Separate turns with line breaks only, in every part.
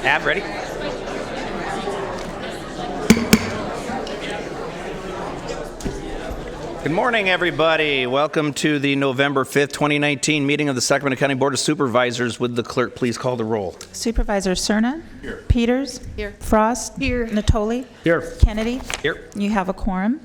Ab, ready? Good morning, everybody. Welcome to the November 5th, 2019 meeting of the Sacramento County Board of Supervisors. Would the clerk please call the roll?
Supervisor Cerna?
Here.
Peters?
Here.
Frost?
Here.
Natoli?
Here.
Kennedy?
Here.
You have a quorum.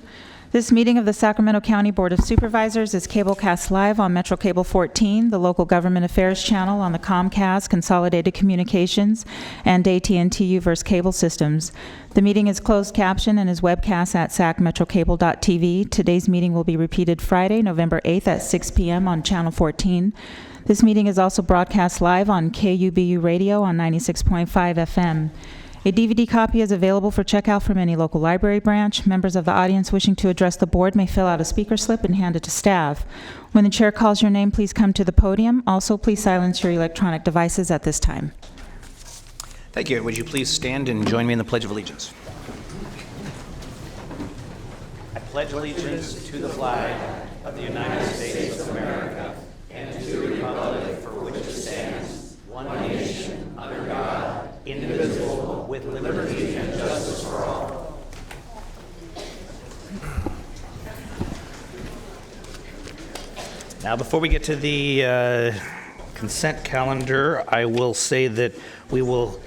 This meeting of the Sacramento County Board of Supervisors is cablecast live on Metro Cable 14, the local government affairs channel on the Comcast, Consolidated Communications, and AT&T Uverse cable systems. The meeting is closed caption and is webcast at sacmetrocable.tv. Today's meeting will be repeated Friday, November 8th at 6 p.m. on Channel 14. This meeting is also broadcast live on KUBU Radio on 96.5 FM. A DVD copy is available for checkout from any local library branch. Members of the audience wishing to address the board may fill out a speaker slip and hand it to staff. When the chair calls your name, please come to the podium. Also, please silence your electronic devices at this time.
Thank you. Would you please stand and join me in the Pledge of Allegiance? I pledge allegiance to the flag of the United States of America and to the republic for which it stands, one nation, under God, indivisible, with liberty and justice for all. Now, before we get to the consent calendar, I will say that we will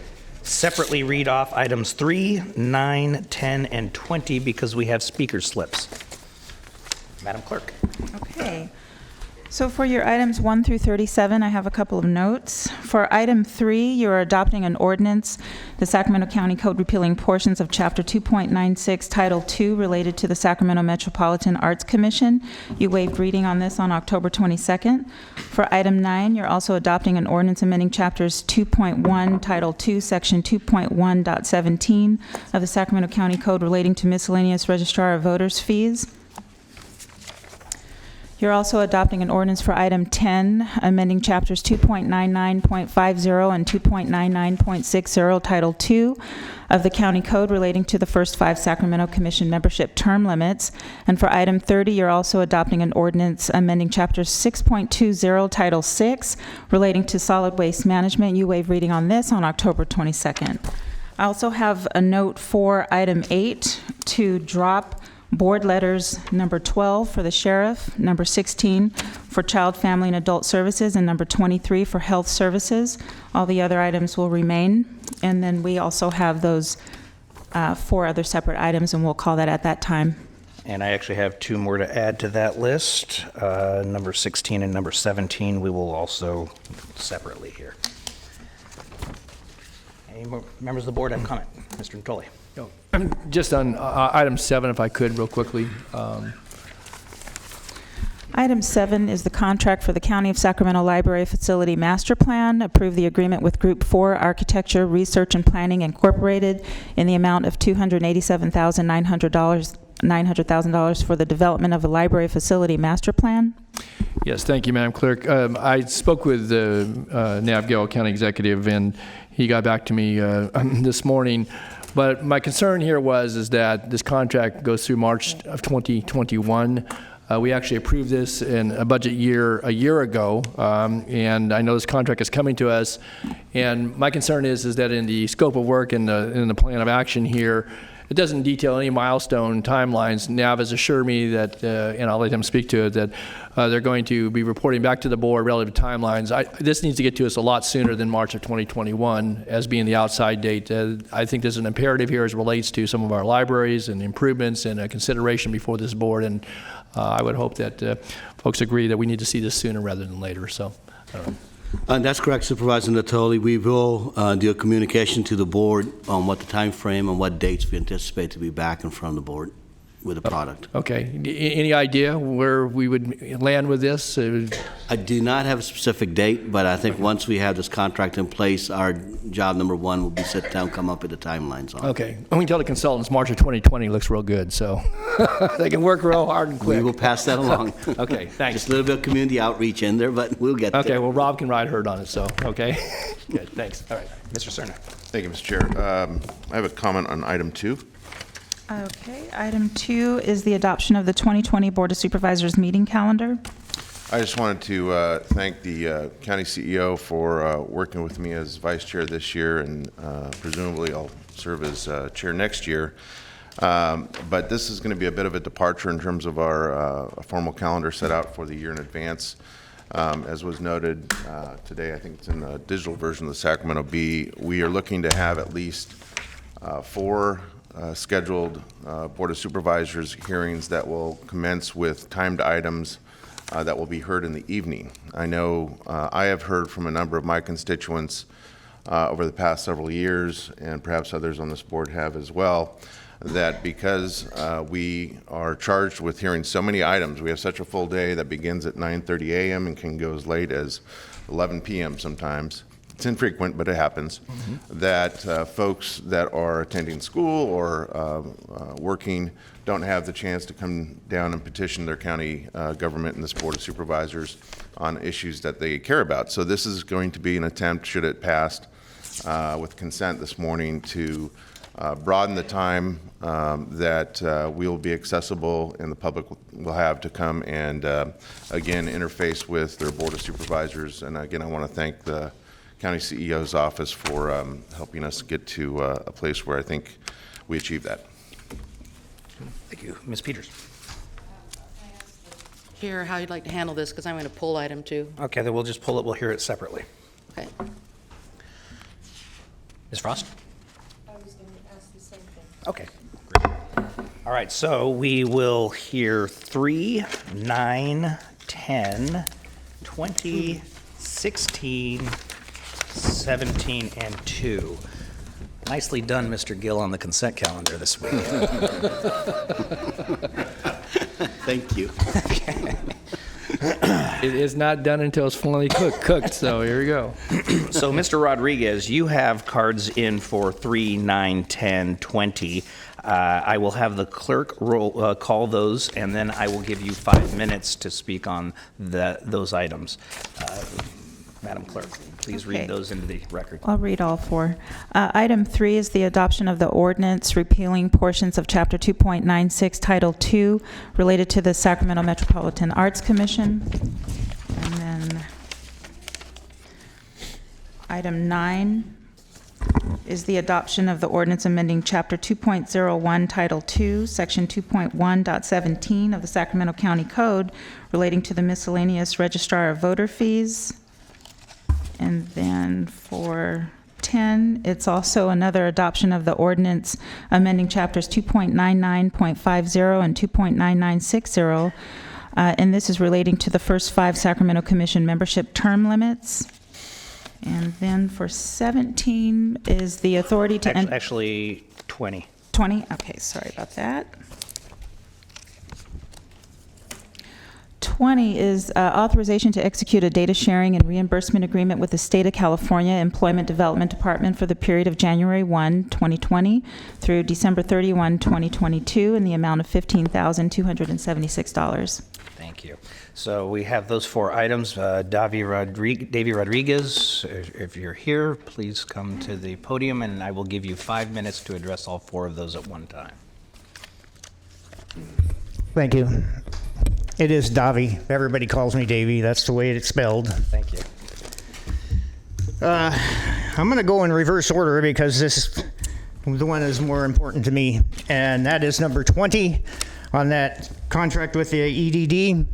separately read off items 3, 9, 10, and 20 because we have speaker slips. Madam Clerk.
Okay. So for your items 1 through 37, I have a couple of notes. For item 3, you're adopting an ordinance, the Sacramento County Code repealing portions of Chapter 2.96, Title 2, related to the Sacramento Metropolitan Arts Commission. You waived reading on this on October 22nd. For item 9, you're also adopting an ordinance amending Chapters 2.1, Title 2, Section 2.1.17 of the Sacramento County Code relating to miscellaneous registrar of voters' fees. You're also adopting an ordinance for item 10, amending chapters 2.99.50 and 2.99.60, Title 2 of the County Code relating to the first 5 Sacramento Commission membership term limits. And for item 30, you're also adopting an ordinance amending chapter 6.20, Title 6, relating to solid waste management. You waived reading on this on October 22nd. I also have a note for item 8 to drop board letters number 12 for the sheriff, number 16 for child, family, and adult services, and number 23 for health services. All the other items will remain. And then we also have those 4 other separate items, and we'll call that at that time.
And I actually have 2 more to add to that list. Number 16 and number 17 we will also separately here. Any more members of the board have comment? Mr. Natoli.
Just on item 7, if I could, real quickly.
Item 7 is the contract for the County of Sacramento Library Facility Master Plan. Approve the agreement with Group 4 Architecture, Research, and Planning Incorporated in the amount of $287,900 for the development of a library facility master plan.
Yes, thank you, Madam Clerk. I spoke with Nav Gale County Executive, and he got back to me this morning. But my concern here is that this contract goes through March of 2021. We actually approved this in a budget year a year ago, and I know this contract is coming to us. And my concern is that in the scope of work and in the plan of action here, it doesn't detail any milestone timelines. Nav has assured me that, and I'll let him speak to it, that they're going to be reporting back to the board relative to timelines. This needs to get to us a lot sooner than March of 2021 as being the outside date. I think there's an imperative here as it relates to some of our libraries and improvements and a consideration before this board. And I would hope that folks agree that we need to see this sooner rather than later. So, I don't know.
That's correct, Supervisor Natoli. We will do a communication to the board on what the time frame and what dates we anticipate to be back in front of the board with the product.
Okay. Any idea where we would land with this?
I do not have a specific date, but I think once we have this contract in place, our job number 1 will be sit down, come up with the timelines on it.
Okay. We can tell the consultants March of 2020 looks real good, so they can work real hard and quick.
We will pass that along.
Okay, thanks.
Just a little bit of community outreach in there, but we'll get there.
Okay, well, Rob can ride herd on it, so, okay. Good, thanks. All right.
Mr. Cerna.
Thank you, Mr. Chair. I have a comment on item 2.
Okay, item 2 is the adoption of the 2020 Board of Supervisors meeting calendar.
I just wanted to thank the county CEO for working with me as vice chair this year, and presumably I'll serve as chair next year. But this is going to be a bit of a departure in terms of our formal calendar set out for the year in advance. As was noted today, I think it's in the digital version of the Sacramento Bee, we are looking to have at least 4 scheduled Board of Supervisors hearings that will commence with timed items that will be heard in the evening. I know I have heard from a number of my constituents over the past several years, and perhaps others on this board have as well, that because we are charged with hearing so many items, we have such a full day that begins at 9:30 a.m. and can go as late as 11 p.m. sometimes. It's infrequent, but it happens, that folks that are attending school or working don't have the chance to come down and petition their county government and this Board of Supervisors on issues that they care about. So this is going to be an attempt, should it pass with consent this morning, to broaden the time that we will be accessible and the public will have to come and, again, interface with their Board of Supervisors. And again, I want to thank the County CEO's office for helping us get to a place where I think we achieve that.
Thank you. Ms. Peters.
Chair, how you'd like to handle this, because I'm going to pull item 2.
Okay, then we'll just pull it. We'll hear it separately.
Okay.
Ms. Frost?
I was going to ask the same thing.
Okay, great. All right, so we will hear 3, 9, 10, 20, 16, 17, and 2. Nicely done, Mr. Gill, on the consent calendar this week.
Thank you.
It is not done until it's fully cooked, so here we go.
So, Mr. Rodriguez, you have cards in for 3, 9, 10, 20. I will have the clerk call those, and then I will give you 5 minutes to speak on those items. Madam Clerk, please
Okay.
read those into the record.
I'll read all 4. Item 3 is the adoption of the ordinance repealing portions of Chapter 2.96, Title 2, related to the Sacramento Metropolitan Arts Commission. And then item 9 is the adoption of the ordinance amending Chapter 2.01, Title 2, Section 2.1.17 of the Sacramento County Code relating to the miscellaneous registrar of voter fees. And then for 10, it's also another adoption of the ordinance amending chapters 2.99.50 and 2.9960. And this is relating to the first 5 Sacramento Commission membership term limits. And then for 17 is the authority to...
Actually, 20.
20? Okay, sorry about that. 20 is authorization to execute a data sharing and reimbursement agreement with the State of California Employment Development Department for the period of January 1, 2020 through December 31, 2022 in the amount of $15,276.
Thank you. So we have those 4 items. Davy Rodriguez, if you're here, please come to the podium, and I will give you 5 minutes to address all 4 of those at one time.
Thank you. It is Davy. Everybody calls me Davy. That's the way it's spelled.
Thank you.
I'm going to go in reverse order because this the one is more important to me, and that is number 20 on that contract with the EDD.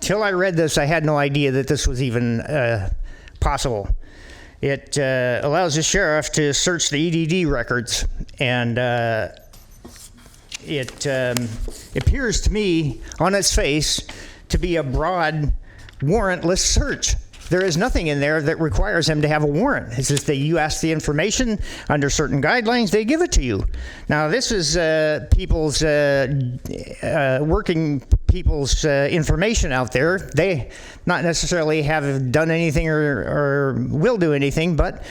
Till I read this, I had no idea that this was even possible. It allows the sheriff to search the EDD records, and it appears to me on its face to be a broad warrantless search. There is nothing in there that requires them to have a warrant. It's just that you ask the information under certain guidelines, they give it to you. Now, this is people's working people's information out there. They not necessarily have done anything or will do anything, but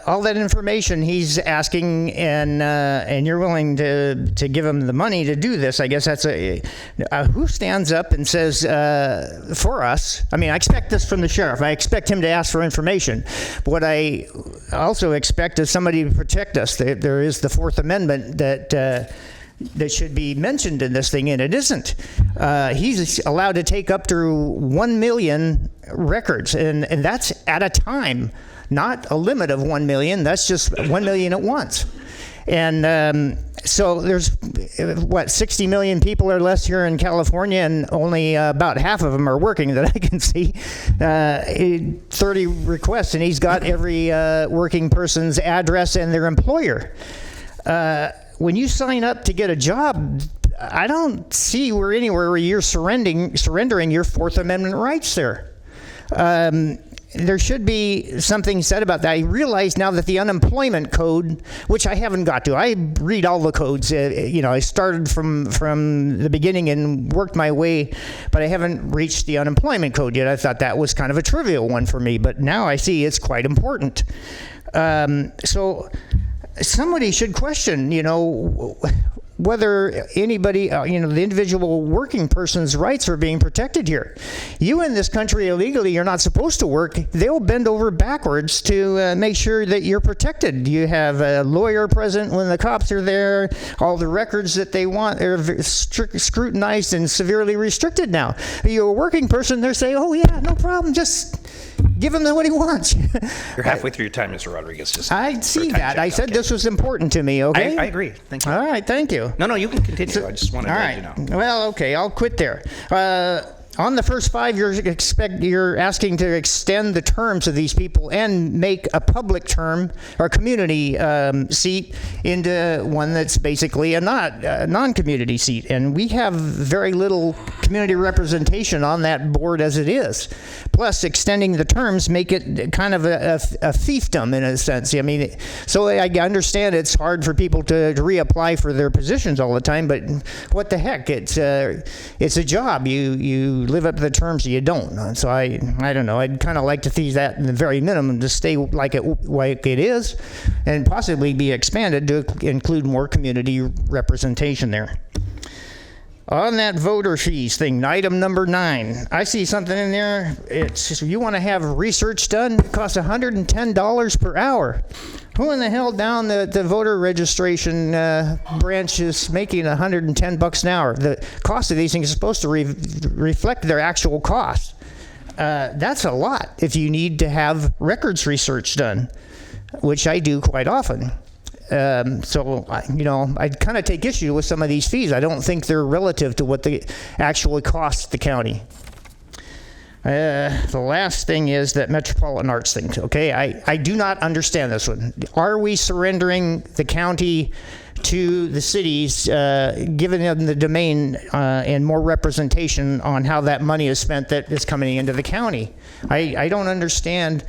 all that information he's asking, and you're willing to give him the money to do this. I guess that's who stands up and says for us. I mean, I expect this from the sheriff. I expect him to ask for information. But what I also expect is somebody to protect us. There is the Fourth Amendment that that should be mentioned in this thing, and it isn't. He's allowed to take up to 1 million records, and that's at a time, not a limit of 1 million. That's just 1 million at once. And so there's, 60 million people or less here in California, and only about half of them are working that I can see. 30 requests, and he's got every working person's address and their employer. When you sign up to get a job, I don't see anywhere where you're surrendering your Fourth Amendment rights there. There should be something said about that. I realize now that the unemployment code, which I haven't got to, I read all the codes. I started from the beginning and worked my way, but I haven't reached the unemployment code yet. I thought that was kind of a trivial one for me, but now I see it's quite important. So somebody should question, whether anybody, the individual working person's rights are being protected here. You in this country illegally, you're not supposed to work. They'll bend over backwards to make sure that you're protected. You have a lawyer present when the cops are there. All the records that they want are scrutinized and severely restricted now. You're a working person, they're saying, oh yeah, no problem, just give him what he wants.
You're halfway through your time, Mr. Rodriguez. Just
I see that. I said
okay.
This was important to me, okay?
I agree. Thank you.
All right, thank you.
No, you can continue. I just wanted to let you know.
Well, okay, I'll quit there. On the first 5 years, you're asking to extend the terms of these people and make a public term or community seat into one that's basically a non-community seat. And we have very little community representation on that board as it is. Plus, extending the terms make it kind of a fiefdom in a sense. I mean, so I understand it's hard for people to reapply for their positions all the time, but what the heck? It's a job. You live up to the terms or you don't. So I don't know. I'd kind of like to see that in the very minimum to stay like it is, and possibly be expanded to include more community representation there. On that voter fees thing, item number 9, I see something in there. It's you want to have research done. It costs $110 per hour. Who in the hell down the voter registration branch is making $110 an hour? The cost of these things is supposed to reflect their actual cost. That's a lot if you need to have records research done, which I do quite often. So I kind of take issue with some of these fees. I don't think they're relative to what they actually cost the county. The last thing is that Metropolitan Arts thing. Okay, I do not understand this one. Are we surrendering the county to the cities, giving them the domain and more representation on how that money is spent that is coming into the county? I don't understand,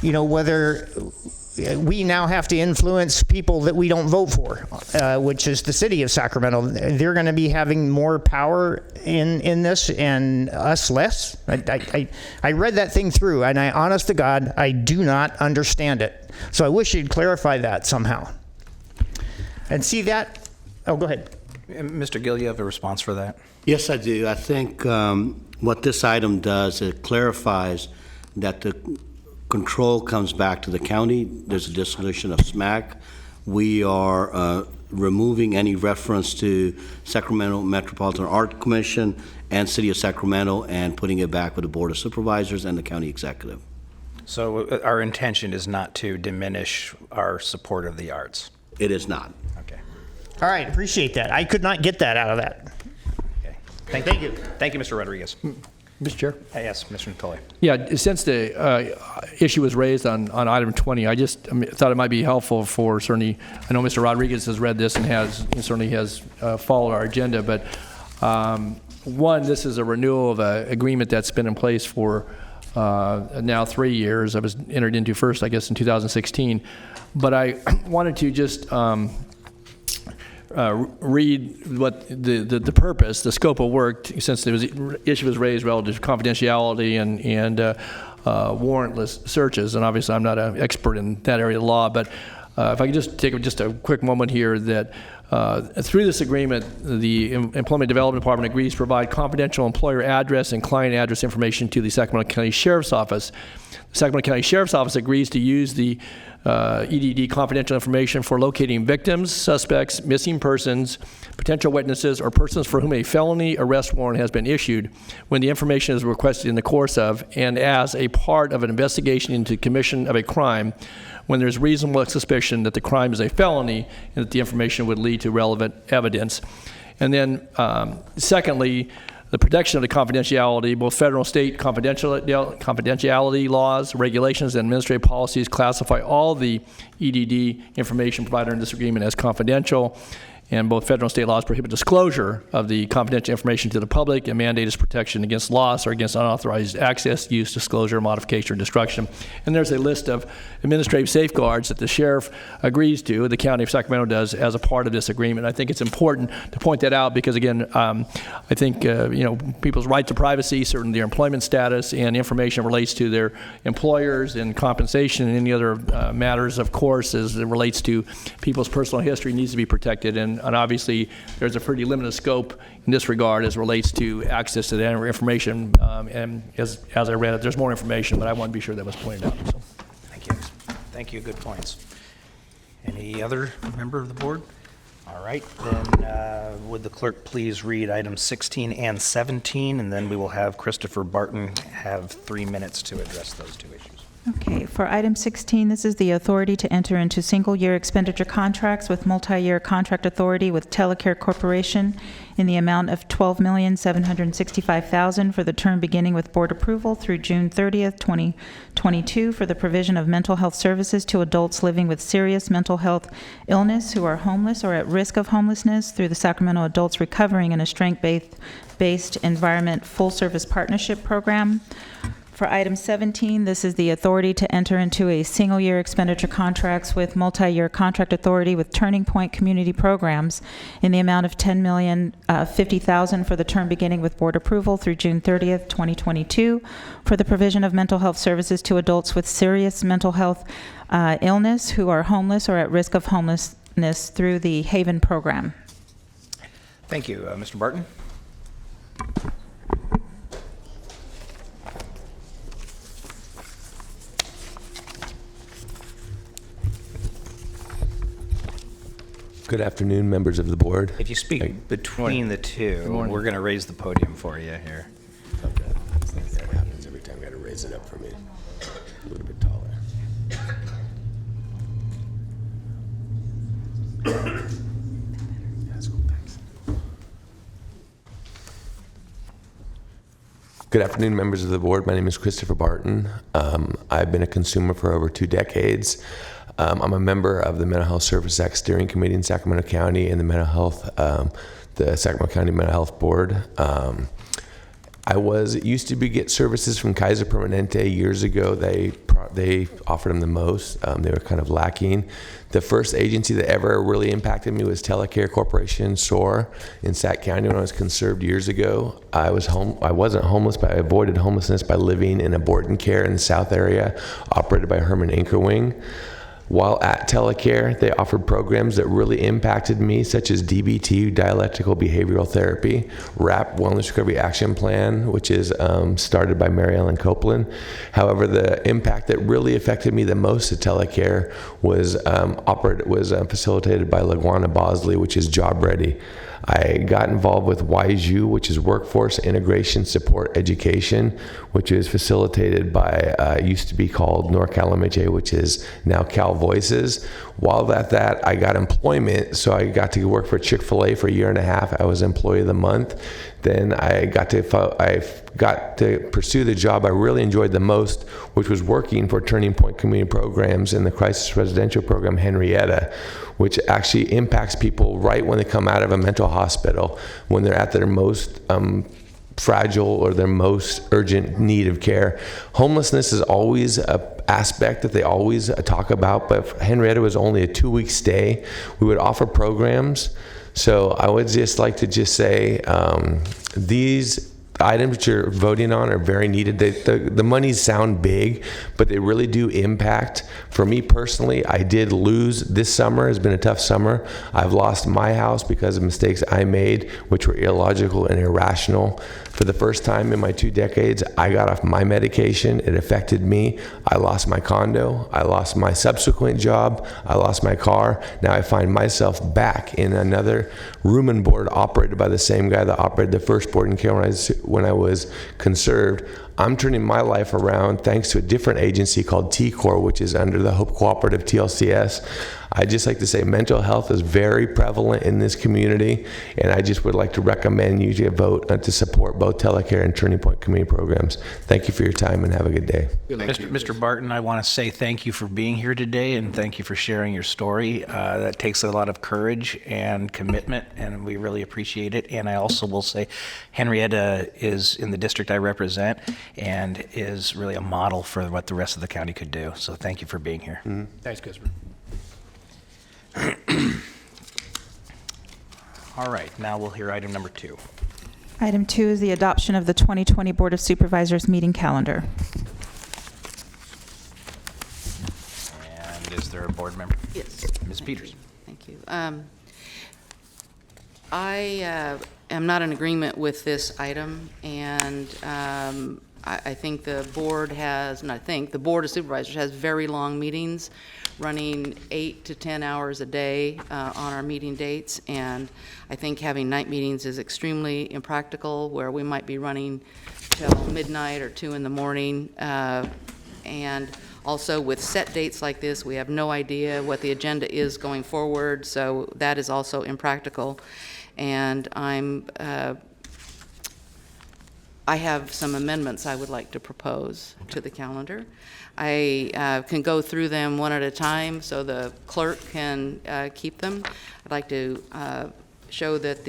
whether we now have to influence people that we don't vote for, which is the city of Sacramento. They're going to be having more power in this and us less. I read that thing through, and honest to God, I do not understand it. So I wish you'd clarify that somehow. And see that? Oh, go ahead.
Mr. Gill, you have a response for that?
Yes, I do. I think what this item does, it clarifies that the control comes back to the county. There's a dissolution of SMAC. We are removing any reference to Sacramento Metropolitan Art Commission and City of Sacramento and putting it back with the Board of Supervisors and the county executive.
So our intention is not to diminish our support of the arts.
It is not.
Okay.
All right, appreciate that. I could not get that out of that.
Okay. Thank you. Thank you, Mr. Rodriguez.
Mr. Chair?
Yes, Mr. Natoli.
Yeah, since the issue was raised on item 20, I just thought it might be helpful for certainly, I know Mr. Rodriguez has read this and certainly has followed our agenda, but one, this is a renewal of an agreement that's been in place for now 3 years. I was entered into first, I guess, in 2016, but I wanted to just read what the purpose, the scope of work, since the issue was raised relative to confidentiality and warrantless searches, and obviously I'm not an expert in that area of law, but if I could just take just a quick moment here that through this agreement, the Employment Development Department agrees to provide confidential employer address and client address information to the Sacramento County Sheriff's Office. The Sacramento County Sheriff's Office agrees to use the EDD confidential information for locating victims, suspects, missing persons, potential witnesses, or persons for whom a felony arrest warrant has been issued when the information is requested in the course of and as a part of an investigation into commission of a crime when there's reasonable suspicion that the crime is a felony and that the information would lead to relevant evidence. And then secondly, the protection of the confidentiality, both federal and state confidentiality laws, regulations, and administrative policies classify all the EDD information provided in this agreement as confidential, and both federal and state laws prohibit disclosure of the confidential information to the public and mandate its protection against loss or against unauthorized access, use, disclosure, modification, or destruction. And there's a list of administrative safeguards that the sheriff agrees to, the county of Sacramento does, as a part of this agreement. I think it's important to point that out because, again, I think people's right to privacy, certainly their employment status, and information relates to their employers and compensation and any other matters, of course, as it relates to people's personal history needs to be protected. And obviously, there's a pretty limited scope in this regard as relates to access to that information. And as I read it, there's more information, but I want to be sure that was pointed out. So.
Thank you. Thank you. Good points. Any other member of the board? All right, then would the clerk please read items 16 and 17, and then we will have Christopher Barton have 3 minutes to address those two issues.
Okay, for item 16, this is the authority to enter into single-year expenditure contracts with multi-year contract authority with Telecare Corporation in the amount of $12,765,000 for the term beginning with board approval through June 30th, 2022 for the provision of mental health services to adults living with serious mental health illness who are homeless or at risk of homelessness through the Sacramento Adults Recovering in a Strength-Based Environment Full Service Partnership Program. For item 17, this is the authority to enter into a single-year expenditure contracts with multi-year contract authority with Turning Point Community Programs in the amount of $10,050,000 for the term beginning with board approval through June 30th, 2022 for the provision of mental health services to adults with serious mental health illness who are homeless or at risk of homelessness through the Haven program.
Thank you. Mr. Barton?
Good afternoon, members of the board.
If you speak between the two, we're going to raise the podium for you here.
Okay. That happens every time. I got to raise it up for me. A little bit taller. That's cool. Thanks. Good afternoon, members of the board. My name is Christopher Barton. I've been a consumer for over 2 decades. I'm a member of the Mental Health Service Act Steering Committee in Sacramento County and the the Sacramento County Mental Health Board. I used to get services from Kaiser Permanente years ago. They offered them the most. They were kind of lacking. The first agency that ever really impacted me was Telecare Corporation, SOAR, in Sac County when I was conserved years ago. I wasn't homeless, but I avoided homelessness by living in a board and care in the South area, operated by Herman Inkerwing. While at Telecare, they offered programs that really impacted me, such as DBT, dialectical behavioral therapy, RAP, Wellness Recovery Action Plan, which is started by Mary Ellen Copeland. However, the impact that really affected me the most at Telecare was facilitated by LaGuana Bosley, which is Job Ready. I got involved with WISU, which is Workforce Integration Support Education, which is facilitated by, used to be called NorCal MHA, which is now Cal Voices. While at that, I got employment, so I got to work for Chick-fil-A for 1.5 years. I was Employee of the Month. Then I got to pursue the job I really enjoyed the most, which was working for Turning Point Community Programs in the Crisis Residential Program Henrietta, which actually impacts people right when they come out of a mental hospital, when they're at their most fragile or their most urgent need of care. Homelessness is always an aspect that they always talk about, but Henrietta was only a 2-week stay. We would offer programs. So I would just like to say these the items that you're voting on are very needed. The monies sound big, but they really do impact. For me personally, I did lose. This summer has been a tough summer. I've lost my house because of mistakes I made, which were illogical and irrational. For the first time in my 2 decades, I got off my medication. It affected me. I lost my condo. I lost my subsequent job. I lost my car. Now I find myself back in another room and board operated by the same guy that operated the first board and care when I was conserved. I'm turning my life around thanks to a different agency called T-Corps, which is under the Hope Cooperative TLCS. I just like to say mental health is very prevalent in this community, and I just would like to recommend you to vote to support both Telecare and Turning Point community programs. Thank you for your time and have a good day.
Mr. Barton, I want to say thank you for being here today, and thank you for sharing your story. That takes a lot of courage and commitment, and we really appreciate it. And I also will say Henrietta is in the district I represent and is really a model for what the rest of the county could do. So thank you for being here.
Mm-hmm. Thanks, Christopher.
All right, now we'll hear item number 2.
Item 2 is the adoption of the 2020 Board of Supervisors meeting calendar.
And is there a board member?
Yes.
Ms. Peters.
Thank you. I am not in agreement with this item, and I think the board has, and I think the Board of Supervisors has very long meetings, running 8 to 10 hours a day on our meeting dates, and I think having night meetings is extremely impractical, where we might be running till midnight or 2 in the morning, and also with set dates like this, we have no idea what the agenda is going forward, so that is also impractical. And I have some amendments I would like to propose to the calendar. I can go through them one at a time so the clerk can keep them. I'd like to show that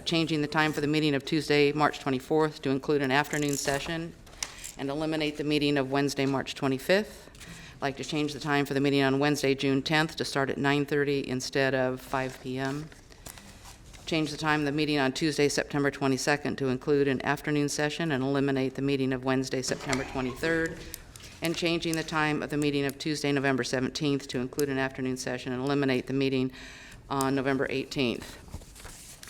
changing the time for the meeting of Tuesday, March 24th to include an afternoon session and eliminate the meeting of Wednesday, March 25th. I'd like to change the time for the meeting on Wednesday, June 10th to start at 9:30 instead of 5 p.m. Change the time of the meeting on Tuesday, September 22nd to include an afternoon session and eliminate the meeting of Wednesday, September 23rd. And changing the time of the meeting of Tuesday, November 17th to include an afternoon session and eliminate the meeting on November 18th.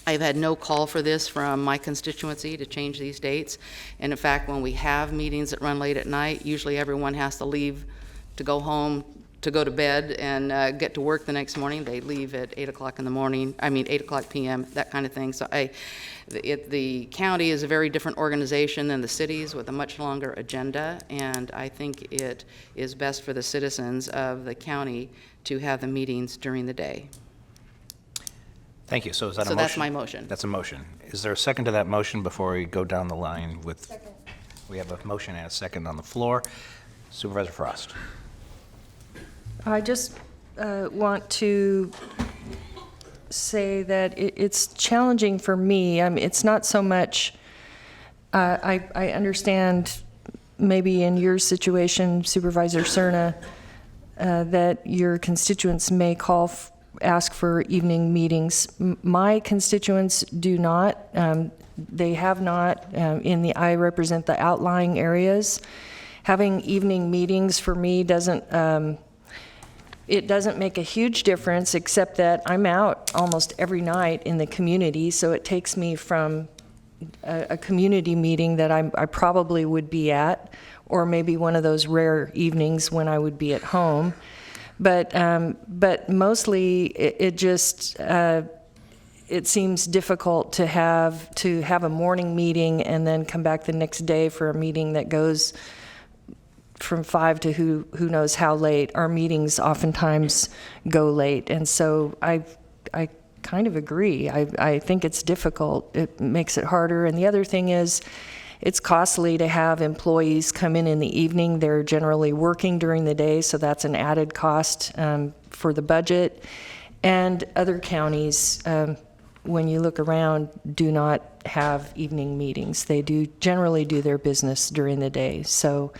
I've had no call for this from my constituency to change these dates. And in fact, when we have meetings that run late at night, usually everyone has to leave to go home, to go to bed and get to work the next morning. They leave at 8 o'clock in the morning, 8 o'clock p.m., that kind of thing. So the county is a very different organization than the cities with a much longer agenda, and I think it is best for the citizens of the county to have the meetings during the day.
Thank you. So is that a motion?
So that's my motion.
That's a motion. Is there a second to that motion before we go down the line with?
Second.
We have a motion and a second on the floor. Supervisor Frost.
I just want to say that it's challenging for me. It's not so much, I understand maybe in your situation, Supervisor Cerna, that your constituents may ask for evening meetings. My constituents do not. They have not. I represent the outlying areas. Having evening meetings for me doesn't make a huge difference, except that I'm out almost every night in the community, so it takes me from a community meeting that I probably would be at, or maybe one of those rare evenings when I would be at home. But mostly it just it seems difficult to have a morning meeting and then come back the next day for a meeting that goes from 5 to who knows how late. Our meetings oftentimes go late, and so I kind of agree. I think it's difficult. It makes it harder. And the other thing is, it's costly to have employees come in the evening. They're generally working during the day, so that's an added cost for the budget. And other counties, when you look around, do not have evening meetings. They generally do their business during the day. So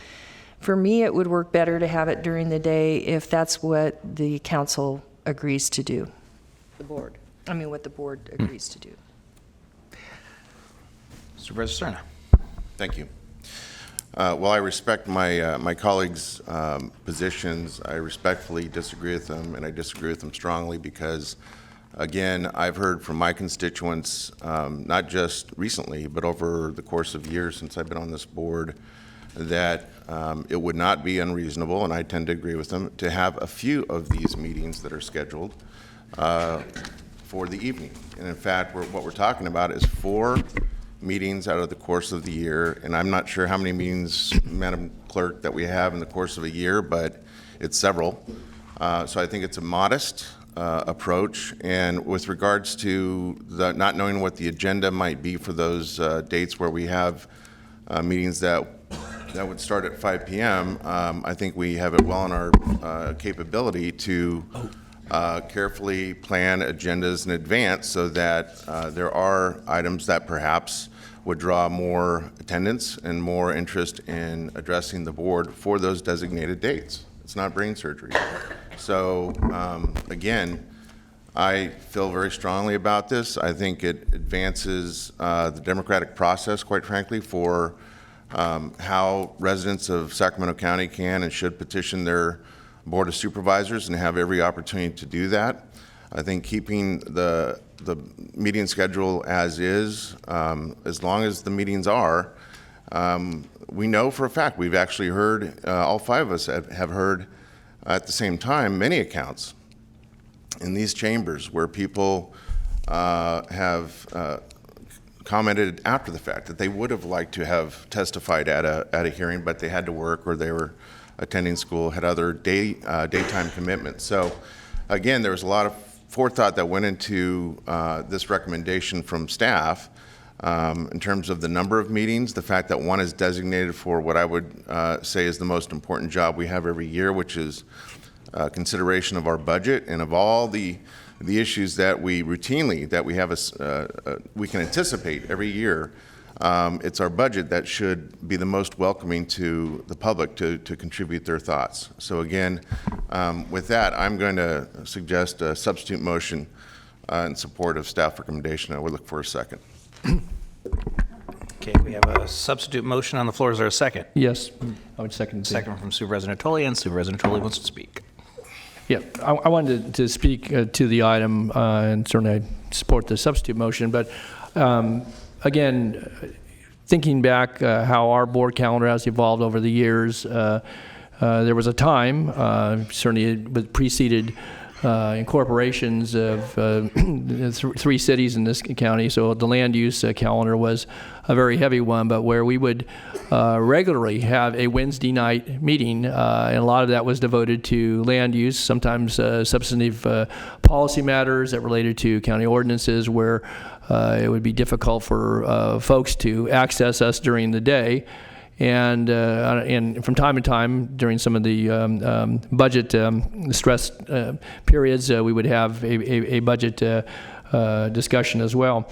for me, it would work better to have it during the day if that's what the council agrees to do.
What the board
agrees to do.
Supervisor Cerna.
Thank you. While I respect my colleagues' positions, I respectfully disagree with them, and I disagree with them strongly because, again, I've heard from my constituents, not just recently, but over the course of years since I've been on this board, that it would not be unreasonable, and I tend to agree with them, to have a few of these meetings that are scheduled for the evening. And in fact, what we're talking about is 4 meetings out of the course of the year, and I'm not sure how many meetings, Madam Clerk, that we have in the course of a year, but it's several. So I think it's a modest approach, and with regards to the not knowing what the agenda might be for those dates where we have meetings that would start at 5 p.m., I think we have it well in our capability to carefully plan agendas in advance so that there are items that perhaps would draw more attendance and more interest in addressing the board for those designated dates. It's not brain surgery. So again, I feel very strongly about this. I think it advances the democratic process, quite frankly, for how residents of Sacramento County can and should petition their Board of Supervisors and have every opportunity to do that. I think keeping the meeting schedule as is, as long as the meetings are, we know for a fact, we've actually heard, all 5 of us have heard at the same time, many accounts in these chambers where people have commented after the fact that they would have liked to have testified at a hearing, but they had to work or they were attending school, had other daytime commitments. So again, there was a lot of forethought that went into this recommendation from staff in terms of the number of meetings, the fact that one is designated for what I would say is the most important job we have every year, which is consideration of our budget and of all the issues that we routinely, that we have we can anticipate every year. It's our budget that should be the most welcoming to the public to contribute their thoughts. So again, with that, I'm going to suggest a substitute motion in support of staff recommendation. I would look for a second.
Okay, we have a substitute motion on the floor. Is there a second?
Yes, I would second.
Second from Supervisor Natoli, and Supervisor Natoli wants to speak.
Yeah, I wanted to speak to the item, and certainly I support the substitute motion, but again, thinking back how our board calendar has evolved over the years, there was a time, certainly it preceded incorporations of 3 cities in this county, so the land use calendar was a very heavy one, but where we would regularly have a Wednesday night meeting, and a lot of that was devoted to land use, sometimes substantive policy matters that related to county ordinances where it would be difficult for folks to access us during the day. And from time to time, during some of the budget stress periods, we would have a budget discussion as well.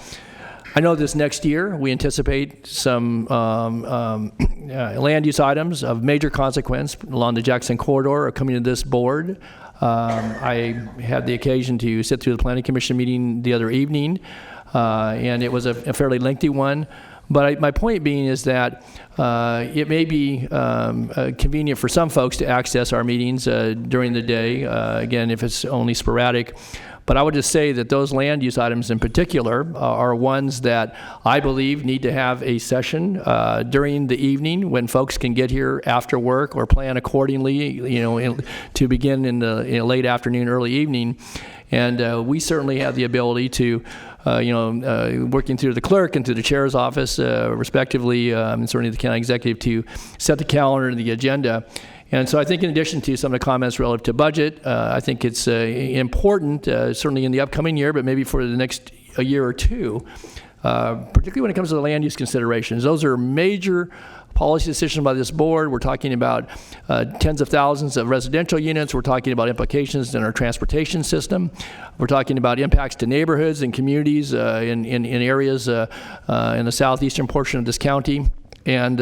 I know this next year we anticipate some land use items of major consequence along the Jackson corridor are coming to this board. I had the occasion to sit through the Planning Commission meeting the other evening, and it was a fairly lengthy one. But my point being is that it may be convenient for some folks to access our meetings during the day, again, if it's only sporadic. But I would just say that those land use items in particular are ones that I believe need to have a session during the evening when folks can get here after work or plan accordingly, to begin in the late afternoon, early evening. And we certainly have the ability to, working through the clerk and through the chair's office, respectively, and certainly the county executive, to set the calendar and the agenda. And so I think in addition to some of the comments relative to budget, I think it's important, certainly in the upcoming year, but maybe for the next a year or two, particularly when it comes to the land use considerations. Those are major policy decisions by this board. We're talking about tens of thousands of residential units. We're talking about implications in our transportation system. We're talking about impacts to neighborhoods and communities in areas in the southeastern portion of this county. And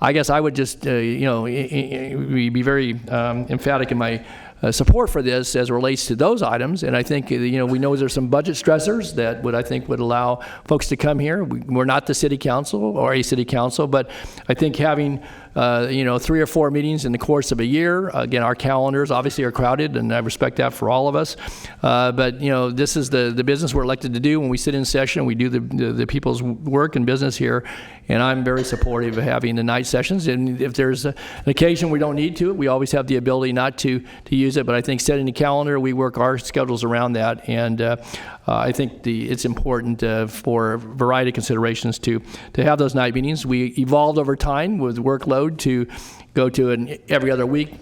I guess I would just, be very emphatic in my support for this as it relates to those items. And I think, we know there's some budget stressors that I think would allow folks to come here. We're not the city council or a city council, but I think having 3 or 4 meetings in the course of a year. Again, our calendars obviously are crowded, and I respect that for all of us. But this is the business we're elected to do. When we sit in session, we do the people's work and business here, and I'm very supportive of having the night sessions. And if there's an occasion we don't need to, we always have the ability not to use it. But I think setting the calendar, we work our schedules around that, and I think it's important for a variety of considerations to have those night meetings. We evolved over time with workload to go to an every other week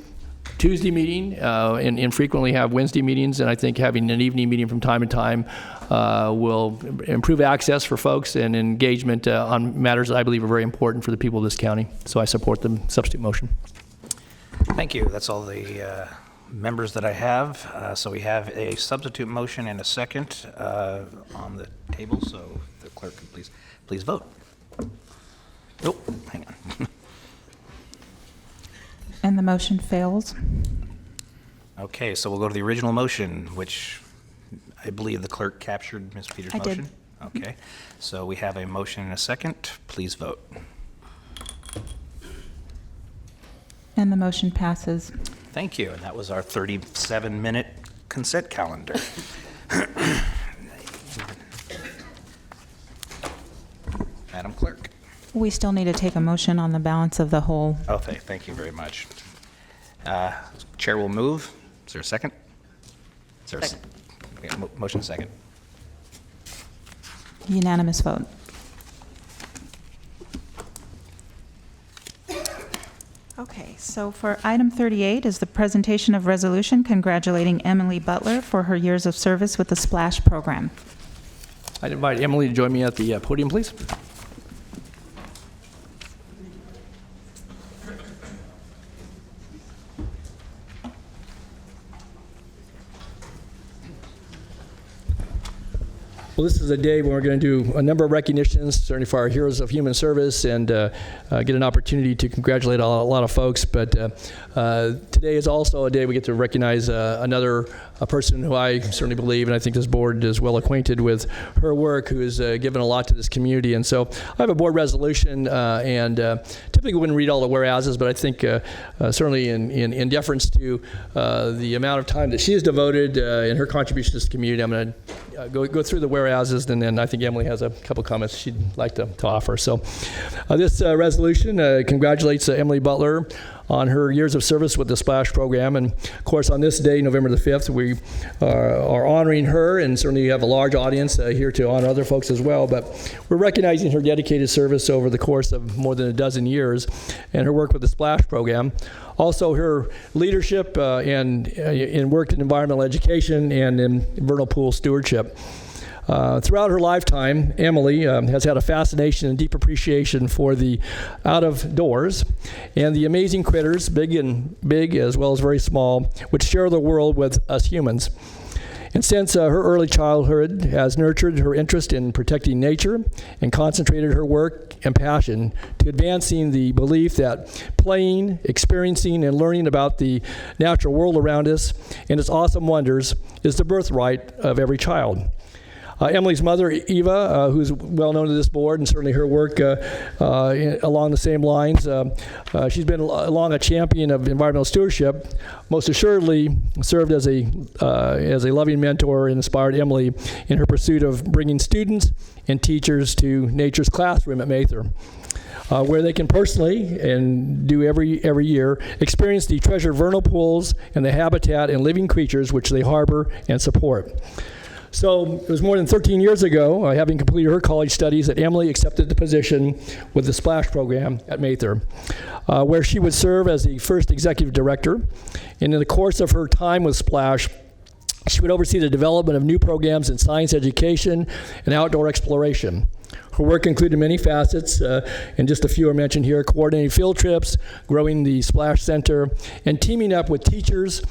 Tuesday meeting and frequently have Wednesday meetings, and I think having an evening meeting from time to time will improve access for folks and engagement on matters that I believe are very important for the people of this county. So I support the substitute motion.
Thank you. That's all the members that I have. So we have a substitute motion and a second on the table, so the clerk can please vote. Oh, hang on.
And the motion fails.
Okay, so we'll go to the original motion, which I believe the clerk captured Ms. Peters'
I did.
motion. Okay, so we have a motion and a second. Please vote.
And the motion passes.
Thank you, and that was our 37-minute consent calendar. Madam Clerk.
We still need to take a motion on the balance of the whole.
Okay, thank you very much. Chair will move. Is there a second? Is there
Second.
Motion second.
Unanimous vote. Okay, so for item 38 is the presentation of resolution congratulating Emily Butler for her years of service with the SPLASH program.
I'd invite Emily to join me at the podium, please. Well, this is a day when we're going to do a number of recognitions, certainly for our heroes of human service, and get an opportunity to congratulate a lot of folks. But today is also a day we get to recognize another person who I certainly believe, and I think this board is well acquainted with her work, who has given a lot to this community. And so I have a board resolution, and typically we wouldn't read all the whereases, but I think certainly in deference to the amount of time that she has devoted in her contribution to this community, I'm going to go through the whereases, and then I think Emily has a couple comments she'd like to offer. So this resolution congratulates Emily Butler on her years of service with the SPLASH program. And of course, on this day, November the 5th, we are honoring her, and certainly have a large audience here to honor other folks as well. But we're recognizing her dedicated service over the course of more than a dozen years and her work with the SPLASH program. Also, her leadership in work in environmental education and in vernal pool stewardship. Throughout her lifetime, Emily has had a fascination and deep appreciation for the out-of-doors and the amazing critters, big as well as very small, which share the world with us humans. And since her early childhood has nurtured her interest in protecting nature and concentrated her work and passion to advancing the belief that playing, experiencing, and learning about the natural world around us and its awesome wonders is the birthright of every child. Emily's mother, Eva, who's well known to this board, and certainly her work along the same lines. She's been long a champion of environmental stewardship. Most assuredly served as a loving mentor and inspired Emily in her pursuit of bringing students and teachers to nature's classroom at Mather, where they can personally, and do every year, experience the treasured vernal pools and the habitat and living creatures which they harbor and support. So it was more than 13 years ago, having completed her college studies, that Emily accepted the position with the SPLASH program at Mather, where she would serve as the first executive director. And in the course of her time with SPLASH, she would oversee the development of new programs in science education and outdoor exploration. Her work included many facets, and just a few are mentioned here: coordinating field trips, growing the SPLASH Center, and teaming up with teachers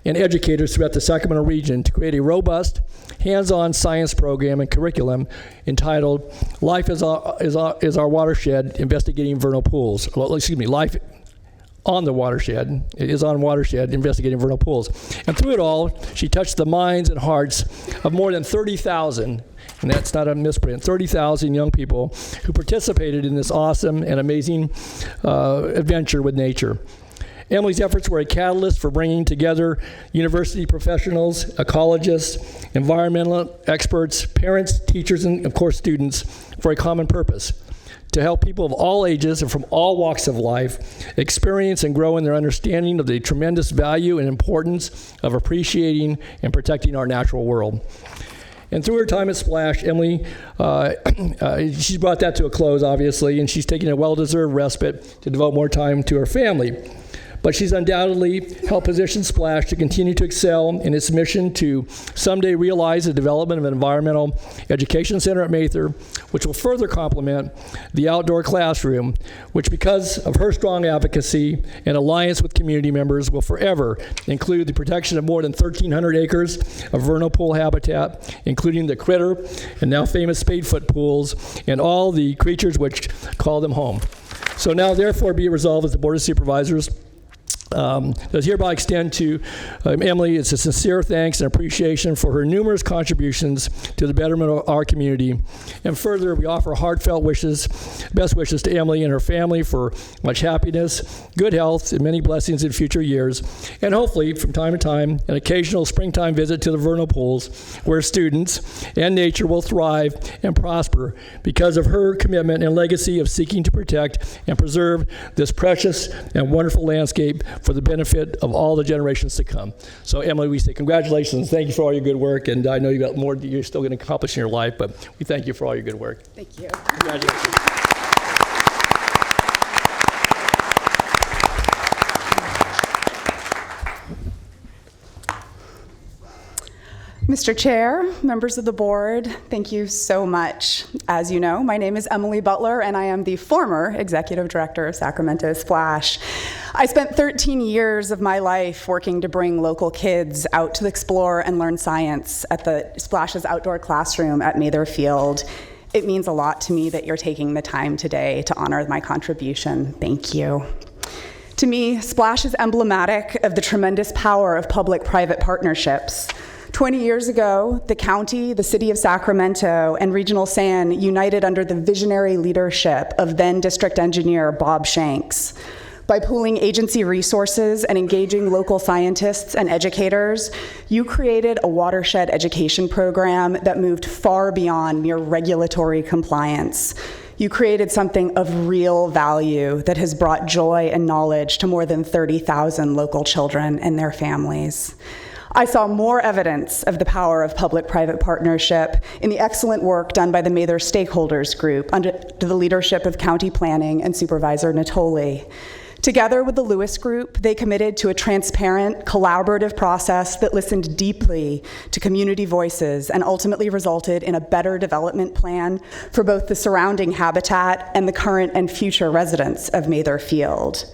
and educators throughout the Sacramento region to create a robust, hands-on science program and curriculum entitled "Life is Our Watershed: Investigating Vernal Pools." Life on the watershed. It is on watershed, investigating vernal pools. And through it all, she touched the minds and hearts of more than 30,000, and that's not a misprint, 30,000 young people who participated in this awesome and amazing adventure with nature. Emily's efforts were a catalyst for bringing together university professionals, ecologists, environmental experts, parents, teachers, and of course students for a common purpose: to help people of all ages and from all walks of life experience and grow in their understanding of the tremendous value and importance of appreciating and protecting our natural world. And through her time at Splash, Emily, she's brought that to a close, obviously, and she's taking a well-deserved respite to devote more time to her family. But she's undoubtedly helped position Splash to continue to excel in its mission to someday realize the development of an environmental education center at Mather, which will further complement the outdoor classroom, which, because of her strong advocacy and alliance with community members, will forever include the protection of more than 1,300 acres of vernal pool habitat, including the critter and now famous spadefoot pools and all the creatures which call them home. So now therefore be it resolved as the Board of Supervisors does hereby extend to Emily it's a sincere thanks and appreciation for her numerous contributions to the betterment of our community. And further, we offer heartfelt best wishes to Emily and her family for much happiness, good health, and many blessings in future years. And hopefully, from time to time, an occasional springtime visit to the vernal pools where students and nature will thrive and prosper because of her commitment and legacy of seeking to protect and preserve this precious and wonderful landscape for the benefit of all the generations to come. So Emily, we say congratulations. Thank you for all your good work. And I know you've got more that you're still going to accomplish in your life, but we thank you for all your good work.
Thank you.
Congratulations.
Mr. Chair, members of the board, thank you so much. As you know, my name is Emily Butler, and I am the former executive director of Sacramento Splash. I spent 13 years of my life working to bring local kids out to explore and learn science at the Splash's outdoor classroom at Mather Field. It means a lot to me that you're taking the time today to honor my contribution. Thank you. To me, Splash is emblematic of the tremendous power of public-private partnerships. 20 years ago, the county, the city of Sacramento, and Regional SAN united under the visionary leadership of then district engineer Bob Shanks. By pooling agency resources and engaging local scientists and educators, you created a watershed education program that moved far beyond mere regulatory compliance. You created something of real value that has brought joy and knowledge to more than 30,000 local children and their families. I saw more evidence of the power of public-private partnership in the excellent work done by the Mather Stakeholders Group under the leadership of County Planning and Supervisor Natoli. Together with the Lewis Group, they committed to a transparent, collaborative process that listened deeply to community voices and ultimately resulted in a better development plan for both the surrounding habitat and the current and future residents of Mather Field.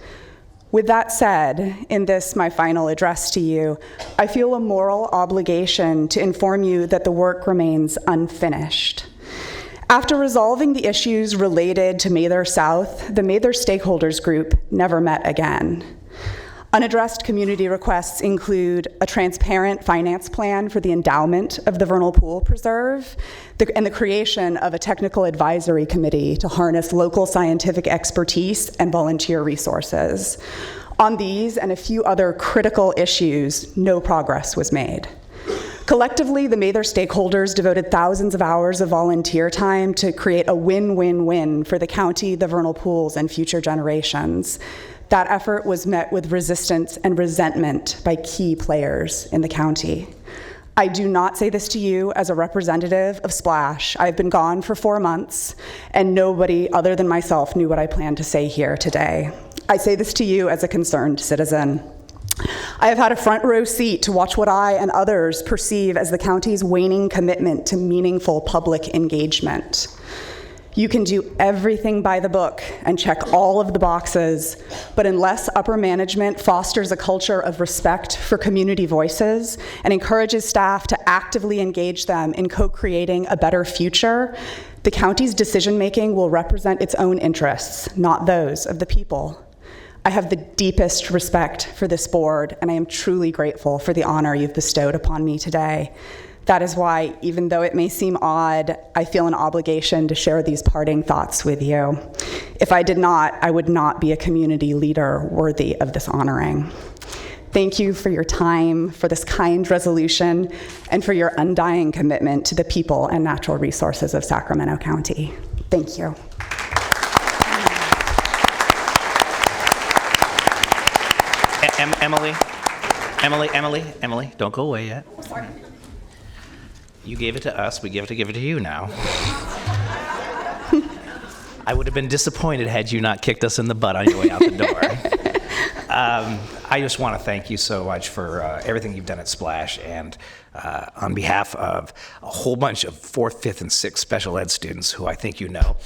With that said, in this, my final address to you, I feel a moral obligation to inform you that the work remains unfinished. After resolving the issues related to Mather South, the Mather Stakeholders Group never met again. Unaddressed community requests include a transparent finance plan for the endowment of the Vernal Pool Preserve and the creation of a technical advisory committee to harness local scientific expertise and volunteer resources. On these and a few other critical issues, no progress was made. Collectively, the Mather stakeholders devoted thousands of hours of volunteer time to create a win-win-win for the county, the vernal pools, and future generations. That effort was met with resistance and resentment by key players in the county. I do not say this to you as a representative of Splash. I've been gone for 4 months, and nobody other than myself knew what I planned to say here today. I say this to you as a concerned citizen. I have had a front row seat to watch what I and others perceive as the county's waning commitment to meaningful public engagement. You can do everything by the book and check all of the boxes, but unless upper management fosters a culture of respect for community voices and encourages staff to actively engage them in co-creating a better future, the county's decision-making will represent its own interests, not those of the people. I have the deepest respect for this board, and I am truly grateful for the honor you've bestowed upon me today. That is why, even though it may seem odd, I feel an obligation to share these parting thoughts with you. If I did not, I would not be a community leader worthy of this honoring. Thank you for your time, for this kind resolution, and for your undying commitment to the people and natural resources of Sacramento County. Thank you.
Emily, don't go away yet. Sorry. You gave it to us, we give it to you now. I would have been disappointed had you not kicked us in the butt on your way out the door. I just want to thank you so much for everything you've done at Splash, and on behalf of a whole bunch of 4th, 5th, and 6th special ed students who I think you know,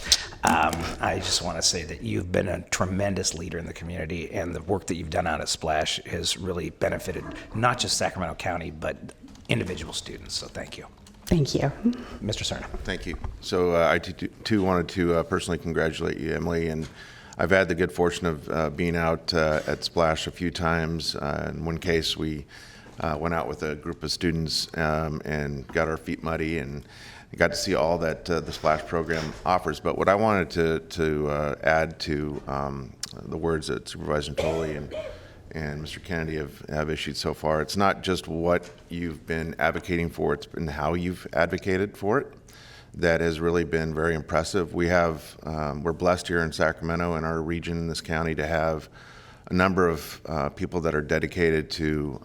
I just want to say that you've been a tremendous leader in the community, and the work that you've done out at Splash has really benefited not just Sacramento County, but individual students, so thank you.
Thank you.
Mr. Cerna.
Thank you. So I too wanted to personally congratulate you, Emily, and I've had the good fortune of being out at Splash a few times. In one case, we went out with a group of students and got our feet muddy and got to see all that the Splash program offers. But what I wanted to add to the words that Supervisor Tolley and Mr. Kennedy have issued so far, it's not just what you've been advocating for, it's been how you've advocated for it that has really been very impressive. We're blessed here in Sacramento, in our region, in this county, to have a number of people that are dedicated to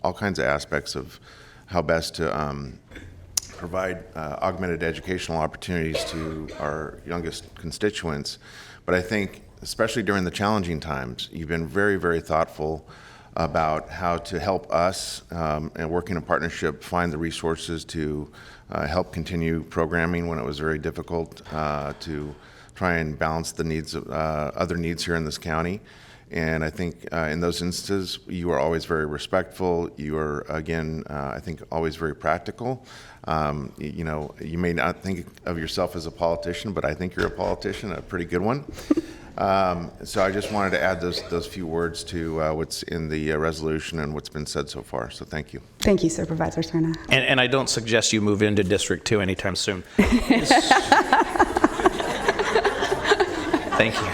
all kinds of aspects of how best to provide augmented educational opportunities to our youngest constituents. But I think, especially during the challenging times, you've been very, very thoughtful about how to help us and work in a partnership find the resources to help continue programming when it was very difficult to try and balance the needs of other needs here in this county. And I think in those instances, you are always very respectful. You are, again, I think, always very practical. You know, you may not think of yourself as a politician, but I think you're a politician, a pretty good one. So I just wanted to add those few words to what's in the resolution and what's been said so far. So thank you.
Thank you, Supervisor Cerna.
And I don't suggest you move into District 2 anytime soon. Thank you.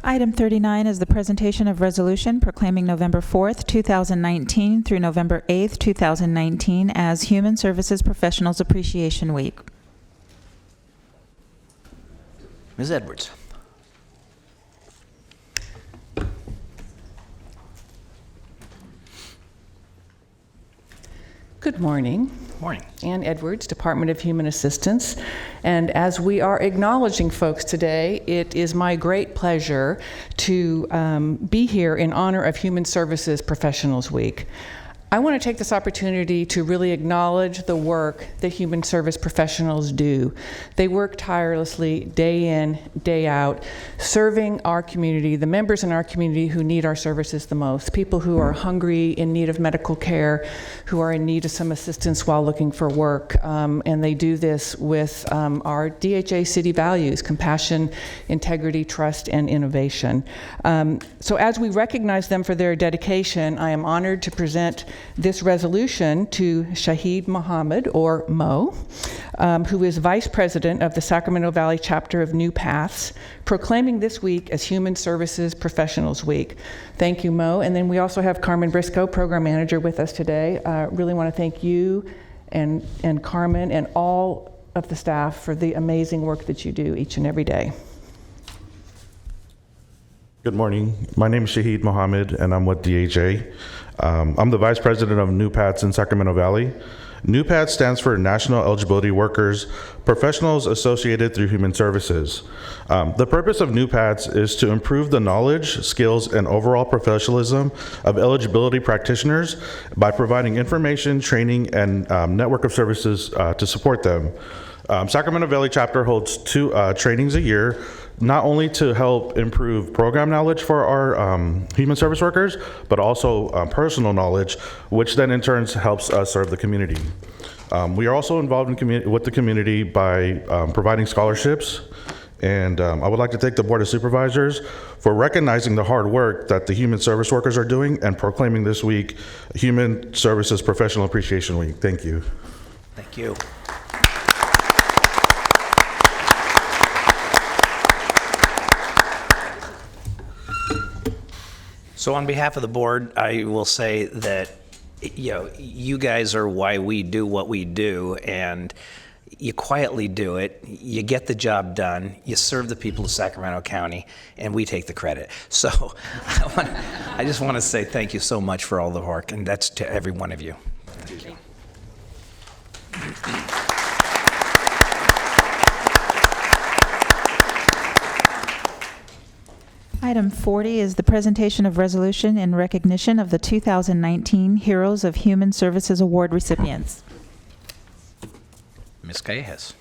Item 39 is the presentation of resolution proclaiming November 4th, 2019 through November 8th, 2019 as Human Services Professionals Appreciation Week.
Ms. Edwards.
Good morning.
Morning.
Ann Edwards, Department of Human Assistance. And as we are acknowledging folks today, it is my great pleasure to be here in honor of Human Services Professionals Week. I want to take this opportunity to really acknowledge the work that human service professionals do. They work tirelessly day in, day out, serving our community, the members in our community who need our services the most, people who are hungry, in need of medical care, who are in need of some assistance while looking for work. And they do this with our DHA city values: compassion, integrity, trust, and innovation. So as we recognize them for their dedication, I am honored to present this resolution to Shahid Mohammed, or Mo, who is Vice President of the Sacramento Valley Chapter of New Paths, proclaiming this week as Human Services Professionals Week. Thank you, Mo. And then we also have Carmen Briscoe, Program Manager, with us today. Really want to thank you and Carmen and all of the staff for the amazing work that you do each and every day.
Good morning. My name is Shahid Mohammed, and I'm with DHA. I'm the Vice President of New Paths in Sacramento Valley. New Paths stands for National Eligibility Workers, professionals associated through human services. The purpose of New Paths is to improve the knowledge, skills, and overall professionalism of eligibility practitioners by providing information, training, and network of services to support them. Sacramento Valley Chapter holds two trainings a year not only to help improve program knowledge for our human service workers, but also personal knowledge, which then in turn helps us serve the community. We are also involved with the community by providing scholarships, and I would like to thank the Board of Supervisors for recognizing the hard work that the human service workers are doing and proclaiming this week Human Services Professional Appreciation Week. Thank you.
Thank you. So on behalf of the board, I will say that, you guys are why we do what we do, and you quietly do it, you get the job done, you serve the people of Sacramento County, and we take the credit. So I just want to say thank you so much for all the work, and that's to every one of you. Thank you.
Item 40 is the presentation of resolution in recognition of the 2019 Heroes of Human Services Award recipients.
Ms. Callejas.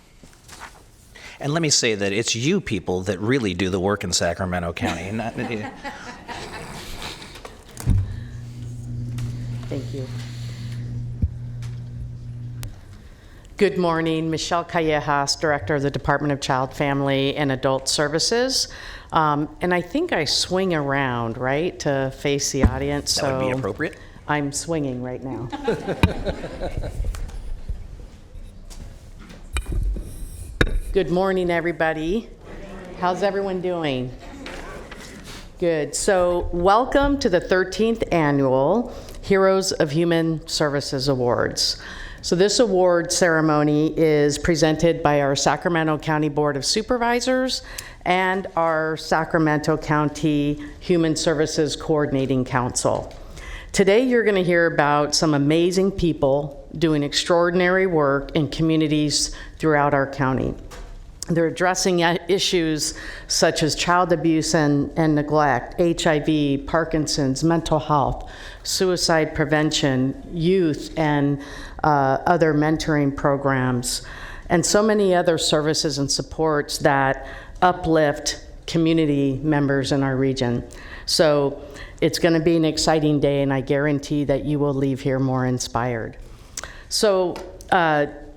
And let me say that it's you people that really do the work in Sacramento County.
Thank you. Good morning, Michelle Callejas, Director of the Department of Child, Family, and Adult Services. And I think I swing around, right, to face the audience.
That would be appropriate.
I'm swinging right now. Good morning, everybody. How's everyone doing? Good. So welcome to the 13th Annual Heroes of Human Services Awards. So this award ceremony is presented by our Sacramento County Board of Supervisors and our Sacramento County Human Services Coordinating Council. Today you're going to hear about some amazing people doing extraordinary work in communities throughout our county. They're addressing issues such as child abuse and neglect, HIV, Parkinson's, mental health, suicide prevention, youth, and other mentoring programs, and so many other services and supports that uplift community members in our region. So it's going to be an exciting day, and I guarantee that you will leave here more inspired. So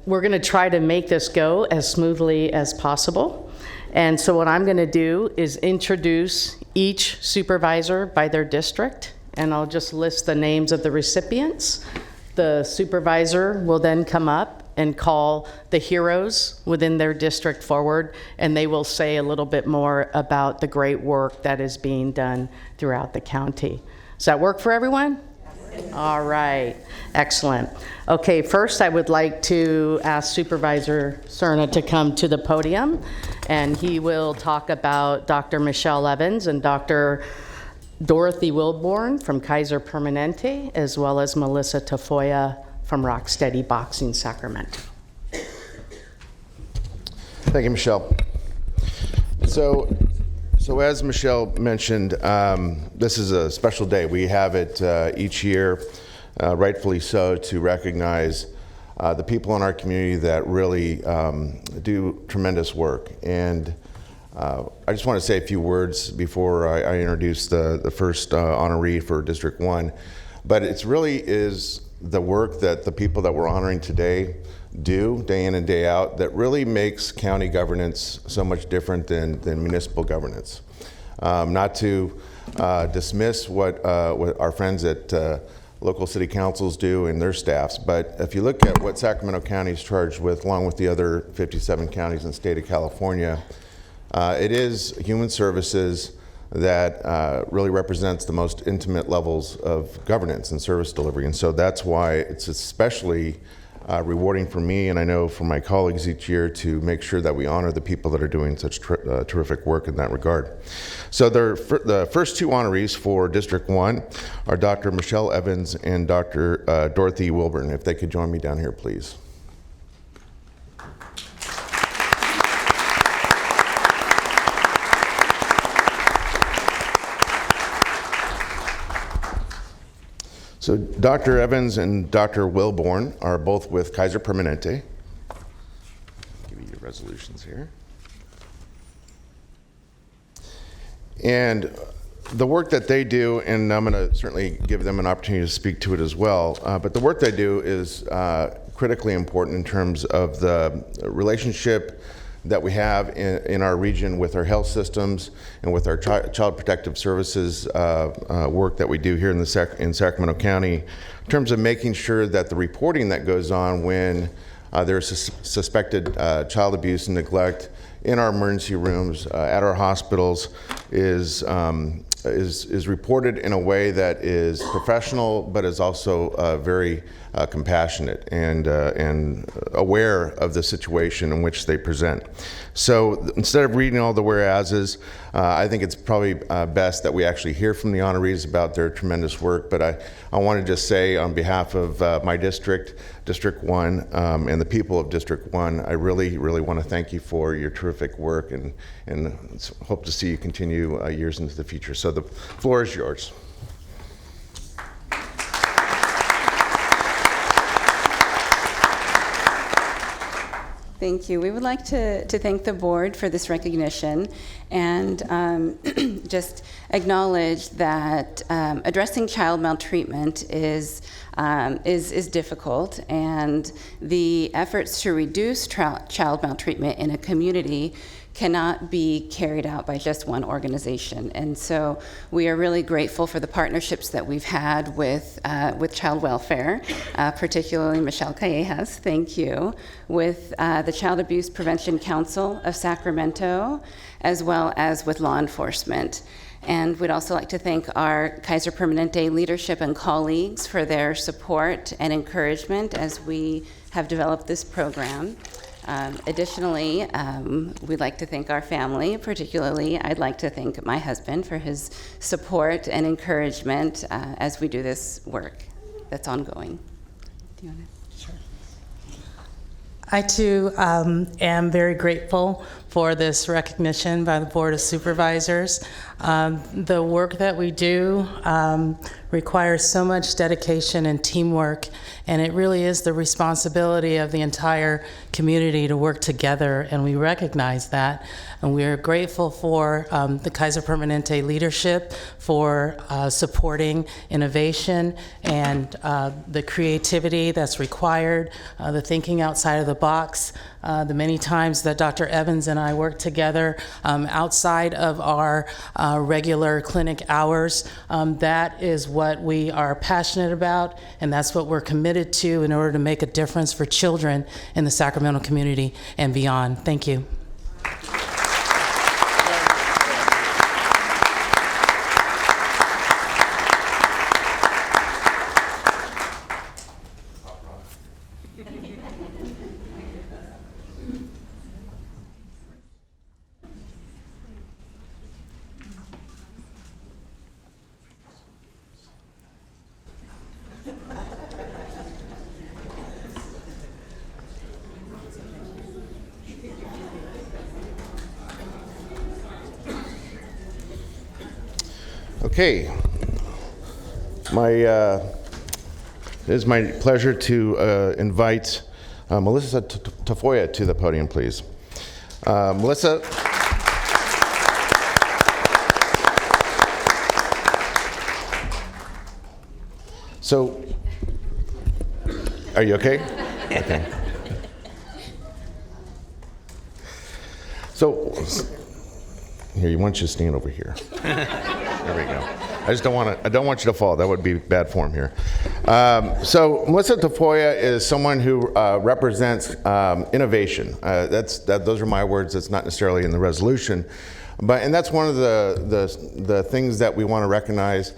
we're going to try to make this go as smoothly as possible. And so what I'm going to do is introduce each supervisor by their district, and I'll just list the names of the recipients. The supervisor will then come up and call the heroes within their district forward, and they will say a little bit more about the great work that is being done throughout the county. Does that work for everyone? Yes. All right, excellent. Okay, first I would like to ask Supervisor Cerna to come to the podium, and he will talk about Dr. Michelle Evans and Dr. Dorothy Wilborn from Kaiser Permanente, as well as Melissa Tafoya from Rocksteady Boxing, Sacramento.
Thank you, Michelle. So as Michelle mentioned, this is a special day. We have it each year, rightfully so, to recognize the people in our community that really do tremendous work. And I just want to say a few words before I introduce the first honoree for District 1. But it really is the work that the people that we're honoring today do day in and day out that really makes county governance so much different than municipal governance. Not to dismiss what our friends at local city councils do and their staffs, but if you look at what Sacramento County is charged with, along with the other 57 counties in the state of California, it is human services that really represents the most intimate levels of governance and service delivery. And so that's why it's especially rewarding for me, and I know for my colleagues each year, to make sure that we honor the people that are doing such terrific work in that regard. So the first two honorees for District 1 are Dr. Michelle Evans and Dr. Dorothy Wilborn. If they could join me down here, please. So Dr. Evans and Dr. Wilborn are both with Kaiser Permanente. Give you your resolutions here. And the work that they do, and I'm going to certainly give them an opportunity to speak to it as well, but the work they do is critically important in terms of the relationship that we have in our region with our health systems and with our child protective services work that we do here in Sacramento County, in terms of making sure that the reporting that goes on when there's suspected child abuse and neglect in our emergency rooms, at our hospitals, is reported in a way that is professional, but is also very compassionate and aware of the situation in which they present. So instead of reading all the whereases, I think it's probably best that we actually hear from the honorees about their tremendous work. But I want to just say on behalf of my district, District 1, and the people of District 1, I really, really want to thank you for your terrific work and hope to see you continue years into the future. So the floor is yours.
Thank you. We would like to thank the board for this recognition and just acknowledge that addressing child maltreatment is difficult, and the efforts to reduce child maltreatment in a community cannot be carried out by just one organization. And so we are really grateful for the partnerships that we've had with child welfare, particularly Michelle Callejas, thank you, with the Child Abuse Prevention Council of Sacramento, as well as with law enforcement. And we'd also like to thank our Kaiser Permanente leadership and colleagues for their support and encouragement as we have developed this program. Additionally, we'd like to thank our family. Particularly, I'd like to thank my husband for his support and encouragement as we do this work that's ongoing. Do you want to? Sure.
I too am very grateful for this recognition by the Board of Supervisors. The work that we do requires so much dedication and teamwork, and it really is the responsibility of the entire community to work together, and we recognize that. And we are grateful for the Kaiser Permanente leadership for supporting innovation and the creativity that's required, the thinking outside of the box, the many times that Dr. Evans and I work together outside of our regular clinic hours. That is what we are passionate about, and that's what we're committed to in order to make a difference for children in the Sacramento community and beyond. Thank you.
Okay, it is my pleasure to invite Melissa Tafoya to the podium, please. Melissa. So, are you okay? Okay. So, here, you want you to stand over here. There we go. I don't want you to fall. That would be bad form here. So Melissa Tafoya is someone who represents innovation. Those are my words. That's not necessarily in the resolution, and that's one of the things that we want to recognize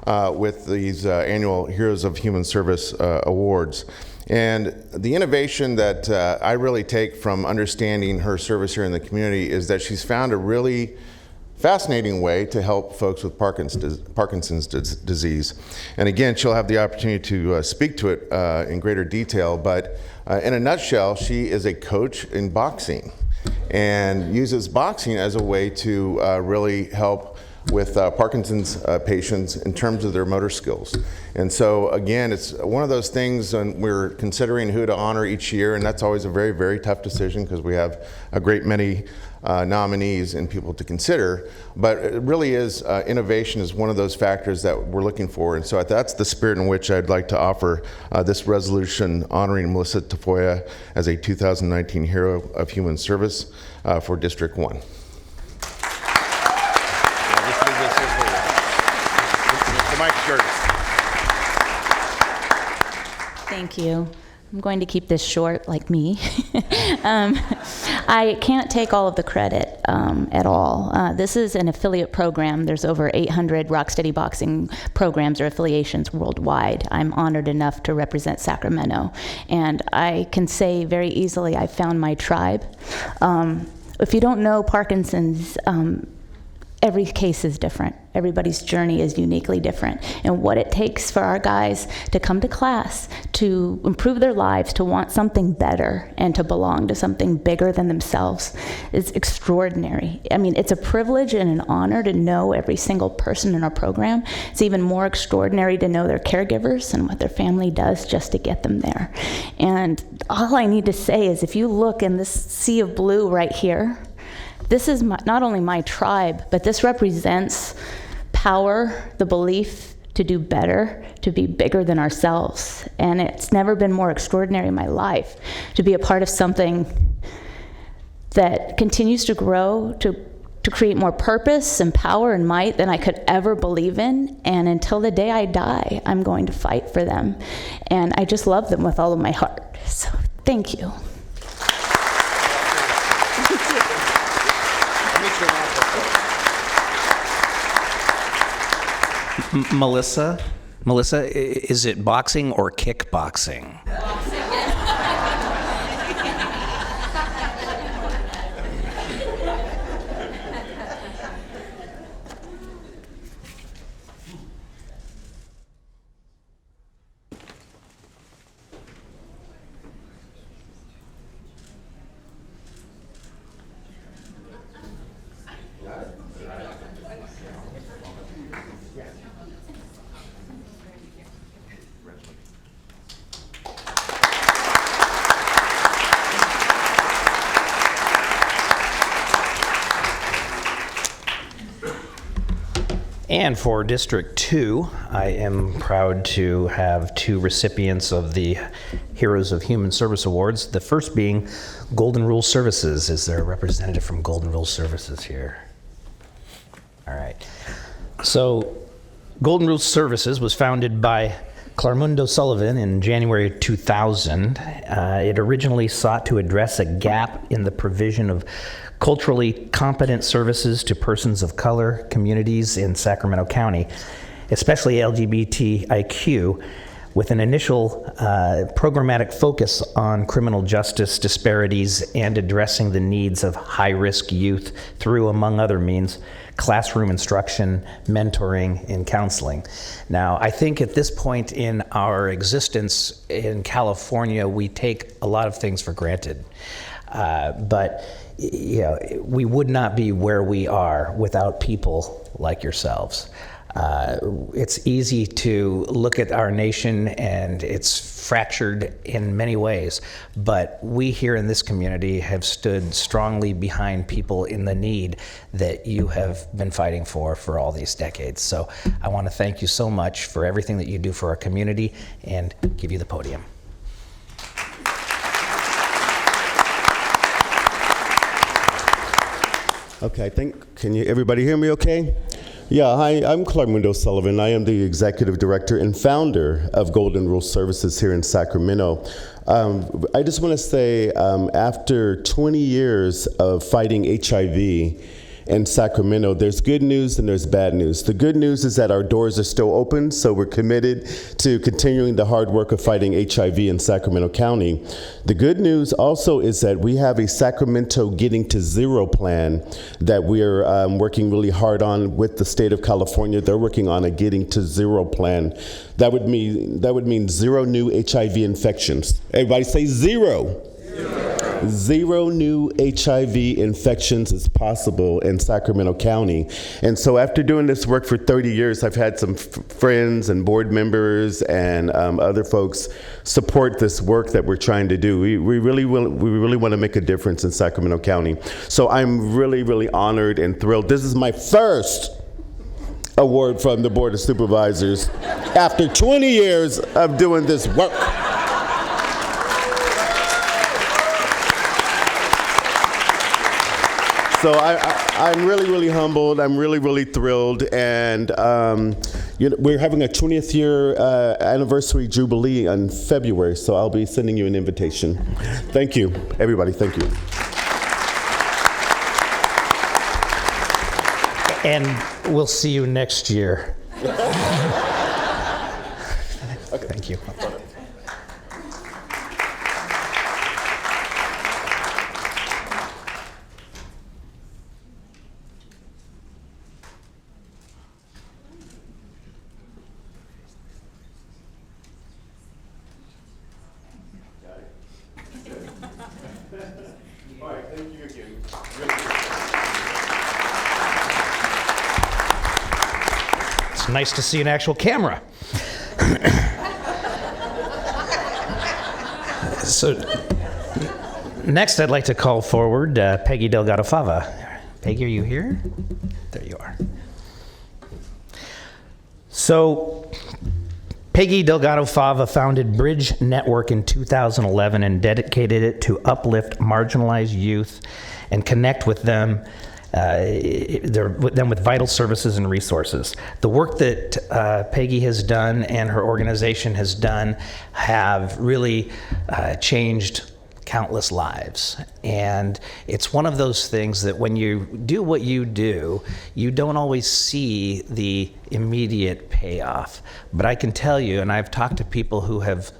with these annual Heroes of Human Service awards. And the innovation that I really take from understanding her service here in the community is that she's found a really fascinating way to help folks with Parkinson's disease. And again, she'll have the opportunity to speak to it in greater detail, but in a nutshell, she is a coach in boxing and uses boxing as a way to really help with Parkinson's patients in terms of their motor skills. And so again, it's one of those things, and we're considering who to honor each year, and that's always a very, very tough decision because we have a great many nominees and people to consider. But it really is, innovation is one of those factors that we're looking for. And so that's the spirit in which I'd like to offer this resolution honoring Melissa Tafoya as a 2019 Hero of Human Service for District 1.
Thank you. I'm going to keep this short, like me. I can't take all of the credit at all. This is an affiliate program. There's over 800 Rocksteady Boxing programs or affiliations worldwide. I'm honored enough to represent Sacramento. And I can say very easily I found my tribe. If you don't know Parkinson's, every case is different. Everybody's journey is uniquely different. And what it takes for our guys to come to class, to improve their lives, to want something better, and to belong to something bigger than themselves is extraordinary. I mean, it's a privilege and an honor to know every single person in our program. It's even more extraordinary to know their caregivers and what their family does just to get them there. And all I need to say is if you look in this sea of blue right here, this is not only my tribe, but this represents power, the belief to do better, to be bigger than ourselves. And it's never been more extraordinary in my life to be a part of something that continues to grow, to create more purpose and power and might than I could ever believe in. And until the day I die, I'm going to fight for them. And I just love them with all of my heart. So thank you.
Melissa, is it boxing or kickboxing? And for District 2, I am proud to have two recipients of the Heroes of Human Service Awards, the first being Golden Rule Services. Is there a representative from Golden Rule Services here? All right. So Golden Rule Services was founded by Clarmundo Sullivan in January 2000. It originally sought to address a gap in the provision of culturally competent services to persons of color communities in Sacramento County, especially LGBTIQ, with an initial programmatic focus on criminal justice disparities and addressing the needs of high-risk youth through, among other means, classroom instruction, mentoring, and counseling. Now, I think at this point in our existence in California, we take a lot of things for granted. But you know, we would not be where we are without people like yourselves. It's easy to look at our nation and it's fractured in many ways, but we here in this community have stood strongly behind people in the need that you have been fighting for all these decades. So I want to thank you so much for everything that you do for our community and give you the podium.
Okay, I think, can everybody hear me okay? Yeah, hi, I'm Clarmundo Sullivan. I am the Executive Director and founder of Golden Rule Services here in Sacramento. I just want to say, after 20 years of fighting HIV in Sacramento, there's good news and there's bad news. The good news is that our doors are still open, so we're committed to continuing the hard work of fighting HIV in Sacramento County. The good news also is that we have a Sacramento Getting to Zero plan that we're working really hard on with the state of California. They're working on a Getting to Zero plan. That would mean zero new HIV infections. Everybody say zero. Zero. 0 new HIV infections is possible in Sacramento County. And so after doing this work for 30 years, I've had some friends and board members and other folks support this work that we're trying to do. We really want to make a difference in Sacramento County. So I'm really, really honored and thrilled. This is my first award from the Board of Supervisors after 20 years of doing this work. So I'm really, really humbled. I'm really, really thrilled. And we're having a 20th year anniversary jubilee in February, so I'll be sending you an invitation. Thank you, everybody. Thank you.
And we'll see you next year. Thank you.
All right, thank you again.
It's nice to see an actual camera. So next I'd like to call forward Peggy Delgado Fava. Peggy, are you here? There you are. So Peggy Delgado Fava founded Bridge Network in 2011 and dedicated it to uplift marginalized youth and connect with them with vital services and resources. The work that Peggy has done and her organization has done have really changed countless lives. And it's one of those things that when you do what you do, you don't always see the immediate payoff. But I can tell you, and I've talked to people who have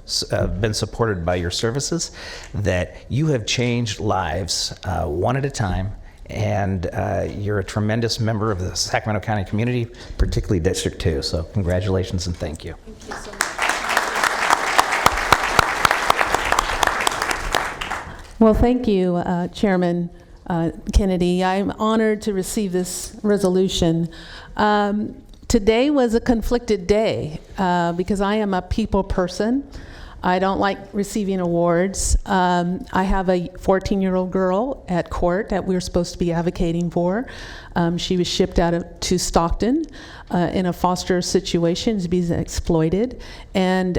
been supported by your services, that you have changed lives one at a time. And you're a tremendous member of the Sacramento County community, particularly District 2. So congratulations and thank you.
Thank you so much. Well, thank you, Chairman Kennedy. I'm honored to receive this resolution. Today was a conflicted day because I am a people person. I don't like receiving awards. I have a 14-year-old girl at court that we're supposed to be advocating for. She was shipped out to Stockton in a foster situation to be exploited. And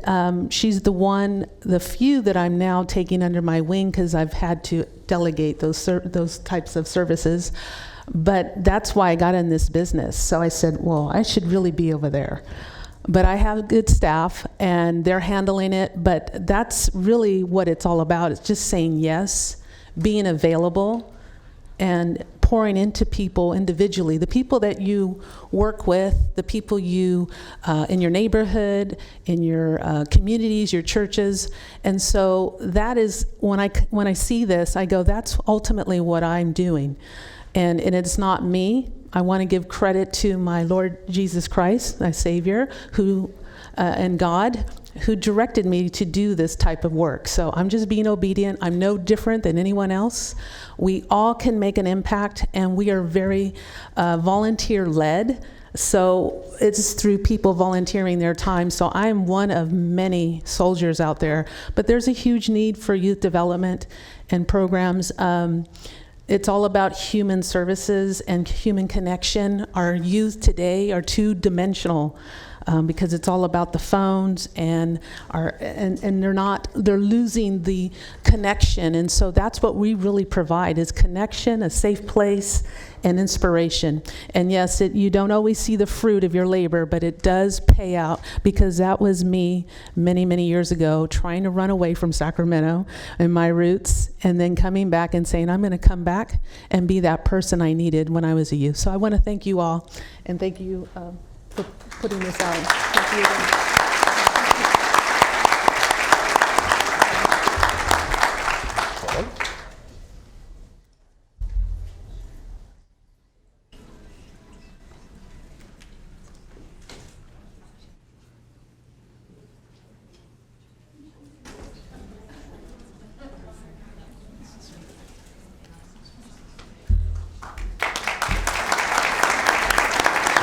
she's the few that I'm now taking under my wing because I've had to delegate those types of services. But that's why I got in this business. So I said, well, I should really be over there. But I have good staff, and they're handling it. But that's really what it's all about. It's just saying yes, being available, and pouring into people individually. The people that you work with, the people you, in your neighborhood, in your communities, your churches. And so that is, when I see this, I go, that's ultimately what I'm doing. And it's not me. I want to give credit to my Lord Jesus Christ, my Savior, who and God, who directed me to do this type of work. So I'm just being obedient. I'm no different than anyone else. We all can make an impact, and we are very volunteer-led. So it's through people volunteering their time. So I'm one of many soldiers out there. But there's a huge need for youth development and programs. It's all about human services and human connection. Our youth today are two-dimensional because it's all about the phones and they're losing the connection. And so that's what we really provide is connection, a safe place, and inspiration. And yes, you don't always see the fruit of your labor, but it does pay out, because that was me many, many years ago, trying to run away from Sacramento and my roots, and then coming back and saying, I'm going to come back and be that person I needed when I was a youth. So I want to thank you all, and thank you for putting this out. Thank you again.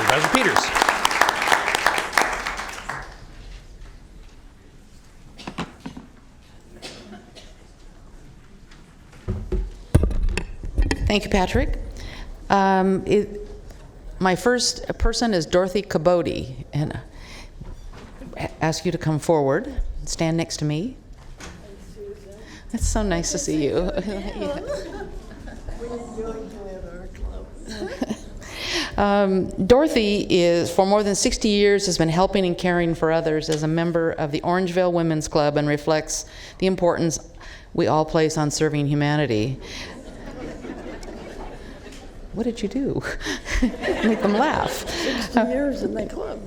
Supervisor Peters.
Thank you, Patrick. My first person is Dorothy Caboti, and I ask you to come forward, stand next to me. It's so nice to see you. Dorothy is, for more than 60 years, has been helping and caring for others as a member of the Orangevale Women's Club and reflects the importance we all place on serving humanity. What did you do? Make them laugh.
60 years in the club.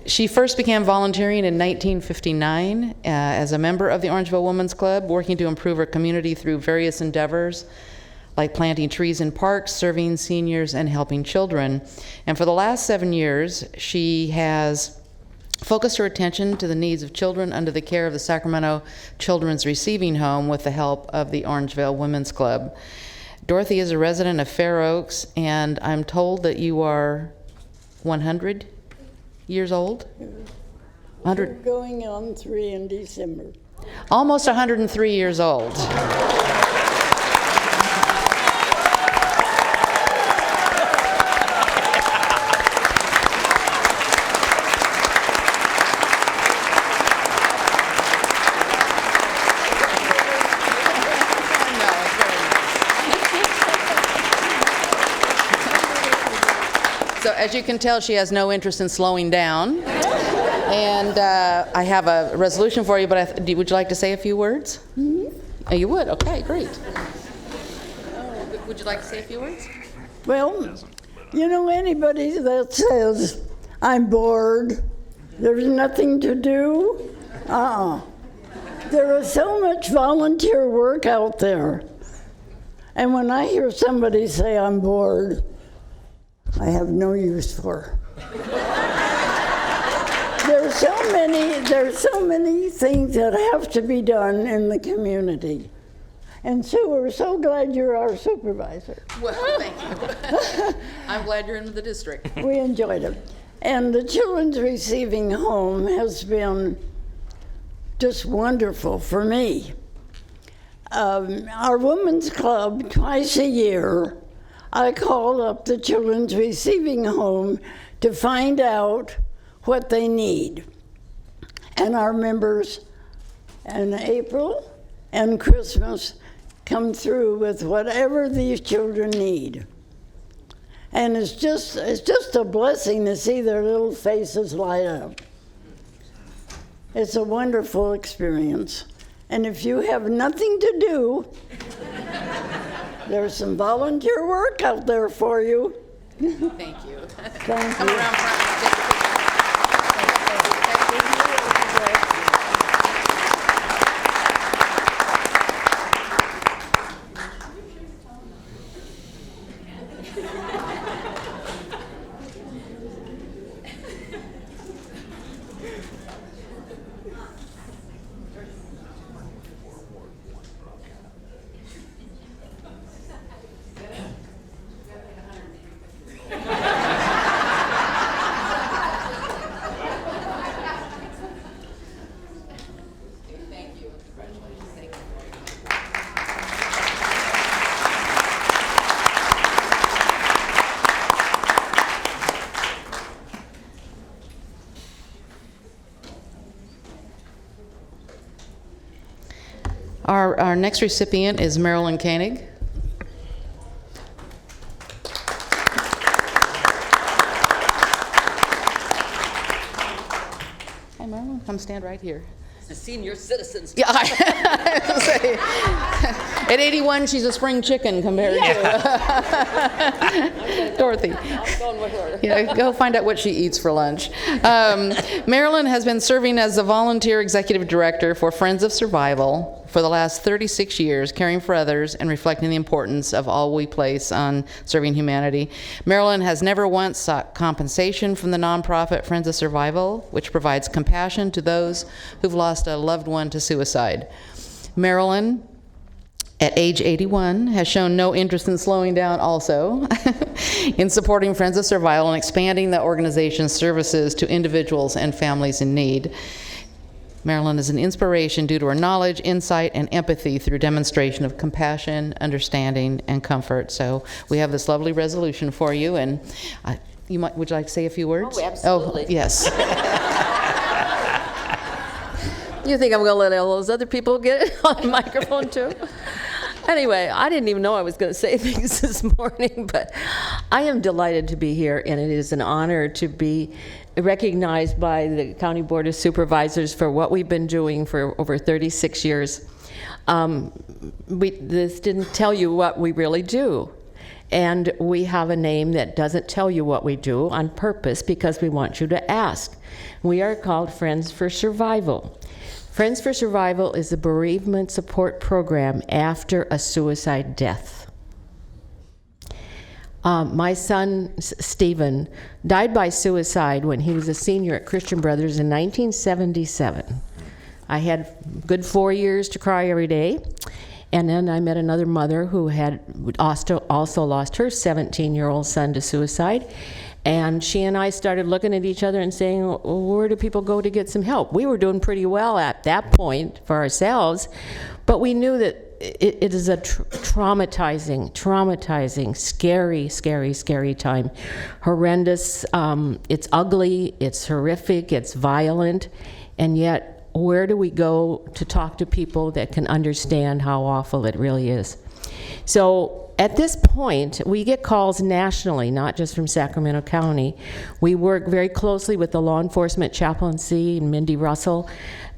She first began volunteering in 1959 as a member of the Orangevale Women's Club, working to improve her community through various endeavors like planting trees in parks, serving seniors, and helping children. And for the last 7 years, she has focused her attention to the needs of children under the care of the Sacramento Children's Receiving Home with the help of the Orangevale Women's Club. Dorothy is a resident of Fair Oaks, and I'm told that you are 100 years old? 100?
We're going on 3 in December.
Almost 103 years old. So as you can tell, she has no interest in slowing down. And I have a resolution for you, but would you like to say a few words?
Mm-hmm.
Oh, you would? Okay, great. Would you like to say a few words?
Well, you know, anybody that says, I'm bored, there's nothing to do, there is so much volunteer work out there. And when I hear somebody say, I'm bored, I have no use for. There's so many things that have to be done in the community. And Sue, we're so glad you're our supervisor.
Well, thank you. I'm glad you're in the district.
We enjoyed it. And the Children's Receiving Home has been just wonderful for me. Our Women's Club, twice a year, I call up the Children's Receiving Home to find out what they need. And our members in April and Christmas come through with whatever these children need. And it's just a blessing to see their little faces light up. It's a wonderful experience. And if you have nothing to do, there's some volunteer work out there for you.
Thank you.
Thank
Come
you.
around front and take a picture. Our next recipient is Marilyn Koenig. Hi, Marilyn. Come stand right here.
The senior citizens.
Yeah, at 81, she's a spring chicken compared to Dorothy.
I'm going with her.
Yeah, go find out what she eats for lunch. Marilyn has been serving as the volunteer executive director for Friends of Survival for the last 36 years, caring for others and reflecting the importance of all we place on serving humanity. Marilyn has never once sought compensation from the nonprofit Friends of Survival, which provides compassion to those who've lost a loved one to suicide. Marilyn at age 81, has shown no interest in slowing down also in supporting Friends of Survival and expanding the organization's services to individuals and families in need. Marilyn is an inspiration due to her knowledge, insight, and empathy through demonstration of compassion, understanding, and comfort. So we have this lovely resolution for you, and would you like to say a few words?
Oh, absolutely.
Oh, yes.
You think I'm going to let all those other people get it on the microphone too? Anyway, I didn't even know I was going to say things this morning, but I am delighted to be here, and it is an honor to be recognized by the County Board of Supervisors for what we've been doing for over 36 years. This didn't tell you what we really do. And we have a name that doesn't tell you what we do on purpose because we want you to ask. We are called Friends for Survival. Friends for Survival is a bereavement support program after a suicide death. My son, Stephen, died by suicide when he was a senior at Christian Brothers in 1977. I had a good 4 years to cry every day. And then I met another mother who had also lost her 17-year-old son to suicide. And she and I started looking at each other and saying, well, where do people go to get some help? We were doing pretty well at that point for ourselves, but we knew that it is a traumatizing, scary time. Horrendous, it's ugly, it's horrific, it's violent, and yet where do we go to talk to people that can understand how awful it really is? So at this point, we get calls nationally, not just from Sacramento County. We work very closely with the law enforcement chaplaincy and Mindy Russell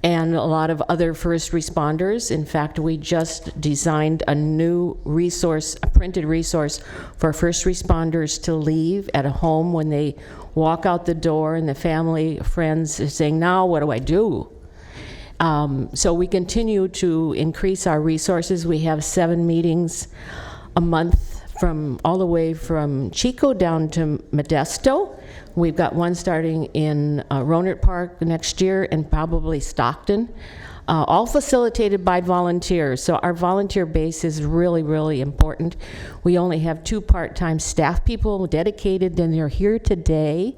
and a lot of other first responders. In fact, we just designed a new resource, a printed resource for first responders to leave at a home when they walk out the door and the family, friends are saying, now what do I do? So we continue to increase our resources. We have 7 meetings a month from all the way from Chico down to Modesto. We've got one starting in Rohnert Park next year and probably Stockton, all facilitated by volunteers. So our volunteer base is really, really important. We only have 2 part-time staff people dedicated, and they're here today.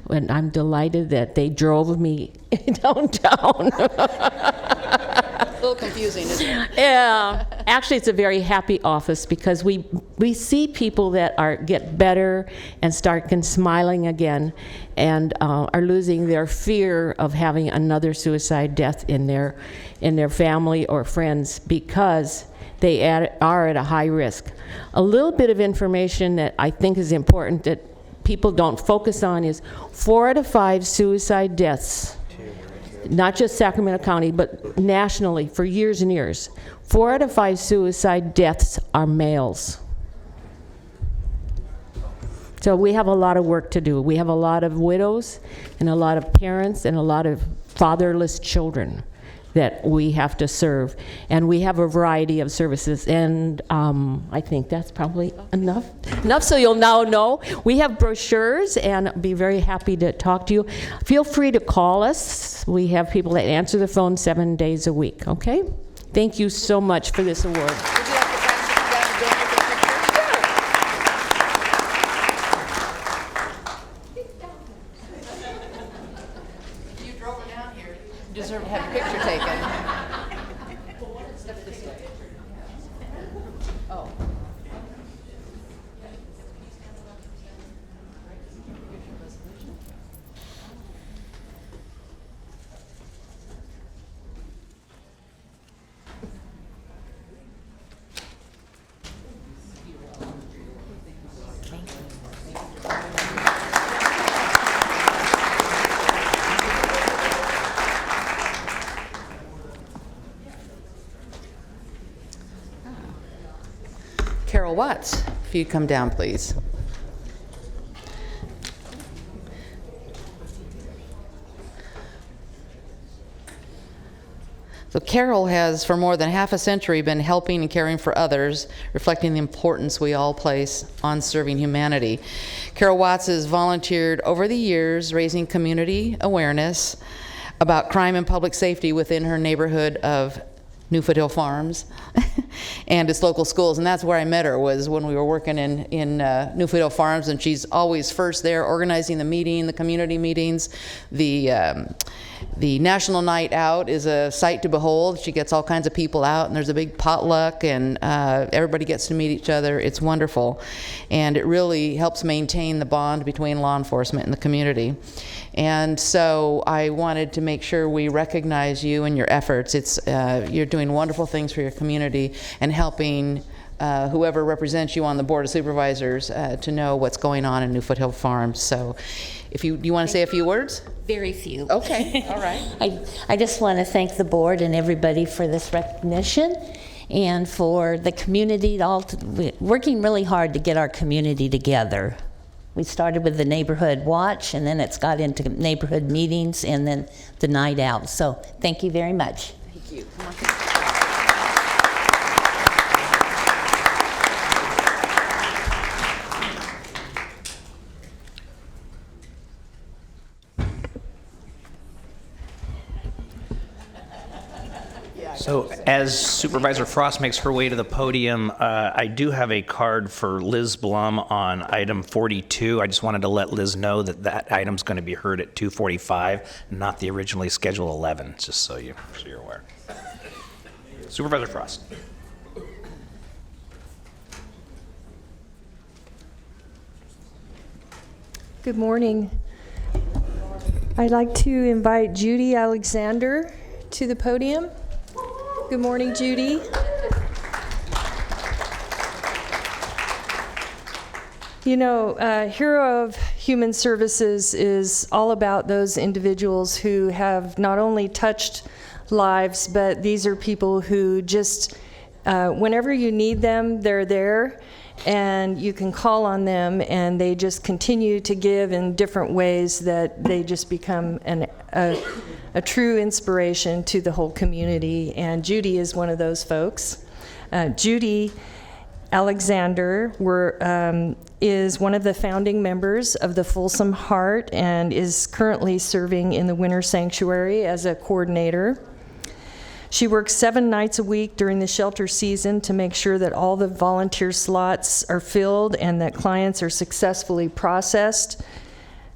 And I'm delighted that they drove me downtown.
A little confusing, isn't it?
Yeah. Actually, it's a very happy office because we see people that get better and start smiling again and are losing their fear of having another suicide death in their family or friends because they are at a high risk. A little bit of information that I think is important that people don't focus on is 4 out of 5 suicide deaths, not just Sacramento County, but nationally for years and years. 4 out of 5 suicide deaths are males. So we have a lot of work to do. We have a lot of widows and a lot of parents and a lot of fatherless children that we have to serve. And we have a variety of services. And I think that's probably enough so you'll now know. We have brochures and be very happy to talk to you. Feel free to call us. We have people that answer the phone 7 days a week, okay? Thank you so much for this award.
Deserve to have a picture taken. Step this way. Oh. Carol Watts, if you'd come down, please. So Carol has, for more than half a century, been helping and caring for others, reflecting the importance we all place on serving humanity. Carol Watts has volunteered over the years, raising community awareness about crime and public safety within her neighborhood of
New Foothill Farms and its local schools, and that's where I met her, was when we were working in New Foothill Farms, and she's always first there organizing the meeting, the community meetings. The National Night Out is a sight to behold. She gets all kinds of people out, and there's a big potluck, and everybody gets to meet each other. It's wonderful, and it really helps maintain the bond between law enforcement and the community. And so I wanted to make sure we recognize you and your efforts. You're doing wonderful things for your community and helping whoever represents you on the Board of Supervisors to know what's going on in New Foothill Farms. So if you want to say a few words?
Very few.
Okay, all right.
I just want to thank the board and everybody for this recognition and for the community working really hard to get our community together. We started with the neighborhood watch, and then it's got into neighborhood meetings, and then the night out. So thank you very much.
Thank you. Come on.
So as Supervisor Frost makes her way to the podium, I do have a card for Liz Blum on item 42. I just wanted to let Liz know that that item's going to be heard at 2:45, not the originally scheduled 11, just so you're aware. Supervisor Frost.
Good morning. I'd like to invite Judy Alexander to the podium. Good morning, Judy. You know, Hero of Human Services is all about those individuals who have not only touched lives, but these are people who just, whenever you need them, they're there, and you can call on them, and they just continue to give in different ways that they just become a true inspiration to the whole community, and Judy is one of those folks. Judy Alexander is one of the founding members of the Folsom Heart and is currently serving in the Winter Sanctuary as a coordinator. She works 7 nights a week during the shelter season to make sure that all the volunteer slots are filled and that clients are successfully processed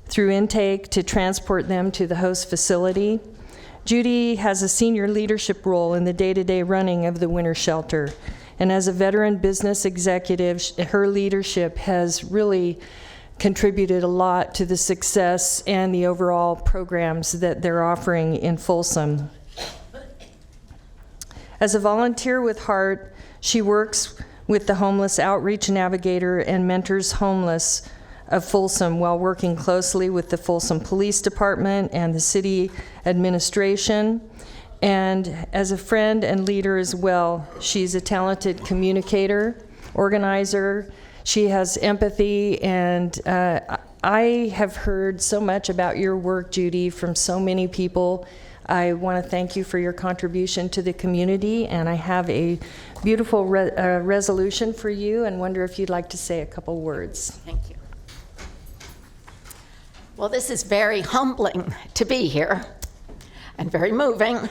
through intake to transport them to the host facility. Judy has a senior leadership role in the day-to-day running of the winter shelter. And as a veteran business executive, her leadership has really contributed a lot to the success and the overall programs that they're offering in Folsom. As a volunteer with Heart, she works with the Homeless Outreach Navigator and mentors homeless of Folsom while working closely with the Folsom Police Department and the city administration. And as a friend and leader as well, she's a talented communicator, organizer. She has empathy, and I have heard so much about your work, Judy, from so many people. I want to thank you for your contribution to the community, and I have a beautiful resolution for you and wonder if you'd like to say a couple words.
Thank you. Well, this is very humbling to be here and very moving.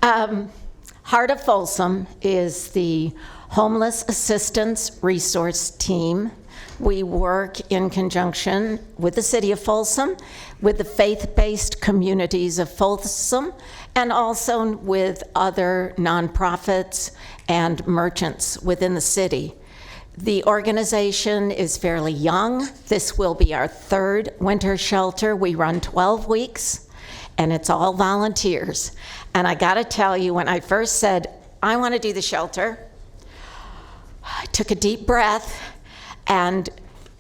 Heart of Folsom is the Homeless Assistance Resource Team. We work in conjunction with the City of Folsom, with the faith-based communities of Folsom, and also with other nonprofits and merchants within the city. The organization is fairly young. This will be our 3rd winter shelter. We run 12 weeks, and it's all volunteers. And I gotta tell you, when I first said, I wanna do the shelter, I took a deep breath, and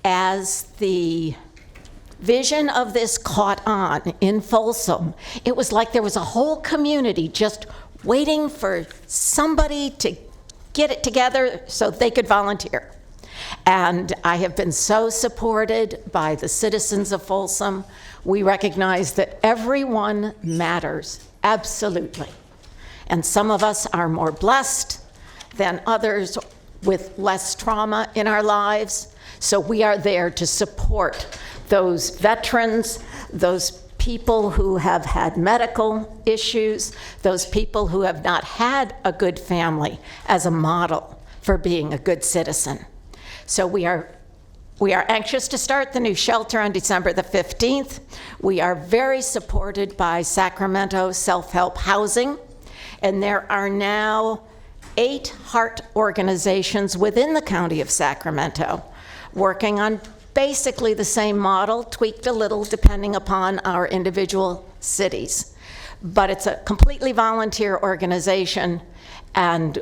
as the vision of this caught on in Folsom, it was like there was a whole community just waiting for somebody to get it together so they could volunteer. And I have been so supported by the citizens of Folsom. We recognize that everyone matters, absolutely. And some of us are more blessed than others with less trauma in our lives. So we are there to support those veterans, those people who have had medical issues, those people who have not had a good family as a model for being a good citizen. So we are anxious to start the new shelter on December the 15th. We are very supported by Sacramento Self-Help Housing, and there are now 8 heart organizations within the County of Sacramento working on basically the same model, tweaked a little depending upon our individual cities. But it's a completely volunteer organization, and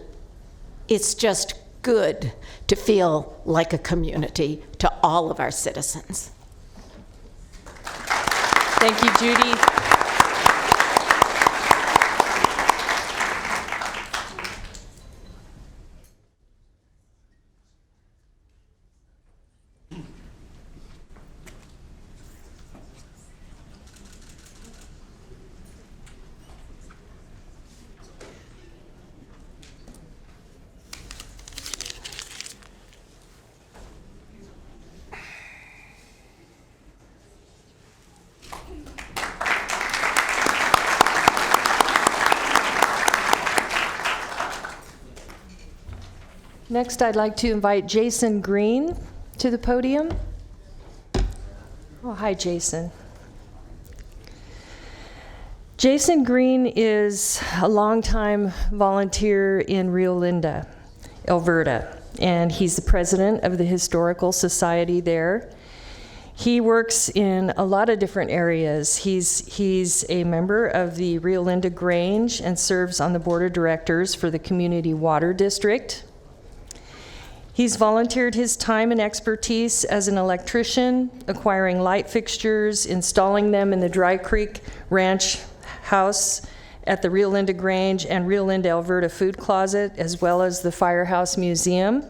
it's just good to feel like a community to all of our citizens.
Thank you, Judy. Next, I'd like to invite Jason Green to the podium. Oh, hi, Jason. Jason Green is a longtime volunteer in Rio Linda, Alberta, and he's the president of the Historical Society there. He works in a lot of different areas. He's a member of the Rio Linda Grange and serves on the board of directors for the Community Water District. He's volunteered his time and expertise as an electrician, acquiring light fixtures, installing them in the Dry Creek Ranch House at the Rio Linda Grange and Rio Linda, Alberta Food Closet, as well as the Firehouse Museum.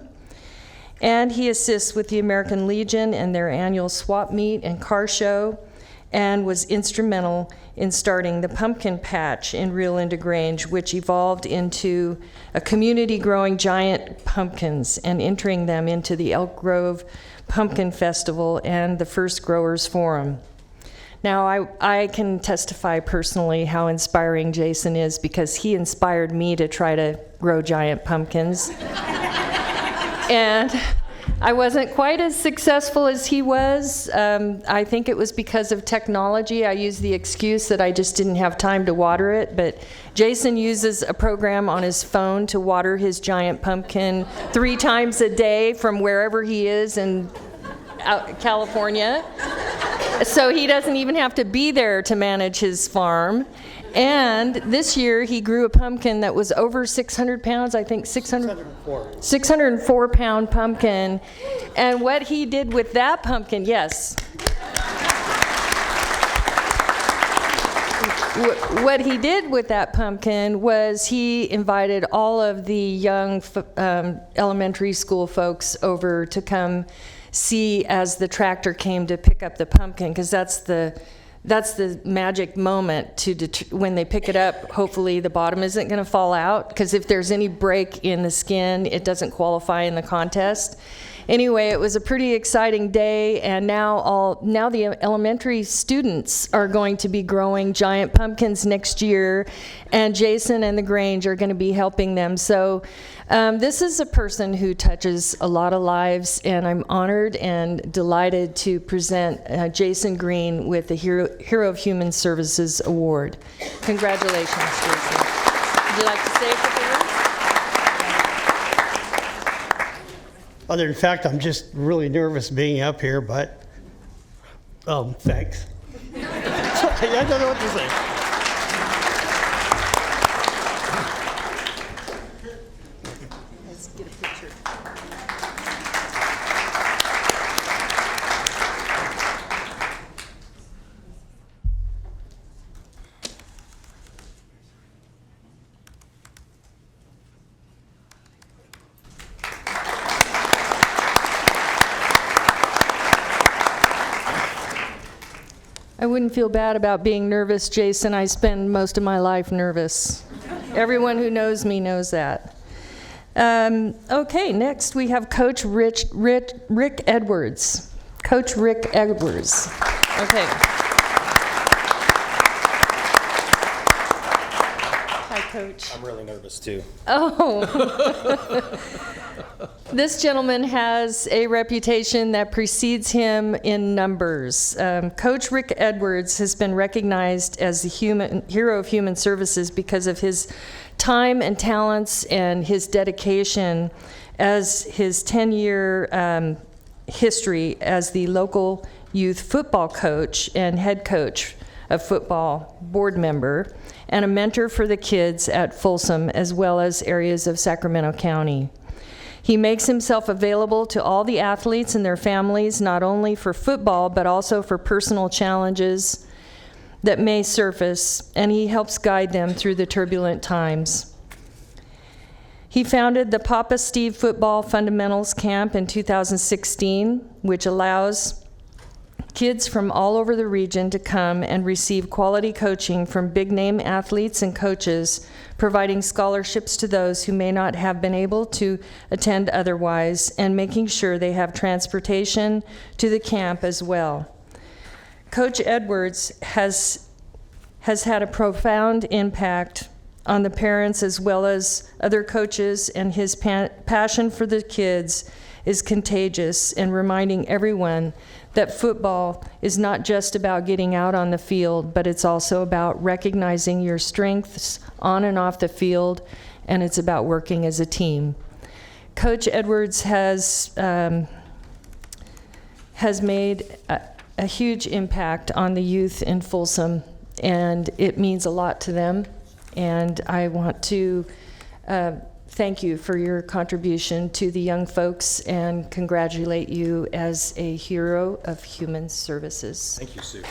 And he assists with the American Legion and their annual swap meet and car show, and was instrumental in starting the pumpkin patch in Rio Linda Grange, which evolved into a community growing giant pumpkins and entering them into the Elk Grove Pumpkin Festival and the First Growers Forum. Now, I can testify personally how inspiring Jason is, because he inspired me to try to grow giant pumpkins. And I wasn't quite as successful as he was. I think it was because of technology. I used the excuse that I just didn't have time to water it, but Jason uses a program on his phone to water his giant pumpkin 3 times a day from wherever he is in California. So he doesn't even have to be there to manage his farm. And this year he grew a pumpkin that was over 600 pounds, I think 604 pound pumpkin. And what he did with that pumpkin, yes. What he did with that pumpkin was he invited all of the young elementary school folks over to come see as the tractor came to pick up the pumpkin, because that's the magic moment when they pick it up. Hopefully the bottom isn't going to fall out, because if there's any break in the skin, it doesn't qualify in the contest. Anyway, it was a pretty exciting day, and now the elementary students are going to be growing giant pumpkins next year, and Jason and the Grange are going to be helping them. So this is a person who touches a lot of lives, and I'm honored and delighted to present Jason Green with the Hero of Human Services Award. Congratulations, Jason. Would you like to say a couple words?
Other than fact, I'm just really nervous being up here, but thanks. I don't know what to say.
Let's get a picture.
I wouldn't feel bad about being nervous, Jason. I spend most of my life nervous. Everyone who knows me knows that. Okay, next we have Coach Rick Edwards. Coach Rick Edwards. Okay.
Coach.
I'm really nervous too.
Oh. This gentleman has a reputation that precedes him in numbers. Coach Rick Edwards has been recognized as the hero of human services because of his time and talents and his dedication as his 10-year history as the local youth football coach and head coach of football board member, and a mentor for the kids at Folsom as well as areas of Sacramento County. He makes himself available to all the athletes and their families, not only for football, but also for personal challenges that may surface, and he helps guide them through the turbulent times. He founded the Papa Steve Football Fundamentals Camp in 2016, which allows kids from all over the region to come and receive quality coaching from big-name athletes and coaches, providing scholarships to those who may not have been able to attend otherwise, and making sure they have transportation to the camp as well. Coach Edwards has had a profound impact on the parents as well as other coaches, and his passion for the kids is contagious and reminding everyone that football is not just about getting out on the field, but it's also about recognizing your strengths on and off the field, and it's about working as a team. Coach Edwards has made a huge impact on the youth in Folsom, and it means a lot to them. And I want to thank you for your contribution to the young folks and congratulate you as a hero of human services.
Thank you, Sue.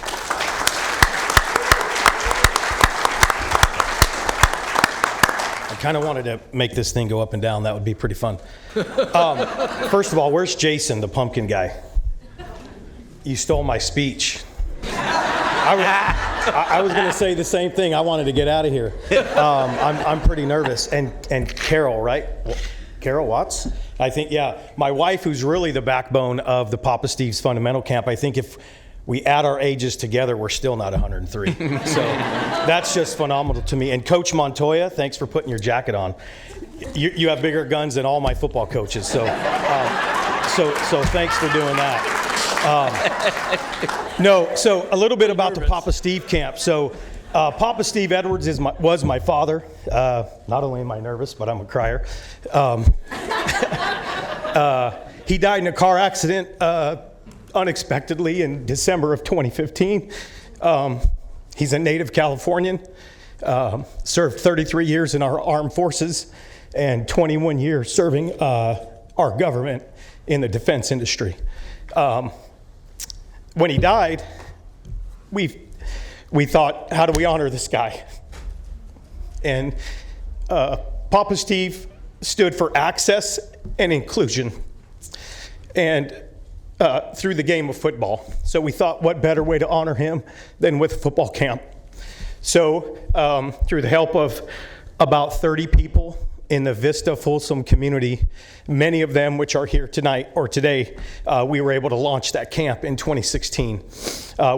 I kind of wanted to make this thing go up and down. That would be pretty fun. First of all, where's Jason, the pumpkin guy? You stole my speech. I was going to say the same thing. I wanted to get out of here. I'm pretty nervous. And Carol, right? Carol Watts? I think, yeah. My wife, who's really the backbone of the Papa Steve's Fundamental Camp, I think if we add our ages together, we're still not 103. So that's just phenomenal to me. And Coach Montoya, thanks for putting your jacket on. You have bigger guns than all my football coaches. So thanks for doing that. So a little bit about the Papa Steve camp. So Papa Steve Edwards was my father. Not only am I nervous, but I'm a crier. He died in a car accident unexpectedly in December of 2015. He's a native Californian, served 33 years in our armed forces and 21 years serving our government in the defense industry. When he died, we thought, how do we honor this guy? And Papa Steve stood for access and inclusion, and through the game of football. So we thought, what better way to honor him than with a football camp? So through the help of about 30 people in the Vista Folsom community, many of them which are here tonight or today, we were able to launch that camp in 2016.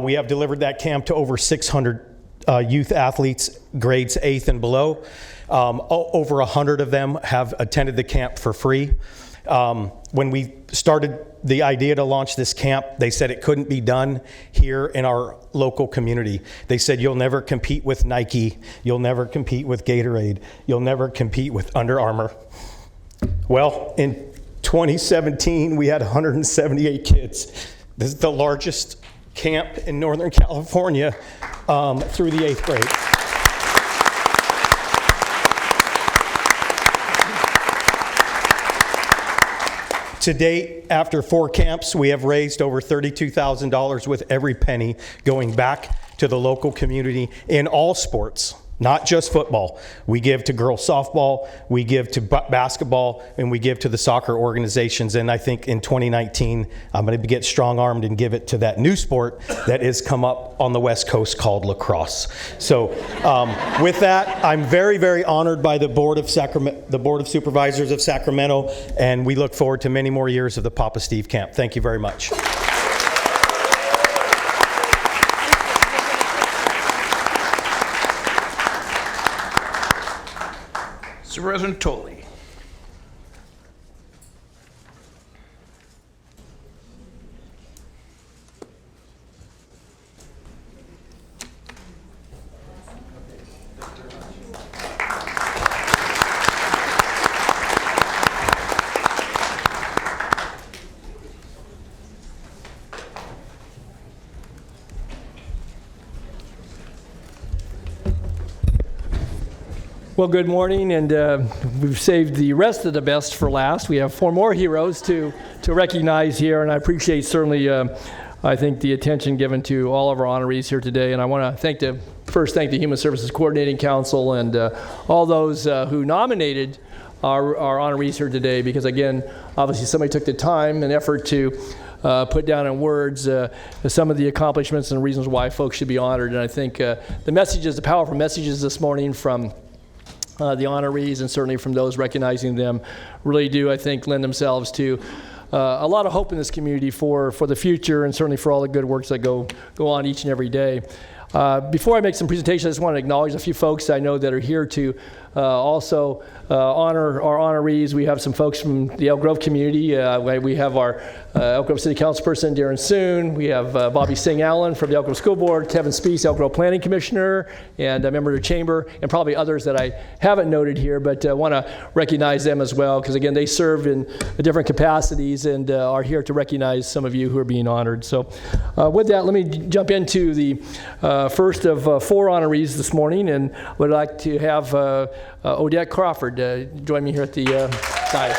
We have delivered that camp to over 600 youth athletes, grades 8th and below. Over 100 of them have attended the camp for free. When we started the idea to launch this camp, they said it couldn't be done here in our local community. They said, you'll never compete with Nike, you'll never compete with Gatorade, you'll never compete with Under Armour. Well, in 2017, we had 178 kids. This is the largest camp in Northern California through the 8th grade. To date, after 4 camps, we have raised over $32,000 with every penny going back to the local community in all sports, not just football. We give to girls softball, we give to basketball, and we give to the soccer organizations. And I think in 2019, I'm going to get strong-armed and give it to that new sport that has come up on the West Coast called lacrosse. So with that, I'm very, very honored by the Board of Supervisors of Sacramento, and we look forward to many more years of the Papa Steve Camp. Thank you very much.
Supervisor Natoli.
Well, good morning, and we've saved the rest of the best for last. We have 4 more heroes to recognize here, and I appreciate certainly, I think, the attention given to all of our honorees here today. And I want to first thank the Human Services Coordinating Council and all those who nominated our honorees here today, because again, obviously somebody took the time and effort to put down in words some of the accomplishments and reasons why folks should be honored. And I think the powerful messages this morning from the honorees and certainly from those recognizing them really do, I think, lend themselves to a lot of hope in this community for the future and certainly for all the good works that go on each and every day. Before I make some presentations, I just want to acknowledge a few folks I know that are here to also honor our honorees. We have some folks from the Elk Grove community. We have our Elk Grove City Council person, Darren Soon. We have Bobby Singh Allen from the Elk Grove School Board, Kevin Spees, Elk Grove Planning Commissioner, and a member of the Chamber, and probably others that I haven't noted here, but I want to recognize them as well, because again, they serve in different capacities and are here to recognize some of you who are being honored. So with that, let me jump into the first of 4 honorees this morning, and would like to have Odette Crawford join me here at the dais.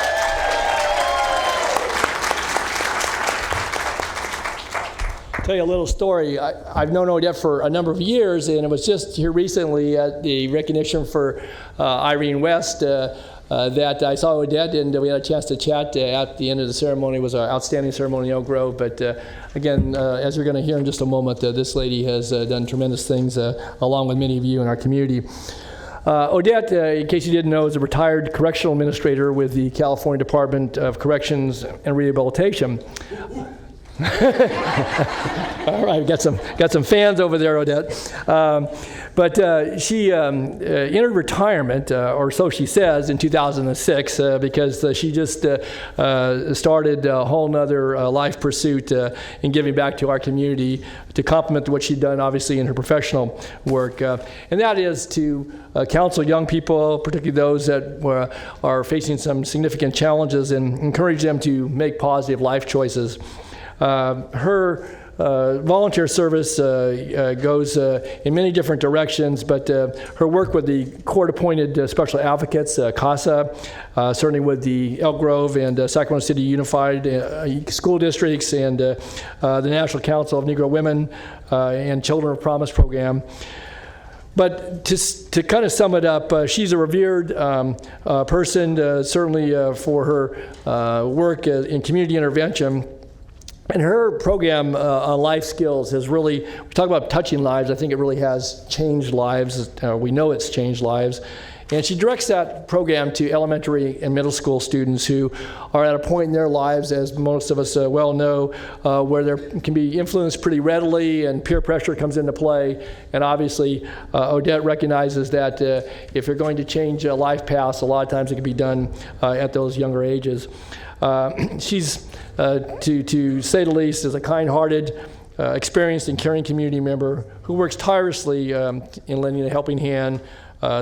Tell you a little story. I've known Odette for a number of years, and it was just here recently at the recognition for Irene West that I saw Odette, and we had a chance to chat at the end of the ceremony. It was an outstanding ceremony in Elk Grove, but again, as you're going to hear in just a moment, this lady has done tremendous things along with many of you in our community. Odette, in case you didn't know, is a retired correctional administrator with the California Department of Corrections and Rehabilitation. All right, got some fans over there, Odette. But she entered retirement, or so she says, in 2006 because she just started a whole nother life pursuit in giving back to our community to complement what she'd done, obviously, in her professional work. And that is to counsel young people, particularly those that are facing some significant challenges, and encourage them to make positive life choices. Her volunteer service goes in many different directions, but her work with the court-appointed special advocates, CASA, certainly with the Elk Grove and Sacramento City Unified School Districts, and the National Council of Negro Women and Children of Promise program. But to kind of sum it up, she's a revered person, certainly for her work in community intervention. And her program on life skills has really, we talk about touching lives, I think it really has changed lives. We know it's changed lives. And she directs that program to elementary and middle school students who are at a point in their lives, as most of us well know, where they can be influenced pretty readily and peer pressure comes into play. And obviously, Odette recognizes that if you're going to change life paths, a lot of times it can be done at those younger ages. She's, to say the least, is a kind-hearted, experienced and caring community member who works tirelessly in lending a helping hand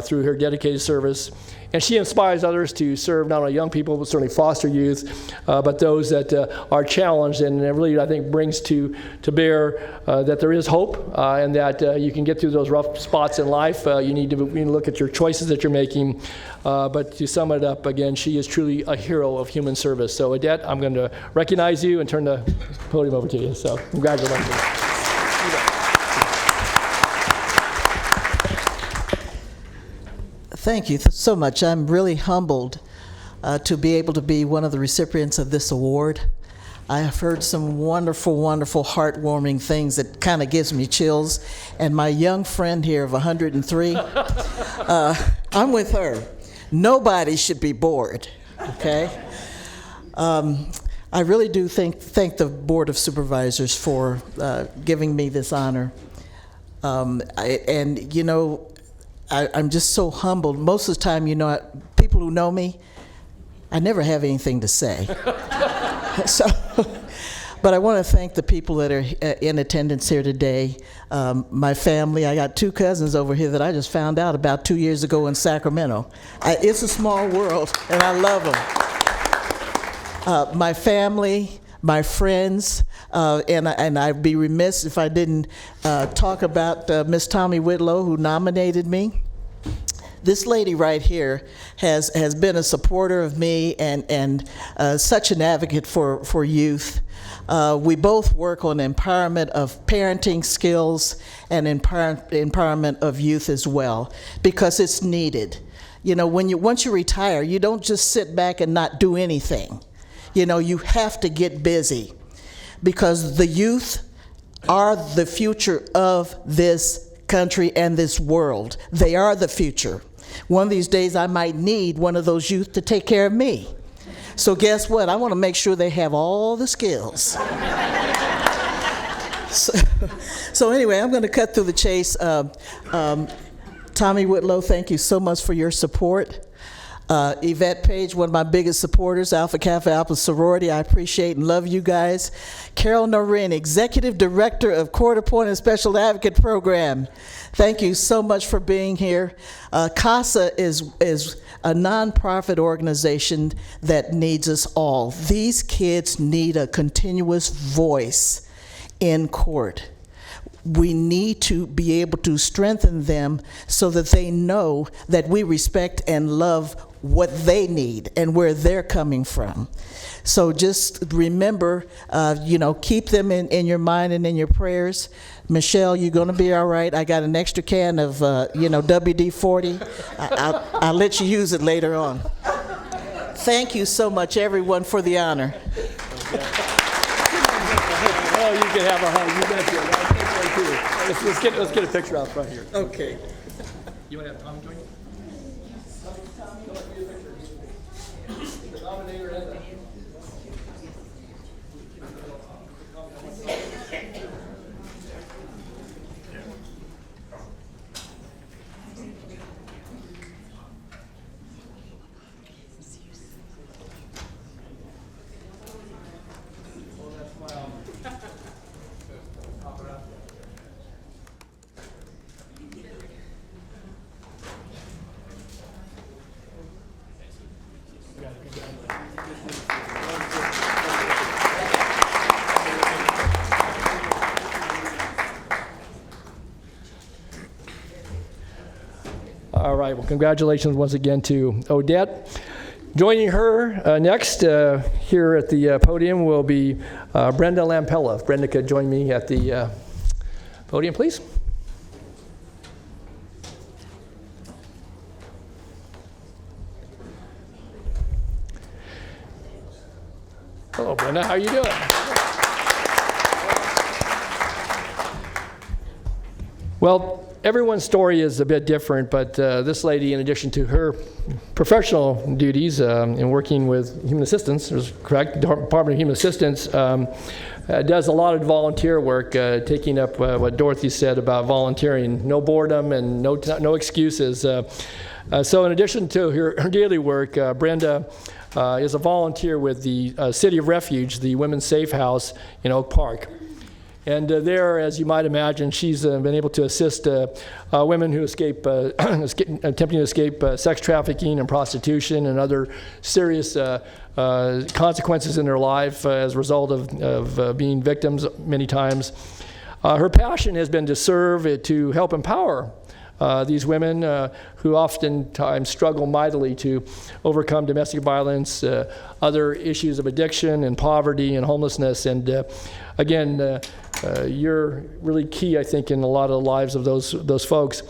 through her dedicated service. And she inspires others to serve not only young people, but certainly foster youth, but those that are challenged, and it really, I think, brings to bear that there is hope and that you can get through those rough spots in life. You need to look at your choices that you're making. But to sum it up, again, she is truly a hero of human service. So, Odette, I'm going to recognize you and turn the podium over to you. So, congratulations.
Thank you so much. I'm really humbled to be able to be one of the recipients of this award. I have heard some wonderful, wonderful, heartwarming things that kind of gives me chills. And my young friend here of 103, I'm with her. Nobody should be bored, okay? I really do thank the Board of Supervisors for giving me this honor. And, you know, I'm just so humbled. Most of the time, you know, people who know me, I never have anything to say. So, but I want to thank the people that are in attendance here today. My family, I got 2 cousins over here that I just found out about 2 years ago in Sacramento. It's a small world, and I love them. My family, my friends, and I'd be remiss if I didn't talk about Miss Tommy Whitlow, who nominated me. This lady right here has been a supporter of me and such an advocate for youth. We both work on empowerment of parenting skills and empowerment of youth as well, because it's needed. You know, once you retire, you don't just sit back and not do anything. You know, you have to get busy, because the youth are the future of this country and this world. They are the future. One of these days I might need one of those youth to take care of me. So guess what? I want to make sure they have all the skills. So anyway, I'm going to cut through the chase. Tommy Whitlow, thank you so much for your support. Yvette Page, one of my biggest supporters, Alpha Kappa Alpha Sorority, I appreciate and love you guys. Carol Noreen, Executive Director of Court Appointed Special Advocate Program, thank you so much for being here. CASA is a nonprofit organization that needs us all. These kids need a continuous voice in court. We need to be able to strengthen them so that they know that we respect and love what they need and where they're coming from. So just remember, keep them in your mind and in your prayers. Michelle, you're going to be all right. I got an extra can of, WD-40. I'll let you use it later on. Thank you so much, everyone, for the honor.
Oh, you can have a hug. You bet you. Let's get a picture out front here.
Okay.
You want to have Tom join you? The nominator and the... All right, well, congratulations once again to Odette. Joining her next here at the podium will be Brenda Lampella. If Brenda could join me at the podium, please. Hello, Brenda. How are you doing? Well, everyone's story is a bit different, but this lady, in addition to her professional duties in working with human assistance, is correct, Department of Human Assistance, does a lot of volunteer work, taking up what Dorothy said about volunteering. No boredom and no excuses. So in addition to her daily work, Brenda is a volunteer with the City of Refuge, the Women's Safe House in Oak Park. And there, as you might imagine, she's been able to assist women who attempting to escape sex trafficking and prostitution and other serious consequences in their life as a result of being victims many times. Her passion has been to serve, to help empower these women who oftentimes struggle mightily to overcome domestic violence, other issues of addiction and poverty and homelessness. And again, you're really key, I think, in a lot of the lives of those folks.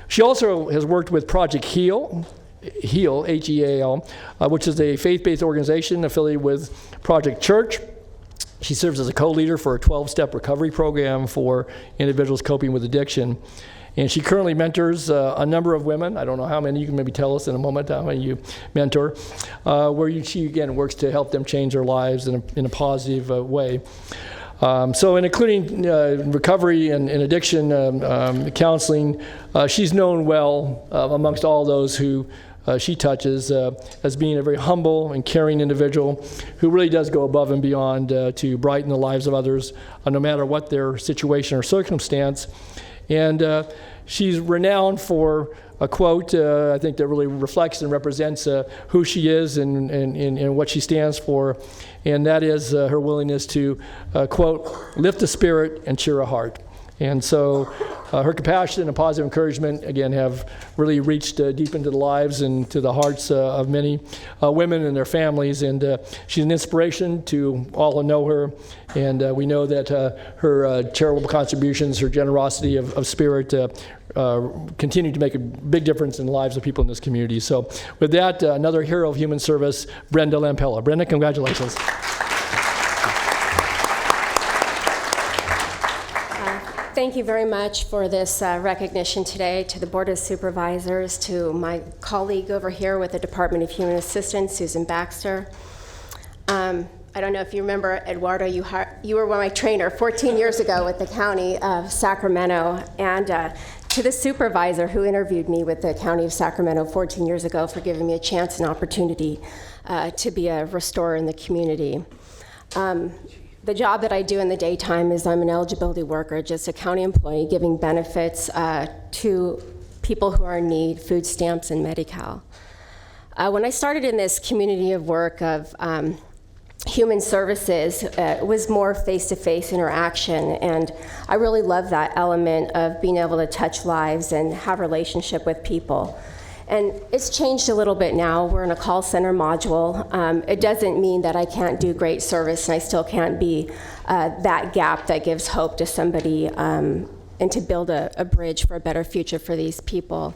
She also has worked with Project HEAL, H-E-A-L, which is a faith-based organization affiliated with Project Church. She serves as a co-leader for a 12-step recovery program for individuals coping with addiction. And she currently mentors a number of women. I don't know how many. You can maybe tell us in a moment how many you mentor, where she, again, works to help them change their lives in a positive way. So in including recovery and addiction counseling, she's known well amongst all those who she touches as being a very humble and caring individual who really does go above and beyond to brighten the lives of others, no matter what their situation or circumstance. And she's renowned for a quote, I think, that really reflects and represents who she is and what she stands for, and that is her willingness to, quote, lift a spirit and cheer a heart. And so her compassion and positive encouragement, again, have really reached deep into the lives and to the hearts of many women and their families. And she's an inspiration to all who know her. And we know that her charitable contributions, her generosity of spirit, continue to make a big difference in the lives of people in this community. So with that, another hero of human service, Brenda Lampella. Brenda, congratulations.
Thank you very much for this recognition today, to the Board of Supervisors, to my colleague over here with the Department of Human Assistance, Susan Baxter. I don't know if you remember, Eduardo, you were my trainer 14 years ago with the County of Sacramento, and to the supervisor who interviewed me with the County of Sacramento 14 years ago for giving me a chance and opportunity to be a restorer in the community. The job that I do in the daytime is I'm an eligibility worker, just a county employee giving benefits to people who are in need, food stamps and Medi-Cal. When I started in this community of work of human services, it was more face-to-face interaction, and I really love that element of being able to touch lives and have a relationship with people. And it's changed a little bit now. We're in a call center module. It doesn't mean that I can't do great service and I still can't be that gap that gives hope to somebody and to build a bridge for a better future for these people.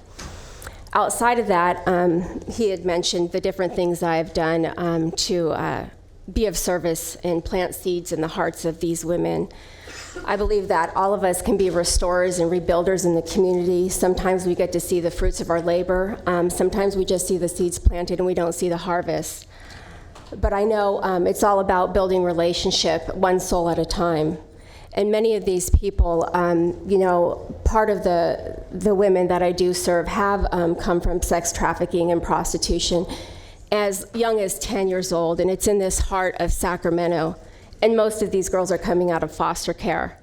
Outside of that, he had mentioned the different things I've done to be of service and plant seeds in the hearts of these women. I believe that all of us can be restorers and rebuilders in the community. Sometimes we get to see the fruits of our labor. Sometimes we just see the seeds planted and we don't see the harvest. But I know it's all about building relationship, one soul at a time. And many of these people, part of the women that I do serve have come from sex trafficking and prostitution as young as 10 years old, and it's in this heart of Sacramento. And most of these girls are coming out of foster care.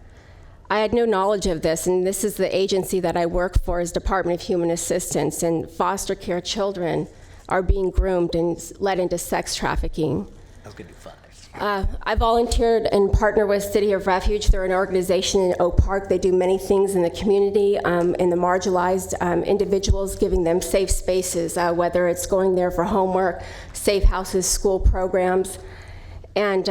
I had no knowledge of this, and this is the agency that I work for, is Department of Human Assistance, and foster care children are being groomed and led into sex trafficking.
I was gonna do 5.
I volunteered and partner with City of Refuge. They're an organization in Oak Park. They do many things in the community and the marginalized individuals, giving them safe spaces, whether it's going there for homework, safe houses, school programs. And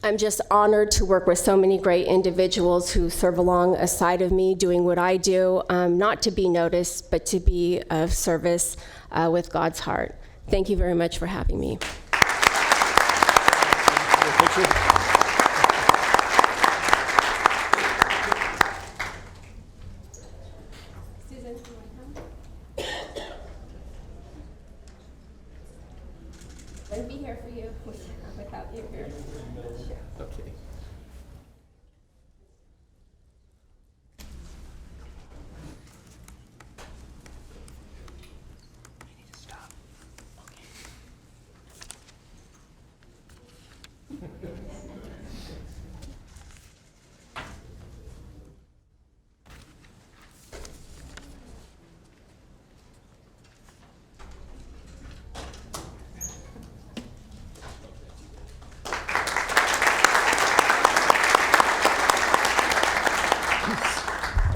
I'm just honored to work with so many great individuals who serve alongside of me doing what I do, not to be noticed, but to be of service with God's heart. Thank you very much for having me. Susan, do you want to come? I'd be here for you without you here. Sure.
Okay.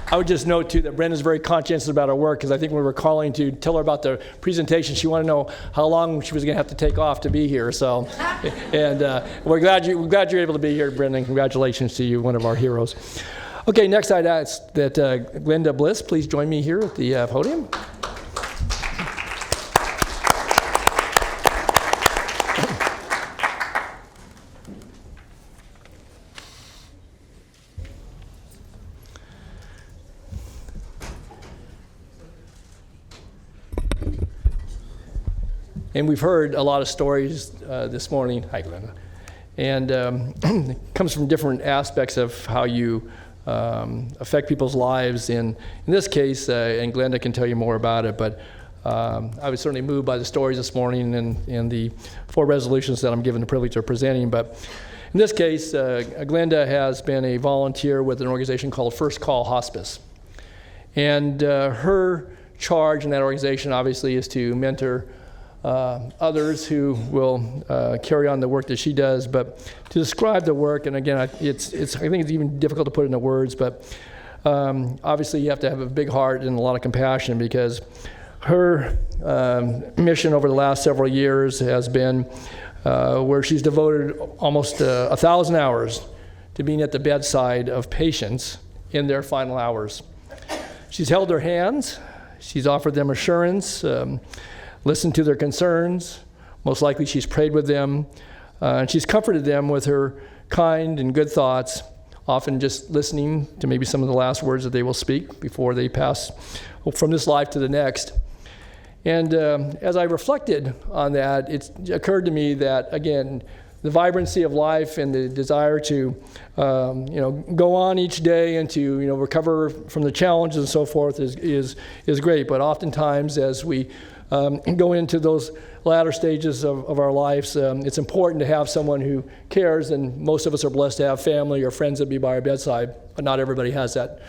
I would just note, too, that Brenda's very conscientious about her work, because I think when we were calling to tell her about the presentation, she wanted to know how long she was going to have to take off to be here. So, and we're glad you're able to be here, Brenda, and congratulations to you, one of our heroes. Okay, next I'd ask that Glenda Bliss please join me here at the podium. And we've heard a lot of stories this morning. Hi, Glenda. and it comes from different aspects of how you affect people's lives. In this case, and Glenda can tell you more about it, but I was certainly moved by the stories this morning and the 4 resolutions that I'm given the privilege of presenting. But in this case, Glenda has been a volunteer with an organization called First Call Hospice. And her charge in that organization, obviously, is to mentor others who will carry on the work that she does. But to describe the work, and again, I think it's even difficult to put into words, but obviously you have to have a big heart and a lot of compassion, because her mission over the last several years has been where she's devoted almost 1,000 hours to being at the bedside of patients in their final hours. She's held their hands, she's offered them assurance, listened to their concerns. Most likely she's prayed with them, and she's comforted them with her kind and good thoughts, often just listening to maybe some of the last words that they will speak before they pass from this life to the next. And as I reflected on that, it occurred to me that, again, the vibrancy of life and the desire to go on each day and to recover from the challenges and so forth is great. But oftentimes, as we go into those latter stages of our lives, it's important to have someone who cares, and most of us are blessed to have family or friends that be by our bedside, but not everybody has that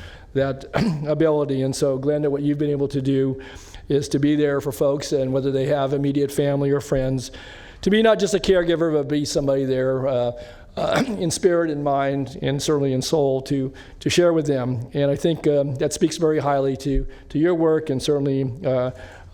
ability. And so, Glenda, what you've been able to do is to be there for folks, and whether they have immediate family or friends, to be not just a caregiver, but be somebody there in spirit and mind, and certainly in soul, to share with them. And I think that speaks very highly to your work, and certainly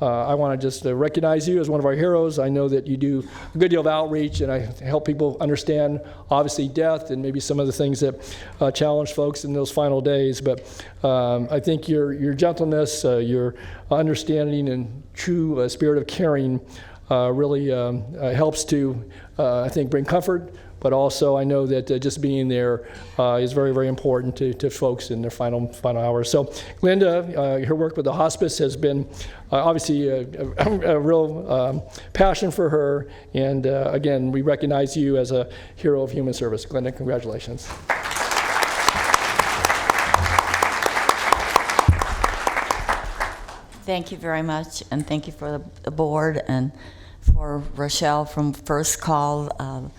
I want to just recognize you as one of our heroes. I know that you do a good deal of outreach, and I help people understand, obviously, death and maybe some of the things that challenge folks in those final days. But I think your gentleness, your understanding and true spirit of caring really helps to, I think, bring comfort. But also, I know that just being there is very, very important to folks in their final hours. So, Glenda, her work with the hospice has been obviously a real passion for her. And again, we recognize you as a hero of human service. Glenda, congratulations.
Thank you very much, and thank you for the board and for Rochelle from First Call.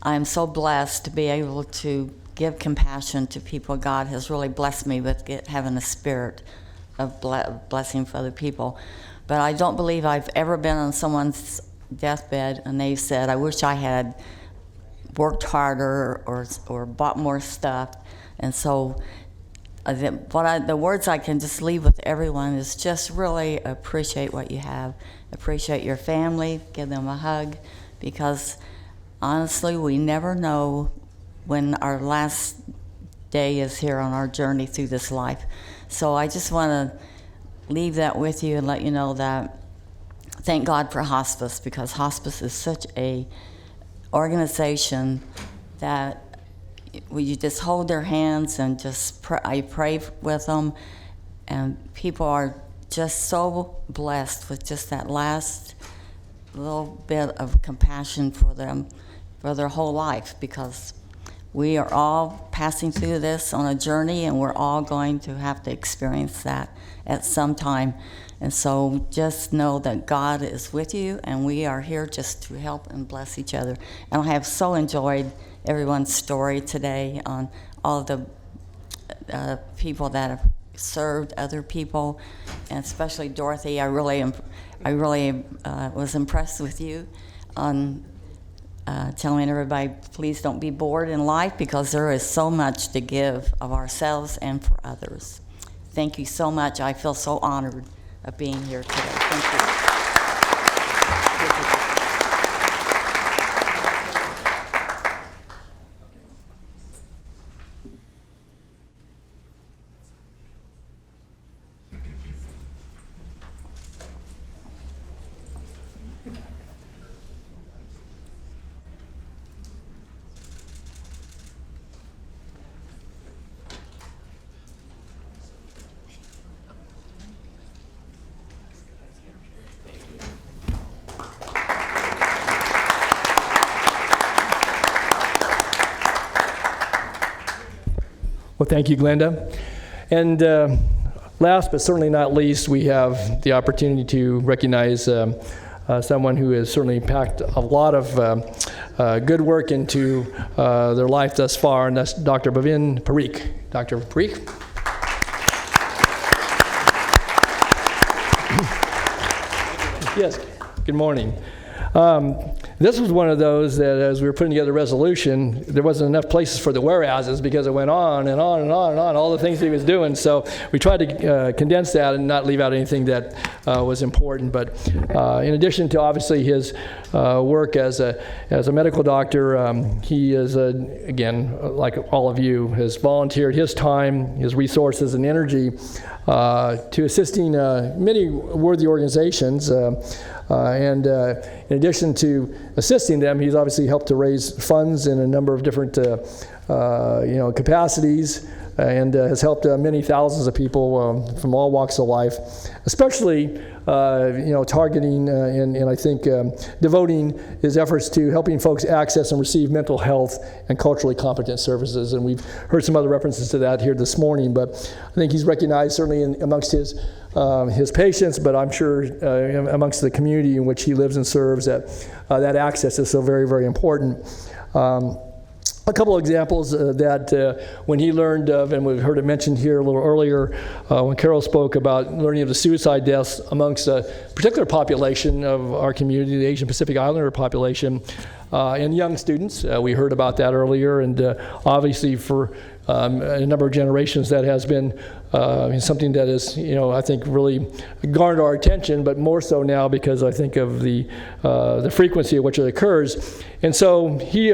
I'm so blessed to be able to give compassion to people. God has really blessed me with having a spirit of blessing for other people. But I don't believe I've ever been on someone's deathbed and they've said, I wish I had worked harder or bought more stuff. And so the words I can just leave with everyone is just really appreciate what you have. Appreciate your family, give them a hug, because honestly, we never know when our last day is here on our journey through this life. So I just want to leave that with you and let you know that thank God for hospice, because hospice is such a organization that you just hold their hands and just I pray with them, and people are just so blessed with just that last little bit of compassion for them for their whole life, because we are all passing through this on a journey, and we're all going to have to experience that at some time. And so just know that God is with you, and we are here just to help and bless each other. And I have so enjoyed everyone's story today on all of the people that have served other people, and especially Dorothy. I really was impressed with you on telling everybody, please don't be bored in life, because there is so much to give of ourselves and for others. Thank you so much. I feel so honored of being here today. Thank you.
Well, thank you, Glenda. And last but certainly not least, we have the opportunity to recognize someone who has certainly packed a lot of good work into their life thus far, and that's Dr. Bhavin Parikh. Dr. Parikh. Yes, good morning. This was one of those that as we were putting together a resolution, there wasn't enough places for the whereases because it went on and on and on and on, all the things he was doing. So we tried to condense that and not leave out anything that was important. But in addition to obviously his work as a medical doctor, he is, again, like all of you, has volunteered his time, his resources, and energy to assisting many worthy organizations. And in addition to assisting them, he's obviously helped to raise funds in a number of different capacities, and has helped many thousands of people from all walks of life, especially targeting and I think devoting his efforts to helping folks access and receive mental health and culturally competent services. And we've heard some other references to that here this morning, but I think he's recognized certainly amongst his patients, but I'm sure amongst the community in which he lives and serves that access is so very, very important. A couple of examples that when he learned of, and we've heard it mentioned here a little earlier when Carol spoke about learning of the suicide deaths amongst a particular population of our community, the Asian Pacific Islander population, and young students. We heard about that earlier, and obviously for a number of generations that has been something that is, I think really garnered our attention, but more so now because I think of the frequency at which it occurs. And so he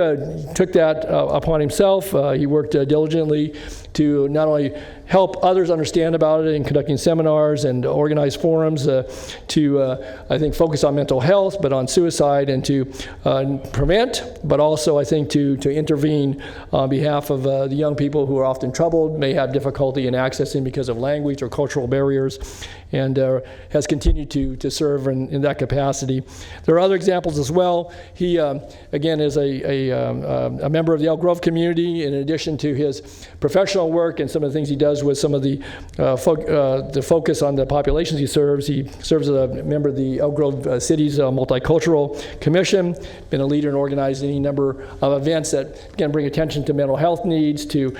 took that upon himself. He worked diligently to not only help others understand about it in conducting seminars and organize forums to, I think, focus on mental health, but on suicide, and to prevent, but also, I think, to intervene on behalf of the young people who are often troubled, may have difficulty in accessing because of language or cultural barriers, and has continued to serve in that capacity. There are other examples as well. He, again, is a member of the Elk Grove community. In addition to his professional work and some of the things he does with some of the focus on the populations he serves as a member of the Elk Grove City's Multicultural Commission, been a leader in organizing any number of events that, again, bring attention to mental health needs, to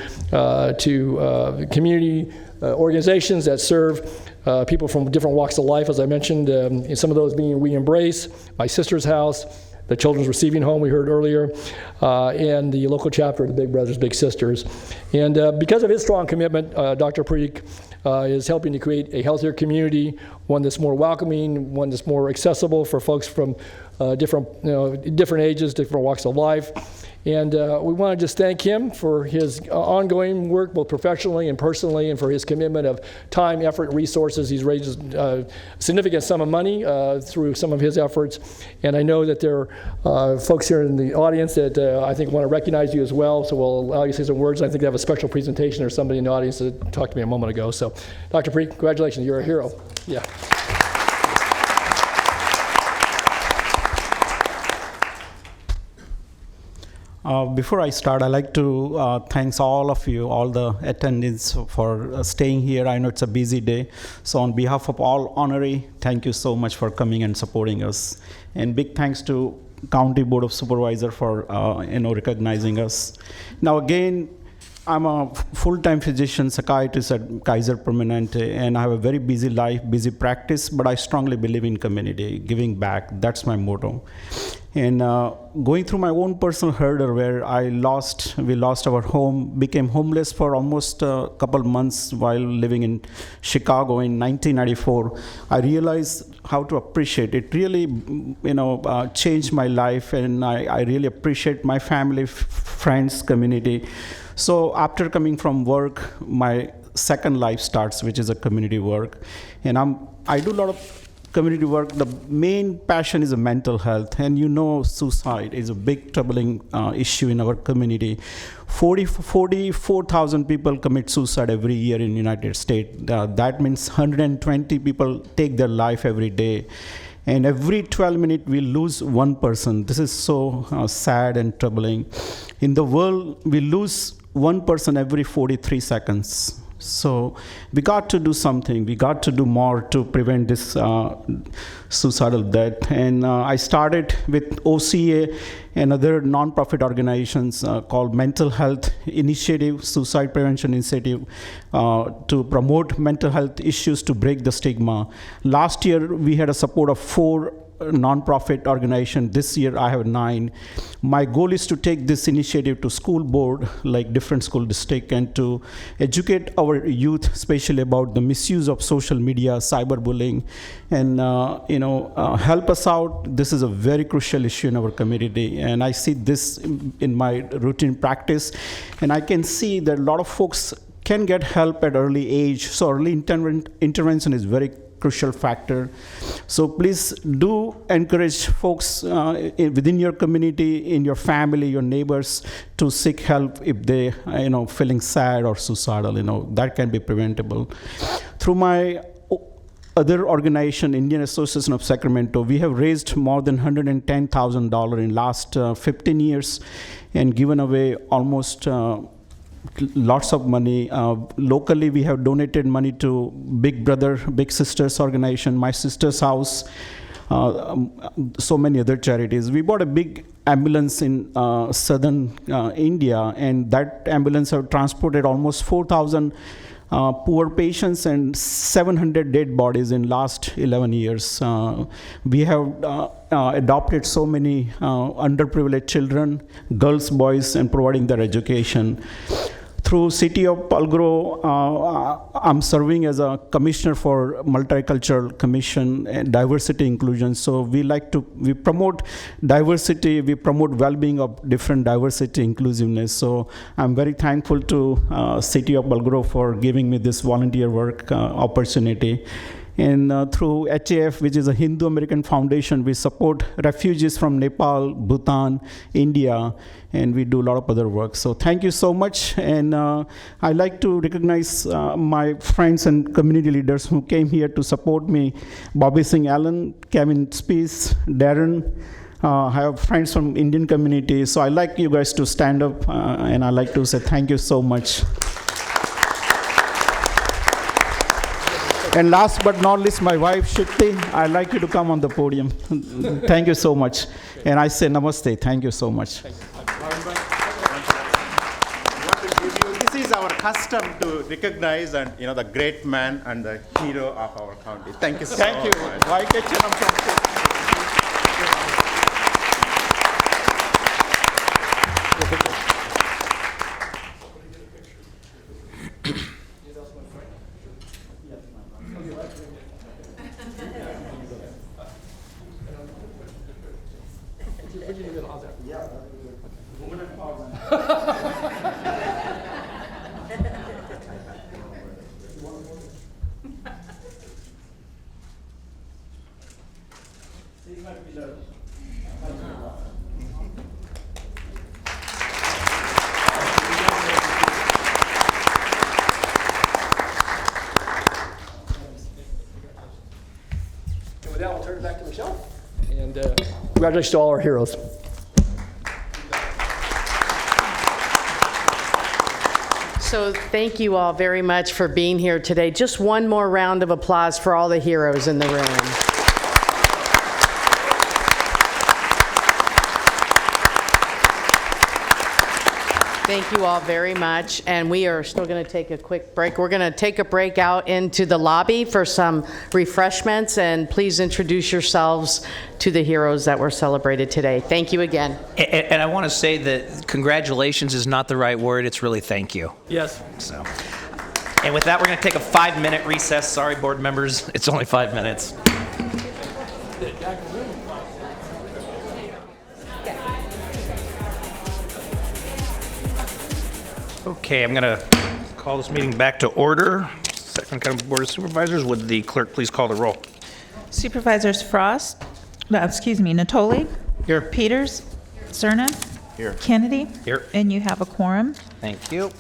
community organizations that serve people from different walks of life, as I mentioned, and some of those being We Embrace, My Sister's House, the Children's Receiving Home we heard earlier, and the local chapter of the Big Brothers Big Sisters. And because of his strong commitment, Dr. Parikh is helping to create a healthier community, one that's more welcoming, one that's more accessible for folks from different ages, different walks of life. And we want to just thank him for his ongoing work, both professionally and personally, and for his commitment of time, effort, and resources. He's raised a significant sum of money through some of his efforts. And I know that there are folks here in the audience that I think want to recognize you as well. So we'll allow you to say some words. I think they have a special presentation or somebody in the audience that talked to me a moment ago. So Dr. Parikh, congratulations. You're a hero. Yeah.
Before I start, I'd like to thank all of you, all the attendees for staying here. I know it's a busy day. So on behalf of all honoree, thank you so much for coming and supporting us. And big thanks to County Board of Supervisors for recognizing us. Now again, I'm a full-time physician, psychiatrist at Kaiser Permanente, and I have a very busy life, busy practice, but I strongly believe in community, giving back. That's my motto. And going through my own personal hurdle where we lost our home, became homeless for almost a couple months while living in Chicago in 1994, I realized how to appreciate it. Really, changed my life, and I really appreciate my family, friends, community. So after coming from work, my second life starts, which is a community work. And I do a lot of community work. The main passion is mental health. And suicide is a big troubling issue in our community. 44,000 people commit suicide every year in the United States. That means 120 people take their life every day. And every 12 minutes, we lose one person. This is so sad and troubling. In the world, we lose one person every 43 seconds. So we got to do something. We got to do more to prevent this suicidal death. And I started with OCA and other nonprofit organizations called Mental Health Initiative, Suicide Prevention Initiative, to promote mental health issues to break the stigma. Last year, we had a support of 4 nonprofit organization. This year I have 9. My goal is to take this initiative to school board, like different school district, and to educate our youth, especially about the misuse of social media, cyberbullying, and help us out. This is a very crucial issue in our community, and I see this in my routine practice, and I can see that a lot of folks can get help at early age. So early intervention is very crucial factor. So please do encourage folks within your community, in your family, your neighbors, to seek help if they, feeling sad or suicidal. That can be preventable. Through my other organization, Indian Association of Sacramento, we have raised more than $110,000 in last 15 years and given away almost lots of money. Locally, we have donated money to Big Brother, Big Sisters organization, My Sister's House, so many other charities. We bought a big ambulance in southern India, and that ambulance have transported almost 4,000 poor patients and 700 dead bodies in last 11 years. We have adopted so many underprivileged children, girls, boys, and providing their education. Through City of Palgrove, I'm serving as a commissioner for Multicultural Commission and Diversity Inclusion. So we promote diversity, we promote well-being of different diversity inclusiveness. So I'm very thankful to City of Palgrove for giving me this volunteer work opportunity. And through HAF, which is a Hindu American foundation, we support refugees from Nepal, Bhutan, India, and we do a lot of other work. So thank you so much. And I'd like to recognize my friends and community leaders who came here to support me. Bobby Singh Allen, Kevin Spies, Darren. I have friends from Indian community. So I'd like you guys to stand up, and I'd like to say thank you so much. And last but not least, my wife, Shukti, I'd like you to come on the podium. Thank you so much. And I say namaste. Thank you so much.
This is our custom to recognize and the great man and the hero of our county. Thank you so much.
Thank you.
And with that, I'll turn it back to Michelle. And congratulations to all our heroes.
So thank you all very much for being here today. Just one more round of applause for all the heroes in the room. Thank you all very much, and we are still going to take a quick break. We're going to take a break out into the lobby for some refreshments, and please introduce yourselves to the heroes that were celebrated today. Thank you again.
And I want to say that congratulations is not the right word. It's really thank you.
Yes.
So, and with that, we're going to take a 5-minute recess. Sorry, board members, it's only 5 minutes. Okay, I'm going to call this meeting back to order. Sacramento County Board of Supervisors, would the clerk please call the roll?
Supervisors Frost, Natoli.
Here.
Peters. Cernan.
Here.
Kennedy.
Here.
And you have a quorum.
Thank you.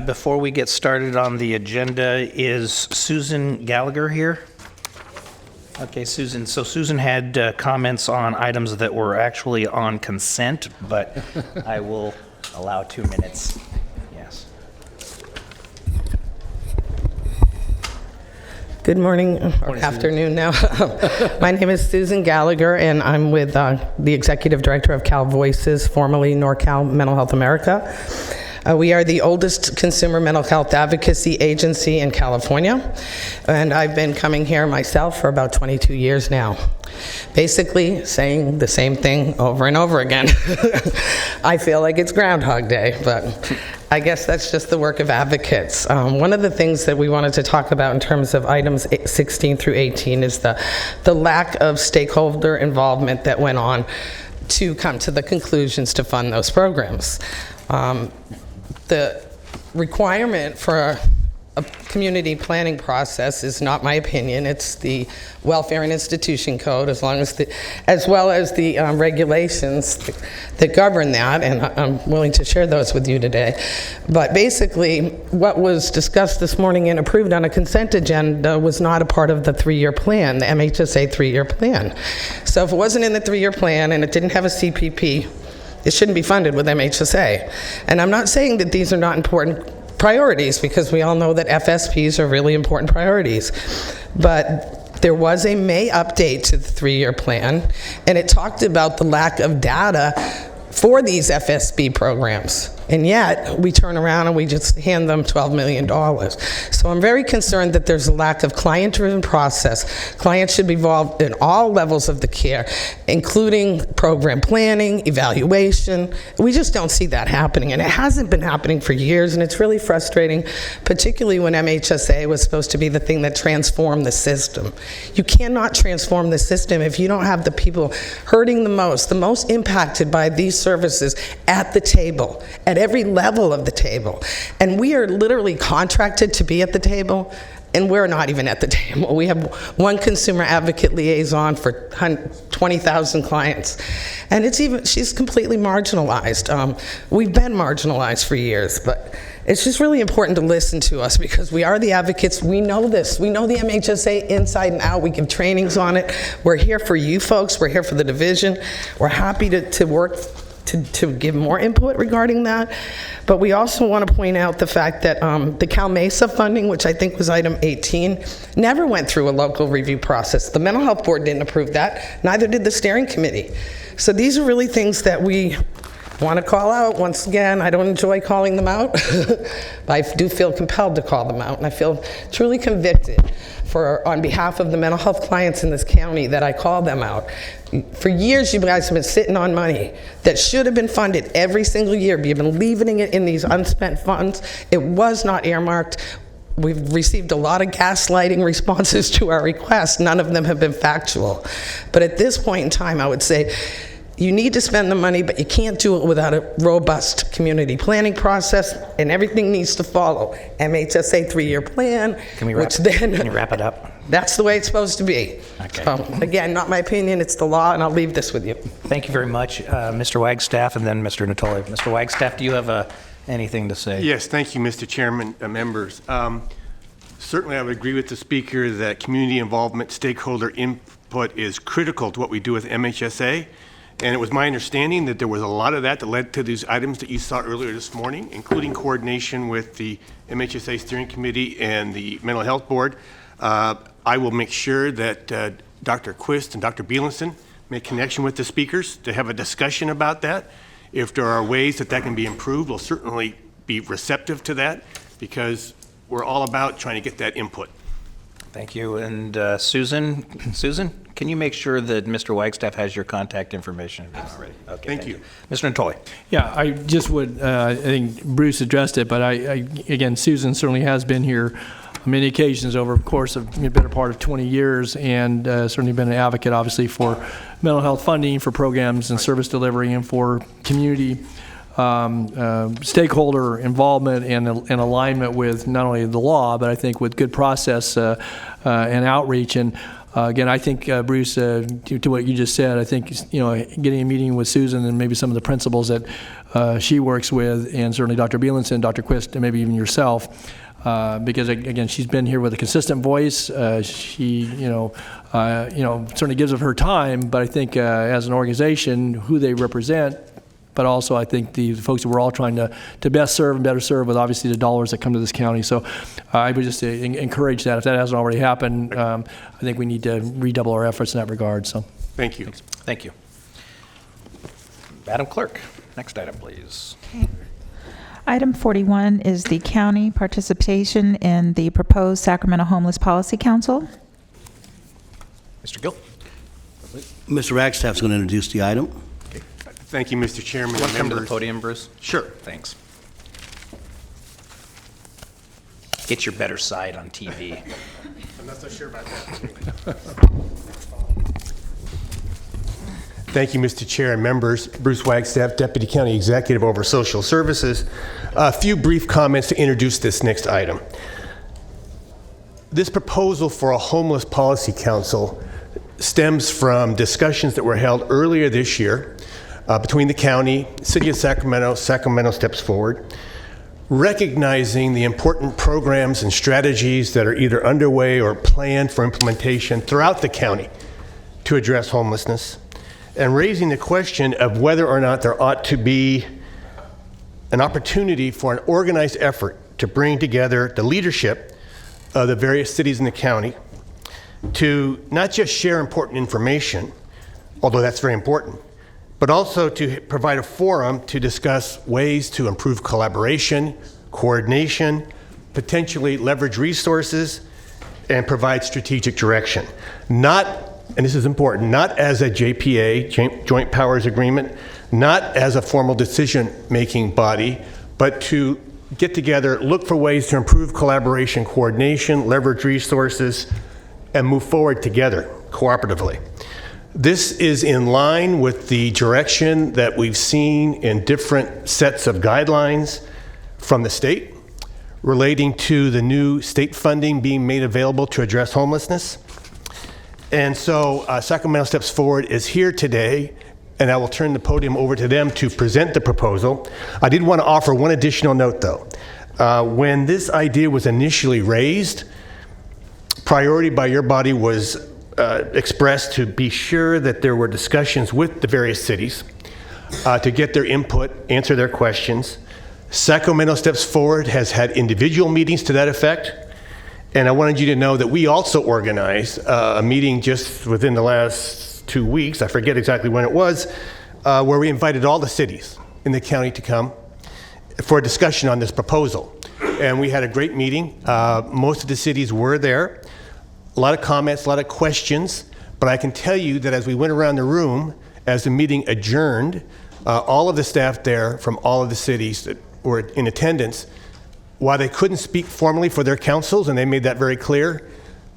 Before we get started on the agenda, is Susan Gallagher here? Okay, Susan. So Susan had comments on items that were actually on consent, but I will allow 2 minutes.
Good morning, or afternoon now. My name is Susan Gallagher, and I'm with the Executive Director of Cal Voices, formerly NorCal Mental Health America. We are the oldest consumer mental health advocacy agency in California, and I've been coming here myself for about 22 years now, basically saying the same thing over and over again. I feel like it's Groundhog Day, but I guess that's just the work of advocates. One of the things that we wanted to talk about in terms of items 16 through 18 is the lack of stakeholder involvement that went on to come to the conclusions to fund those programs. The requirement for a community planning process is not my opinion. It's the Welfare and Institution Code, as well as the regulations that govern that, and I'm willing to share those with you today. But basically, what was discussed this morning and approved on a consent agenda was not a part of the 3-year plan, the MHSA 3-year plan. So if it wasn't in the 3-year plan and it didn't have a CPP, it shouldn't be funded with MHSA. And I'm not saying that these are not important priorities, because we all know that FSPs are really important priorities. But there was a May update to the 3-year plan, and it talked about the lack of data for these FSP programs. And yet, we turn around and we just hand them $12 million. So I'm very concerned that there's a lack of client-driven process. Clients should be involved in all levels of the care, including program planning, evaluation. We just don't see that happening, and it hasn't been happening for years, and it's really frustrating, particularly when MHSA was supposed to be the thing that transformed the system. You cannot transform the system if you don't have the people hurting the most impacted by these services at the table, at every level of the table. And we are literally contracted to be at the table, and we're not even at the table. We have one consumer advocate liaison for 20,000 clients. And she's completely marginalized. We've been marginalized for years, but it's just really important to listen to us, because we are the advocates. We know this. We know the MHSA inside and out. We give trainings on it. We're here for you folks. We're here for the division. We're happy to work to give more input regarding that. But we also want to point out the fact that the Cal Mesa funding, which I think was item 18, never went through a local review process. The Mental Health Board didn't approve that, neither did the steering committee. So these are really things that we want to call out. Once again, I don't enjoy calling them out, but I do feel compelled to call them out, and I feel truly convicted on behalf of the mental health clients in this county that I call them out. For years, you guys have been sitting on money that should have been funded every single year, but you've been leaving it in these unspent funds. It was not earmarked. We've received a lot of gaslighting responses to our requests. None of them have been factual. But at this point in time, I would say, you need to spend the money, but you can't do it without a robust community planning process, and everything needs to follow MHSA 3-year plan.
Can you wrap it up?
That's the way it's supposed to be.
Okay.
So, again, not my opinion, it's the law, and I'll leave this with you.
Thank you very much, Mr. Wagstaff, and then Mr. Natoli. Mr. Wagstaff, do you have anything to say?
Yes, thank you, Mr. Chairman, members. Certainly, I would agree with the speaker that community involvement, stakeholder input is critical to what we do with MHSA. And it was my understanding that there was a lot of that led to these items that you saw earlier this morning, including coordination with the MHSA Steering Committee and the Mental Health Board. I will make sure that Dr. Quist and Dr. Bielenson make connection with the speakers to have a discussion about that. If there are ways that can be improved, we'll certainly be receptive to that, because we're all about trying to get that input.
Thank you. And Susan, can you make sure that Mr. Wagstaff has your contact information already? Okay,
Thank you.
Mr. Natoli.
Yeah, I just would, I think Bruce addressed it, but again, Susan certainly has been here on many occasions over the course of the better part of 20 years, and certainly been an advocate, obviously, for mental health funding, for programs and service delivery, and for community stakeholder involvement and alignment with not only the law, but I think with good process and outreach. And again, I think, Bruce, to what you just said, I think, getting a meeting with Susan and maybe some of the principals that she works with, and certainly Dr. Bielenson, Dr. Quist, and maybe even yourself, because again, she's been here with a consistent voice. She, certainly gives of her time, but I think as an organization, who they represent but also I think the folks that we're all trying to best serve and better serve with obviously the dollars that come to this county. So I would just encourage that. If that hasn't already happened, I think we need to redouble our efforts in that regard. So
Thank you.
Thank you. Madam Clerk, next item, please.
Item 41 is the county participation in the proposed Sacramento Homeless Policy Council.
Mr. Gill.
Mr. Wagstaff's going to introduce the item.
Thank you, Mr. Chairman.
You want to come to the
members.
podium, Bruce?
Sure.
Thanks. Get your better side on TV.
I'm not so sure about that. Thank you, Mr. Chair and members. Bruce Wagstaff, Deputy County Executive over Social Services. A few brief comments to introduce this next item. This proposal for a homeless policy council stems from discussions that were held earlier this year between the county, City of Sacramento, Sacramento Steps Forward, recognizing the important programs and strategies that are either underway or planned for implementation throughout the county to address homelessness, and raising the question of whether or not there ought to be an opportunity for an organized effort to bring together the leadership of the various cities in the county to not just share important information, although that's very important, but also to provide a forum to discuss ways to improve collaboration, coordination, potentially leverage resources, and provide strategic direction. Not, and this is important, not as a JPA, Joint Powers Agreement, not as a formal decision-making body, but to get together, look for ways to improve collaboration, coordination, leverage resources, and move forward together cooperatively. This is in line with the direction that we've seen in different sets of guidelines from the state relating to the new state funding being made available to address homelessness. And so Sacramento Steps Forward is here today, and I will turn the podium over to them to present the proposal. I did want to offer one additional note, though. When this idea was initially raised, priority by your body was expressed to be sure that there were discussions with the various cities to get their input, answer their questions. Sacramento Steps Forward has had individual meetings to that effect, and I wanted you to know that we also organized a meeting just within the last 2 weeks, I forget exactly when it was, where we invited all the cities in the county to come for a discussion on this proposal. And we had a great meeting. Most of the cities were there. A lot of comments, a lot of questions, but I can tell you that as we went around the room, as the meeting adjourned, all of the staff there from all of the cities that were in attendance, while they couldn't speak formally for their councils, and they made that very clear,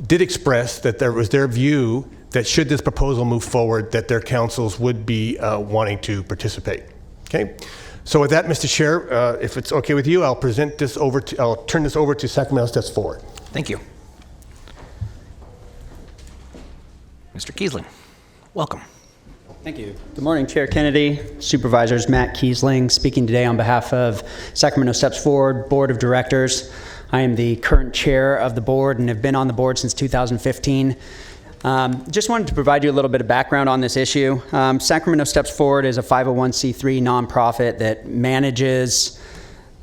did express that there was their view that should this proposal move forward, that their councils would be wanting to participate. Okay? So with that, Mr. Chair, if it's okay with you, I'll turn this over to Sacramento Steps Forward.
Thank you. Mr. Kiesling, welcome.
Thank you. Good morning, Chair Kennedy, Supervisors. Matt Kiesling speaking today on behalf of Sacramento Steps Forward Board of Directors. I am the current chair of the board and have been on the board since 2015. Just wanted to provide you a little bit of background on this issue. Sacramento Steps Forward is a 501c3 nonprofit that manages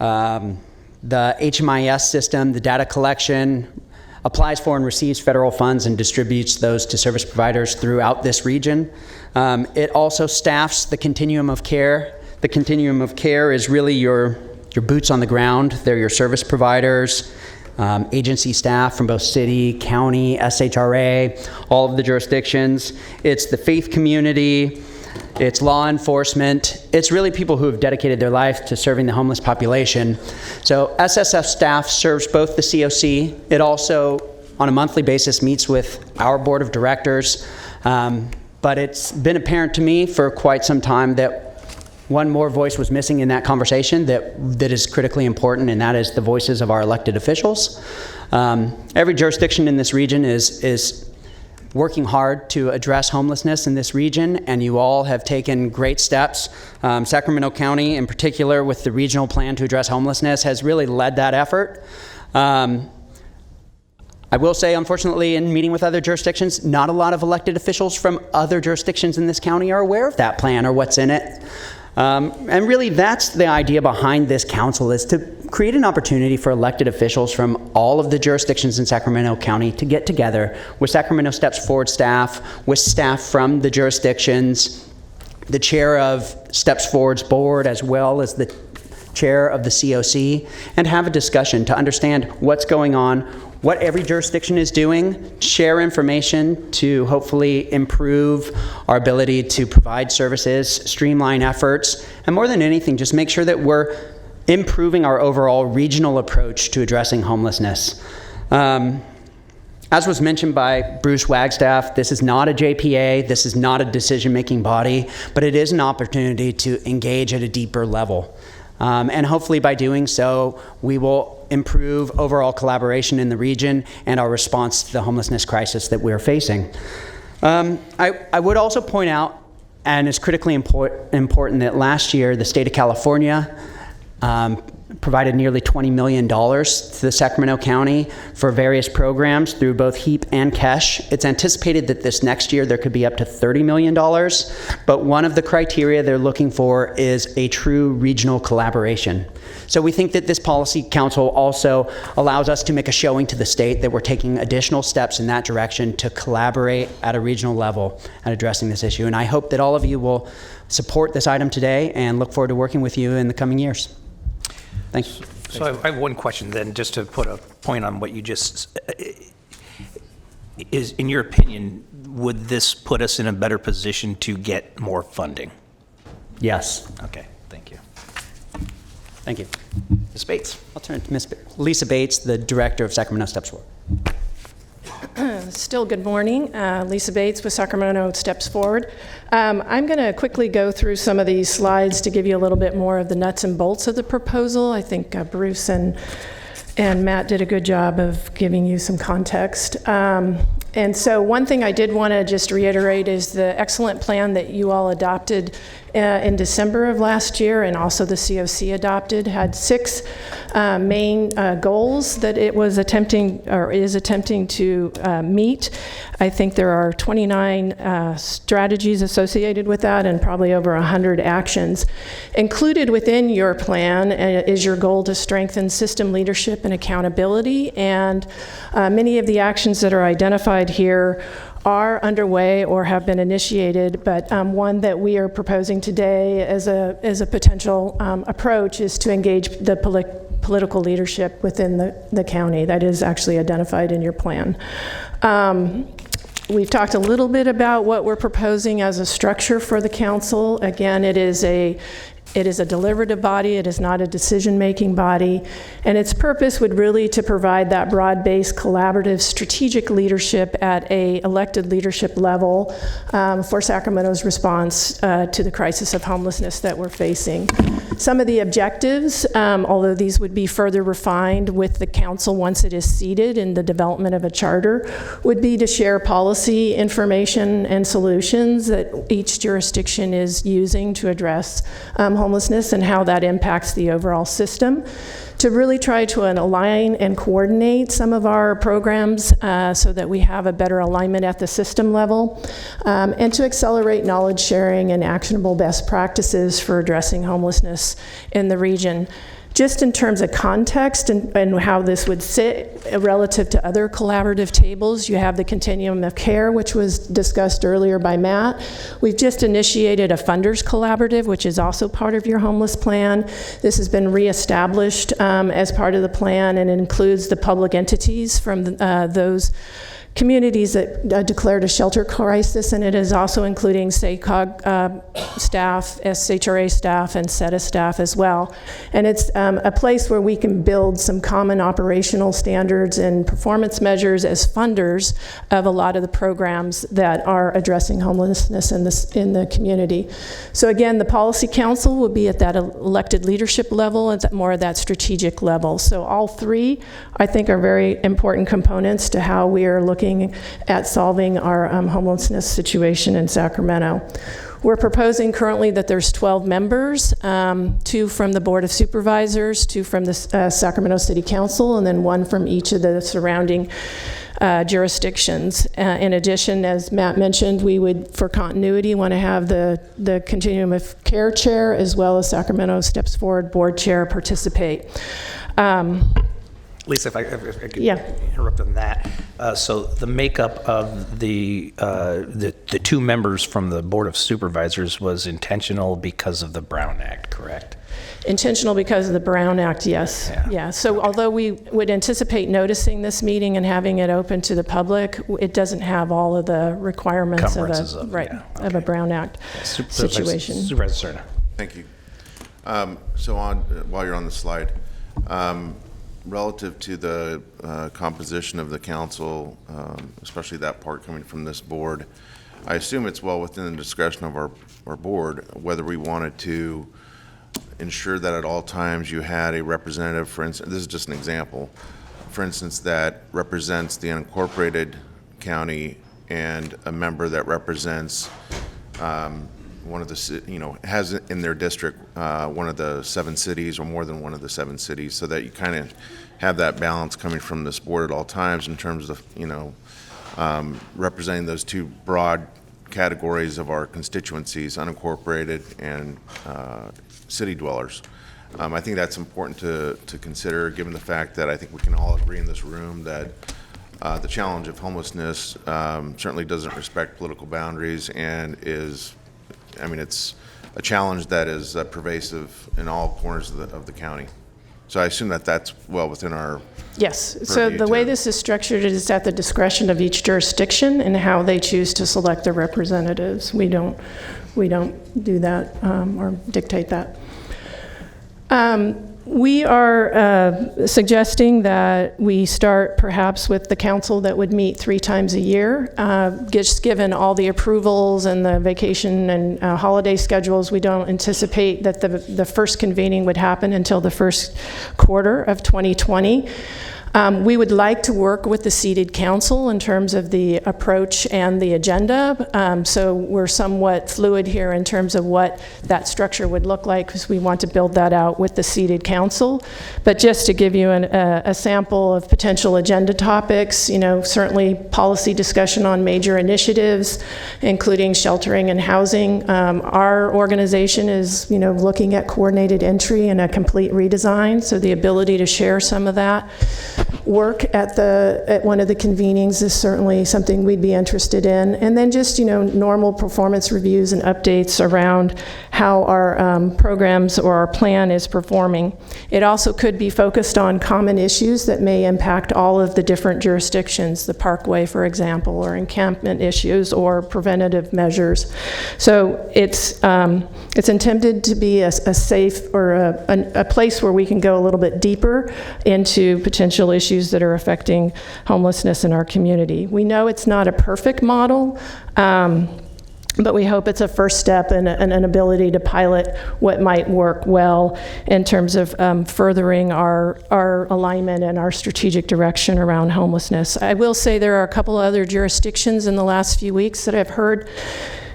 the HMIS system, the data collection, applies for and receives federal funds and distributes those to service providers throughout this region. It also staffs the continuum of care. The continuum of care is really your boots on the ground. They're your service providers, agency staff from both city, county, SHRA, all of the jurisdictions. It's the faith community, it's law enforcement. It's really people who have dedicated their life to serving the homeless population. So SSF staff serves both the COC. It also, on a monthly basis, meets with our board of directors. But it's been apparent to me for quite some time that one more voice was missing in that conversation that is critically important, and that is the voices of our elected officials. Every jurisdiction in this region is working hard to address homelessness in this region, and you all have taken great steps. Sacramento County, in particular, with the regional plan to address homelessness, has really led that effort. I will say, unfortunately, in meeting with other jurisdictions, not a lot of elected officials from other jurisdictions in this county are aware of that plan or what's in it. And really, that's the idea behind this council, is to create an opportunity for elected officials from all of the jurisdictions in Sacramento County to get together with Sacramento Steps Forward staff, with staff from the jurisdictions, the chair of Steps Forward's board, as well as the chair of the COC, and have a discussion to understand what's going on, what every jurisdiction is doing, share information to hopefully improve our ability to provide services, streamline efforts, and more than anything, just make sure that we're improving our overall regional approach to addressing homelessness. As was mentioned by Bruce Wagstaff, this is not a JPA, this is not a decision-making body, but it is an opportunity to engage at a deeper level. And hopefully by doing so, we will improve overall collaboration in the region and our response to the homelessness crisis that we're facing. I would also point out, and it's critically important, that last year the state of California provided nearly $20 million to the Sacramento County for various programs through both HEAP and KESH. It's anticipated that this next year there could be up to $30 million, but one of the criteria they're looking for is a true regional collaboration. So we think that this policy council also allows us to make a showing to the state that we're taking additional steps in that direction to collaborate at a regional level at addressing this issue. And I hope that all of you will support this item today and look forward to working with you in the coming years. Thanks.
So I have one question then, just to put a point on what you just, is, in your opinion, would this put us in a better position to get more funding?
Yes.
Okay, thank you.
Thank you.
Ms. Bates.
I'll turn it to Ms. Lisa Bates, the director of Sacramento Steps Forward.
Still good morning. Lisa Bates with Sacramento Steps Forward. I'm going to quickly go through some of these slides to give you a little bit more of the nuts and bolts of the proposal. I think Bruce and Matt did a good job of giving you some context. And so one thing I did want to just reiterate is the excellent plan that you all adopted in December of last year, and also the COC adopted, had 6 main goals that it was attempting, or is attempting to meet. I think there are 29 strategies associated with that, and probably over 100 actions. Included within your plan is your goal to strengthen system leadership and accountability, and many of the actions that are identified here are underway or have been initiated, but one that we are proposing today as a potential approach is to engage the political leadership within the county. That is actually identified in your plan. We've talked a little bit about what we're proposing as a structure for the council. Again, it is a deliberative body, it is not a decision-making body, and its purpose would really to provide that broad-based collaborative strategic leadership at a elected leadership level for Sacramento's response to the crisis of homelessness that we're facing. Some of the objectives, although these would be further refined with the council once it is seated in the development of a charter, would be to share policy, information, and solutions that each jurisdiction is using to address homelessness and how that impacts the overall system, to really try to align and coordinate some of our programs so that we have a better alignment at the system level, and to accelerate knowledge sharing and actionable best practices for addressing homelessness in the region. Just in terms of context and how this would sit relative to other collaborative tables, you have the continuum of care, which was discussed earlier by Matt. We've just initiated a funders collaborative, which is also part of your homeless plan. This has been reestablished as part of the plan, and it includes the public entities from those communities that declared a shelter crisis, and it is also including SACOG staff, SHRA staff, and SETA staff as well. And it's a place where we can build some common operational standards and performance measures as funders of a lot of the programs that are addressing homelessness in the community. So again, the policy council will be at that elected leadership level and more of that strategic level. So all 3, I think, are very important components to how we are looking at solving our homelessness situation in Sacramento. We're proposing currently that there's 12 members, 2 from the Board of Supervisors, 2 from the Sacramento City Council, and then 1 from each of the surrounding jurisdictions. In addition, as Matt mentioned, we would, for continuity, want to have the Continuum of Care Chair as well as Sacramento Steps Forward Board Chair participate.
Lisa, if I could
Yeah.
interrupt on that. So the makeup of the 2 members from the Board of Supervisors was intentional because of the Brown Act, correct?
Intentional because of the Brown Act, yes. Yeah. So although we would anticipate noticing this meeting and having it open to the public, it doesn't have all of the requirements of a Brown Act situation.
Supervisor Serna.
Thank you. So while you're on the slide, relative to the composition of the council, especially that part coming from this board, I assume it's well within the discretion of our board whether we wanted to ensure that at all times you had a representative, for instance, this is just an example, for instance, that represents the unincorporated county and a member that represents one of the, has in their district one of the 7 cities or more than one of the 7 cities, so that you kind of have that balance coming from this board at all times in terms of, representing those 2 broad categories of our constituencies, unincorporated and city dwellers. I think that's important to consider, given the fact that I think we can all agree in this room that the challenge of homelessness certainly doesn't respect political boundaries and is, it's a challenge that is pervasive in all corners of the county. So I assume that that's well within our
Yes. So the way this is structured is at the discretion of each jurisdiction and how they choose to select their representatives. We don't do that or dictate that. We are suggesting that we start perhaps with the council that would meet 3 times a year. Just given all the approvals and the vacation and holiday schedules, we don't anticipate that the first convening would happen until the first quarter of 2020. We would like to work with the seated council in terms of the approach and the agenda. So we're somewhat fluid here in terms of what that structure would look like, because we want to build that out with the seated council. But just to give you a sample of potential agenda topics, certainly policy discussion on major initiatives, including sheltering and housing. Our organization is, looking at coordinated entry and a complete redesign. So the ability to share some of that work at one of the convenings is certainly something we'd be interested in. And then just, normal performance reviews and updates around how our programs or our plan is performing. It also could be focused on common issues that may impact all of the different jurisdictions, the Parkway, for example, or encampment issues or preventative measures. So it's intended to be a safe or a place where we can go a little bit deeper into potential issues that are affecting homelessness in our community. We know it's not a perfect model, but we hope it's a first step and an ability to pilot what might work well in terms of furthering our alignment and our strategic direction around homelessness. I will say there are a couple other jurisdictions in the last few weeks that I've heard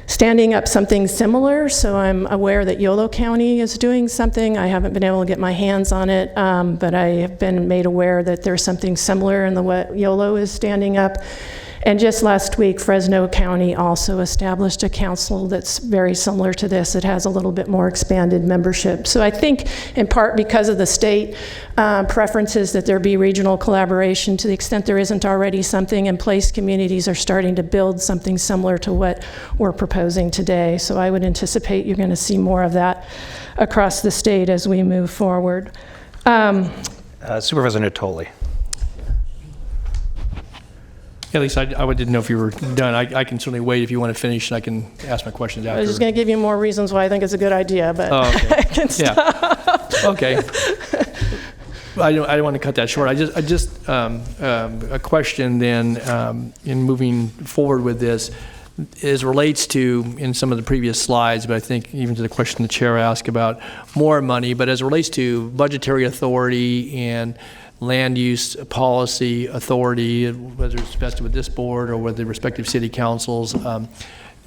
standing up something similar. So I'm aware that Yolo County is doing something. I haven't been able to get my hands on it, but I have been made aware that there's something similar in the what Yolo is standing up. And just last week, Fresno County also established a council that's very similar to this. It has a little bit more expanded membership. So I think in part because of the state preferences that there be regional collaboration, to the extent there isn't already something in place, communities are starting to build something similar to what we're proposing today. So I would anticipate you're going to see more of that across the state as we move forward.
Supervisor Natoli.
Yeah, Lisa, I didn't know if you were done. I can certainly wait if you want to finish, and I can ask my questions after.
I was just going to give you more reasons why I think it's a good idea, but
okay.
I can stop.
Okay. I don't want to cut that short. I just a question then in moving forward with this is relates to in some of the previous slides, but I think even to the question the chair asked about more money, but as it relates to budgetary authority and land use policy authority, whether it's vested with this board or with the respective city councils,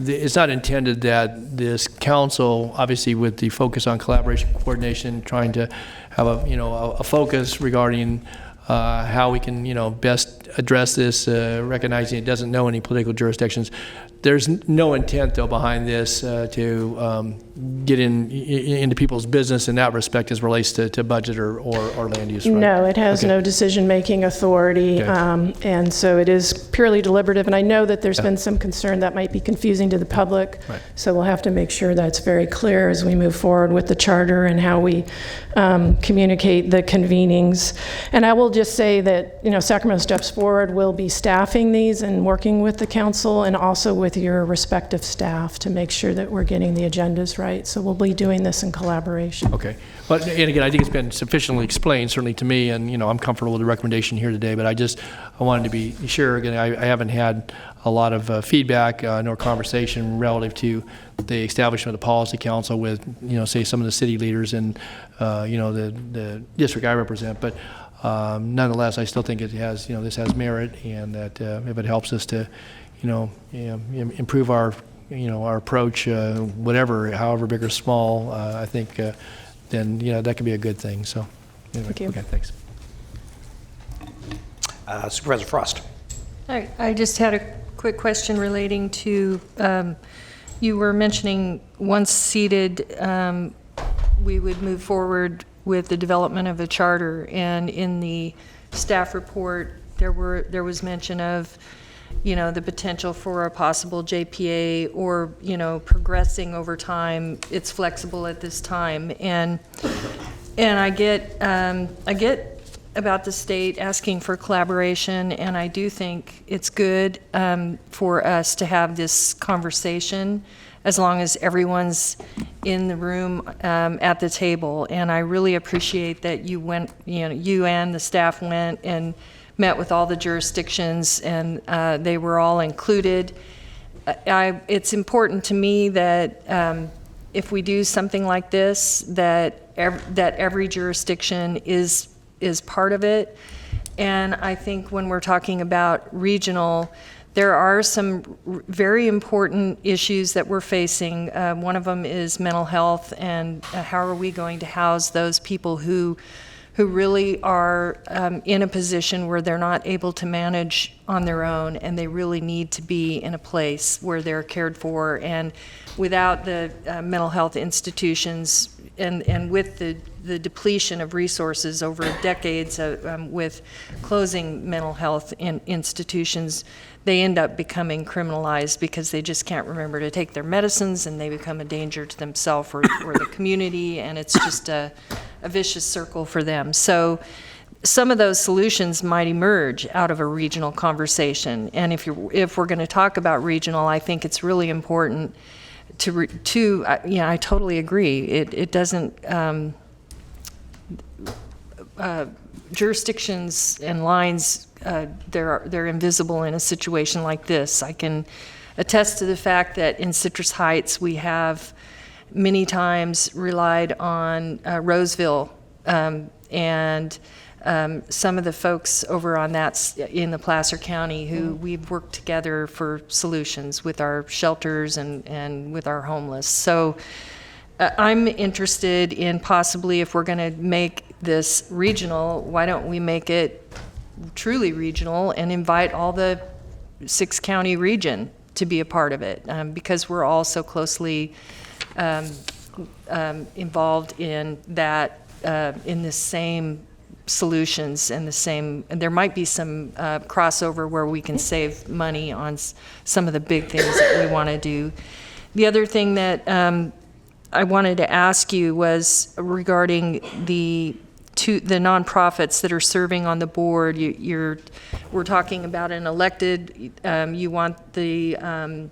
it's not intended that this council, obviously with the focus on collaboration, coordination, trying to have a focus regarding how we can, best address this, recognizing it doesn't know any political jurisdictions. There's no intent, though, behind this to get into people's business in that respect as relates to budget or land use, right?
No, it has
Okay.
no decision-making authority,
Okay.
and so it is purely deliberative. And I know that there's been some concern that might be confusing to the public,
Right.
so we'll have to make sure that's very clear as we move forward with the charter and how we communicate the convenings. And I will just say that, Sacramento Steps Forward will be staffing these and working with the council and also with your respective staff to make sure that we're getting the agendas right. So we'll be doing this in collaboration.
Okay. But, and again, I think it's been sufficiently explained, certainly to me, and, I'm comfortable with the recommendation here today, but I wanted to be sure. Again, I haven't had a lot of feedback nor conversation relative to the establishment of the policy council with, say, some of the city leaders in, the district I represent. But nonetheless, I still think it has, this has merit, and that if it helps us to, improve our, our approach, whatever, however big or small, I think then, that could be a good thing. So, anyway,
Thank you.
Okay, thanks.
Supervisor Frost.
I just had a quick question relating to, you were mentioning once seated, we would move forward with the development of a charter, and in the staff report, there was mention of, the potential for a possible JPA or, progressing over time. It's flexible at this time, and I get about the state asking for collaboration, and I do think it's good for us to have this conversation as long as everyone's in the room at the table. And I really appreciate that you went, you and the staff went and met with all the jurisdictions, and they were all included. It's important to me that if we do something like this, that every jurisdiction is part of it. And I think when we're talking about regional, there are some very important issues that we're facing. One of them is mental health, and how are we going to house those people who really are in a position where they're not able to manage on their own, and they really need to be in a place where they're cared for. And without the mental health institutions, and with the depletion of resources over decades with closing mental health institutions, they end up becoming criminalized because they just can't remember to take their medicines, and they become a danger to themselves or the community, and it's just a vicious circle for them. So some of those solutions might emerge out of a regional conversation. And if we're going to talk about regional, I think it's really important I totally agree. It doesn't, jurisdictions and lines, they're invisible in a situation like this. I can attest to the fact that in Citrus Heights, we have many times relied on Roseville, and some of the folks over on that in the Placer County who we've worked together for solutions with our shelters and with our homeless. So I'm interested in possibly, if we're going to make this regional, why don't we make it truly regional and invite all the 6-county region to be a part of it, because we're all so closely involved in that, in the same solutions and there might be some crossover where we can save money on some of the big things that we want to do. The other thing that I wanted to ask you was regarding the nonprofits that are serving on the board. We're talking about an elected, you want the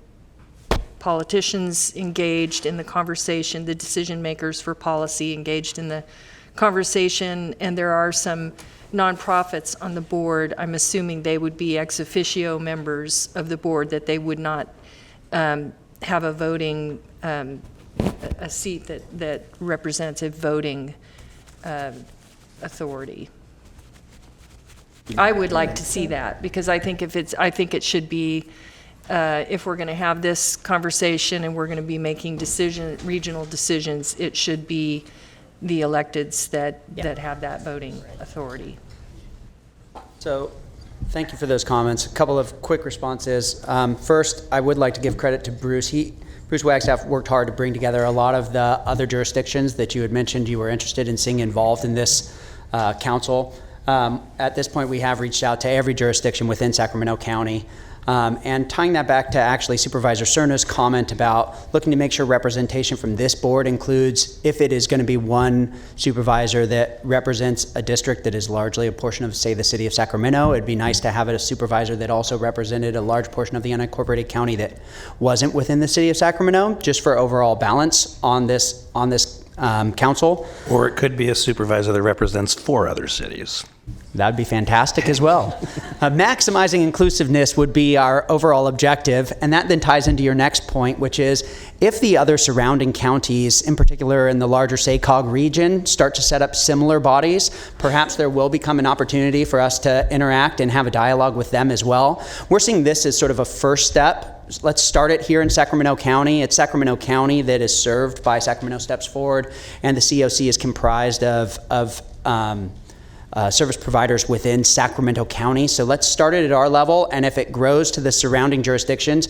politicians engaged in the conversation, the decision makers for policy engaged in the conversation, and there are some nonprofits on the board. I'm assuming they would be ex officio members of the board, that they would not have a voting, a seat that represents a voting authority. I would like to see that, because I think it should be if we're going to have this conversation and we're going to be making regional decisions, it should be the electeds that have that voting authority.
So, thank you for those comments. A couple of quick responses. First, I would like to give credit to Bruce. Bruce Wagstaff worked hard to bring together a lot of the other jurisdictions that you had mentioned you were interested in seeing involved in this council. At this point, we have reached out to every jurisdiction within Sacramento County. And tying that back to actually Supervisor Cerna's comment about looking to make sure representation from this board includes, if it is going to be one supervisor that represents a district that is largely a portion of, say, the city of Sacramento, it'd be nice to have a supervisor that also represented a large portion of the unincorporated county that wasn't within the city of Sacramento, just for overall balance on this council.
Or it could be a supervisor that represents 4 other cities.
That'd be fantastic as well. Maximizing inclusiveness would be our overall objective, and that then ties into your next point, which is if the other surrounding counties, in particular in the larger SACOG region, start to set up similar bodies, perhaps there will become an opportunity for us to interact and have a dialogue with them as well. We're seeing this as sort of a first step. Let's start it here in Sacramento County. It's Sacramento County that is served by Sacramento Steps Forward, and the COC is comprised of service providers within Sacramento County. So let's start it at our level, and if it grows to the surrounding jurisdictions,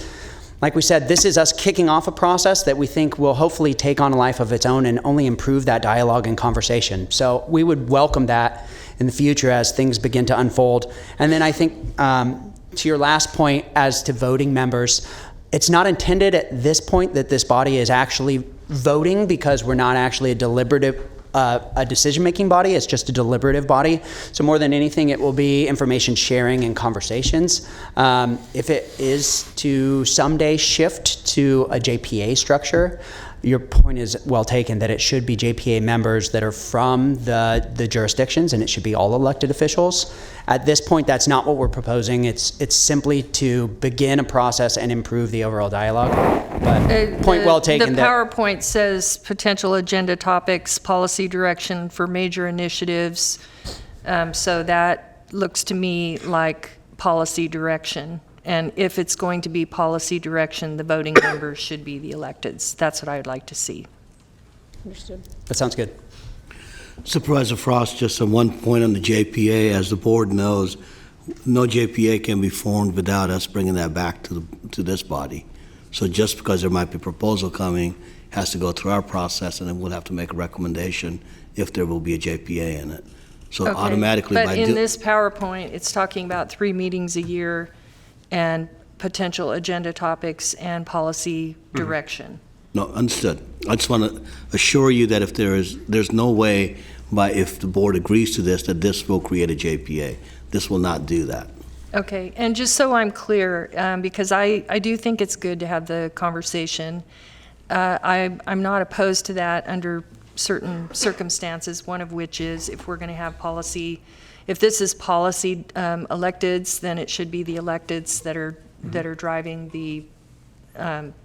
like we said, this is us kicking off a process that we think will hopefully take on a life of its own and only improve that dialogue and conversation. So we would welcome that in the future as things begin to unfold. And then I think to your last point as to voting members, it's not intended at this point that this body is actually voting, because we're not actually a decision-making body. It's just a deliberative body. So more than anything, it will be information sharing and conversations. If it is to someday shift to a JPA structure, your point is well taken that it should be JPA members that are from the jurisdictions, and it should be all elected officials. At this point, that's not what we're proposing. It's simply to begin a process and improve the overall dialogue. But point well taken.
The PowerPoint says potential agenda topics, policy direction for major initiatives. So that looks to me like policy direction. And if it's going to be policy direction, the voting members should be the electeds. That's what I would like to see.
Understood.
That sounds good.
Supervisor Frost, just on one point on the JPA, as the board knows, no JPA can be formed without us bringing that back to this body. So just because there might be a proposal coming, has to go through our process, and then we'll have to make a recommendation if there will be a JPA in it. So
Okay.
automatically
But in this PowerPoint, it's talking about 3 meetings a year and potential agenda topics and policy direction.
No, understood. I just want to assure you that if there's no way if the board agrees to this, that this will create a JPA. This will not do that.
Okay, and just so I'm clear, because I do think it's good to have the conversation, I'm not opposed to that under certain circumstances, one of which is if we're going to have policy, if this is policy electeds, then it should be the electeds that are driving the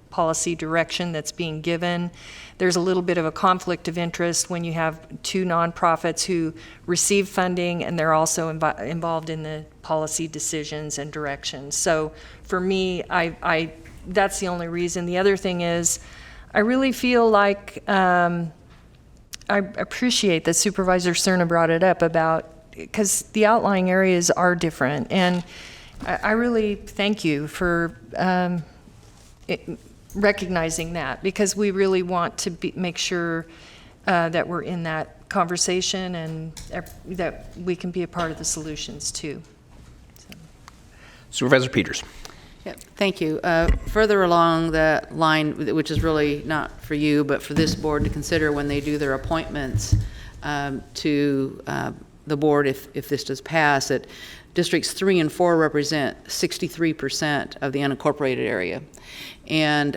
policy direction that's being given. There's a little bit of a conflict of interest when you have 2 nonprofits who receive funding and they're also involved in the policy decisions and directions. So for me, I that's the only reason. The other thing is, I really feel like I appreciate that Supervisor Cerna brought it up about, because the outlying areas are different, and I really thank you for recognizing that, because we really want to make sure that we're in that conversation and that we can be a part of the solutions too.
Supervisor Peters.
Yeah, thank you. Further along the line, which is really not for you, but for this board to consider when they do their appointments to the board, if this does pass, that districts 3 and 4 represent 63% of the unincorporated area, and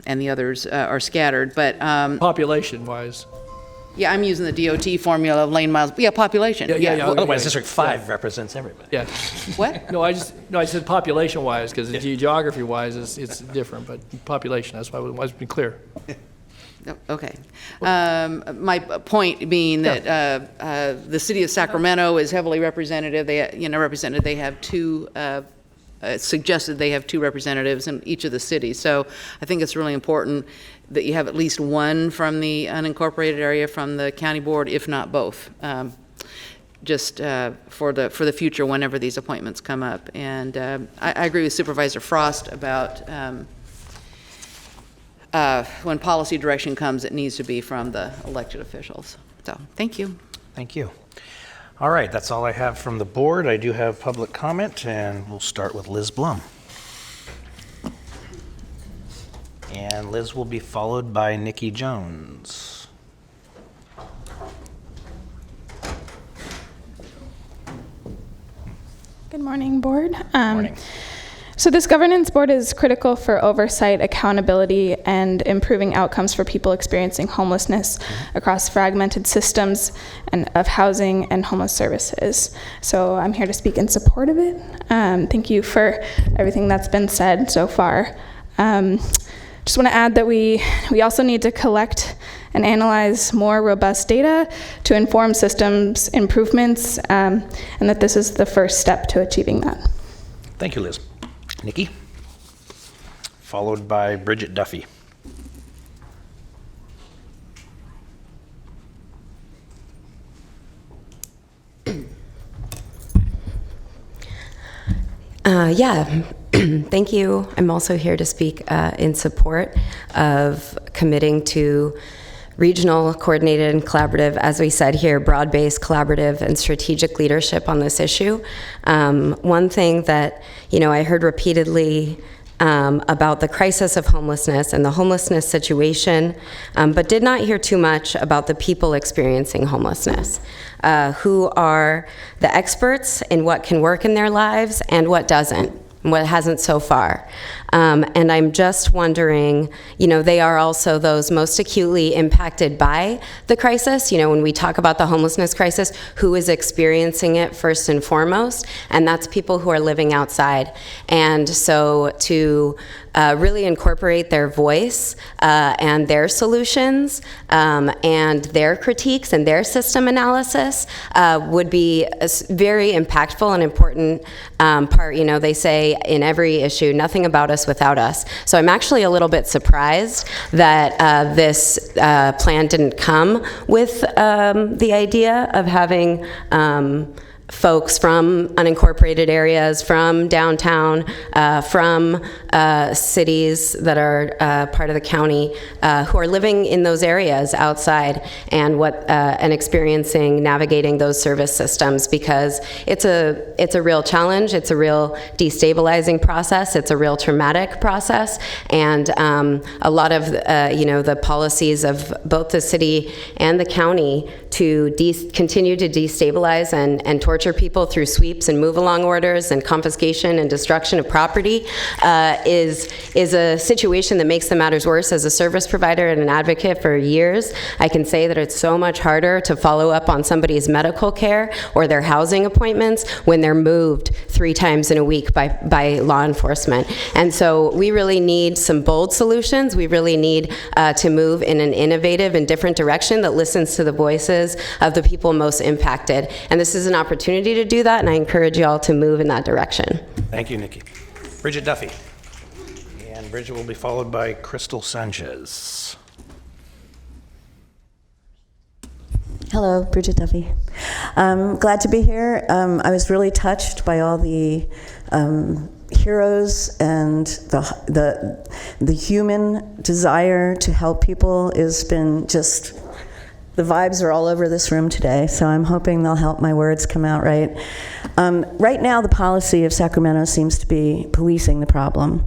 the others are scattered. But
population-wise.
Yeah, I'm using the DOT formula of lane miles. Yeah, population.
Yeah.
Otherwise, District 5 represents everybody.
Yeah. What?
No, I said population-wise, because geography-wise it's different, but population, that's why I was being clear.
Okay. My point being that the city of Sacramento is heavily represented. They have 2 suggested they have 2 representatives in each of the cities. So I think it's really important that you have at least one from the unincorporated area from the county board, if not both, just for the future whenever these appointments come up. And I agree with Supervisor Frost about when policy direction comes, it needs to be from the elected officials. So, thank you.
Thank you. All right, that's all I have from the board. I do have public comment, and we'll start with Liz Blum. And Liz will be followed by Nikki Jones.
Good morning, board.
Morning.
So this governance board is critical for oversight, accountability, and improving outcomes for people experiencing homelessness across fragmented systems and of housing and homeless services. So I'm here to speak in support of it. Thank you for everything that's been said so far. Just want to add that we also need to collect and analyze more robust data to inform systems improvements, and that this is the first step to achieving that.
Thank you, Liz. Nikki, followed by Bridget Duffy.
Thank you. I'm also here to speak in support of committing to regional, coordinated, and collaborative, as we said here, broad-based, collaborative, and strategic leadership on this issue. One thing that, I heard repeatedly about the crisis of homelessness and the homelessness situation, but did not hear too much about the people experiencing homelessness, who are the experts in what can work in their lives and what doesn't, and what hasn't so far. And I'm just wondering, they are also those most acutely impacted by the crisis. When we talk about the homelessness crisis, who is experiencing it first and foremost? And that's people who are living outside. And so to really incorporate their voice and their solutions and their critiques and their system analysis would be a very impactful and important part. They say in every issue, nothing about us without us. So I'm actually a little bit surprised that this plan didn't come with the idea of having folks from unincorporated areas, from downtown, from cities that are part of the county, who are living in those areas outside and experiencing navigating those service systems, because it's a real challenge. It's a real destabilizing process. It's a real traumatic process, and a lot of the policies of both the city and the county to continue to destabilize and torture people through sweeps and move-along orders and confiscation and destruction of property is a situation that makes the matters worse. As a service provider and an advocate for years, I can say that it's so much harder to follow up on somebody's medical care or their housing appointments when they're moved 3 times in a week by law enforcement. And so we really need some bold solutions. We really need to move in an innovative and different direction that listens to the voices of the people most impacted. And this is an opportunity to do that, and I encourage you all to move in that direction.
Thank you, Nikki. Bridget Duffy. And Bridget will be followed by Crystal Sanchez.
Hello, Bridget Duffy. Glad to be here. I was really touched by all the heroes, and the human desire to help people has been just, the vibes are all over this room today, so I'm hoping they'll help my words come out right. Right now, the policy of Sacramento seems to be policing the problem.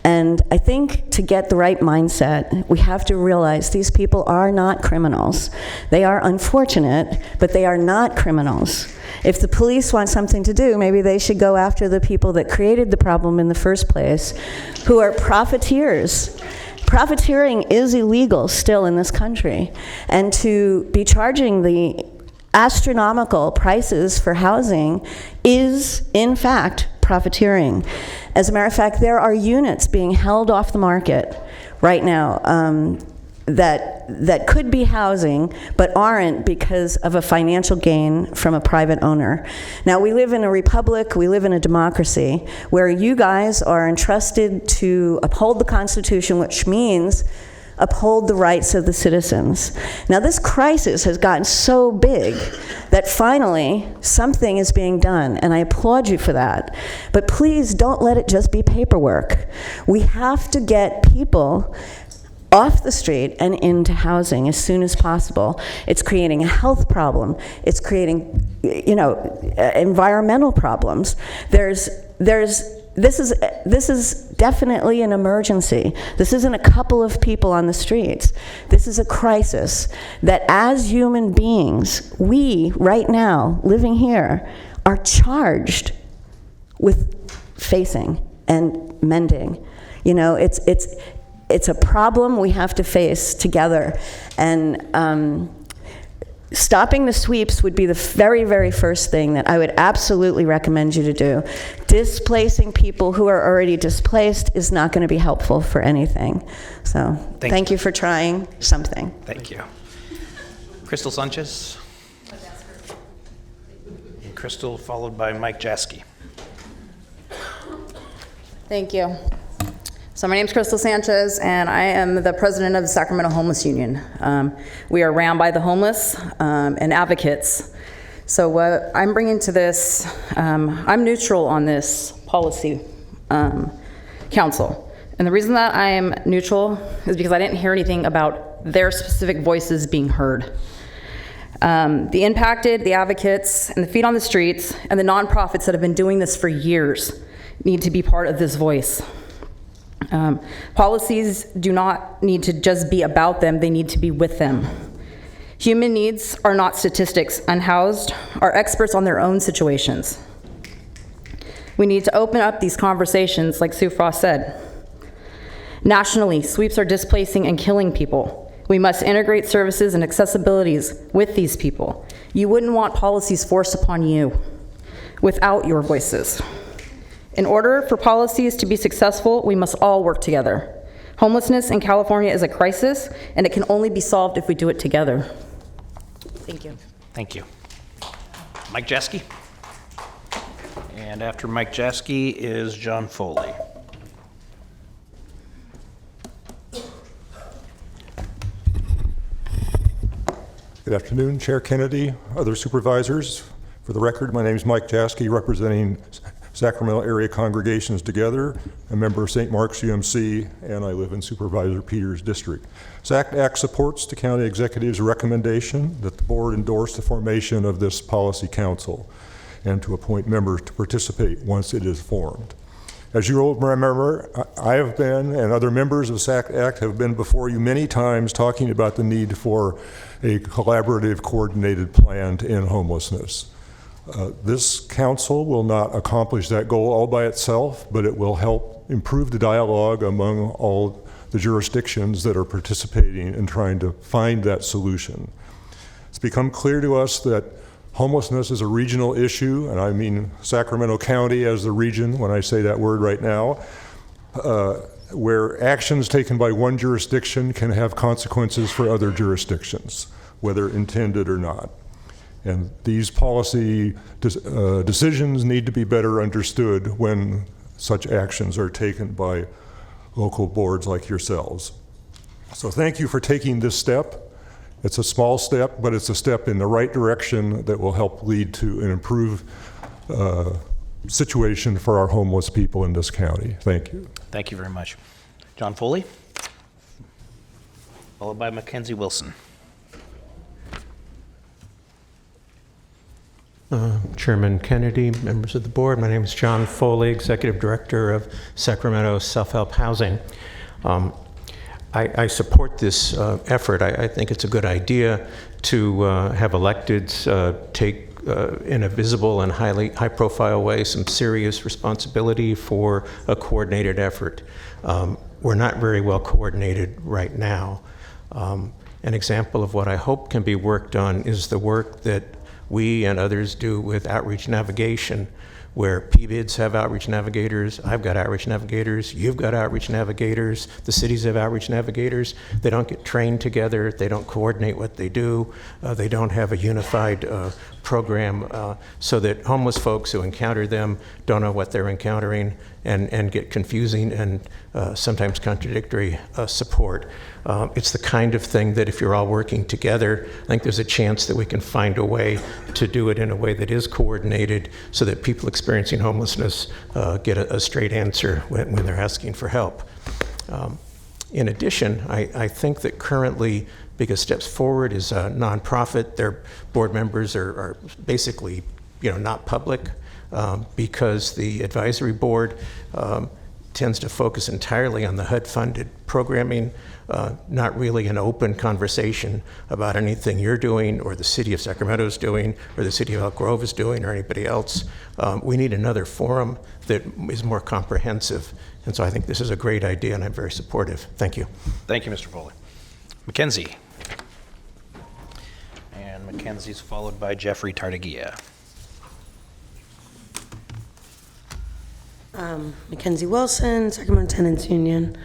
And I think to get the right mindset, we have to realize these people are not criminals. They are unfortunate, but they are not criminals. If the police want something to do, maybe they should go after the people that created the problem in the first place, who are profiteers. Profiteering is illegal still in this country, and to be charging the astronomical prices for housing is, in fact, profiteering. As a matter of fact, there are units being held off the market right now that could be housing but aren't because of a financial gain from a private owner. Now, we live in a republic, we live in a democracy where you guys are entrusted to uphold the Constitution, which means uphold the rights of the citizens. Now, this crisis has gotten so big that finally something is being done, and I applaud you for that. But please don't let it just be paperwork. We have to get people off the street and into housing as soon as possible. It's creating a health problem. It's creating, environmental problems. This is definitely an emergency. This isn't a couple of people on the streets. This is a crisis that as human beings, we right now living here are charged with facing and mending. It's a problem we have to face together. And stopping the sweeps would be the very, very first thing that I would absolutely recommend you to do. Displacing people who are already displaced is not going to be helpful for anything. So thank you for trying something.
Thank you. Crystal Sanchez. And Crystal, followed by Mike Jaskey.
Thank you. So my name is Crystal Sanchez, and I am the president of the Sacramento Homeless Union. We are ran by the homeless and advocates. So what I'm bringing to this, I'm neutral on this policy council. And the reason that I am neutral is because I didn't hear anything about their specific voices being heard. The impacted, the advocates, and the feet on the streets, and the nonprofits that have been doing this for years need to be part of this voice. Policies do not need to just be about them, they need to be with them. Human needs are not statistics. Unhoused are experts on their own situations. We need to open up these conversations, like Sue Frost said. Nationally, sweeps are displacing and killing people. We must integrate services and accessibilities with these people. You wouldn't want policies forced upon you without your voices. In order for policies to be successful, we must all work together. Homelessness in California is a crisis, and it can only be solved if we do it together. Thank you.
Thank you. Mike Jaskey. And after Mike Jaskey is John Foley.
Good afternoon, Chair Kennedy, other supervisors. For the record, my name is Mike Jaskey, representing Sacramento Area Congregations Together, a member of St. Mark's UMC, and I live in Supervisor Peters' district. SACT Act supports the county executive's recommendation that the board endorse the formation of this policy council and to appoint members to participate once it is formed. As you will remember, I have been, and other members of SACT Act have been before you many times talking about the need for a collaborative, coordinated plan to end homelessness. This council will not accomplish that goal all by itself, but it will help improve the dialogue among all the jurisdictions that are participating in trying to find that solution. It's become clear to us that homelessness is a regional issue, and I mean Sacramento County as the region when I say that word right now, where actions taken by one jurisdiction can have consequences for other jurisdictions, whether intended or not. And these policy decisions need to be better understood when such actions are taken by local boards like yourselves. So thank you for taking this step. It's a small step, but it's a step in the right direction that will help lead to an improved situation for our homeless people in this county. Thank you.
Thank you very much. John Foley, followed by Mackenzie Wilson.
Chairman Kennedy, members of the board, my name is John Foley, Executive Director of Sacramento Self-Help Housing. I support this effort. I think it's a good idea to have electeds take in a visible and high-profile way some serious responsibility for a coordinated effort. We're not very well coordinated right now. An example of what I hope can be worked on is the work that we and others do with outreach navigation, where PBIDs have outreach navigators, I've got outreach navigators, you've got outreach navigators, the cities have outreach navigators. They don't get trained together, they don't coordinate what they do, they don't have a unified program so that homeless folks who encounter them don't know what they're encountering and get confusing and sometimes contradictory support. It's the kind of thing that if you're all working together, I think there's a chance that we can find a way to do it in a way that is coordinated so that people experiencing homelessness get a straight answer when they're asking for help. In addition, I think that currently, because Steps Forward is a nonprofit, their board members are basically not public because the advisory board tends to focus entirely on the HUD-funded programming, not really an open conversation about anything you're doing or the city of Sacramento is doing or the city of Elk Grove is doing or anybody else. We need another forum that is more comprehensive. And so I think this is a great idea and I'm very supportive. Thank you.
Thank you, Mr. Foley. Mackenzie. And Mackenzie's followed by Jeffrey Tartagia.
Mackenzie Wilson, Sacramento Tenants Union.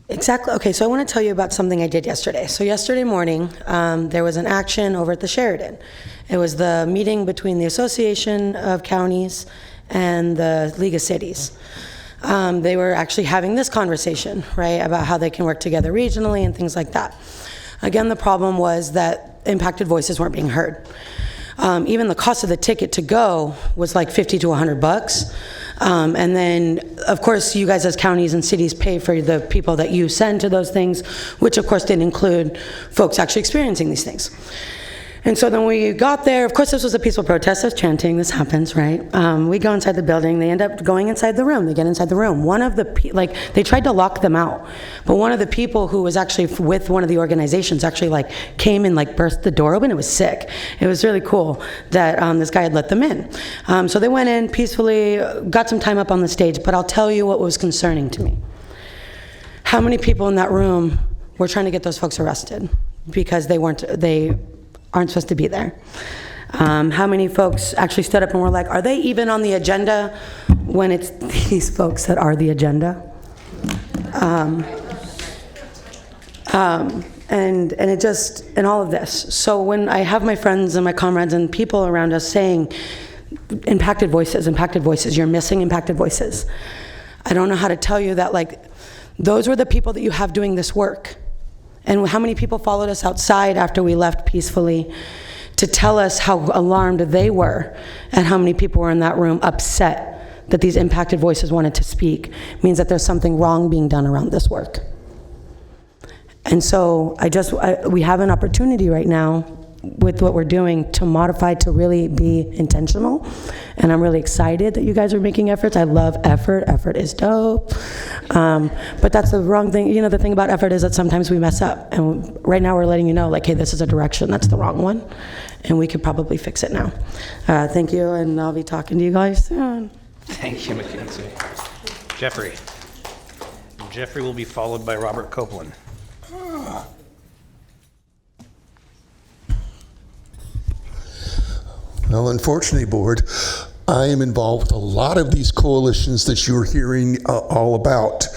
Exactly. Okay, so I want to tell you about something I did yesterday. So yesterday morning, there was an action over at the Sheridan. It was the meeting between the Association of Counties and the League of Cities. They were actually having this conversation, right, about how they can work together regionally and things like that. Again, the problem was that impacted voices weren't being heard. Even the cost of the ticket to go was like $50 to $100. And then, of course, you guys as counties and cities pay for the people that you send to those things, which of course didn't include folks actually experiencing these things. And so then we got there. Of course, this was a peaceful protest. There's chanting. This happens, right? We go inside the building. They end up going inside the room. They get inside the room. One of the, they tried to lock them out. But one of the people who was actually with one of the organizations actually came and burst the door open. It was sick. It was really cool that this guy had let them in. So they went in peacefully, got some time up on the stage. But I'll tell you what was concerning to me. How many people in that room were trying to get those folks arrested because they aren't supposed to be there? How many folks actually stood up and were like, are they even on the agenda, when it's these folks that are the agenda? And it just, and all of this. So when I have my friends and my comrades and people around us saying, impacted voices, you're missing impacted voices. I don't know how to tell you that, those were the people that you have doing this work. And how many people followed us outside after we left peacefully to tell us how alarmed they were, and how many people were in that room upset that these impacted voices wanted to speak. It means that there's something wrong being done around this work. And so we have an opportunity right now with what we're doing to modify, to really be intentional. And I'm really excited that you guys are making efforts. I love effort. Effort is dope. But that's the wrong thing. The thing about effort is that sometimes we mess up. And right now we're letting you know, hey, this is a direction. That's the wrong one. And we could probably fix it now. Thank you, and I'll be talking to you guys soon.
Thank you, Mackenzie. Jeffrey. Jeffrey will be followed by Robert Copeland.
Well, unfortunately, Board, I am involved with a lot of these coalitions that you're hearing all about.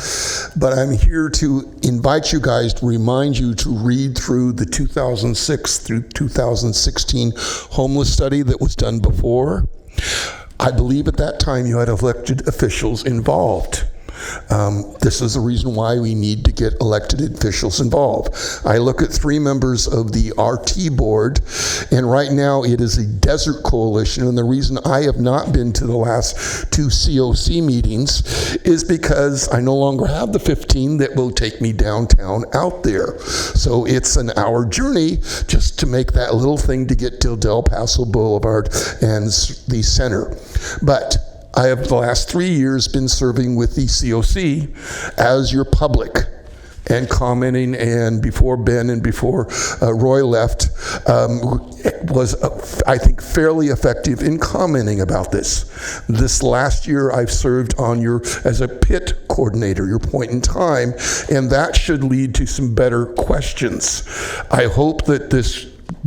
But I'm here to invite you guys, to remind you to read through the 2006 through 2016 homeless study that was done before. I believe at that time you had elected officials involved. This is the reason why we need to get elected officials involved. I look at 3 members of the RT board, and right now it is a desert coalition, and the reason I have not been to the last 2 COC meetings is because I no longer have the 15 that will take me downtown out there. So it's an hour journey just to make that little thing to get to Del Paso Boulevard and the center. But I have the last 3 years been serving with the COC as your public and commenting, and before Ben and before Roy left, was, I think, fairly effective in commenting about this. This last year I've served on as a PIT coordinator, your point in time, and that should lead to some better questions. I hope that this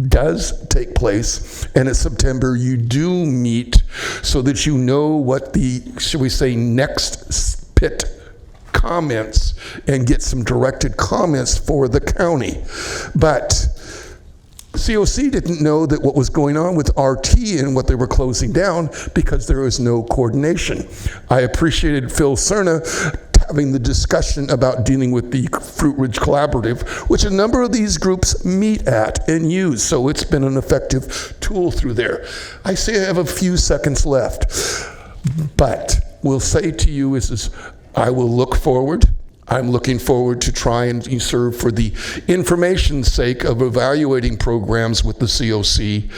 does take place, and in September you do meet so that you know what the, shall we say, next pit comments and get some directed comments for the county. But COC didn't know that what was going on with RT and what they were closing down because there was no coordination. I appreciated Phil Cerna having the discussion about dealing with the Fruit Ridge Collaborative, which a number of these groups meet at and use, so it's been an effective tool through there. I say I have a few seconds left, but will say to you is I will look forward. I'm looking forward to try and serve for the information's sake of evaluating programs with the COC,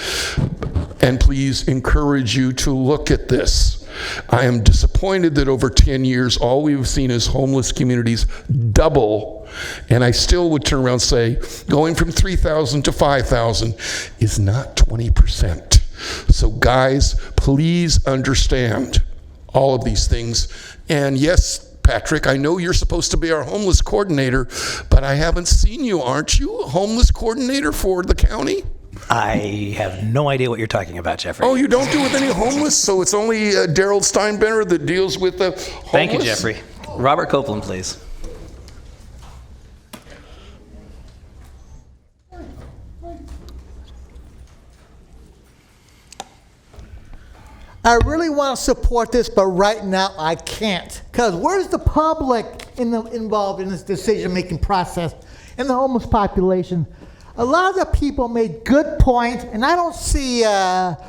and please encourage you to look at this. I am disappointed that over 10 years, all we've seen is homeless communities double, and I still would turn around and say, going from 3,000 to 5,000 is not 20%. So guys, please understand all of these things. And yes, Patrick, I know you're supposed to be our homeless coordinator, but I haven't seen you. Aren't you a homeless coordinator for the county?
I have no idea what you're talking about, Jeffrey.
Oh, you don't deal with any homeless? So it's only Daryl Steinbrenner that deals with the homeless?
Thank you, Jeffrey. Robert Copeland, please.
I really want to support this, but right now I can't. Because where's the public involved in this decision-making process in the homeless population? A lot of the people made good points, and I don't see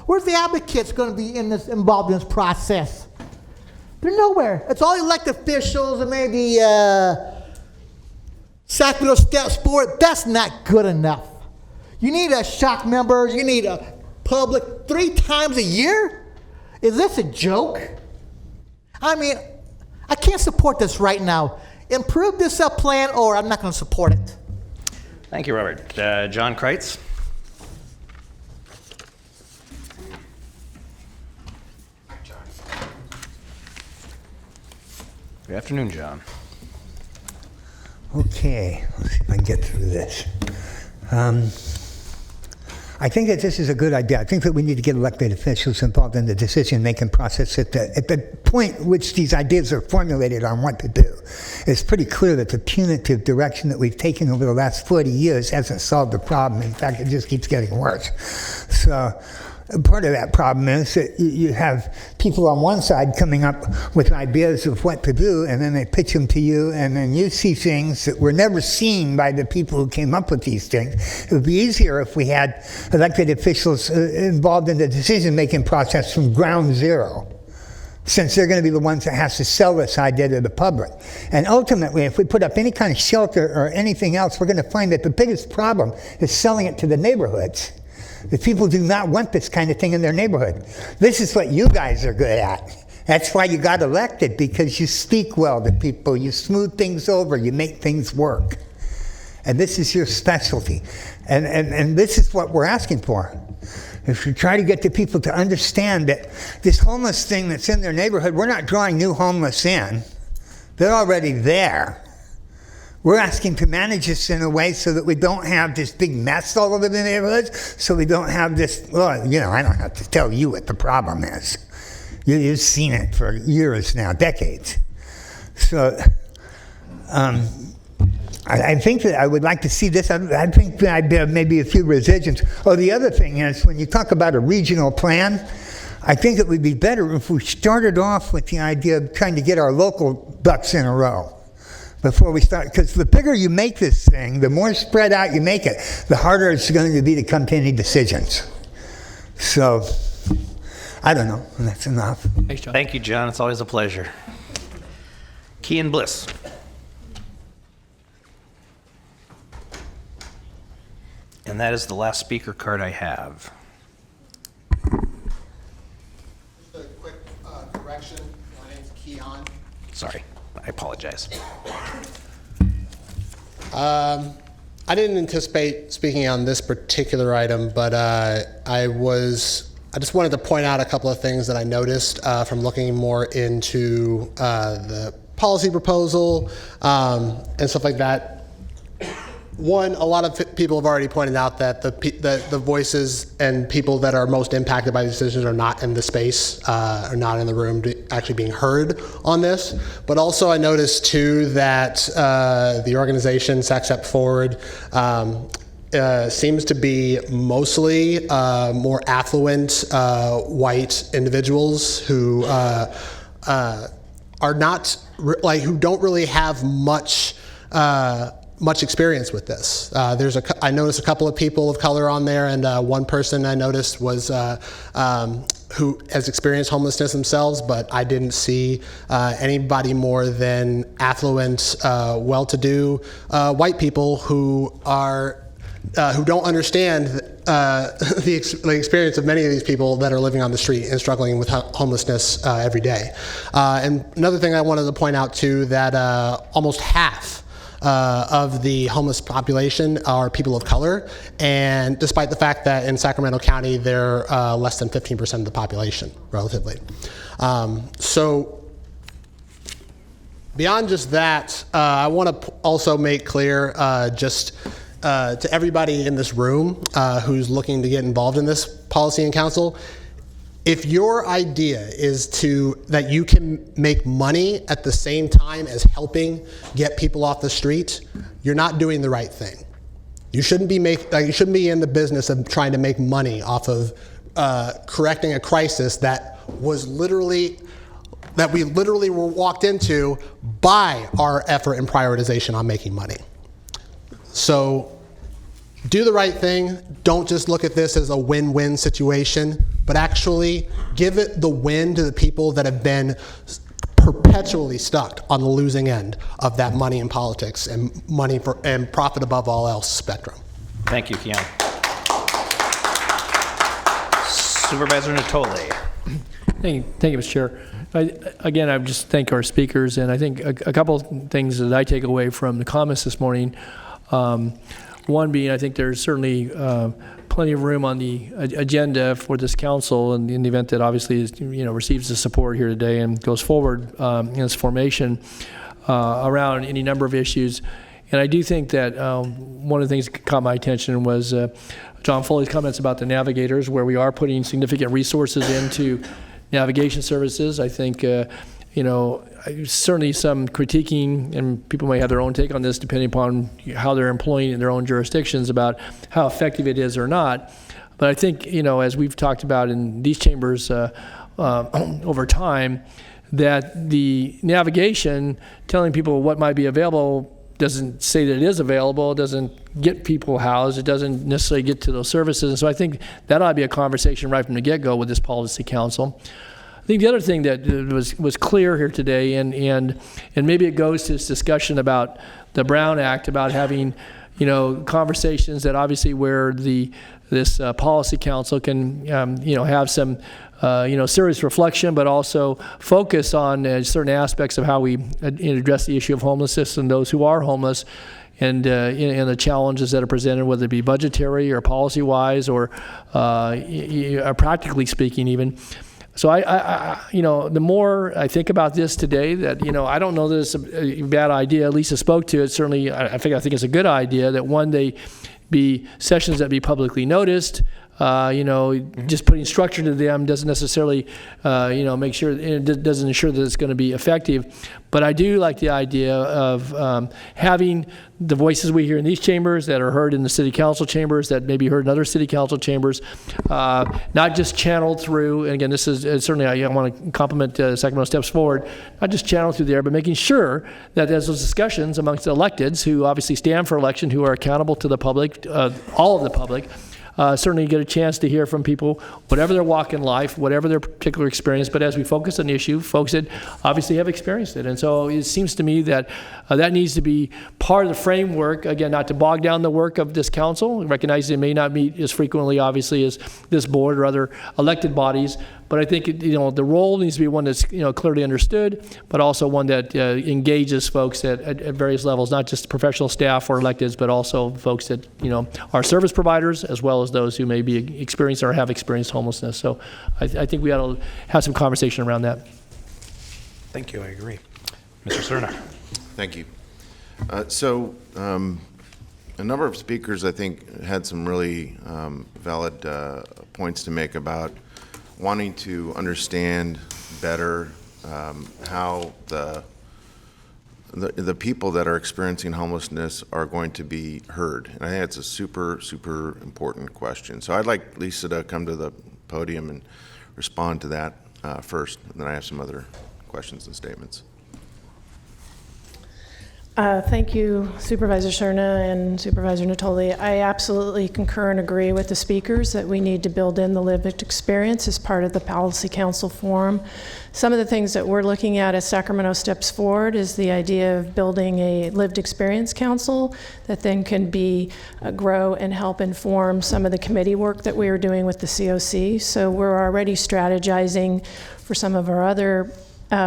where's the advocates going to be involved in this process. They're nowhere. It's all elected officials and maybe Sacramento Steps Board. That's not good enough. You need shock members. You need a public 3 times a year. Is this a joke? I mean, I can't support this right now. Improve this plan, or I'm not going to support it.
Thank you, Robert. John Kreitz. Good afternoon, John.
Okay, let's see if I can get through this. I think that this is a good idea. I think that we need to get elected officials involved in the decision-making process at the point which these ideas are formulated on what to do. It's pretty clear that the punitive direction that we've taken over the last 40 years hasn't solved the problem. In fact, it just keeps getting worse. So part of that problem is that you have people on one side coming up with ideas of what to do, and then they pitch them to you, and then you see things that were never seen by the people who came up with these things. It would be easier if we had elected officials involved in the decision-making process from ground zero, since they're going to be the ones that has to sell this idea to the public. And ultimately, if we put up any kind of shelter or anything else, we're going to find that the biggest problem is selling it to the neighborhoods. The people do not want this kind of thing in their neighborhood. This is what you guys are good at. That's why you got elected, because you speak well to people, you smooth things over, you make things work. And this is your specialty. And this is what we're asking for. If you try to get the people to understand that this homeless thing that's in their neighborhood, we're not drawing new homeless in. They're already there. We're asking to manage this in a way so that we don't have this big mess all over the neighborhoods, so we don't have this, well, you know, I don't have to tell you what the problem is. You've seen it for years now, decades. So I think that I would like to see this. I think that I'd have maybe a few revisions. Oh, the other thing is, when you talk about a regional plan, I think it would be better if we started off with the idea of trying to get our local ducks in a row before we start, because the bigger you make this thing, the more spread out you make it, the harder it's going to be to come to any decisions. So, I don't know, and that's enough.
Thanks, John. Thank you, John. It's always a pleasure. Kean Bliss. And that is the last speaker card I have.
Just a quick correction. My name's Keon.
Sorry, I apologize.
I didn't anticipate speaking on this particular item, but I just wanted to point out a couple of things that I noticed from looking more into the policy proposal and stuff like that. one, a lot of people have already pointed out that the voices and people that are most impacted by these decisions are not in the space, are not in the room actually being heard on this. But also I noticed too that the organization, Sac Step Forward, seems to be mostly more affluent white individuals who are not who don't really have much experience with this. I noticed a couple of people of color on there, and one person I noticed was who has experienced homelessness themselves, but I didn't see anybody more than affluent, well-to-do white people who don't understand the experience of many of these people that are living on the street and struggling with homelessness every day. And another thing I wanted to point out too, that almost half of the homeless population are people of color, and despite the fact that in Sacramento County they're less than 15% of the population, relatively. So beyond just that, I want to also make clear to everybody in this room who's looking to get involved in this policy and council, if your idea is that you can make money at the same time as helping get people off the street, you're not doing the right thing. You shouldn't be in the business of trying to make money off of correcting a crisis that we literally were walked into by our effort and prioritization on making money. So do the right thing. Don't just look at this as a win-win situation, but actually give it the win to the people that have been perpetually stuck on the losing end of that money in politics and and profit above all else spectrum.
Thank you, Kian. Supervisor Natoli.
Thank you, Mr. Chair. I just thank our speakers, and I think a couple of things that I take away from the comments this morning. One being, I think there's certainly plenty of room on the agenda for this council in the event that obviously receives the support here today and goes forward in its formation around any number of issues. And I do think that one of the things that caught my attention was John Foley's comments about the navigators, where we are putting significant resources into navigation services. I think certainly some critiquing, and people may have their own take on this depending upon how they're employing in their own jurisdictions about how effective it is or not. But I think, as we've talked about in these chambers over time, that the navigation, telling people what might be available, doesn't say that it is available, it doesn't get people housed, it doesn't necessarily get to those services. And so I think that ought to be a conversation right from the get-go with this policy council. I think the other thing that was clear here today, and maybe it goes to this discussion about the Brown Act, about having conversations that obviously where this policy council can have some serious reflection, but also focus on certain aspects of how we address the issue of homelessness and those who are homeless, and the challenges that are presented, whether it be budgetary or policy-wise or practically speaking even. So the more I think about this today, that I don't know that it's a bad idea. Lisa spoke to it. Certainly, I think it's a good idea that one, they be sessions that be publicly noticed. Just putting structure to them doesn't necessarily, make sure it doesn't ensure that it's going to be effective. But I do like the idea of having the voices we hear in these chambers that are heard in the city council chambers, that may be heard in other city council chambers, not just channeled through. And again, this is certainly I want to compliment Sacramento Steps Forward, not just channeled through there, but making sure that there's those discussions amongst the electeds who obviously stand for election, who are accountable to the public, all of the public. Certainly get a chance to hear from people, whatever their walk in life, whatever their particular experience, but as we focus on the issue, folks that obviously have experienced it. And so it seems to me that that needs to be part of the framework, again, not to bog down the work of this council, recognizing it may not meet as frequently, obviously, as this board or other elected bodies, but I think the role needs to be one that's clearly understood, but also one that engages folks at various levels, not just professional staff or electeds, but also folks that are service providers, as well as those who may be experiencing or have experienced homelessness. So I think we ought to have some conversation around that.
Thank you. I agree. Mr. Cerna.
Thank you. A number of speakers, I think, had some really valid points to make about wanting to understand better how the people that are experiencing homelessness are going to be heard. And I think it's a super, super important question. So I'd like Lisa to come to the podium and respond to that first, and then I have some other questions and statements.
Thank you, Supervisor Cerna and Supervisor Natoli. I absolutely concur and agree with the speakers that we need to build in the lived experience as part of the Policy Council Forum. Some of the things that we're looking at as Sacramento Steps Forward is the idea of building a lived experience council that then can grow and help inform some of the committee work that we are doing with the COC. So we're already strategizing for some of our other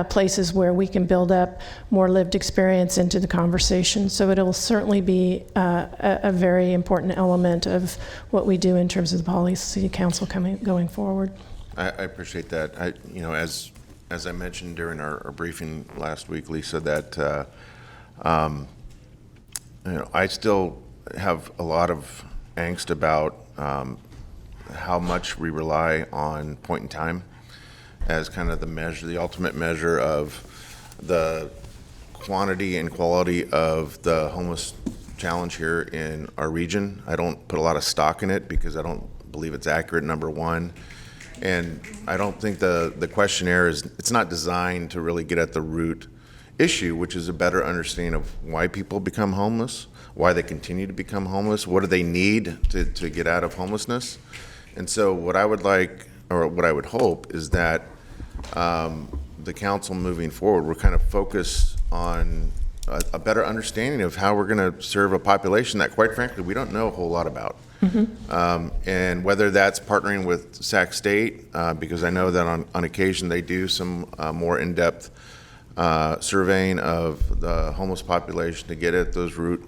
places where we can build up more lived experience into the conversation. So it'll certainly be a very important element of what we do in terms of the Policy Council going forward.
I appreciate that. As I mentioned during our briefing last week, Lisa, that I still have a lot of angst about how much we rely on point in time as kind of the measure, the ultimate measure of the quantity and quality of the homeless challenge here in our region. I don't put a lot of stock in it because I don't believe it's accurate, number one. And I don't think the questionnaire it's not designed to really get at the root issue, which is a better understanding of why people become homeless, why they continue to become homeless, what do they need to get out of homelessness. And so what I would like, or what I would hope, is that the council moving forward, we're kind of focused on a better understanding of how we're going to serve a population that, quite frankly, we don't know a whole lot about. And whether that's partnering with Sac State, because I know that on occasion they do some more in-depth surveying of the homeless population to get at those root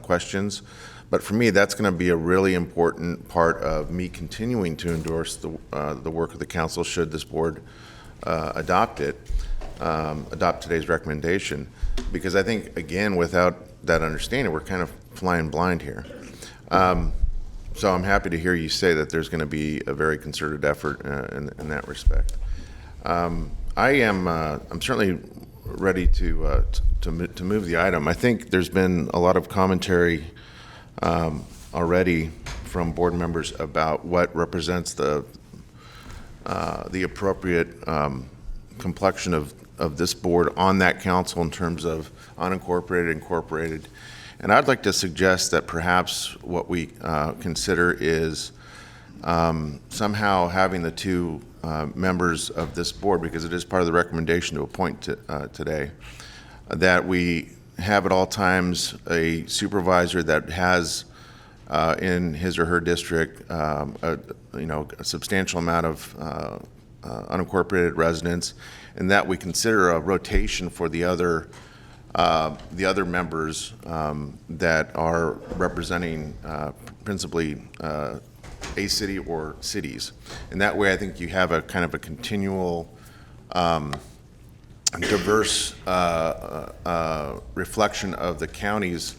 questions. But for me, that's going to be a really important part of me continuing to endorse the work of the council should this board adopt today's recommendation. Because I think, again, without that understanding, we're kind of flying blind here. So I'm happy to hear you say that there's going to be a very concerted effort in that respect. I'm certainly ready to move the item. I think there's been a lot of commentary already from board members about what represents the appropriate complexion of this board on that council in terms of unincorporated, incorporated. And I'd like to suggest that perhaps what we consider is somehow having the two members of this board, because it is part of the recommendation to appoint today, that we have at all times a supervisor that has in his or her district a substantial amount of unincorporated residents, and that we consider a rotation for the other members that are representing principally a city or cities. And that way I think you have a kind of a continual diverse reflection of the county's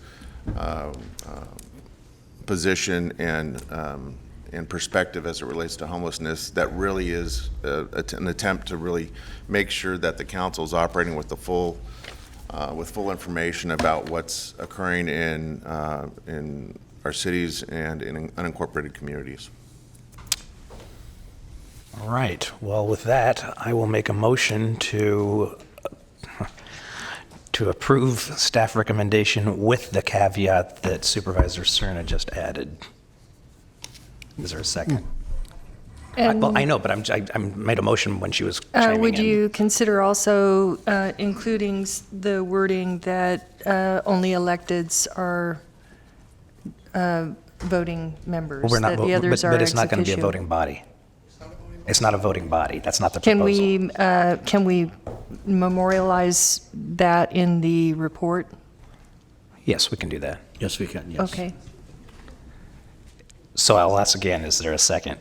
position and perspective as it relates to homelessness. That really is an attempt to really make sure that the council is operating with the full information about what's occurring in our cities and in unincorporated communities.
All right. Well, with that, I will make a motion to approve staff recommendation with the caveat that Supervisor Cerna just added. Is there a second? Well, I know, but I made a motion when she was chiming in.
Would you consider also including the wording that only electeds are voting members?
Well, we're not
that the others are
but it's not
ex
going to be a
officio?
voting body. It's not a voting body. That's not the proposal.
Can we memorialize that in the report?
Yes, we can do that.
Yes, we can, yes.
Okay.
So I'll ask again, is there a second?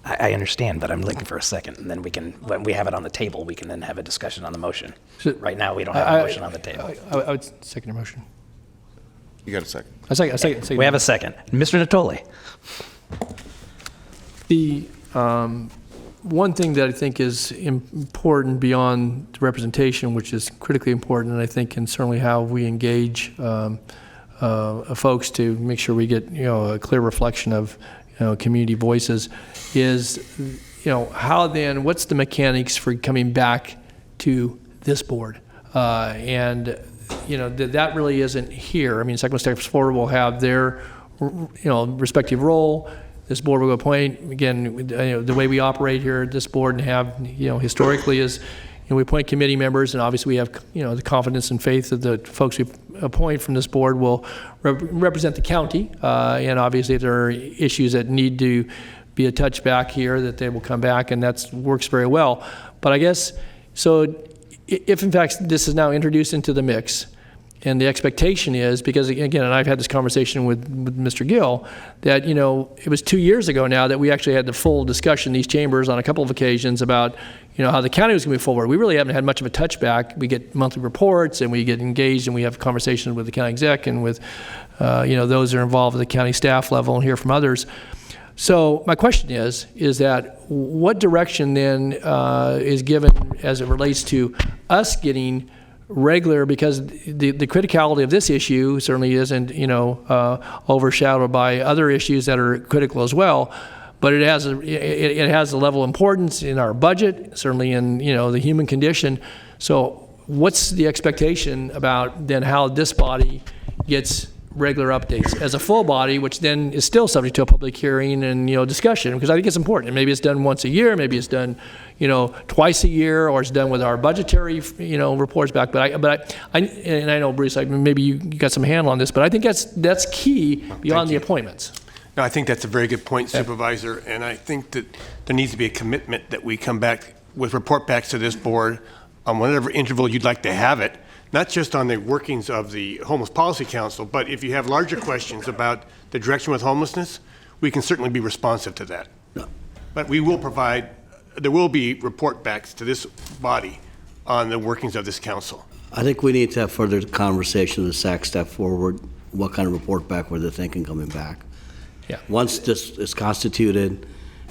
I understand, but I'm looking for a second, and then when we have it on the table, we can then have a discussion on the motion. Right now, we don't have a motion on the table.
I would second your motion.
You got a second?
A second.
We have a second. Mr. Natoli.
The one thing that I think is important beyond representation, which is critically important, and I think can certainly how we engage folks to make sure we get a clear reflection of community voices, is how then what's the mechanics for coming back to this board, and that really isn't here. I mean, Sacramento Steps Forward will have their respective role. This board will appoint, again, the way we operate here at this board and have, historically is, we appoint committee members, and obviously we have, the confidence and faith that the folks we appoint from this board will represent the county. And obviously if there are issues that need to be a touchback here, that they will come back, and that works very well. But I guess, so if in fact this is now introduced into the mix, and the expectation is, because again, and I've had this conversation with Mr. Gill, that it was 2 years ago now that we actually had the full discussion in these chambers on a couple of occasions about how the county was going to move forward. We really haven't had much of a touchback. We get monthly reports, and we get engaged, and we have conversations with the county exec and with those that are involved at the county staff level, and hear from others. So my question is that what direction then is given as it relates to us getting regular, because the criticality of this issue certainly isn't overshadowed by other issues that are critical as well, but it has a level of importance in our budget, certainly in the human condition. So what's the expectation about then how this body gets regular updates as a full body, which then is still subject to a public hearing and discussion, because I think it's important. And maybe it's done once a year, maybe it's done twice a year, or it's done with our budgetary reports back. But I know, Bruce, maybe you got some handle on this, but I think that's key beyond the appointments.
No, I think that's a very good point, Supervisor, and I think that there needs to be a commitment that we come back with report backs to this board on whatever interval you'd like to have it, not just on the workings of the Homeless Policy Council, but if you have larger questions about the direction with homelessness, we can certainly be responsive to that.
No.
But we will there will be report backs to this body on the workings of this council.
I think we need to have further conversation with SAC Step Forward, what kind of report back were they thinking coming back.
Yeah.
Once this is constituted,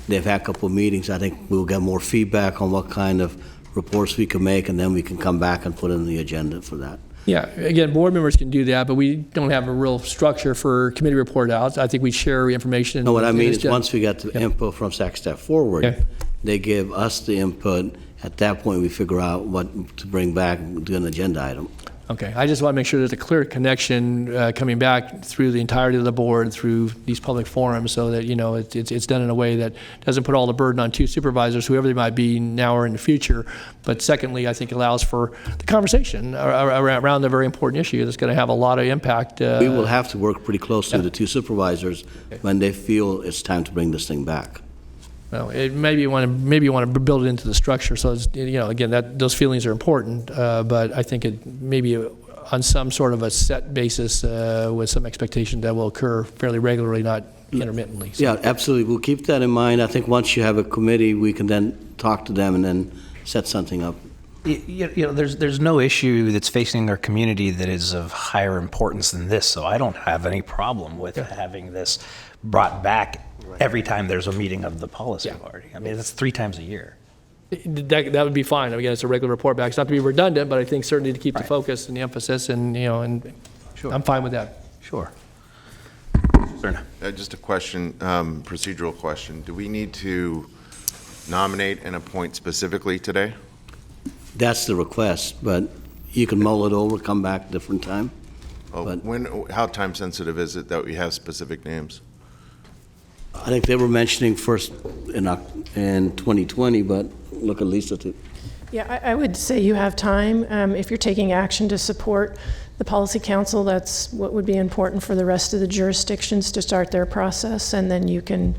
they've had a couple of meetings, I think we'll get more feedback on what kind of reports we can make, and then we can come back and put in the agenda for that.
Yeah, again, board members can do that, but we don't have a real structure for committee report outs. I think we share information.
No, what I mean is once we get the input from SAC Step Forward, they give us the input. At that point, we figure out what to bring back, do an agenda item.
Okay, I just want to make sure there's a clear connection coming back through the entirety of the board, through these public forums, so that it's done in a way that doesn't put all the burden on two supervisors, whoever they might be now or in the future. But secondly, I think allows for the conversation around a very important issue that's going to have a lot of impact.
We will have to work pretty closely with the two supervisors when they feel it's time to bring this thing back.
Well, maybe you want to build it into the structure. So it's, again, those feelings are important, but I think it maybe on some sort of a set basis with some expectation that will occur fairly regularly, not intermittently. So.
Yeah, absolutely. We'll keep that in mind. I think once you have a committee, we can then talk to them and then set something up.
There's no issue that's facing our community that is of higher importance than this. So I don't have any problem with having this brought back every time there's a meeting of the policy party. I mean, that's 3 times a year.
That would be fine. Again, it's a regular report back. It's not to be redundant, but I think certainly to keep the focus and the emphasis, and sure. I'm fine with that.
Sure.
Just a question, procedural question. Do we need to nominate and appoint specifically today?
That's the request, but you can mull it over, come back different time.
How time sensitive is it that we have specific names?
I think they were mentioning first in 2020, but look at Lisa too.
Yeah, I would say you have time. If you're taking action to support the Policy Council, that's what would be important for the rest of the jurisdictions to start their process, and then you can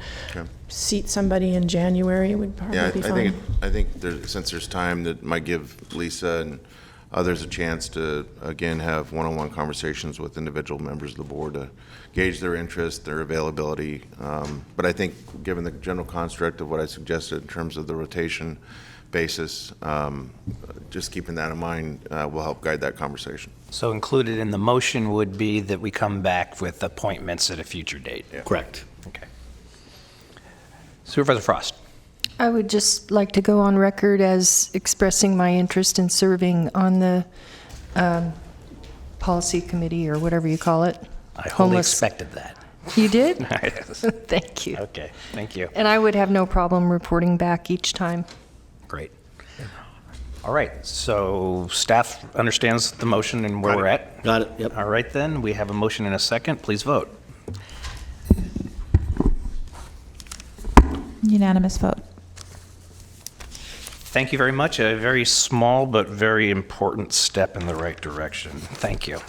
seat somebody in January. It would probably be fine.
I think since there's time, that might give Lisa and others a chance to, again, have one-on-one conversations with individual members of the board to gauge their interest, their availability. But I think given the general construct of what I suggested in terms of the rotation, basis. Just keeping that in mind will help guide that conversation.
So included in the motion would be that we come back with appointments at a future date?
Yeah.
Correct.
Okay. Supervisor Frost.
I would just like to go on record as expressing my interest in serving on the policy committee, or whatever you call it.
I wholly expected that.
You did?
Yes.
Thank you.
Okay, thank you.
And I would have no problem reporting back each time.
Great. All right, so staff understands the motion and where we're at?
Got it, yep.
All right then, we have a motion and a second. Please vote.
Unanimous vote.
Thank you very much. A very small but very important step in the right direction. Thank you.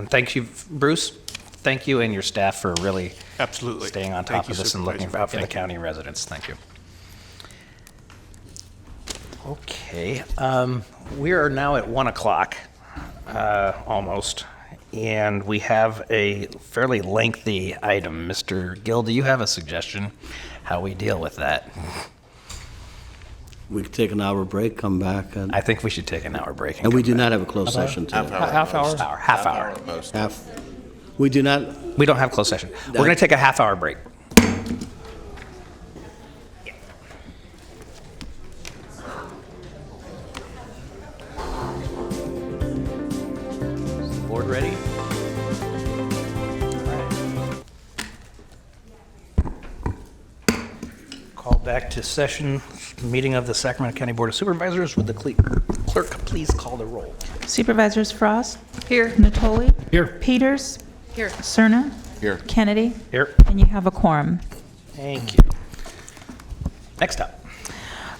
Thank you, Bruce. Thank you and your staff for really
Absolutely.
staying on top of this and looking out for the county residents. Thank you. Okay, we are now at 1 o'clock, almost, and we have a fairly lengthy item. Mr. Gill, do you have a suggestion how we deal with that?
We could take an hour break, come back.
I think we should take an hour break.
And we do not have a closed session today.
Half hour.
We do not.
We don't have closed session. We're going to take a half-hour break. Board ready? Call back to session, meeting of the Sacramento County Board of Supervisors. Would the clerk please call the roll?
Supervisors Frost.
Here.
Natoli.
Here.
Peters.
Here.
Cerna.
Here.
Kennedy.
Here.
And you have a quorum.
Thank you. Next up.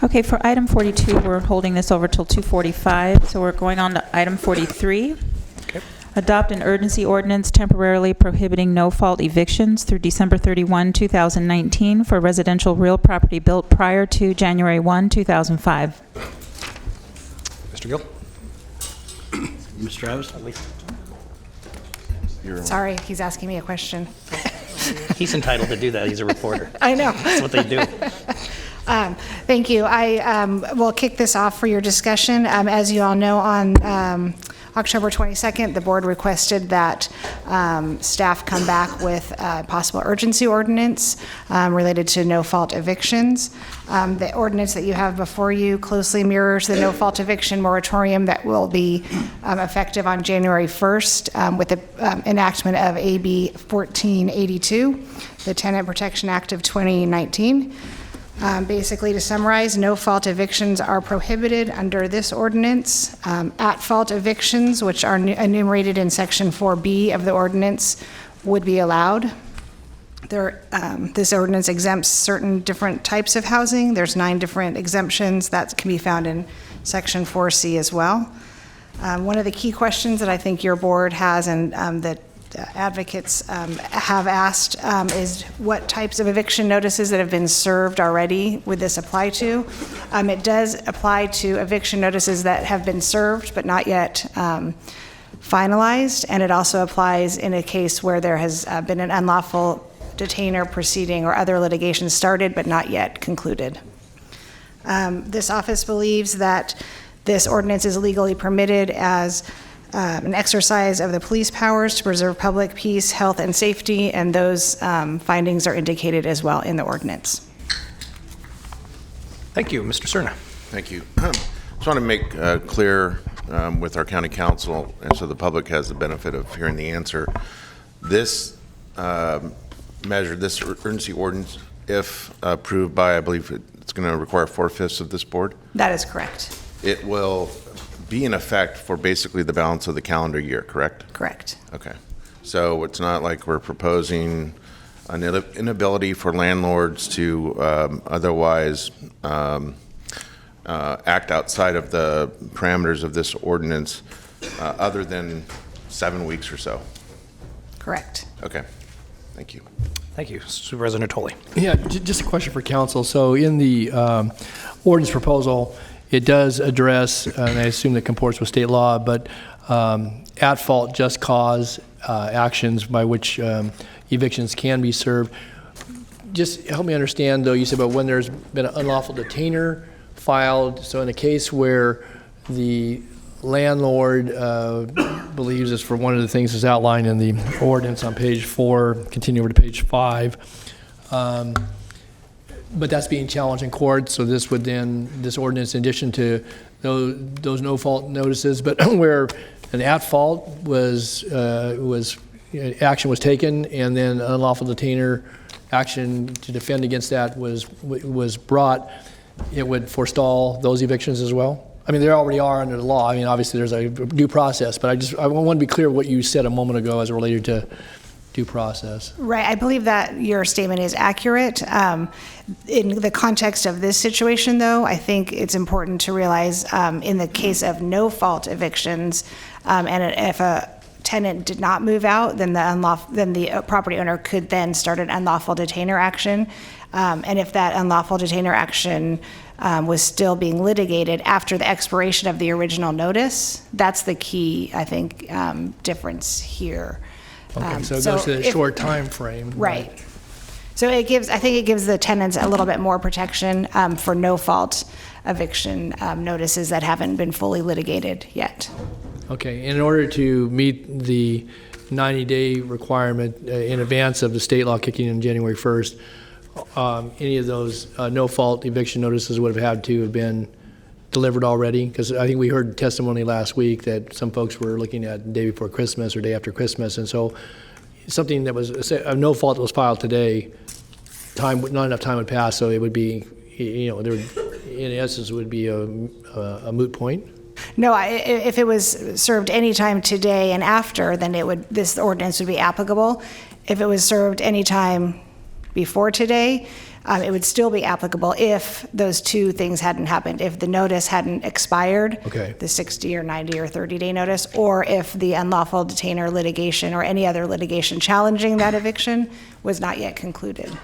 Okay, for item 42, we're holding this over till 2:45, so we're going on to item 43.
Okay.
Adopt an urgency ordinance temporarily prohibiting no-fault evictions through December 31, 2019 for residential real property built prior to January 1, 2005.
Mr. Gill?
Ms. Travis?
Sorry, he's asking me a question.
He's entitled to do that. He's a reporter.
I know.
That's what they do.
Thank you. I will kick this off for your discussion. As you all know, on October 22nd, the board requested that staff come back with a possible urgency ordinance related to no-fault evictions. The ordinance that you have before you closely mirrors the no-fault eviction moratorium that will be effective on January 1st with the enactment of AB 1482, the Tenant Protection Act of 2019. Basically, to summarize, no-fault evictions are prohibited under this ordinance. At-fault evictions, which are enumerated in Section 4B of the ordinance, would be allowed. This ordinance exempts certain different types of housing. There's 9 different exemptions that can be found in Section 4C as well. One of the key questions that I think your board has and that advocates have asked is what types of eviction notices that have been served already would this apply to? It does apply to eviction notices that have been served but not yet finalized, and it also applies in a case where there has been an unlawful detainer proceeding or other litigation started but not yet concluded. This office believes that this ordinance is legally permitted as an exercise of the police powers to preserve public peace, health, and safety, and those findings are indicated as well in the ordinance.
Thank you. Mr. Cerna.
Thank you. Just want to make clear with our county council, and so the public has the benefit of hearing the answer. This measure, this urgency ordinance, if approved by, I believe it's going to require 4/5 of this board.
That is correct.
It will be in effect for basically the balance of the calendar year, correct?
Correct.
Okay. So it's not like we're proposing an inability for landlords to otherwise act outside of the parameters of this ordinance other than 7 weeks or so.
Correct.
Okay. Thank you.
Thank you. Supervisor Natoli.
Yeah, just a question for council. So in the ordinance proposal, it does address, and I assume that comports with state law, but at-fault just cause actions by which evictions can be served. Just help me understand, though, you said about when there's been an unlawful detainer filed. So in a case where the landlord believes it's for one of the things that's outlined in the ordinance on page 4, continue over to page 5. But that's being challenged in court, so this ordinance, in addition to those no-fault notices, but where an at-fault action was taken, and then unlawful detainer action to defend against that was brought, it would forestall those evictions as well? I mean, they already are under the law. I mean, obviously there's a due process, but I want to be clear what you said a moment ago as it related to due process.
Right. I believe that your statement is accurate. In the context of this situation, though, I think it's important to realize in the case of no-fault evictions, and if a tenant did not move out, then the property owner could then start an unlawful detainer action. And if that unlawful detainer action was still being litigated after the expiration of the original notice, that's the key, I think, difference here.
Okay, so it goes to the short time frame.
Right. So I think it gives the tenants a little bit more protection for no-fault eviction notices that haven't been fully litigated yet.
Okay, in order to meet the 90-day requirement in advance of the state law kicking in January 1st, any of those no-fault eviction notices would have had to have been delivered already? Because I think we heard testimony last week that some folks were looking at the day before Christmas or day after Christmas, and so something that was a no fault that was filed today, not enough time would pass, so it would be, there would, in essence, would be a moot point.
No, if it was served anytime today and after, then this ordinance would be applicable. If it was served anytime before today, it would still be applicable if those two things hadn't happened. If the notice hadn't expired, the 60 or 90 or 30-day notice, or if the unlawful detainer litigation or any other litigation challenging that eviction was not yet concluded.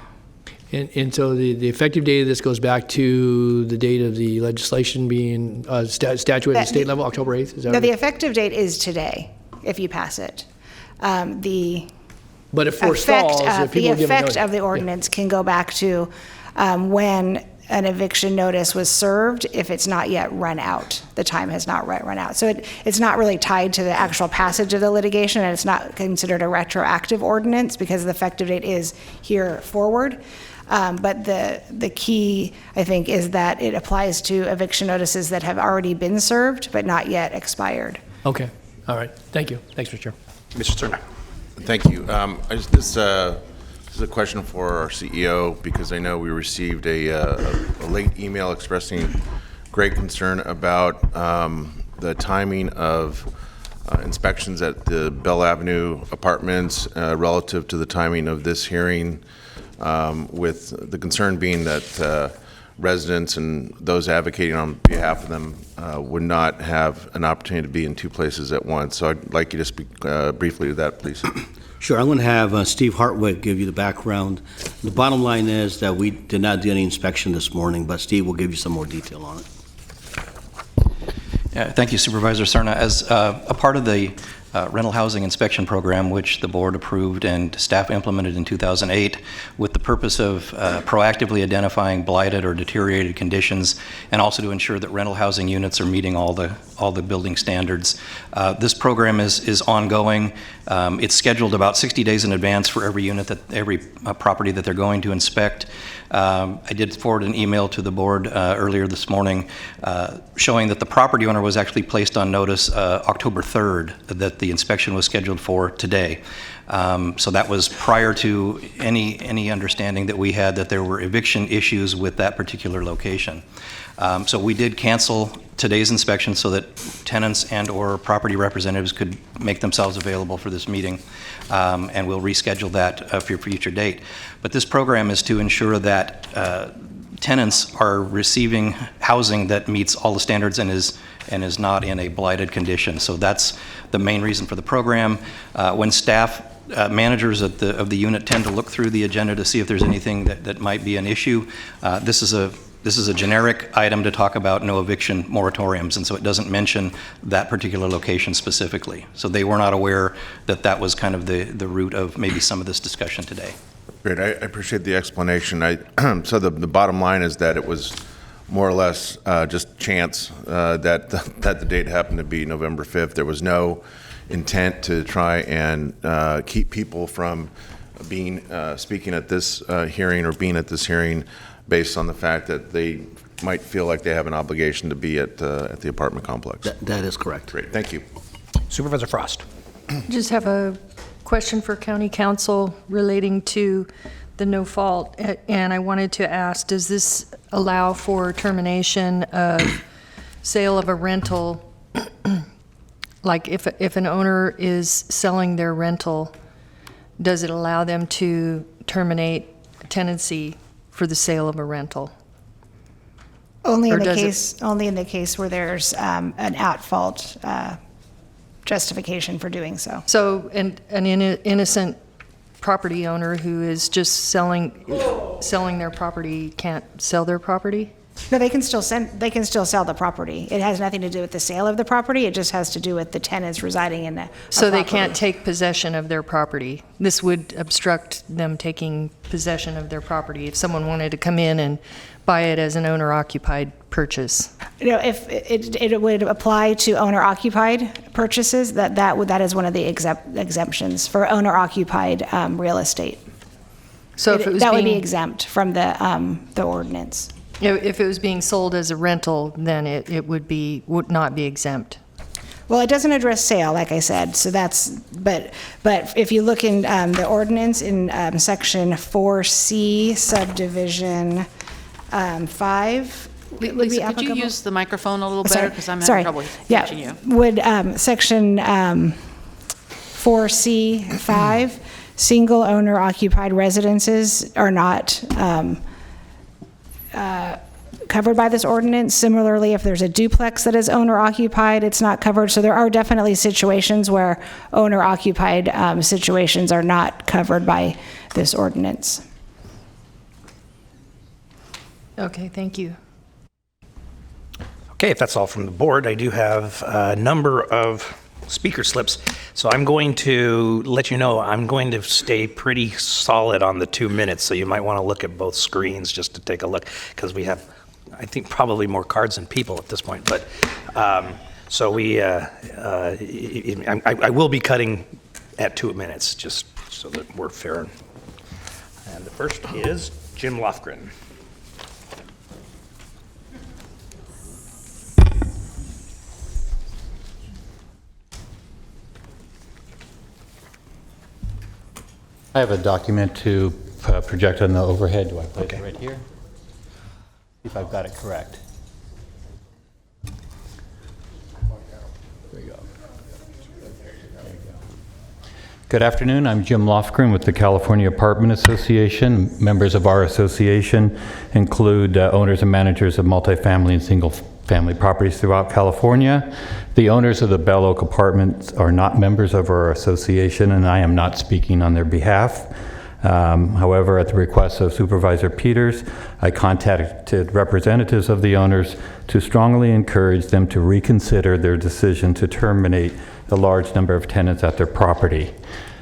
And so the effective date of this goes back to the date of the legislation being statuted at the state level, October 8th? Is that
No, the effective date is today, if you pass it.
But it forestalls if people
the effect of the ordinance can go back to when an eviction notice was served, if it's not yet run out. The time has not run out. So it's not really tied to the actual passage of the litigation, and it's not considered a retroactive ordinance because the effective date is here forward. But the key, I think, is that it applies to eviction notices that have already been served but not yet expired.
Okay. All right. Thank you. Thanks, Mr. Chair.
Mr. Turner. Thank you. This is a question for our CEO because I know we received a late email expressing great concern about the timing of inspections at the Bell Avenue apartments relative to the timing of this hearing, with the concern being that residents and those advocating on behalf of them would not have an opportunity to be in two places at once. So I'd like you to speak briefly to that, please.
Sure. I'm going to have Steve Hartwick give you the background. The bottom line is that we did not do any inspection this morning, but Steve will give you some more detail on it.
Yeah, thank you, Supervisor Serna. As a part of the rental housing inspection program, which the board approved and staff implemented in 2008 with the purpose of proactively identifying blighted or deteriorated conditions, and also to ensure that rental housing units are meeting all the building standards. This program is ongoing. It's scheduled about 60 days in advance for every unit, every property that they're going to inspect. I did forward an email to the board earlier this morning showing that the property owner was actually placed on notice October 3rd that the inspection was scheduled for today. So that was prior to any understanding that we had that there were eviction issues with that particular location. So we did cancel today's inspection so that tenants and or property representatives could make themselves available for this meeting, and we'll reschedule that for your future date. But this program is to ensure that tenants are receiving housing that meets all the standards and is not in a blighted condition. So that's the main reason for the program. When staff managers of the unit tend to look through the agenda to see if there's anything that might be an issue, this is a generic item to talk about no eviction moratoriums, and so it doesn't mention that particular location specifically. So they were not aware that that was kind of the root of maybe some of this discussion today.
Great, I appreciate the explanation. So the bottom line is that it was more or less just chance that the date happened to be November 5th. There was no intent to try and keep people from being speaking at this hearing or being at this hearing based on the fact that they might feel like they have an obligation to be at the apartment complex.
That is correct.
Great, thank you.
Supervisor Frost.
Just have a question for County Council relating to the no fault, and I wanted to ask, does this allow for termination of sale of a rental? Like if an owner is selling their rental, does it allow them to terminate tenancy for the sale of a rental?
Only
Or
in the
does it-
case, only in the case where there's an at-fault justification for doing so.
So an innocent property owner who is just selling their property can't sell their property?
No, they can still sell the property. It has nothing to do with the sale of the property. It just has to do with the tenants residing in the
So they can't take possession of their property. This would obstruct them taking possession of their property if someone wanted to come in and buy it as an owner-occupied purchase.
You know, if it would apply to owner-occupied purchases, that is one of the exemptions for owner-occupied real estate.
So if it was
that would be
being-
exempt from the ordinance.
If it was being sold as a rental, then it would not be exempt.
Well, it doesn't address sale, like I said, so but if you look in the ordinance in section 4C subdivision 5, would be
Lisa, could you
applicable?
use the microphone a little
Sorry.
better, because I'm
Sorry.
having trouble
Yeah.
reaching you.
Would section 4C5, single owner occupied residences are not covered by this ordinance. Similarly, if there's a duplex that is owner occupied, it's not covered. So there are definitely situations where owner occupied situations are not covered by this ordinance.
Okay, thank you.
Okay, if that's all from the board, I do have a number of speaker slips. So I'm going to let you know I'm going to stay pretty solid on the 2 minutes. So you might want to look at both screens just to take a look, because we have, I think, probably more cards than people at this point. But so I will be cutting at 2 minutes just so that we're fair. And the first is Jim Lofgren.
I have a document to project on the overhead. Do I place it right here? See if I've got it correct. There you go. Good afternoon. I'm Jim Lofgren with the California Apartment Association. Members of our association include owners and managers of multifamily and single-family properties throughout California. The owners of the Bell Oak Apartments are not members of our association, and I am not speaking on their behalf. However, at the request of Supervisor Peters, I contacted representatives of the owners to strongly encourage them to reconsider their decision to terminate a large number of tenants at their property.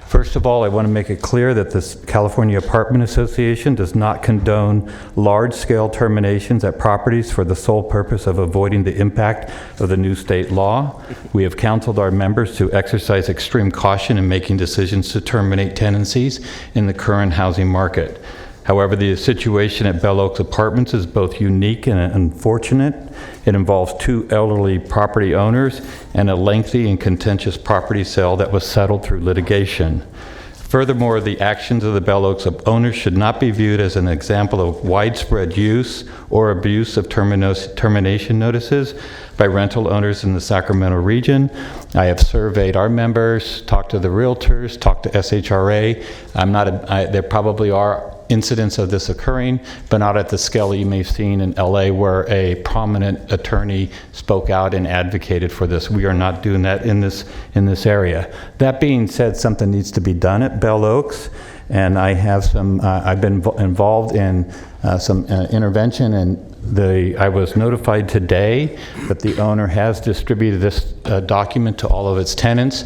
First of all, I want to make it clear that the California Apartment Association does not condone large-scale terminations at properties for the sole purpose of avoiding the impact of the new state law. We have counseled our members to exercise extreme caution in making decisions to terminate tenancies in the current housing market. However, the situation at Bell Oaks Apartments is both unique and unfortunate. It involves two elderly property owners and a lengthy and contentious property sale that was settled through litigation. Furthermore, the actions of the Bell Oaks owners should not be viewed as an example of widespread use or abuse of termination notices by rental owners in the Sacramento region. I have surveyed our members, talked to the realtors, talked to SHRA. There probably are incidents of this occurring, but not at the scale that you may have seen in LA, where a prominent attorney spoke out and advocated for this. We are not doing that in this area. That being said, something needs to be done at Bell Oaks, and I have some. I've been involved in some intervention, and I was notified today that the owner has distributed this document to all of its tenants.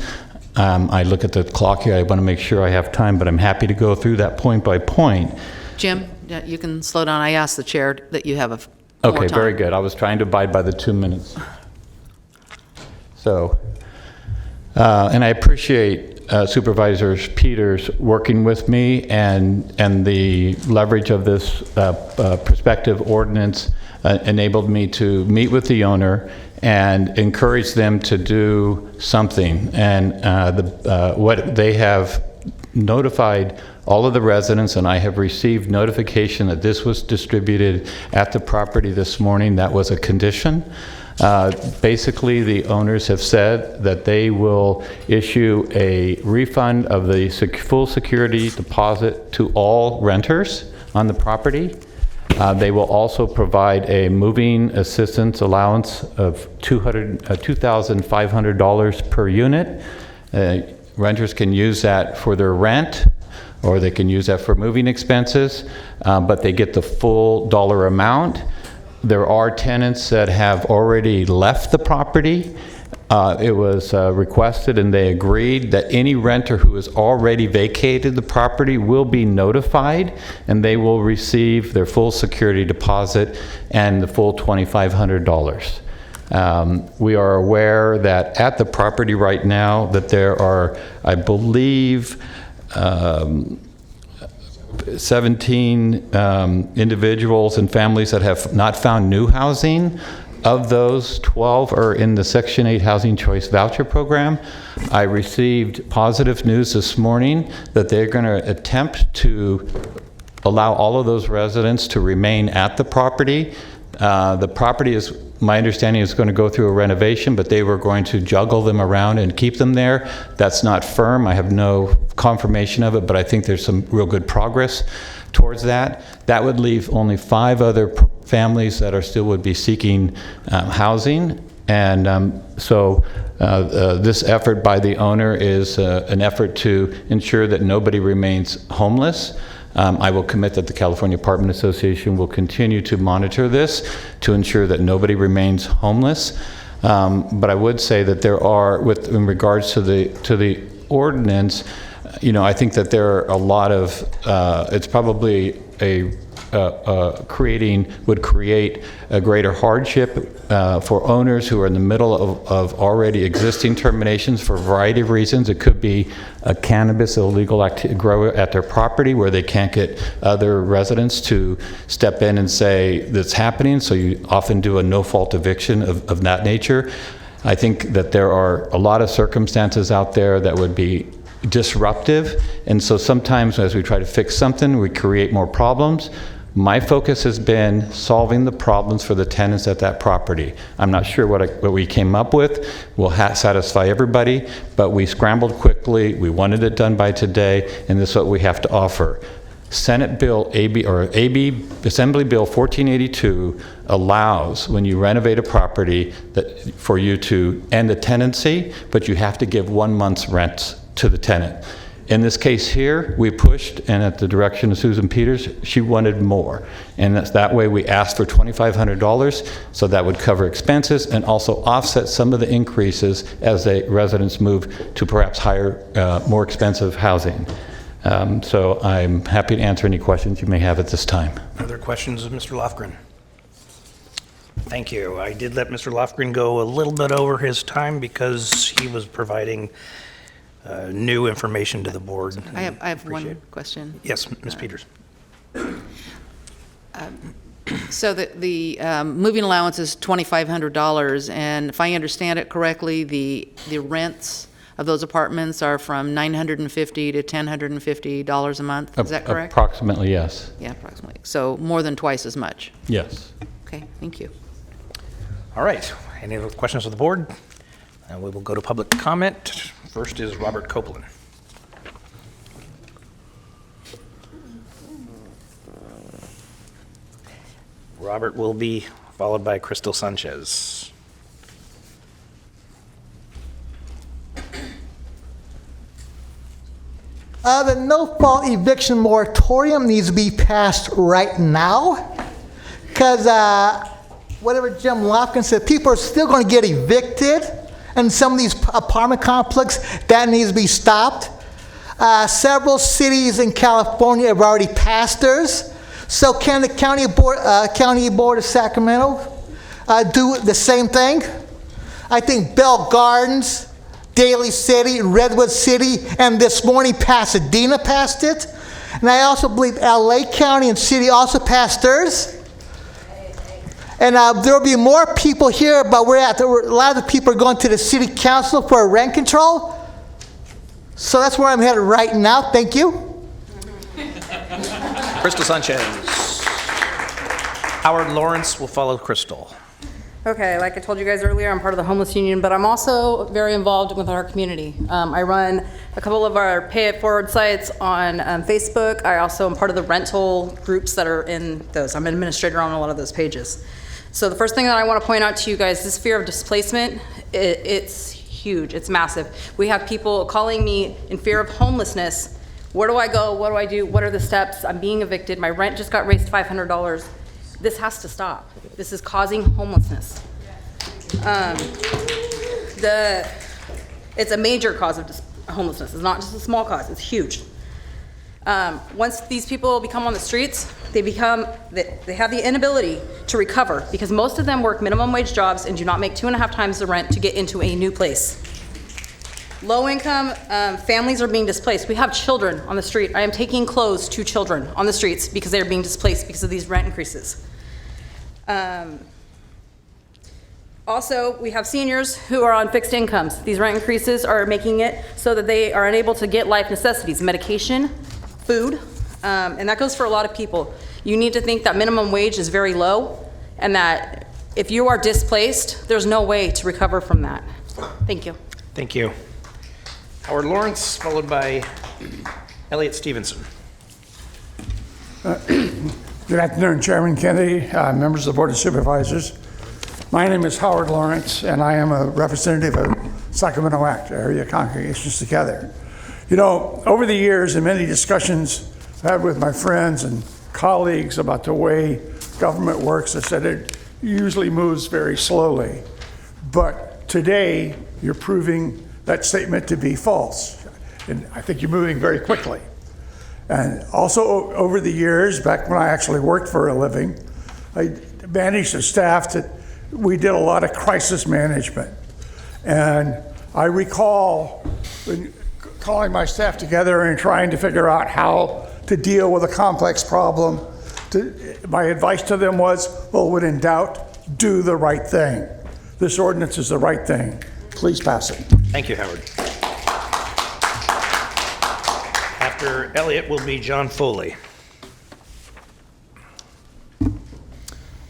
I look at the clock here. I want to make sure I have time, but I'm happy to go through that point by point.
Jim, you can slow down. I asked the chair that you have
Okay,
more time.
very good. I was trying to abide by the 2 minutes. So, and I appreciate Supervisor Peters working with me, and the leverage of this prospective ordinance enabled me to meet with the owner and encourage them to do something. And what they have notified all of the residents, and I have received notification that this was distributed at the property this morning. That was a condition. Basically, the owners have said that they will issue a refund of the full security deposit to all renters on the property. They will also provide a moving assistance allowance of $2,500 per unit. Renters can use that for their rent, or they can use that for moving expenses, but they get the full dollar amount. There are tenants that have already left the property. It was requested and they agreed that any renter who has already vacated the property will be notified, and they will receive their full security deposit and the full $2,500. We are aware that at the property right now that there are, I believe, 17 individuals and families that have not found new housing. Of those, 12 are in the Section 8 Housing Choice Voucher Program. I received positive news this morning that they're going to attempt to allow all of those residents to remain at the property. The property is, my understanding, is going to go through a renovation, but they were going to juggle them around and keep them there. That's not firm. I have no confirmation of it, but I think there's some real good progress towards that. That would leave only 5 other families that are still would be seeking housing. And so this effort by the owner is an effort to ensure that nobody remains homeless. I will commit that the California Apartment Association will continue to monitor this to ensure that nobody remains homeless. But I would say that there are, in regards to the ordinance, you know, I think that there are a lot of, it's probably would create a greater hardship for owners who are in the middle of already existing terminations for a variety of reasons. It could be a cannabis illegal grow at their property where they can't get other residents to step in and say that's happening, so you often do a no-fault eviction of that nature. I think that there are a lot of circumstances out there that would be disruptive, and so sometimes as we try to fix something, we create more problems. My focus has been solving the problems for the tenants at that property. I'm not sure what we came up with will satisfy everybody, but we scrambled quickly. We wanted it done by today, and this is what we have to offer. Senate Bill Assembly Bill 1482 allows, when you renovate a property, for you to end the tenancy, but you have to give 1 month's rent to the tenant. In this case here, we pushed, and at the direction of Susan Peters, she wanted more. And that way we asked for $2,500, so that would cover expenses and also offset some of the increases as the residents move to perhaps higher, more expensive housing. So I'm happy to answer any questions you may have at this time.
Other questions of Mr. Lofgren? Thank you. I did let Mr. Lofgren go a little bit over his time because he was providing new information to the board.
I have one question.
Yes, Ms. Peters.
So the moving allowance is $2,500, and if I understand it correctly, the rents of those apartments are from $950 to $1,050 a month. Is that correct?
Approximately, yes.
Yeah, approximately. So more than twice as much.
Yes.
Okay, thank you.
All right. Any other questions of the board? And we will go to public comment. First is Robert Copeland. Robert will be followed by Crystal Sanchez.
The no-fault eviction moratorium needs to be passed right now, because whatever Jim Lofgren said, people are still going to get evicted, and some of these apartment complexes, that needs to be stopped. Several cities in California have already passed theirs, So can the County Board of Sacramento do the same thing? I think Bell Gardens, Daly City, Redwood City, and this morning Pasadena passed it. And I also believe LA County and City also passed theirs. And there will be more people here, but a lot of the people are going to the City Council for rent control. So that's where I'm headed right now. Thank you.
Crystal Sanchez. Howard Lawrence will follow Crystal.
Okay, like I told you guys earlier, I'm part of the homeless union, but I'm also very involved with our community. I run a couple of our pay it forward sites on Facebook. I also am part of the rental groups that are in those. I'm an administrator on a lot of those pages. So the first thing that I want to point out to you guys, this fear of displacement, it's huge, it's massive. We have people calling me in fear of homelessness. Where do I go? What do I do? What are the steps? I'm being evicted. My rent just got raised $500. This has to stop. This is causing homelessness. It's a major cause of homelessness. It's not just a small cause, it's huge. Once these people become on the streets, they have the inability to recover because most of them work minimum wage jobs and do not make 2.5 times the rent to get into a new place. Low income families are being displaced. We have children on the street. I am taking clothes to children on the streets because they are being displaced because of these rent increases. Also, we have seniors who are on fixed incomes. These rent increases are making it so that they are unable to get life necessities, medication, food, and that goes for a lot of people. You need to think that minimum wage is very low and that if you are displaced, there's no way to recover from that. Thank you.
Thank you. Howard Lawrence, followed by Elliot Stevenson.
Good afternoon, Chairman Kennedy, members of the Board of Supervisors. My name is Howard Lawrence, and I am a representative of Sacramento Act, Area Congregations Together. You know, over the years, in many discussions I've had with my friends and colleagues about the way government works, I said it usually moves very slowly. But today, you're proving that statement to be false. And I think you're moving very quickly. And also over the years, back when I actually worked for a living, I managed a staff that we did a lot of crisis management. And I recall calling my staff together and trying to figure out how to deal with a complex problem. My advice to them was, well, when in doubt, do the right thing. This ordinance is the right thing. Please pass it.
Thank you, Howard. After Elliot will be John Foley.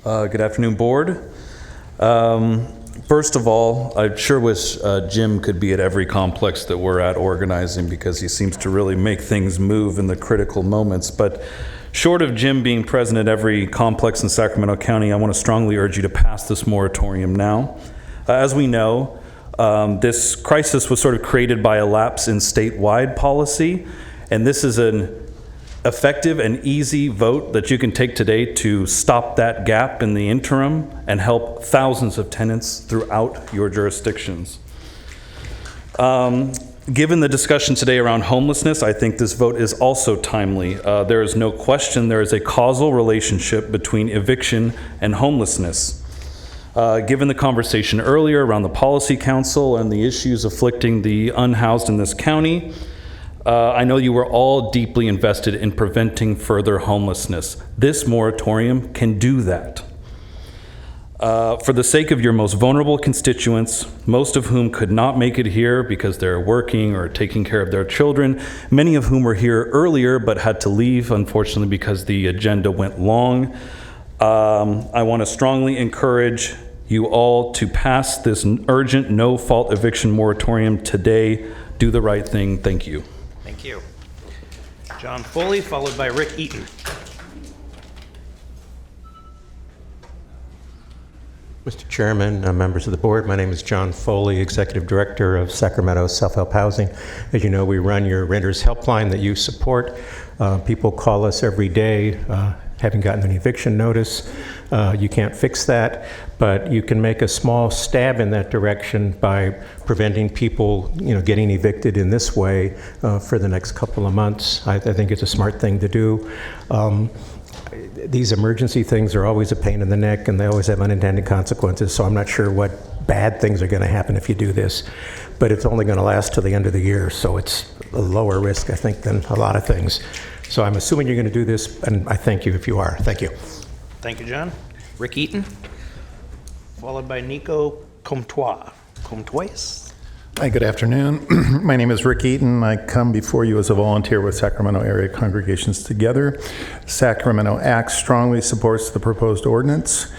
Good afternoon, Board. First of all, I sure wish Jim could be at every complex that we're at organizing because he seems to really make things move in the critical moments. But short of Jim being present at every complex in Sacramento County, I want to strongly urge you to pass this moratorium now. As we know, this crisis was sort of created by a lapse in statewide policy, and this is an effective and easy vote that you can take today to stop that gap in the interim and help thousands of tenants throughout your jurisdictions. Given the discussion today around homelessness, I think this vote is also timely. There is no question there is a causal relationship between eviction and homelessness. Given the conversation earlier around the Policy Council and the issues afflicting the unhoused in this county, I know you were all deeply invested in preventing further homelessness. This moratorium can do that. For the sake of your most vulnerable constituents, most of whom could not make it here because they're working or taking care of their children, many of whom were here earlier but had to leave, unfortunately, because the agenda went long, I want to strongly encourage you all to pass this urgent no-fault eviction moratorium today. Do the right thing. Thank you.
Thank you. John Foley, followed by Rick Eaton.
Mr. Chairman, members of the board, my name is John Foley, Executive Director of Sacramento Self-Help Housing. As you know, we run your renters helpline that you support. People call us every day, haven't gotten an eviction notice. You can't fix that, but you can make a small stab in that direction by preventing people, getting evicted in this way for the next couple of months. I think it's a smart thing to do. these emergency things are always a pain in the neck, and they always have unintended consequences, so I'm not sure what bad things are going to happen if you do this. But it's only going to last till the end of the year, so it's a lower risk, I think, than a lot of things. So I'm assuming you're going to do this, and I thank you if you are. Thank you.
Thank you, John. Rick Eaton, followed by Nico Comtois.
Hi, good afternoon. My name is Rick Eaton. I come before you as a volunteer with Sacramento Area Congregations Together. Sacramento Act strongly supports the proposed ordinance.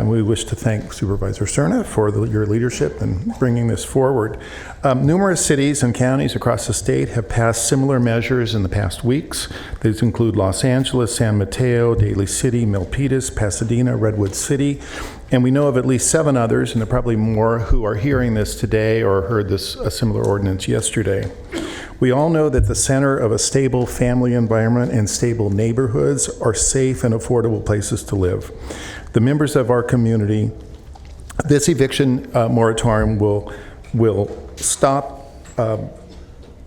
We wish to thank Supervisor Cerna for your leadership in bringing this forward. Numerous cities and counties across the state have passed similar measures in the past weeks. These include Los Angeles, San Mateo, Daly City, Milpitas, Pasadena, Redwood City, and we know of at least 7 others, and there are probably more who are hearing this today or heard a similar ordinance yesterday. We all know that the center of a stable family environment and stable neighborhoods are safe and affordable places to live. The members of our community, this eviction moratorium will stop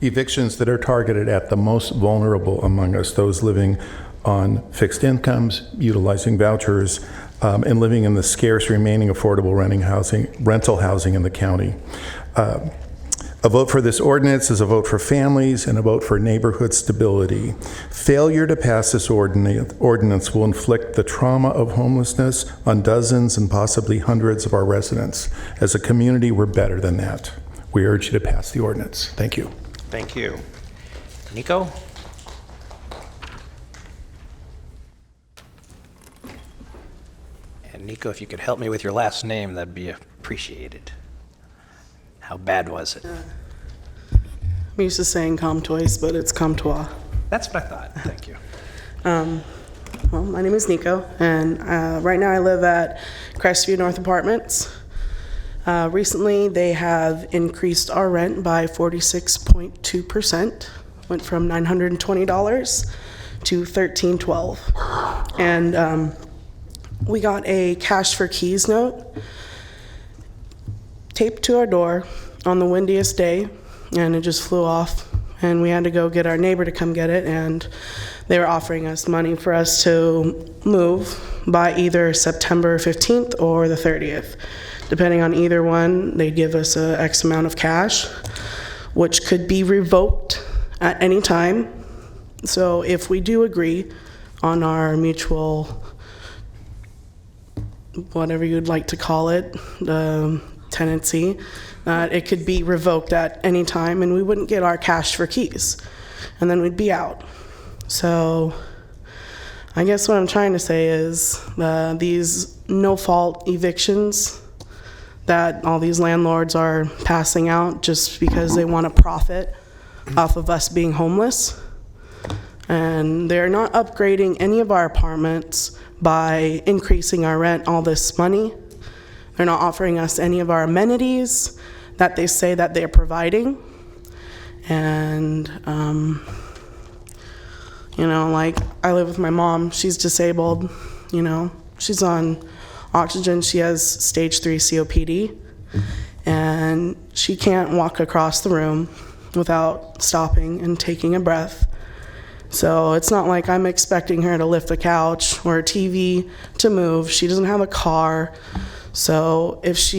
evictions that are targeted at the most vulnerable among us, those living on fixed incomes, utilizing vouchers, and living in the scarce remaining affordable rental housing in the county. A vote for this ordinance is a vote for families and a vote for neighborhood stability. Failure to pass this ordinance will inflict the trauma of homelessness on dozens and possibly hundreds of our residents. As a community, we're better than that. We urge you to pass the ordinance. Thank you.
Thank you. Nico? And Nico, if you could help me with your last name, that'd be appreciated. How bad was it?
I'm used to saying Comtois, but it's Comtois.
That's what I thought. Thank you.
Well, my name is Nico, and right now I live at Crestview North Apartments. Recently, they have increased our rent by 46.2%, went from $920 to $1,312. And we got a cash for keys note taped to our door on the windiest day, and it just flew off, and we had to go get our neighbor to come get it, and they were offering us money for us to move by either September 15th or the 30th. Depending on either one, they'd give us a X amount of cash, which could be revoked at any time. So if we do agree on our mutual, whatever you'd like to call it, the tenancy, it could be revoked at any time, and we wouldn't get our cash for keys, and then we'd be out. So I guess what I'm trying to say is these no-fault evictions that all these landlords are passing out just because they want to profit off of us being homeless, and they're not upgrading any of our apartments by increasing our rent all this money. They're not offering us any of our amenities that they say that they're providing. And, you know, like, I live with my mom. She's disabled, you know. She's on oxygen. She has stage 3 COPD. And she can't walk across the room without stopping and taking a breath. So it's not like I'm expecting her to lift a couch or a TV to move. She doesn't have a car. So if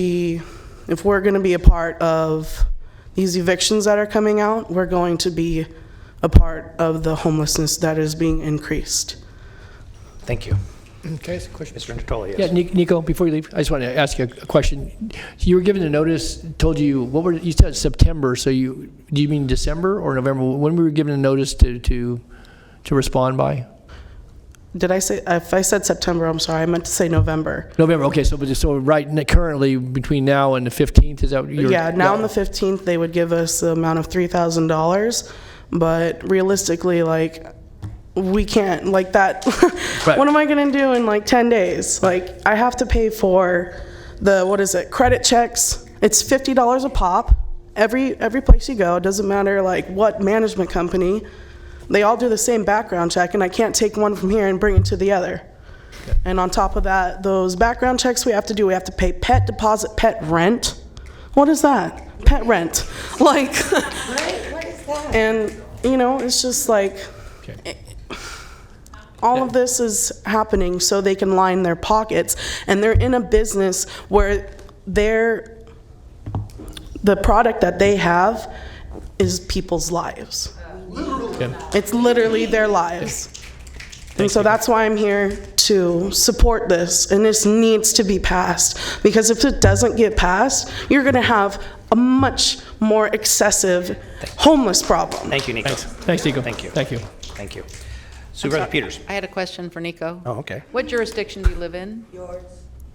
we're going to be a part of these evictions that are coming out, we're going to be a part of the homelessness that is being increased.
Thank you.
Okay, that's a question.
Mr. Natoli, yes.
Yeah, Nico, before you leave, I just want to ask you a question. You were given a notice, told you, you said September, so do you mean December or November? When we were given a notice to respond by?
Did I say, if I said September, I'm sorry, I meant to say November.
November, okay, so currently between now and the 15th, is that what you're?
Yeah, now on the 15th, they would give us the amount of $3,000, but realistically, like, we can't, like that, right. What am I gonna do in like 10 days? Like, I have to pay for the, credit checks. It's $50 a pop, every place you go, it doesn't matter like what management company. They all do the same background check, and I can't take one from here and bring it to the other. Okay. And on top of that, those background checks we have to pay pet deposit, pet rent. What is that? Pet rent. Like, right? What is that? And, you know, it's just like, okay. All of this is happening so they can line their pockets, and they're in a business where the product that they have is people's lives. It's literally their lives. And so that's why I'm here to support this, and this needs to be passed, because if it doesn't get passed, you're going to have a much more excessive homeless problem.
Thank you, Nico.
Thanks, Nico.
Thank you.
Thank you.
Thank you. Supervisor Peters.
I had a question for Nico.
Oh, okay.
What jurisdiction do you live in?
Yours.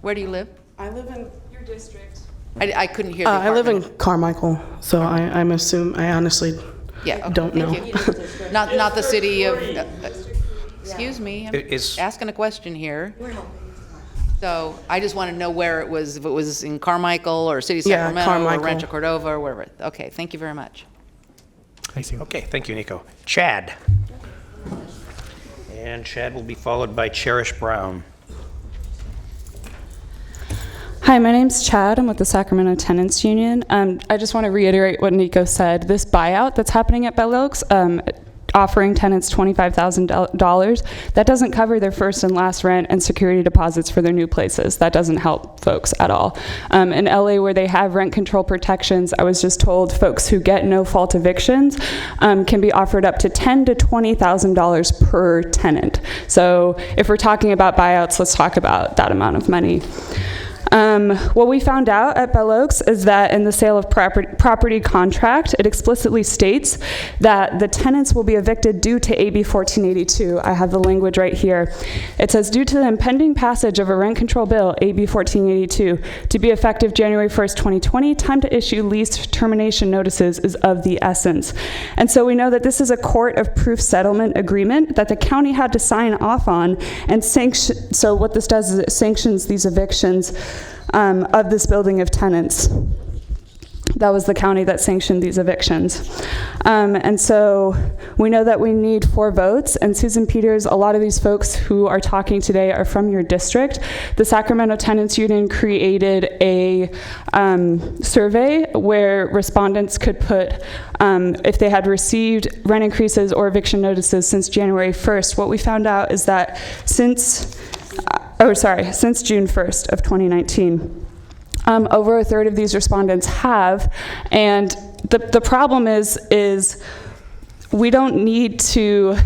Where do you live?
I live in
your district. I couldn't hear the
I live in
apartment.
Carmichael, so I honestly
Yeah, okay,
don't know.
thank you. Not the city of, excuse me, I'm
Is-
asking a question here. So I just want to know where it was, if it was in Carmichael or City of
Yeah,
Sacramento or
Carmichael.
Rancho Cordova or wherever. Okay, thank you very much.
Okay, thank you, Nico. Chad. And Chad will be followed by Cherish Brown.
Hi, my name's Chad. I'm with the Sacramento Tenants Union. I just want to reiterate what Nico said. This buyout that's happening at Bell Oaks, offering tenants $25,000, that doesn't cover their first and last rent and security deposits for their new places. That doesn't help folks at all. In LA, where they have rent control protections, I was just told folks who get no-fault evictions can be offered up to $10,000 to $20,000 per tenant. So if we're talking about buyouts, let's talk about that amount of money. What we found out at Bell Oaks is that in the sale of property contract, it explicitly states that the tenants will be evicted due to AB 1482. I have the language right here. It says, due to the impending passage of a rent control bill, AB 1482, to be effective January 1st, 2020, time to issue lease termination notices is of the essence. And so we know that this is a court of proof settlement agreement that the county had to sign off on and sanction. So what this does is it sanctions these evictions of this building of tenants. That was the county that sanctioned these evictions. And so we know that we need 4 votes. And Susan Peters, a lot of these folks who are talking today are from your district. The Sacramento Tenants Union created a survey where respondents could put if they had received rent increases or eviction notices since January 1st. What we found out is that since June 1st of 2019. Over a third of these respondents have, and the problem is we don't need to,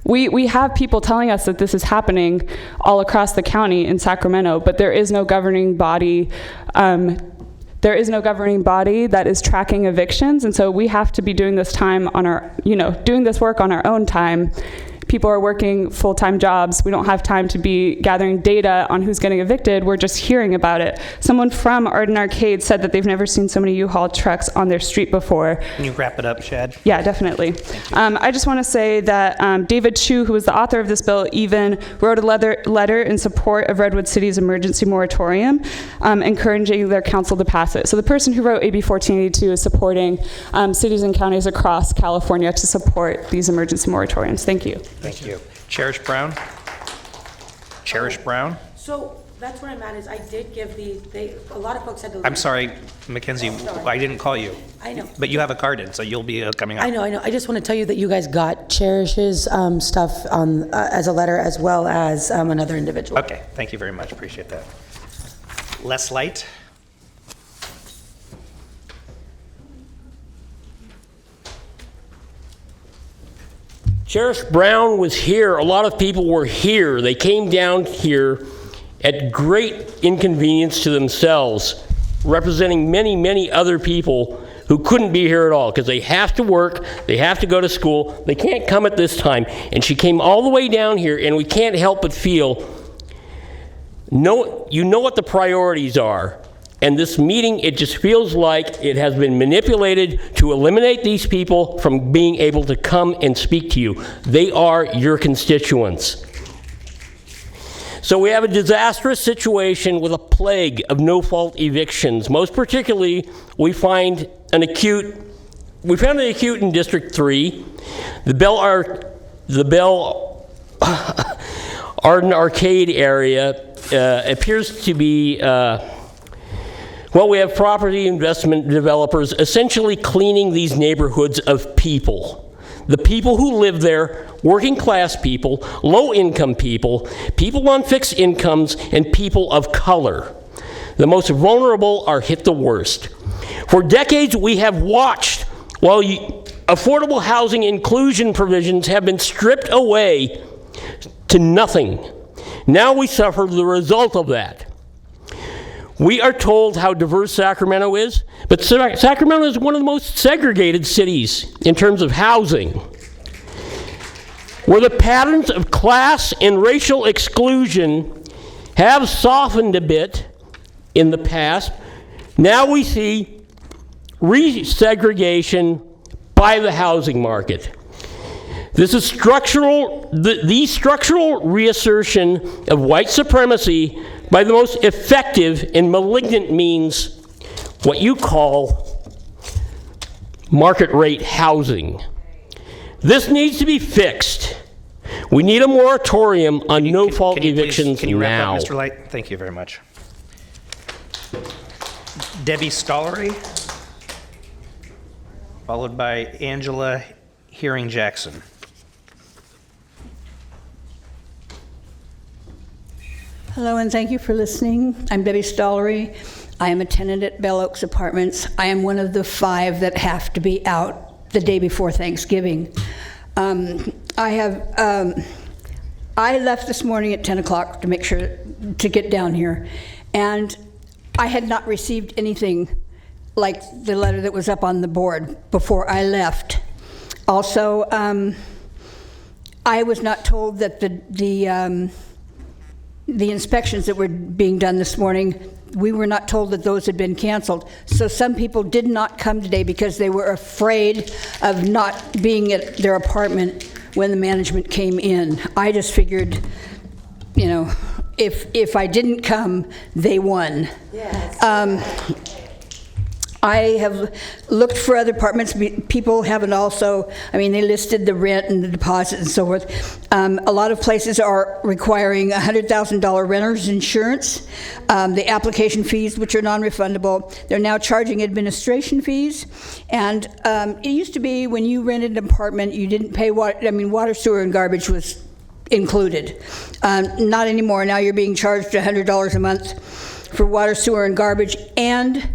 we have people telling us that this is happening all across the county in Sacramento, but there is no governing body that is tracking evictions, and so we have to be doing this time on our, doing this work on our own time. People are working full-time jobs. We don't have time to be gathering data on who's getting evicted. We're just hearing about it. Someone from Arden Arcade said that they've never seen so many U-Haul trucks on their street before.
Can you wrap it up, Chad?
Yeah, definitely. I just want to say that David Chu, who was the author of this bill, even wrote a letter in support of Redwood City's emergency moratorium, encouraging their council to pass it. So the person who wrote AB 1482 is supporting cities and counties across California to support these emergency moratoriums. Thank you.
Thank you. Cherish Brown? Cherish Brown?
So that's where I'm at, is I did give a lot of folks had to.
I'm sorry, Mackenzie, I didn't call you.
I know.
But you have a card in, so you'll be coming up.
I know. I just want to tell you that you guys got Cherish's stuff as a letter as well as another individual.
Okay, thank you very much, appreciate that. Les Light?
Sheriff Brown was here. A lot of people were here. They came down here at great inconvenience to themselves, representing many, many other people who couldn't be here at all because they have to work, they have to go to school, they can't come at this time. And she came all the way down here, and we can't help but feel, you know what the priorities are. And this meeting, it just feels like it has been manipulated to eliminate these people from being able to come and speak to you. They are your constituents. So we have a disastrous situation with a plague of no-fault evictions. Most particularly, we found an acute in District 3. The Bell Arden Arcade area appears to be we have property investment developers essentially cleaning these neighborhoods of people. the people who live there, working class people, low income people, people on fixed incomes, and people of color. The most vulnerable are hit the worst. For decades, we have watched while affordable housing inclusion provisions have been stripped away to nothing. Now we suffer the result of that. We are told how diverse Sacramento is, but Sacramento is one of the most segregated cities in terms of housing. Where the patterns of class and racial exclusion have softened a bit in the past, now we see resegregation by the housing market. This is the structural reassertion of white supremacy by the most effective and malignant means, what you call market rate housing. This needs to be fixed. We need a moratorium on no-fault evictions
Can you wrap
now.
up, Mr. Light? Thank you very much. Debbie Stollery, followed by Angela Hearing-Jackson.
Hello, and thank you for listening. I'm Debbie Stollery. I am a tenant at Bell Oaks Apartments. I am one of the 5 that have to be out the day before Thanksgiving. I left this morning at 10 o'clock to make sure to get down here, and I had not received anything like the letter that was up on the board before I left. Also, I was not told that the inspections that were being done this morning, we were not told that those had been canceled. So some people did not come today because they were afraid of not being at their apartment when the management came in. I just figured, you know, if I didn't come, they won. Yes. I have looked for other apartments. People haven't also, I mean, they listed the rent and the deposit and so forth. A lot of places are requiring $100,000 renter's insurance. The application fees, which are non-refundable, they're now charging administration fees. And it used to be when you rented an apartment, you didn't pay water, sewer, and garbage was included. Not anymore. Now you're being charged $100 a month for water, sewer, and garbage, and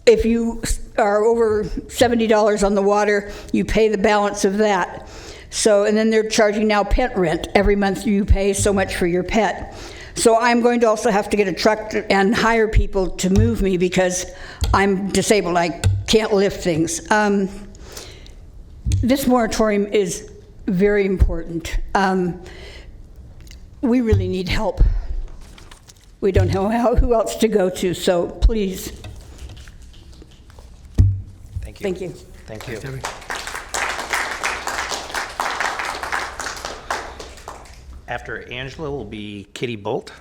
if you are over $70 on the water, you pay the balance of that. So, and then they're charging now pet rent. Every month you pay so much for your pet. So I'm going to also have to get a truck and hire people to move me because I'm disabled. I can't lift things. This moratorium is very important. We really need help. We don't know who else to go to, so please.
Thank you.
Thank you.
Thank you. After Angela will be Kitty Bolt.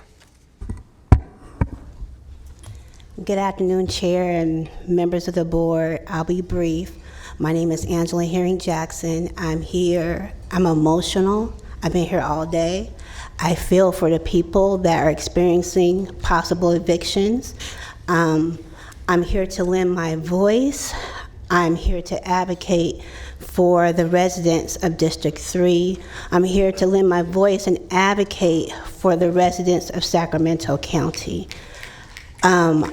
Good afternoon, Chair and members of the board. I'll be brief. My name is Angela Hearing-Jackson. I'm here. I'm emotional. I've been here all day. I feel for the people that are experiencing possible evictions. I'm here to lend my voice. I'm here to advocate for the residents of District 3. I'm here to lend my voice and advocate for the residents of Sacramento County. I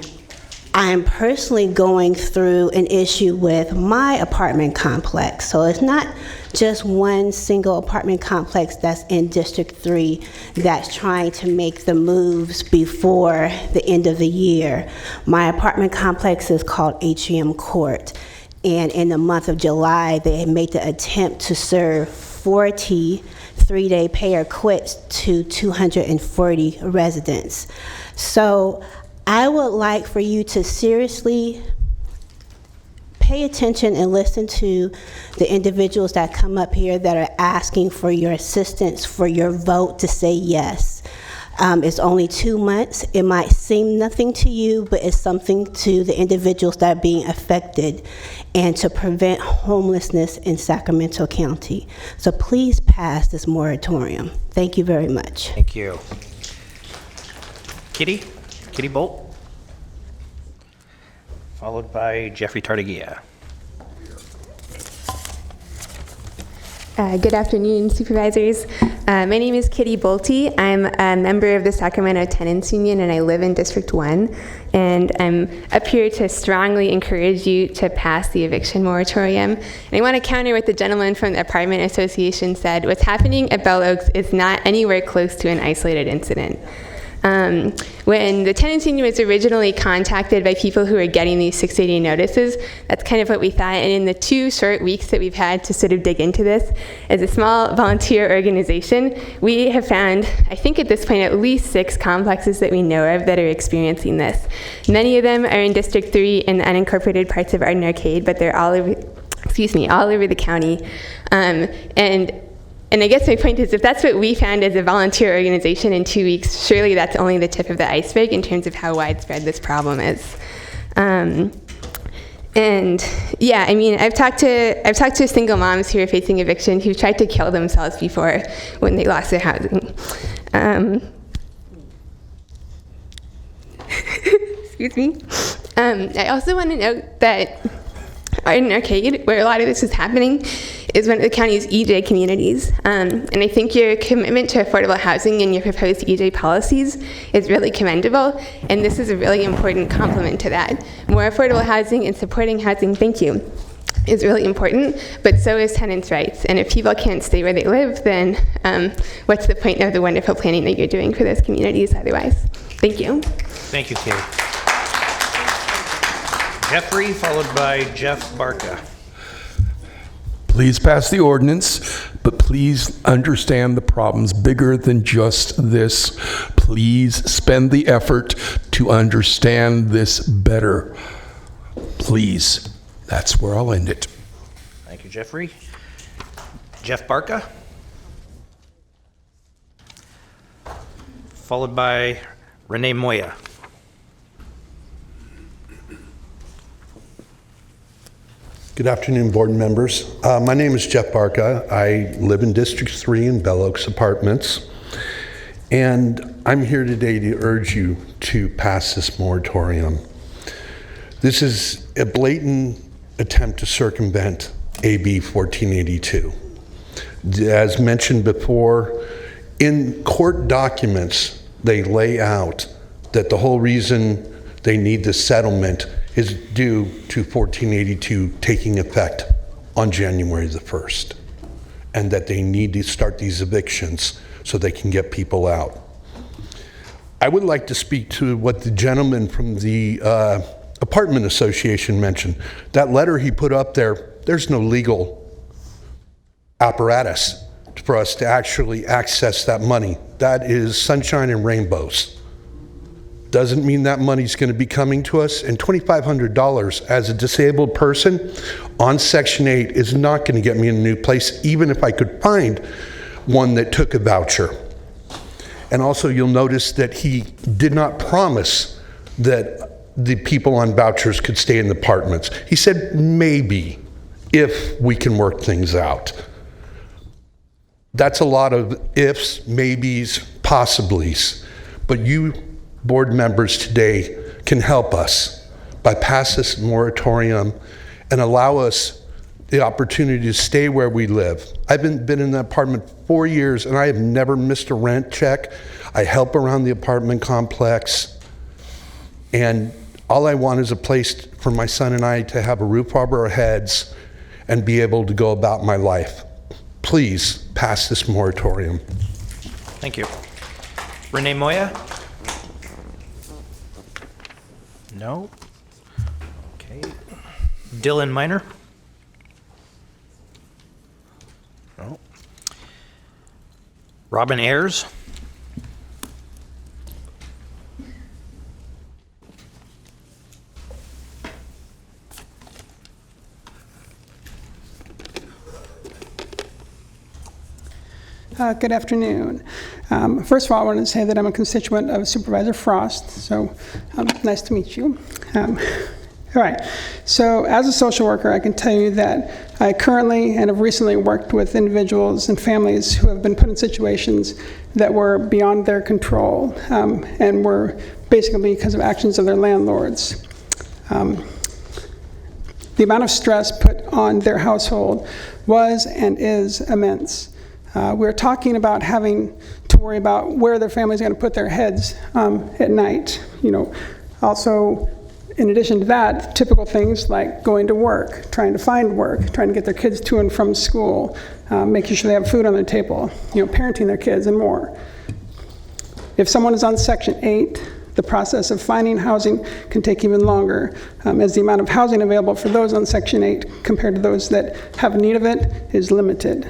am personally going through an issue with my apartment complex. So it's not just one single apartment complex that's in District 3 that's trying to make the moves before the end of the year. My apartment complex is called Atrium Court. And in the month of July, they made the attempt to serve 40 three-day pay or quits to 240 residents. So I would like for you to seriously pay attention and listen to the individuals that come up here that are asking for your assistance, for your vote to say yes. It's only 2 months. It might seem nothing to you, but it's something to the individuals that are being affected and to prevent homelessness in Sacramento County. So please pass this moratorium. Thank you very much.
Thank you. Kitty Bolt, followed by Jeffrey Tardigia.
Good afternoon, Supervisors. My name is Kitty Bolte. I'm a member of the Sacramento Tenants Union, and I live in District 1. And I'm up here to strongly encourage you to pass the eviction moratorium. And I want to counter what the gentleman from the Apartment Association said. What's happening at Bell Oaks is not anywhere close to an isolated incident. When the tenants union was originally contacted by people who were getting these 60-day notices, that's kind of what we thought. And in the 2 short weeks that we've had to sort of dig into this, as a small volunteer organization, we have found, I think at this point, at least 6 complexes that we know of that are experiencing this. Many of them are in District 3 in the unincorporated parts of Arden Arcade, but they're all over, all over the county. And I guess my point is, if that's what we found as a volunteer organization in 2 weeks, surely that's only the tip of the iceberg in terms of how widespread this problem is. And yeah, I mean, I've talked to single moms who are facing eviction who tried to kill themselves before when they lost their housing. Excuse me. I also want to note that Arden Arcade, where a lot of this is happening, is one of the county's EJ communities. And I think your commitment to affordable housing and your proposed EJ policies is really commendable, and this is a really important complement to that. More affordable housing and supporting housing, thank you, is really important, but so is tenants' rights. And if people can't stay where they live, then what's the point of the wonderful planning that you're doing for those communities otherwise? Thank you.
Thank you, Katie. Jeffrey, followed by Jeff Barca.
Please pass the ordinance, but please understand the problem's bigger than just this. Please spend the effort to understand this better. Please. That's where I'll end it.
Thank you, Jeffrey. Jeff Barca, followed by Renee Moya.
Good afternoon, board members. My name is Jeff Barca. I live in District 3 in Bell Oaks Apartments. And I'm here today to urge you to pass this moratorium. This is a blatant attempt to circumvent AB 1482. As mentioned before, in court documents, they lay out that the whole reason they need the settlement is due to 1482 taking effect on January the 1st, and that they need to start these evictions so they can get people out. I would like to speak to what the gentleman from the Apartment Association mentioned. That letter he put up there, there's no legal apparatus for us to actually access that money. That is sunshine and rainbows. Doesn't mean that money's going to be coming to us, and $2,500 as a disabled person on Section 8 is not going to get me in a new place, even if I could find one that took a voucher. And also, you'll notice that he did not promise that the people on vouchers could stay in the apartments. He said maybe, if we can work things out. That's a lot of ifs, maybes, possiblies, but you board members today can help us by passing this moratorium and allow us the opportunity to stay where we live. I've been in the apartment 4 years and I have never missed a rent check. I help around the apartment complex, and all I want is a place for my son and I to have a roof over our heads and be able to go about my life. Please pass this moratorium.
Thank you. Renee Moya? No. Okay. Dylan Miner? No. Robin Ayers?
Good afternoon. First of all, I wanted to say that I'm a constituent of Supervisor Frost, so nice to meet you. All right, so as a social worker, I can tell you that I currently and have recently worked with individuals and families who have been put in situations that were beyond their control and were basically because of actions of their landlords. The amount of stress put on their household was and is immense. We're talking about having to worry about where their family's going to put their heads at night. Also, in addition to that, typical things like going to work, trying to find work, trying to get their kids to and from school, making sure they have food on their table, parenting their kids, and more. If someone is on Section 8, the process of finding housing can take even longer, as the amount of housing available for those on Section 8 compared to those that have need of it is limited.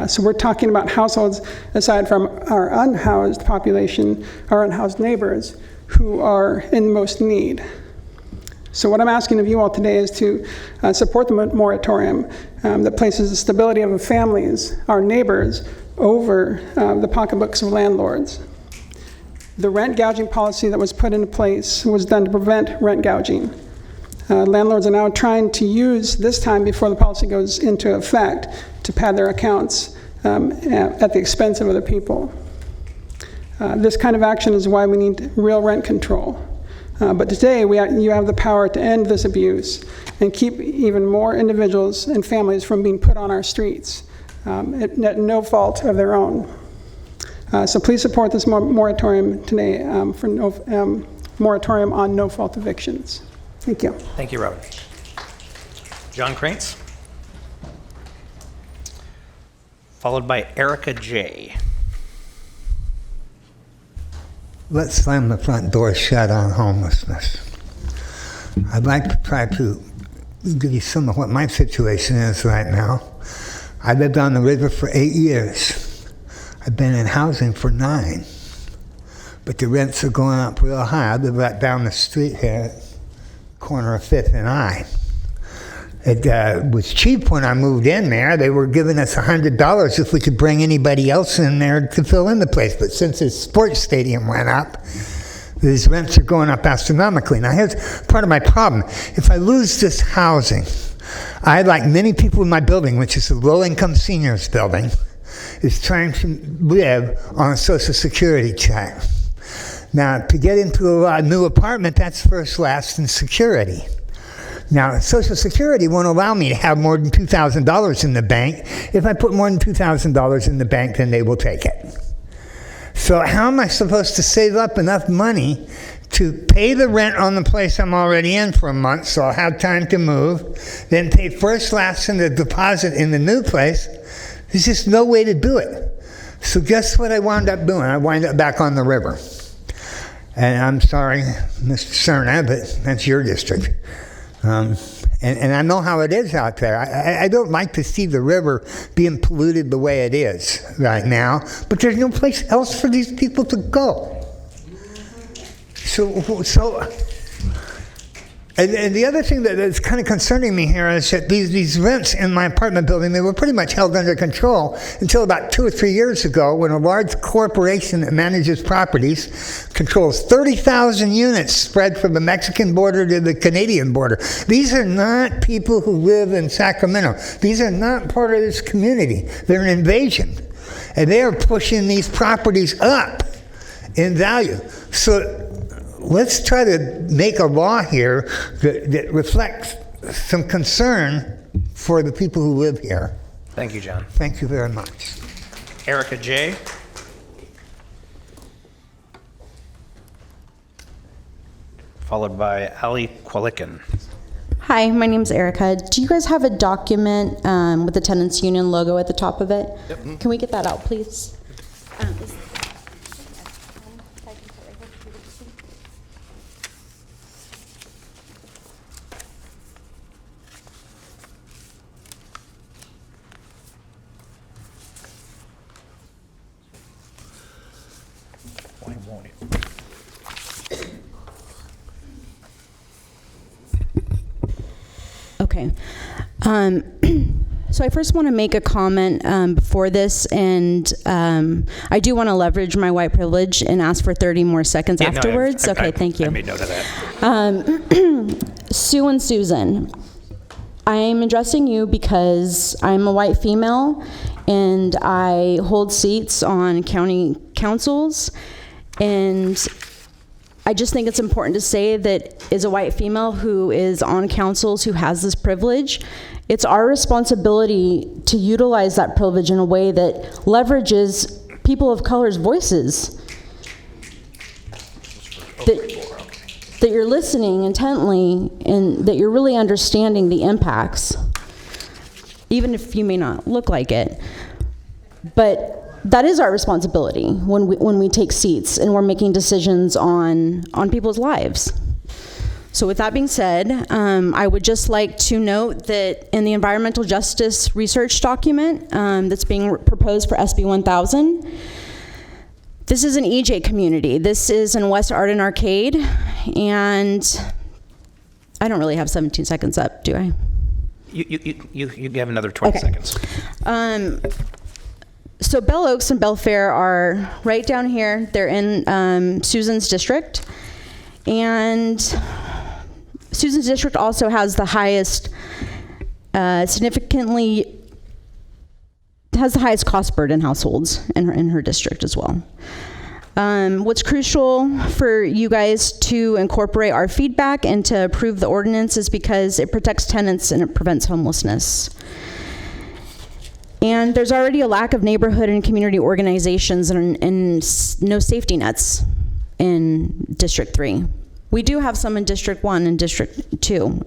So we're talking about households, aside from our unhoused population, our unhoused neighbors, who are in most need. So what I'm asking of you all today is to support the moratorium that places the stability of families, our neighbors, over the pocketbooks of landlords. The rent gouging policy that was put into place was done to prevent rent gouging. Landlords are now trying to use this time before the policy goes into effect to pad their accounts at the expense of other people. This kind of action is why we need real rent control. But today, you have the power to end this abuse and keep even more individuals and families from being put on our streets at no fault of their own. So please support this moratorium today for moratorium on no-fault evictions. Thank you.
Thank you, Robin. John Krantz, followed by Erica J.
Let's slam the front door shut on homelessness. I'd like to try to give you some of what my situation is right now. I lived on the river for 8 years. I've been in housing for 9. But the rents are going up real high. I live right down the street here, corner of 5th and I. It was cheap when I moved in there. They were giving us $100 if we could bring anybody else in there to fill in the place. But since the sports stadium went up, these rents are going up astronomically. Now here's part of my problem. If I lose this housing, I, like many people in my building, which is a low-income seniors building, is trying to live on a Social Security check. Now, to get into a new apartment, that's first, last, and security. Now, Social Security won't allow me to have more than $2,000 in the bank. If I put more than $2,000 in the bank, then they will take it. So how am I supposed to save up enough money to pay the rent on the place I'm already in for a month, so I'll have time to move, then pay first, last, and the deposit in the new place? There's just no way to do it. So guess what I wound up doing? I wound up back on the river. And I'm sorry, Mr. Cerna, but that's your district. And I know how it is out there. I don't like to see the river being polluted the way it is right now, but there's no place else for these people to go. And the other thing that is kind of concerning me here is that these rents in my apartment building, they were pretty much held under control until about 2 or 3 years ago, when a large corporation that manages properties controls 30,000 units spread from the Mexican border to the Canadian border. These are not people who live in Sacramento. These are not part of this community. They're an invasion. And they are pushing these properties up in value. So let's try to make a law here that reflects some concern for the people who live here.
Thank you, John.
Thank you very much.
Erica J. Followed by Ali Kwalikin.
Hi, my name's Erica. Do you guys have a document with the tenants union logo at the top of it? Yep. Can we get that out, please?
Why won't it?
Okay. So I first want to make a comment before this, and I do want to leverage my white privilege and ask for 30 more seconds afterwards. Okay, thank you.
I made note of that.
Sue and Susan, I'm addressing you because I'm a white female and I hold seats on county councils, and I just think it's important to say that as a white female who is on councils, who has this privilege, it's our responsibility to utilize that privilege in a way that leverages people of color's voices. That you're listening intently and that you're really understanding the impacts, even if you may not look like it. But that is our responsibility when we take seats and we're making decisions on people's lives. So with that being said, I would just like to note that in the environmental justice research document that's being proposed for SB 1000, this is an EJ community. This is in West Arden Arcade, and I don't really have 17 seconds up, do I?
You have another 20 seconds.
So Bell Oaks and Belfair are right down here. They're in Susan's district, and Susan's district also has the highest, significantly has the highest cost burden households in her district as well. What's crucial for you guys to incorporate our feedback and to approve the ordinance is because it protects tenants and it prevents homelessness. And there's already a lack of neighborhood and community organizations and no safety nets in District 3. We do have some in District 1 and District 2.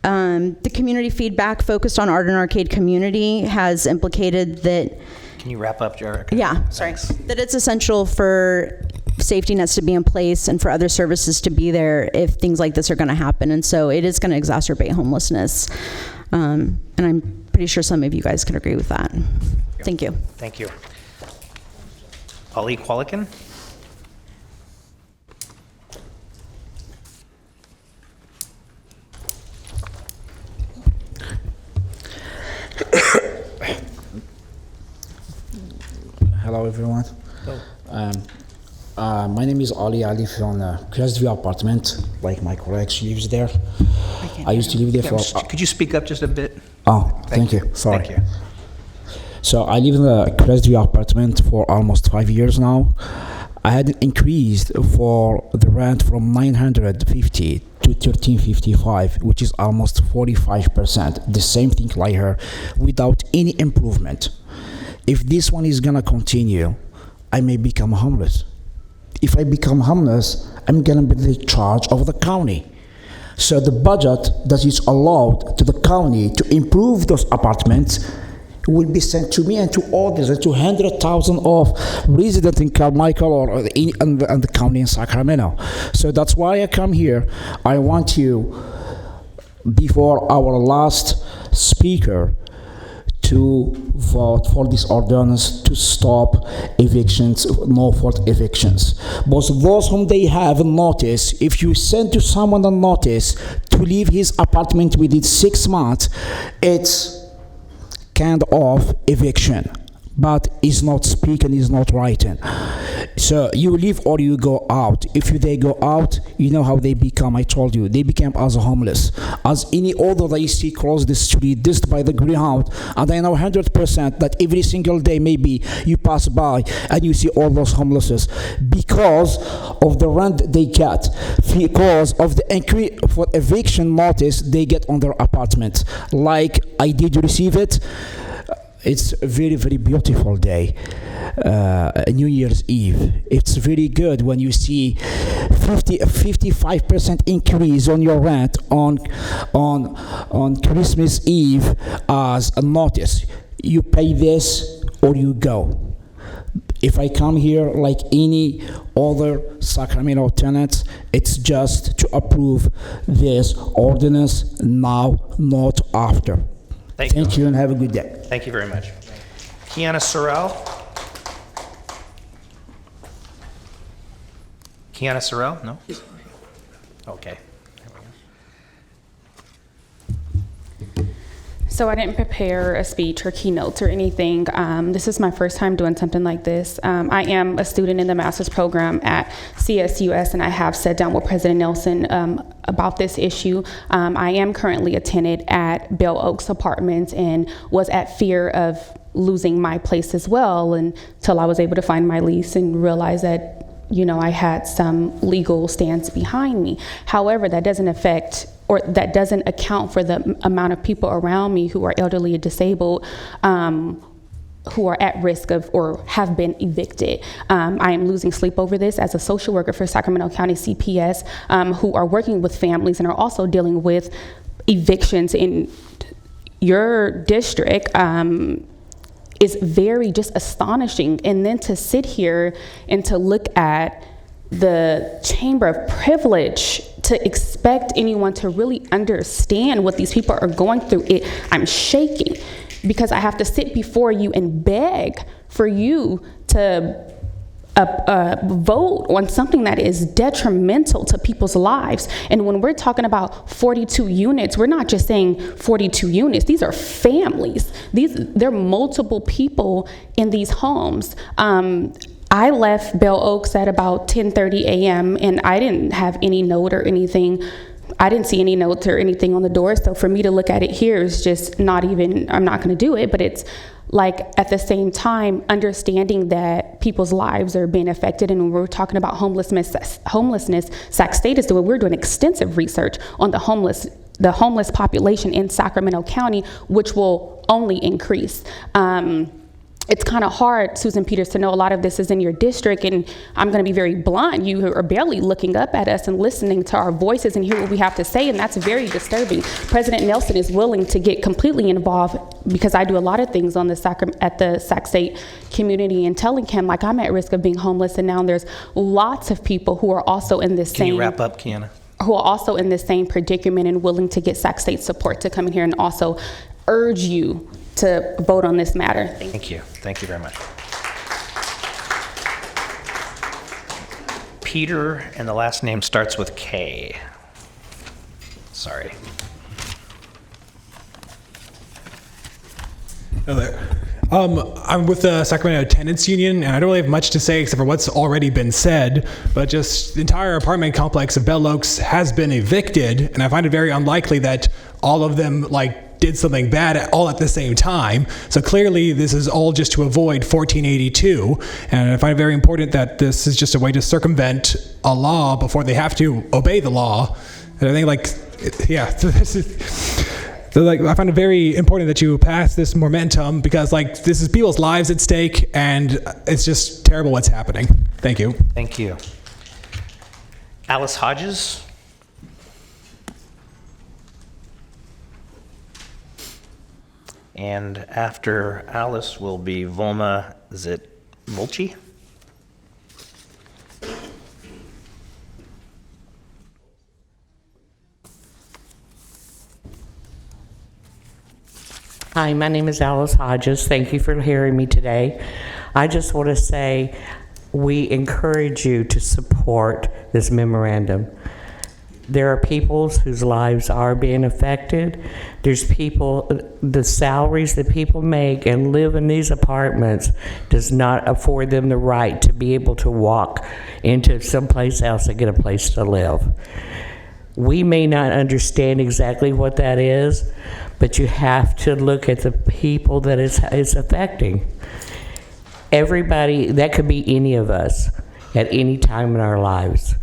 The community feedback focused on Arden Arcade community has implicated that...
Can you wrap up, Jarek?
Yeah, sorry. That it's essential for safety nets to be in place and for other services to be there if things like this are going to happen. And so it is going to exacerbate homelessness. And I'm pretty sure some of you guys can agree with that. Thank you.
Thank you. Ali Qualican?
Hello, everyone. My name is Ali. I live on Crestview apartment. Like my colleague, she lives there. I used to live there for...
Could you speak up just a bit?
Oh, thank you. Sorry.
Thank you.
So I live in the Crestview apartment for almost 5 years now. I had increased for the rent from 950 to 1355, which is almost 45%. The same thing like her, without any improvement. If this one is gonna continue, I may become homeless. If I become homeless, I'm gonna be the charge of the county. So the budget that is allowed to the county to improve those apartments will be sent to me and to others and to 100,000 of residents in Carmichael or in the county in Sacramento. So that's why I come here. I want you, before our last speaker, to vote for this ordinance to stop evictions, no fault evictions. But those whom they have notice, if you send to someone a notice to leave his apartment within 6 months, it's kind of eviction, but is not speaking, is not writing. So you leave or you go out. If they go out, you know how they become. I told you, they become as homeless as any other that you see cross the street, just by the ground. And I know 100% that every single day maybe you pass by and you see all those homelesses because of the rent they get, because of the increase for eviction notice they get on their apartment. Like I did receive it. It's a very, very beautiful day, New Year's Eve. It's very good when you see 55% increase on your rent on Christmas Eve as a notice. You pay this or you go. If I come here like any other Sacramento tenants, it's just to approve this ordinance now, not after. Thank you and have a good day.
Thank you very much. Kiana Sorrell? Kiana Sorrell? No? Okay.
So I didn't prepare a speech or keynotes or anything. This is my first time doing something like this. I am a student in the master's program at CSUS, and I have sat down with President Nelson about this issue. I am currently a tenant at Bell Oaks Apartments and was at fear of losing my place as well until I was able to find my lease and realize that I had some legal stance behind me. However, that doesn't affect or that doesn't account for the amount of people around me who are elderly and disabled, who are at risk of or have been evicted. I am losing sleep over this as a social worker for Sacramento County CPS, who are working with families and are also dealing with evictions in your district. Is very just astonishing. And then to sit here and to look at the chamber of privilege, to expect anyone to really understand what these people are going through, I'm shaking, because I have to sit before you and beg for you to vote on something that is detrimental to people's lives. And when we're talking about 42 units, we're not just saying 42 units. These are families. There are multiple people in these homes. I left Bell Oaks at about 10:30 a.m. and I didn't have any note or anything. I didn't see any notes or anything on the door. So for me to look at it here is just not even, I'm not going to do it. But it's like, at the same time, understanding that people's lives are being affected. And when we're talking about homelessness, Sac State is we're doing extensive research on the homeless population in Sacramento County, which will only increase. It's kind of hard, Susan Peters, to know a lot of this is in your district, and I'm going to be very blunt. You are barely looking up at us and listening to our voices and hear what we have to say, and that's very disturbing. President Nelson is willing to get completely involved, because I do a lot of things on at the Sac State community, and telling him, like, I'm at risk of being homeless, and now there's lots of people who are also in this
Can you wrap up, Kiana? Who
are also in the same predicament and willing to get Sac State support to come in here and also urge you to vote on this matter.
Thank you. Thank you very much. Peter, and the last name starts with K. Sorry.
Hello there. I'm with the Sacramento Tenants Union, and I don't really have much to say except for what's already been said, but just the entire apartment complex of Bell Oaks has been evicted, and I find it very unlikely that all of them, did something bad all at the same time. So clearly this is all just to avoid 1482, and I find it very important that this is just a way to circumvent a law before they have to obey the law. And I think I find it very important that you pass this momentum, because this is people's lives at stake, and it's just terrible what's happening. Thank you.
Thank you. Alice Hodges. And after Alice will be Volma Zitmulchi.
Hi, my name is Alice Hodges. Thank you for hearing me today. I just want to say we encourage you to support this memorandum. There are people whose lives are being affected. There's people, the salaries that people make and live in these apartments does not afford them the right to be able to walk into someplace else and get a place to live. We may not understand exactly what that is, but you have to look at the people that it's affecting. Everybody, that could be any of us at any time in our lives.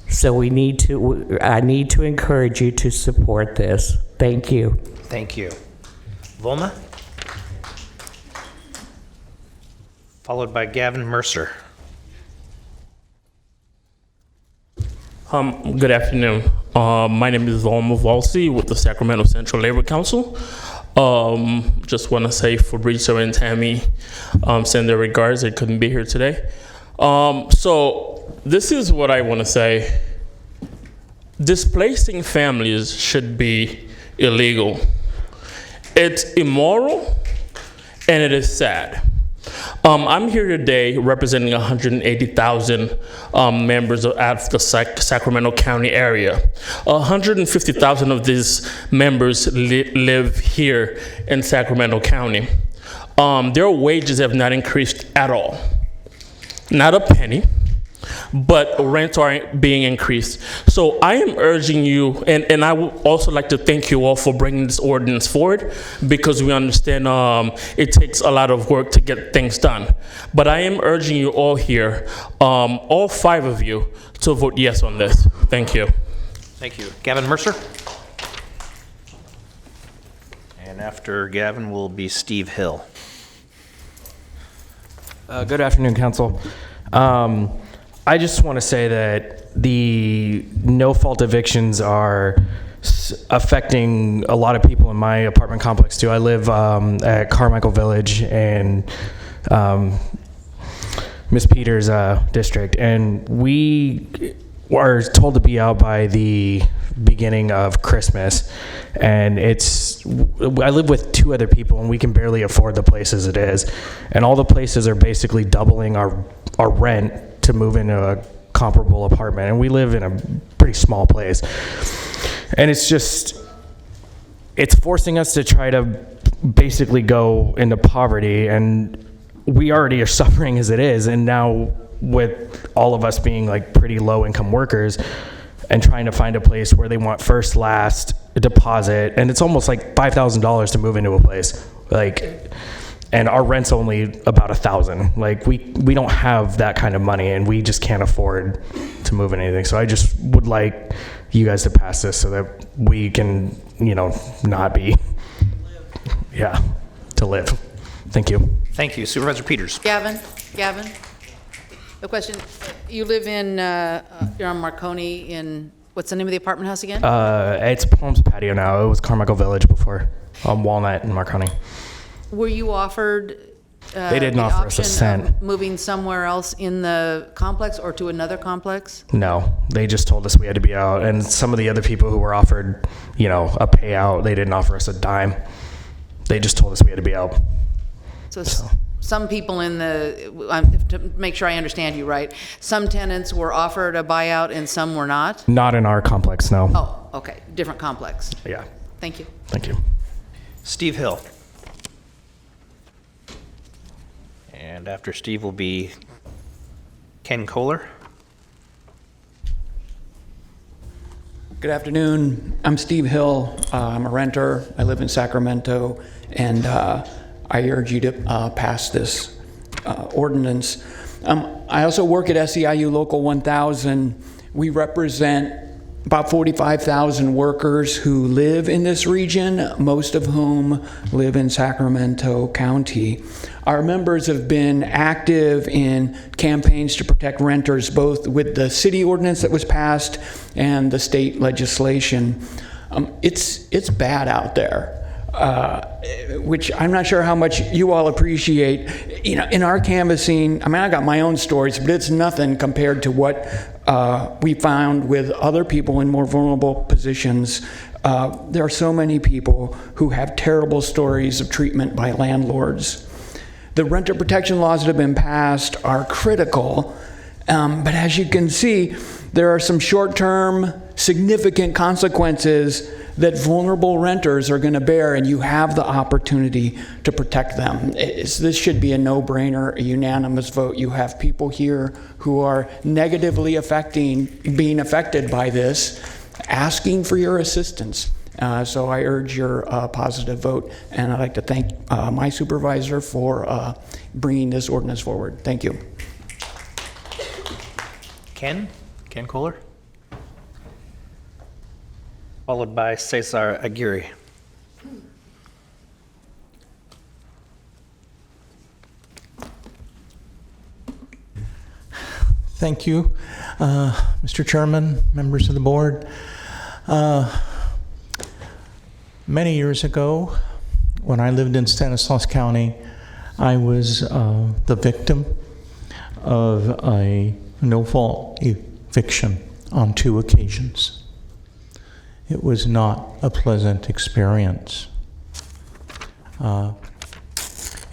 So I need to encourage you to support this. Thank you.
Thank you. Volma? Followed by Gavin Mercer.
Good afternoon. My name is Volma Valsi with the Sacramento Central Labor Council. Just want to say Fabrizio and Tammy send their regards. They couldn't be here today. So this is what I want to say. Displacing families should be illegal. It's immoral and it is sad. I'm here today representing 180,000 members of the Sacramento County area. 150,000 of these members live here in Sacramento County. Their wages have not increased at all. Not a penny. but rents are being increased. So I am urging you, and I would also like to thank you all for bringing this ordinance forward, because we understand it takes a lot of work to get things done. But I am urging you all here, all 5 of you, to vote yes on this. Thank you.
Thank you. Gavin Mercer? And after Gavin will be Steve Hill.
Good afternoon, Council. I just want to say that the no-fault evictions are affecting a lot of people in my apartment complex too. I live at Carmichael Village and Miss Peters' district, and we are told to be out by the beginning of Christmas, and I live with 2 other people, and we can barely afford the place as it is, and all the places are basically doubling our rent to move into a comparable apartment, and we live in a pretty small place, and it's forcing us to try to basically go into poverty, and we already are suffering as it is, and now with all of us being like pretty low income workers and trying to find a place where they want first, last, deposit, and it's almost like $5,000 to move into a place, like, and our rent's only about $1,000. Like we don't have that kind of money, and we just can't afford to move in anything. So I just would like you guys to pass this so that we can, not be, to live. Thank you.
Thank you. Supervisor Peters.
Gavin, a question. You live in, you're on Marconi in, what's the name of the apartment house again?
It's Palms Patio now. It was Carmichael Village before, Walnut and Marconi.
Were you offered
They didn't offer us a cent.
moving somewhere else in the complex or to another complex?
No, they just told us we had to be out. And some of the other people who were offered, a payout, they didn't offer us a dime. They just told us we had to be out.
So some people to make sure I understand you right, some tenants were offered a buyout and some were not?
Not in our complex, no.
Oh, okay, different complex.
Yeah.
Thank you.
Thank you.
Steve Hill. And after Steve will be Ken Kohler.
Good afternoon. I'm Steve Hill. I'm a renter. I live in Sacramento, and I urge you to pass this ordinance. I also work at SEIU Local 1000. We represent about 45,000 workers who live in this region, most of whom live in Sacramento County. Our members have been active in campaigns to protect renters, both with the city ordinance that was passed and the state legislation. It's bad out there. Which I'm not sure how much you all appreciate. In our canvassing, I got my own stories, but it's nothing compared to what we found with other people in more vulnerable positions. There are so many people who have terrible stories of treatment by landlords. The renter protection laws that have been passed are critical, but as you can see, there are some short-term, significant consequences that vulnerable renters are going to bear, and you have the opportunity to protect them. This should be a no-brainer, a unanimous vote. You have people here who are negatively being affected by this, asking for your assistance. So I urge your positive vote, and I'd like to thank my supervisor for bringing this ordinance forward. Thank you.
Ken Kohler. Followed by Cesar Aguirre.
Thank you, Mr. Chairman, members of the board. Many years ago, when I lived in Stanislaus County, I was the victim of a no-fault eviction on 2 occasions. It was not a pleasant experience. And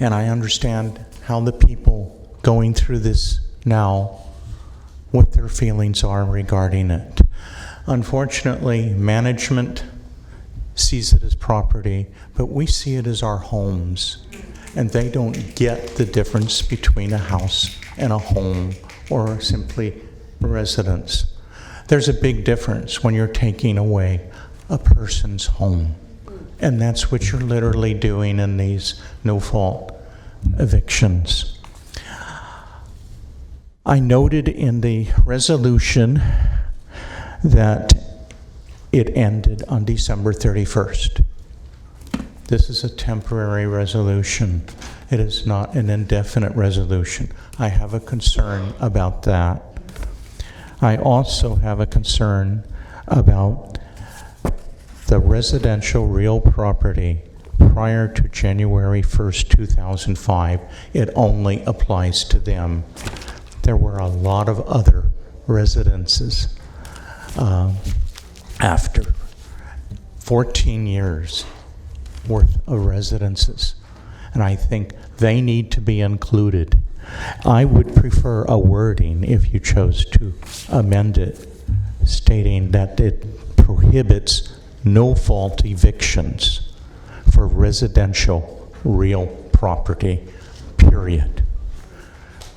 I understand how the people going through this now, what their feelings are regarding it. Unfortunately, management sees it as property, but we see it as our homes. And they don't get the difference between a house and a home, or simply residents. There's a big difference when you're taking away a person's home. And that's what you're literally doing in these no-fault evictions. I noted in the resolution that it ended on December 31st. This is a temporary resolution. It is not an indefinite resolution. I have a concern about that. I also have a concern about the residential real property prior to January 1st, 2005. It only applies to them. There were a lot of other residences after 14 years worth of residences, and I think they need to be included. I would prefer a wording, if you chose to amend it, stating that it prohibits no-fault evictions for residential real property, period.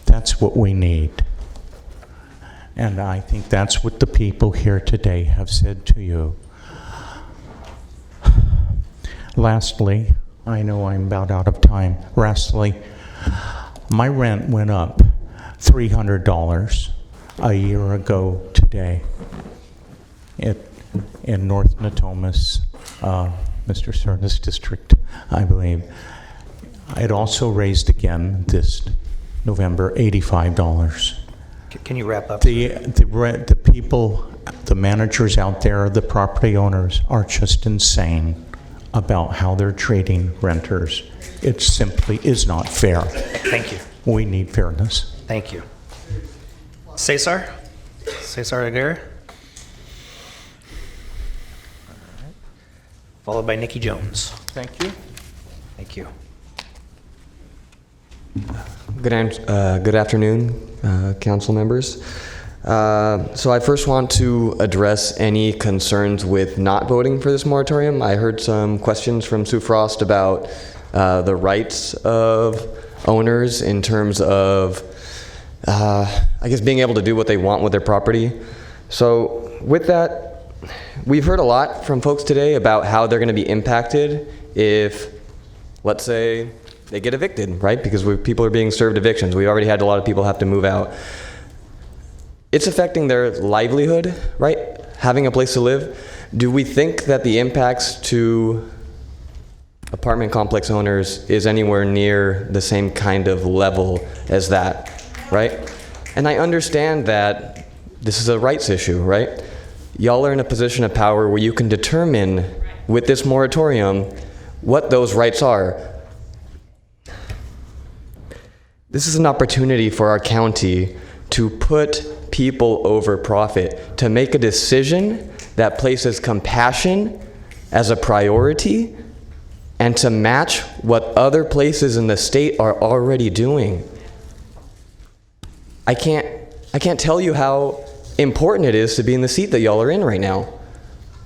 That's what we need. And I think that's what the people here today have said to you. Lastly, I know I'm about out of time. Lastly, my rent went up $300 a year ago today in North Natomas, Mr. Cerna's district, I believe. It also raised again this November, $85.
Can you wrap up?
The people, the managers out there, the property owners are just insane about how they're treating renters. It simply is not fair.
Thank you.
We need fairness.
Thank you. Cesar Aguirre. Followed by Nikki Jones.
Thank you.
Thank you.
Good afternoon, council members. So I first want to address any concerns with not voting for this moratorium. I heard some questions from Sue Frost about the rights of owners in terms of, I guess, being able to do what they want with their property. So with that, we've heard a lot from folks today about how they're going to be impacted if, let's say, they get evicted, right? Because people are being served evictions. We already had a lot of people have to move out. It's affecting their livelihood, right? Having a place to live. Do we think that the impacts to apartment complex owners is anywhere near the same kind of level as that, right? And I understand that this is a rights issue, right? Y'all are in a position of power where you can determine with this moratorium what those rights are. This is an opportunity for our county to put people over profit, to make a decision that places compassion as a priority and to match what other places in the state are already doing. I can't tell you how important it is to be in the seat that y'all are in right now.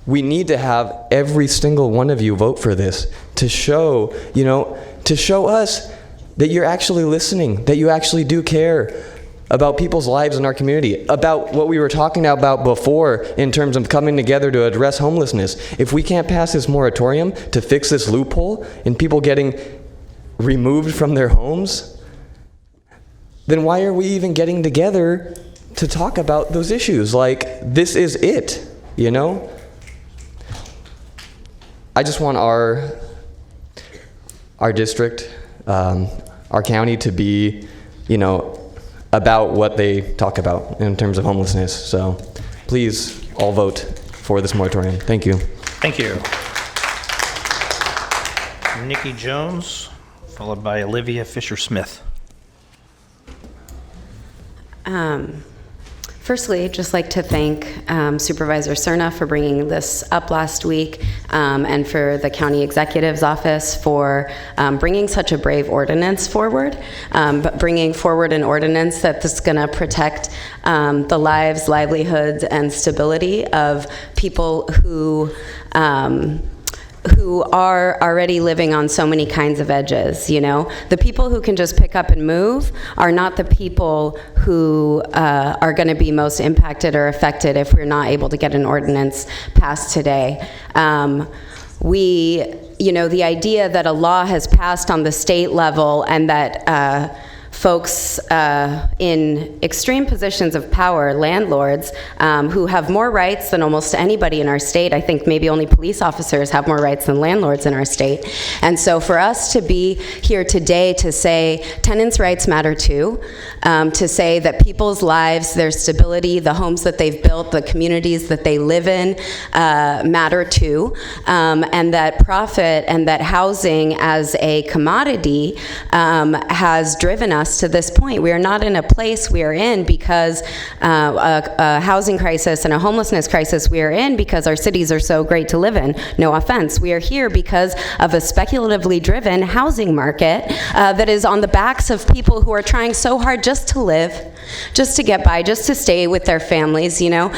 We need to have every single one of you vote for this to show, to show us that you're actually listening, that you actually do care about people's lives in our community, about what we were talking about before in terms of coming together to address homelessness. If we can't pass this moratorium to fix this loophole in people getting removed from their homes, then why are we even getting together to talk about those issues? Like, this is it, I just want our district, our county to be, about what they talk about in terms of homelessness. So please all vote for this moratorium. Thank you.
Thank you. Nikki Jones, followed by Olivia Fisher-Smith.
Firstly, just like to thank Supervisor Cerna for bringing this up last week, and for the County Executive's Office for bringing such a brave ordinance forward, but bringing forward an ordinance that's going to protect the lives, livelihoods, and stability of people who who are already living on so many kinds of edges, you know? The people who can just pick up and move are not the people who are going to be most impacted or affected if we're not able to get an ordinance passed today. You know, the idea that a law has passed on the state level and that folks in extreme positions of power, landlords, who have more rights than almost anybody in our state. I think maybe only police officers have more rights than landlords in our state. And so for us to be here today to say tenants' rights matter too, to say that people's lives, their stability, the homes that they've built, the communities that they live in matter too, and that profit and that housing as a commodity has driven us to this point. We are not in a place we are in because a housing crisis and a homelessness crisis we are in because our cities are so great to live in. No offense. We are here because of a speculatively driven housing market that is on the backs of people who are trying so hard just to live, just to get by, just to stay with their families, you know.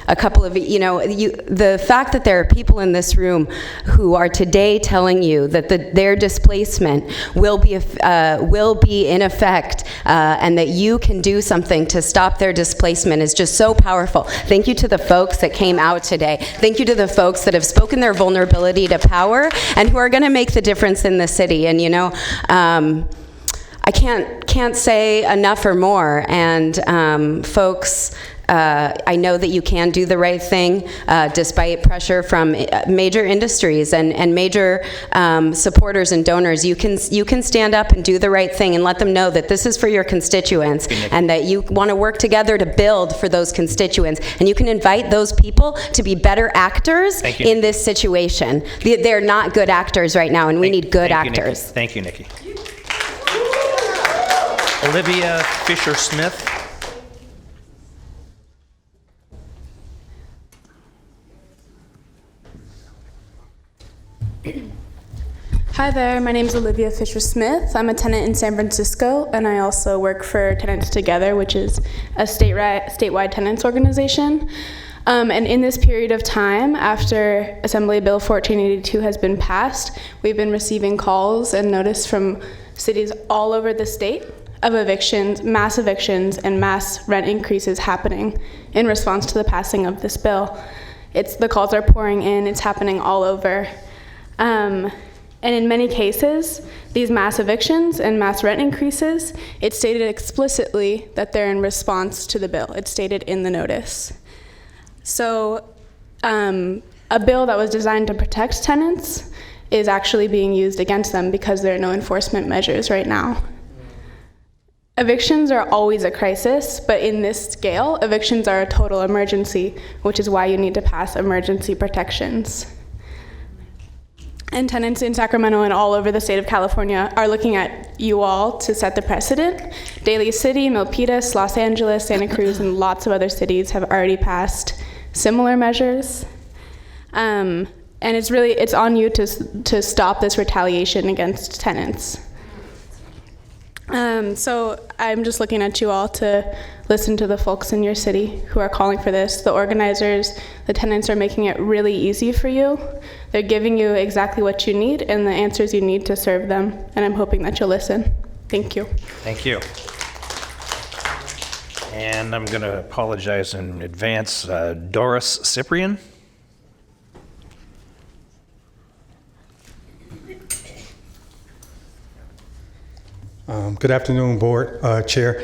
A couple of, you know, the fact that there are people in this room who are today telling you that their displacement will be in effect and that you can do something to stop their displacement is just so powerful. Thank you to the folks that came out today. Thank you to the folks that have spoken their vulnerability to power and who are going to make the difference in the city. And, you know, I can't say enough or more. And folks, I know that you can do the right thing despite pressure from major industries and major supporters and donors. You can stand up and do the right thing and let them know that this is for your constituents and that you want to work together to build for those constituents. And you can invite those people to be better actors in this situation. They're not good actors right now, and we need good actors.
Thank you, Nikki. Olivia Fisher-Smith.
Hi there, my name is Olivia Fisher-Smith. I'm a tenant in San Francisco, and I also work for Tenants Together, which is a statewide tenants organization. And in this period of time, after Assembly Bill 1482 has been passed, we've been receiving calls and notice from cities all over the state of evictions, and mass rent increases happening in response to the passing of this bill. The calls are pouring in, it's happening all over. And in many cases, these mass evictions and mass rent increases, it's stated explicitly that they're in response to the bill. It's stated in the notice. So a bill that was designed to protect tenants is actually being used against them because there are no enforcement measures right now. Evictions are always a crisis, but in this scale, evictions are a total emergency, which is why you need to pass emergency protections. And tenants in Sacramento and all over the state of California are looking at you all to set the precedent. Daly City, Milpitas, Los Angeles, Santa Cruz, and lots of other cities have already passed similar measures. And it's on you to stop this retaliation against tenants. So I'm just looking at you all to listen to the folks in your city who are calling for this. The organizers, the tenants are making it really easy for you. They're giving you exactly what you need and the answers you need to serve them. And I'm hoping that you'll listen. Thank you.
Thank you. And I'm going to apologize in advance. Doris Cyprian.
Good afternoon, Board, Chair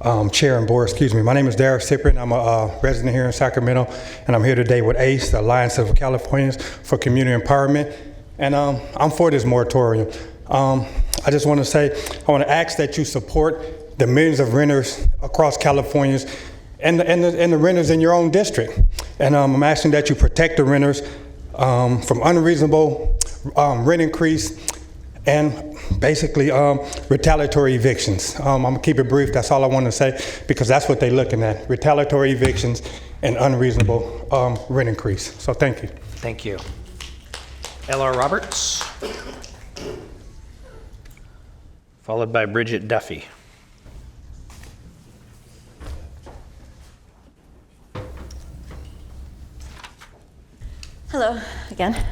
and Board, excuse me. My name is Derek Cyprian. I'm a resident here in Sacramento, and I'm here today with ACE, the Alliance of Californians for Community Empowerment, and I'm for this moratorium. I just want to say, I want to ask that you support the millions of renters across California and the renters in your own district. And I'm asking that you protect the renters from unreasonable rent increase and basically retaliatory evictions. I'm gonna keep it brief, that's all I want to say, because that's what they're looking at, retaliatory evictions and unreasonable rent increase. So thank you.
Thank you. L.R. Roberts, followed by Bridget Duffy.
Hello again.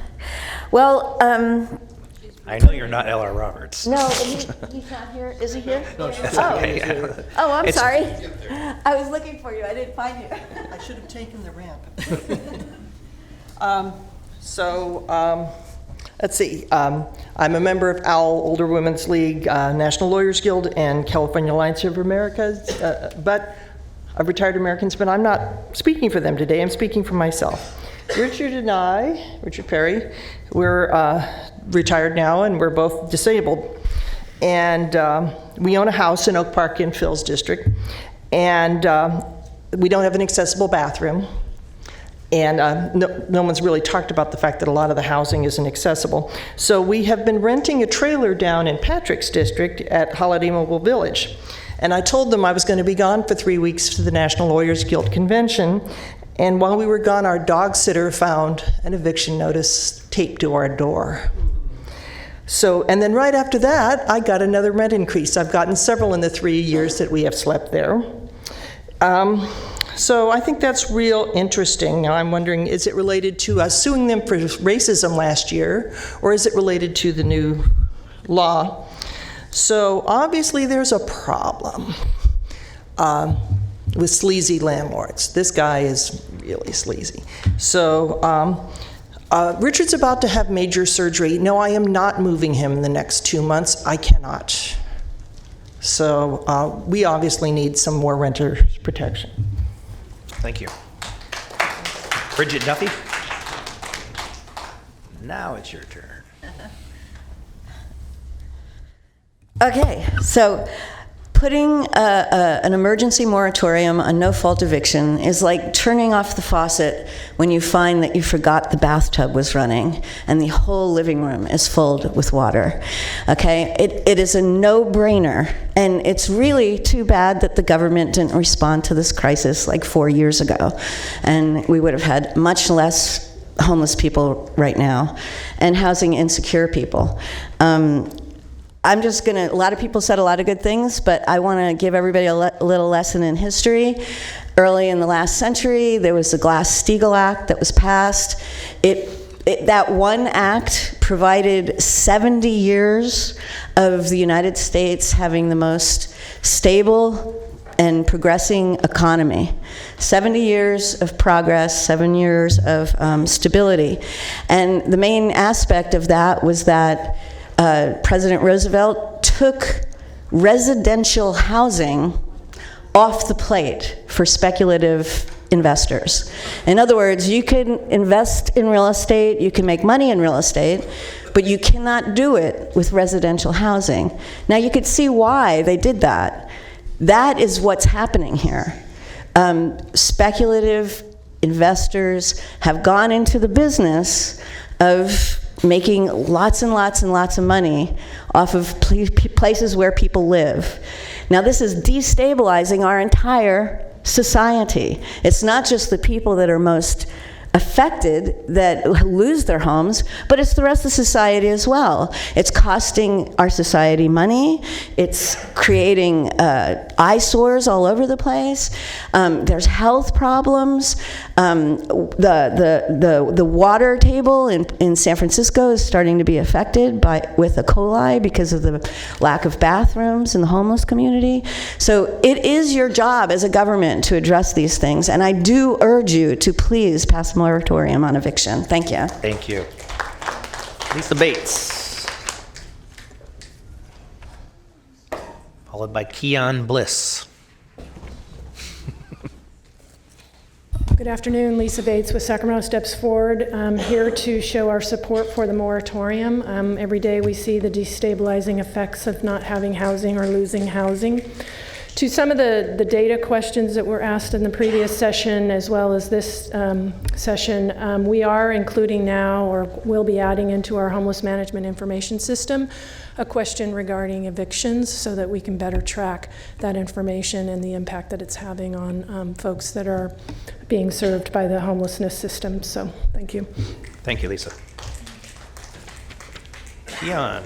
Well,
I know you're not L.R. Roberts.
no, he's not here. Is he here?
No, she's
oh.
okay.
Oh, I'm
It's-
sorry. I was looking for you. I didn't find you.
I should have taken the ramp. Let's see. I'm a member of OWL, Older Women's League, National Lawyers Guild, and California Alliance of Americas. But I've retired Americans, but I'm not speaking for them today. I'm speaking for myself. Richard Perry, we're retired now, and we're both disabled. And we own a house in Oak Park in Phil's district, and we don't have an accessible bathroom. And no one's really talked about the fact that a lot of the housing isn't accessible. So we have been renting a trailer down in Patrick's district at Holiday Mobile Village. And I told them I was going to be gone for 3 weeks to the National Lawyers Guild convention. And while we were gone, our dog sitter found an eviction notice taped to our door. So, and then right after that, I got another rent increase. I've gotten several in the 3 years that we have slept there. So I think that's real interesting. Now I'm wondering, is it related to us suing them for racism last year, or is it related to the new law? So obviously there's a problem with sleazy landlords. This guy is really sleazy. So Richard's about to have major surgery. No, I am not moving him in the next 2 months. I cannot. So we obviously need some more renters protection.
Thank you. Bridget Duffy? Now it's your turn.
Okay, so putting an emergency moratorium on no-fault eviction is like turning off the faucet when you find that you forgot the bathtub was running and the whole living room is filled with water. Okay, it is a no-brainer, and it's really too bad that the government didn't respond to this crisis like 4 years ago, and we would have had much less homeless people right now and housing insecure people. I'm just gonna, a lot of people said a lot of good things, but I wanna give everybody a little lesson in history. Early in the last century, there was the Glass-Steagall Act that was passed. That one act provided 70 years of the United States having the most stable and progressing economy. 70 years of progress, 7 years of stability. And the main aspect of that was that President Roosevelt took residential housing off the plate for speculative investors. In other words, you can invest in real estate, you can make money in real estate, but you cannot do it with residential housing. Now you could see why they did that. That is what's happening here. Speculative investors have gone into the business of making lots and lots and lots of money off of places where people live. Now this is destabilizing our entire society. It's not just the people that are most affected that lose their homes, but it's the rest of society as well. It's costing our society money. It's creating eyesores all over the place. There's health problems. The water table in San Francisco is starting to be affected with E. coli because of the lack of bathrooms in the homeless community. So it is your job as a government to address these things, and I do urge you to please pass a moratorium on eviction. Thank you.
Thank you. Lisa Bates. Followed by Keon Bliss.
Good afternoon, Lisa Bates with Sacramento Steps Forward. I'm here to show our support for the moratorium. Every day we see the destabilizing effects of not having housing or losing housing. To some of the data questions that were asked in the previous session, as well as this session, we are including now, or will be adding into our homeless management information system, a question regarding evictions so that we can better track that information and the impact that it's having on folks that are being served by the homelessness system. So thank you.
Thank you, Lisa. Keon.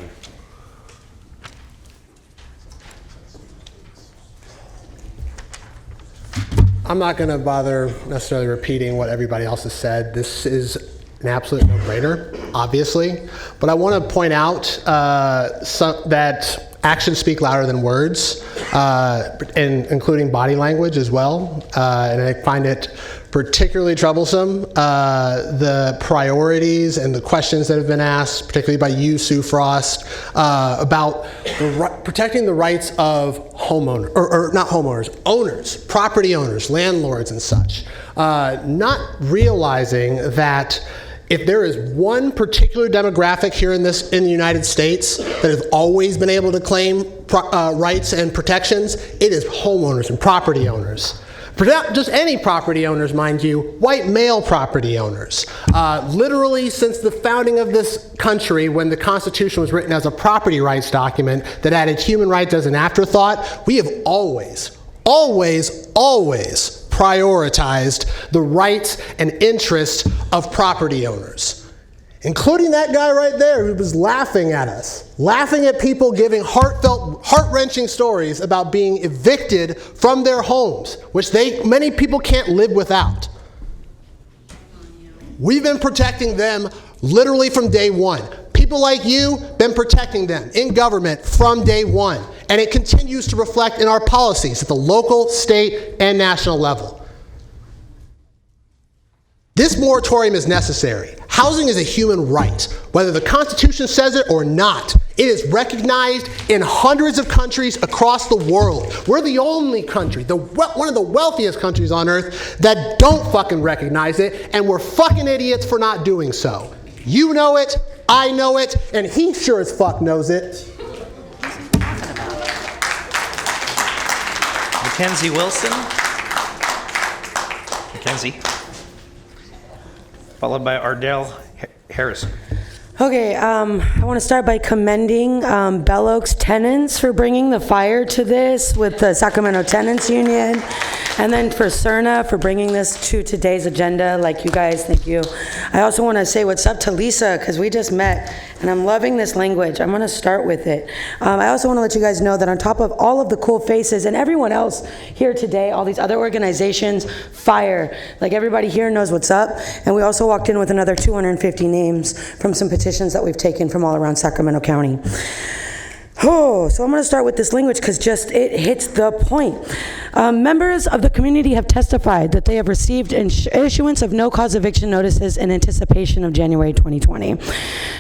I'm not going to bother necessarily repeating what everybody else has said. This is
an absolute no-brainer, obviously. But I want to point out that actions speak louder than words, and including body language as well. And I find it particularly troublesome, the priorities and the questions that have been asked, particularly by you, Sue Frost, about protecting the rights of homeowners, or not homeowners, owners, property owners, landlords and such. Not realizing that if there is one particular demographic here in the United States that has always been able to claim rights and protections, it is homeowners and property owners. Just any property owners, mind you, white male property owners. Literally since the founding of this country, when the Constitution was written as a property rights document that added human rights as an afterthought, we have always prioritized the rights and interests of property owners, including that guy right there who was laughing at us, laughing at people giving heartfelt, heart-wrenching stories about being evicted from their homes, which many people can't live without. We've been protecting them literally from day one. People like you, been protecting them in government from day one. And it continues to reflect in our policies at the local, state, and national level. This moratorium is necessary. Housing is a human right, whether the Constitution says it or not. It is recognized in hundreds of countries across the world. We're the only country, one of the wealthiest countries on earth, that don't fucking recognize it, and we're fucking idiots for not doing so. You know it, I know it, and he sure as fuck knows it.
Mackenzie Wilson. Mackenzie. Followed by Ardell Harrison.
Okay, I want to start by commending Bell Oaks tenants for bringing the fire to this with the Sacramento Tenants Union, and then for Cerna for bringing this to today's agenda. Like you guys, thank you. I also want to say what's up to Lisa, because we just met, and I'm loving this language. I'm going to start with it. I also want to let you guys know that on top of all of the cool faces and everyone else here today, all these other organizations, fire, like everybody here knows what's up, and we also walked in with another 250 names from some petitions that we've taken from all around Sacramento County. Oh, so I'm going to start with this language because just it hits the point. Members of the community have testified that they have received issuance of no-cause eviction notices in anticipation of January 2020.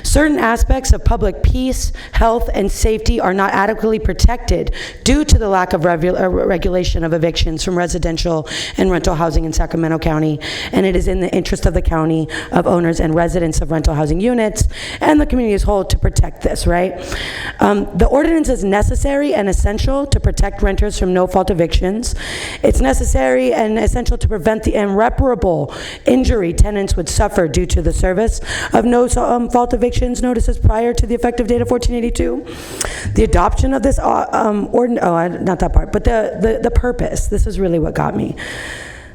Certain aspects of public peace, health, and safety are not adequately protected due to the lack of regulation of evictions from residential and rental housing in Sacramento County, and it is in the interest of the county, of owners and residents of rental housing units, and the community as a whole to protect this, right? The ordinance is necessary and essential to protect renters from no-fault evictions. It's necessary and essential to prevent the irreparable injury tenants would suffer due to the service of no-fault evictions notices prior to the effective date of 1482. The adoption of this not that part, but the purpose. This is really what got me.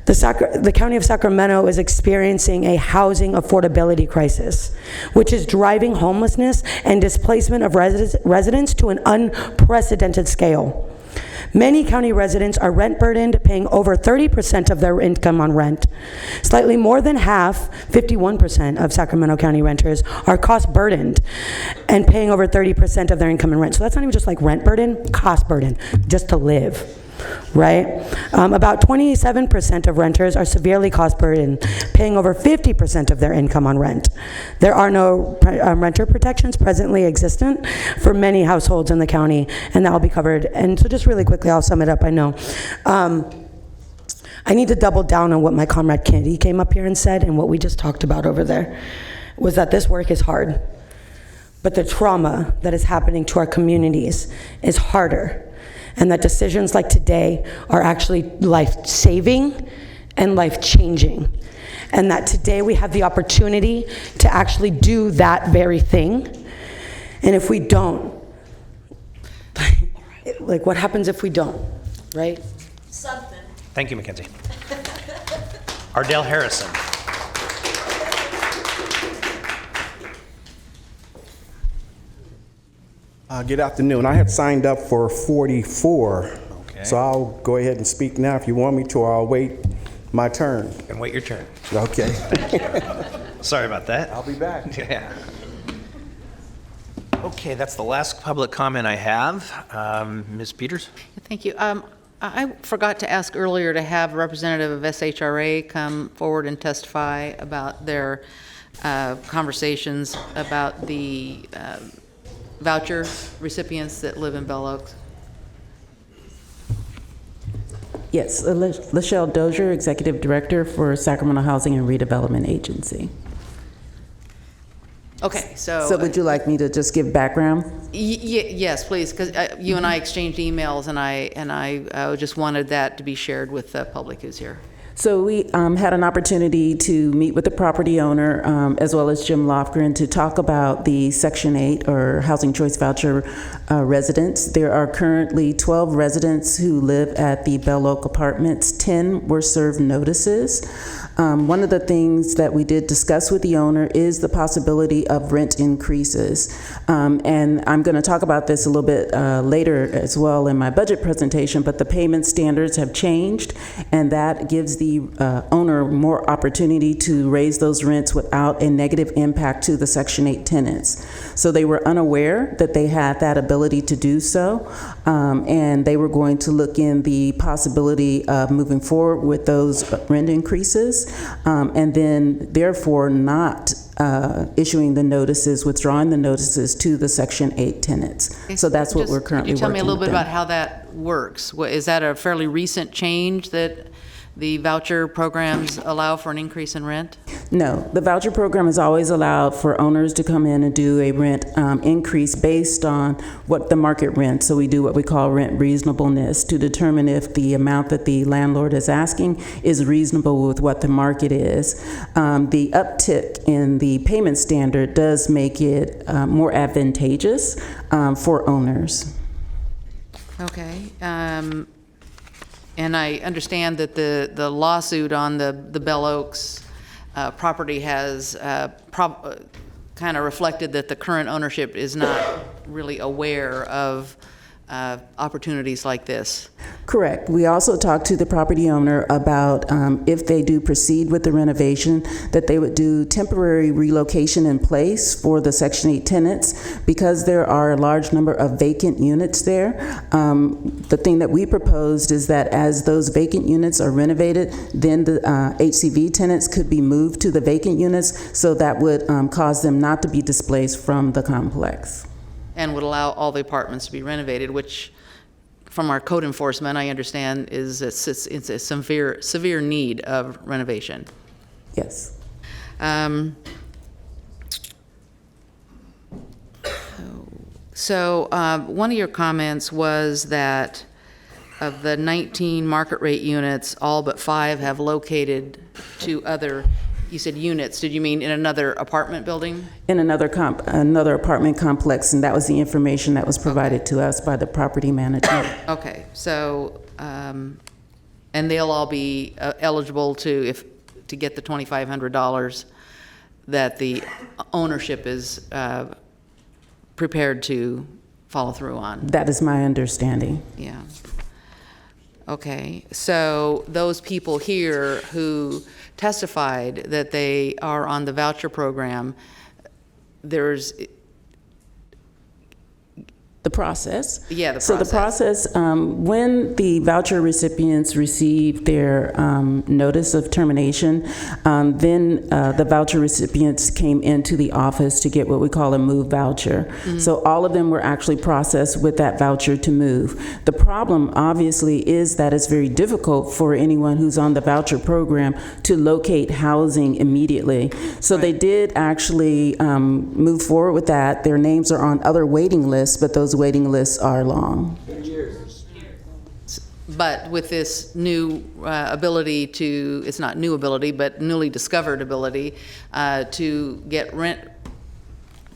The County of Sacramento is experiencing a housing affordability crisis, which is driving homelessness and displacement of residents to an unprecedented scale. Many county residents are rent burdened, paying over 30% of their income on rent. Slightly more than half, 51% of Sacramento County renters are cost burdened and paying over 30% of their income in rent. So that's not even just like rent burden, cost burden, just to live. Right? About 27% of renters are severely cost burdened, paying over 50% of their income on rent. There are no renter protections presently existent for many households in the county, and that will be covered. And so just really quickly, I'll sum it up, I know. I need to double down on what my comrade Kennedy came up here and said, and what we just talked about over there, was that this work is hard. But the trauma that is happening to our communities is harder. And that decisions like today are actually life-saving and life-changing. And that today we have the opportunity to actually do that very thing. And if we don't, like what happens if we don't, right?
Something. Thank you, Mackenzie. Ardell Harrison.
Good afternoon. I had signed up for 44,
okay.
So I'll go ahead and speak now if you want me to, or I'll wait My turn.
And wait your turn.
Okay.
Sorry about that.
I'll be back.
Yeah. Okay, that's the last public comment I have. Ms. Peters?
Thank you. I forgot to ask earlier to have a representative of SHRA come forward and testify about their conversations about the voucher recipients that live in Bell Oaks.
Yes, Lachelle Dozier, Executive Director for Sacramento Housing and Redevelopment Agency.
Okay, so...
So would you like me to just give background?
Yes, please, because you and I exchanged emails, and I just wanted that to be shared with the public who's here.
So we had an opportunity to meet with the property owner as well as Jim Lofgren to talk about the Section 8 or Housing Choice Voucher residents. There are currently 12 residents who live at the Bell Oak Apartments. 10 were served notices. One of the things that we did discuss with the owner is the possibility of rent increases. And I'm going to talk about this a little bit later as well in my budget presentation, but the payment standards have changed, and that gives the owner more opportunity to raise those rents without a negative impact to the Section 8 tenants. So they were unaware that they had that ability to do so, and they were going to look in the possibility of moving forward with those rent increases, and then therefore not issuing the notices, withdrawing the notices to the Section 8 tenants. So that's what we're currently working on.
Could you tell me a little bit about how that works? Is that a fairly recent change that the voucher programs allow for an increase in rent?
No, the voucher program has always allowed for owners to come in and do a rent increase based on what the market rent. So we do what we call rent reasonableness to determine if the amount that the landlord is asking is reasonable with what the market is. The uptick in the payment standard does make it more advantageous for owners.
Okay. And I understand that the lawsuit on the Bell Oaks property has kind of reflected that the current ownership is not really aware of opportunities like this.
Correct. We also talked to the property owner about if they do proceed with the renovation, that they would do temporary relocation in place for the Section 8 tenants because there are a large number of vacant units there. The thing that we proposed is that as those vacant units are renovated, then the HCV tenants could be moved to the vacant units, so that would cause them not to be displaced from the complex.
And would allow all the apartments to be renovated, which, from our code enforcement, I understand is it's a severe need of renovation.
Yes.
So one of your comments was that of the 19 market rate units, all but 5 have located to other. You said units. Did you mean in another apartment building?
In another apartment complex, and that was the information that was provided to us by the property manager.
Okay, so and they'll all be eligible to get the $2,500 that the ownership is prepared to follow through on.
That is my understanding.
Yeah. Okay, so those people here who testified that they are on the voucher program, there's...
The process?
Yeah, the process.
So the process, when the voucher recipients receive their notice of termination, then the voucher recipients came into the office to get what we call a move voucher. Mm-hmm. So all of them were actually processed with that voucher to move. The problem, obviously, is that it's very difficult for anyone who's on the voucher program to locate housing immediately. So they did actually move forward with that. Their names are on other waiting lists, but those waiting lists are long.
But with this new ability to, it's not new ability, but newly discovered ability to get rent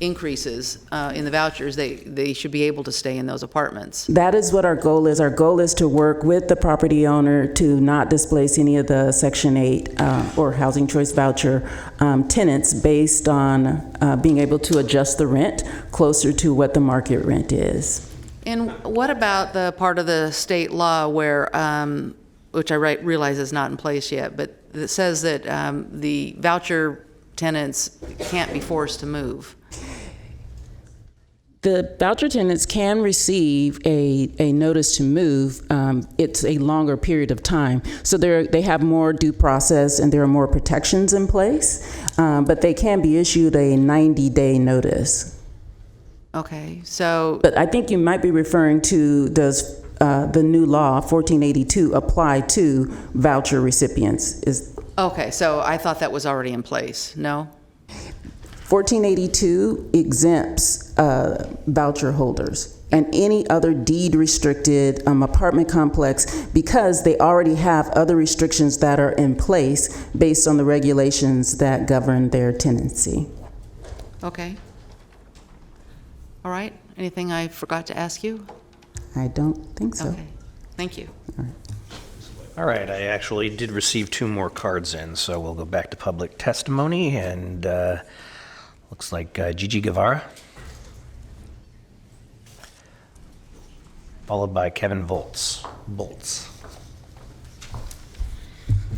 increases in the vouchers, they should be able to stay in those apartments.
That is what our goal is. Our goal is to work with the property owner to not displace any of the Section 8 or Housing Choice Voucher tenants based on being able to adjust the rent closer to what the market rent is.
And what about the part of the state law where which I realize is not in place yet, but it says that the voucher tenants can't be forced to move.
The voucher tenants can receive a notice to move. It's a longer period of time. So they have more due process and there are more protections in place, but they can be issued a 90-day notice.
Okay, so...
But I think you might be referring to, does the new law, 1482, apply to voucher recipients?
Okay, so I thought that was already in place, no?
1482 exempts voucher holders and any other deed-restricted apartment complex because they already have other restrictions that are in place based on the regulations that govern their tenancy.
Okay. All right. Anything I forgot to ask you?
I don't think so.
Okay. Thank you.
All right, I actually did receive 2 more cards in, so we'll go back to public testimony, and looks like Gigi Guevara, followed by Kevin Bolts.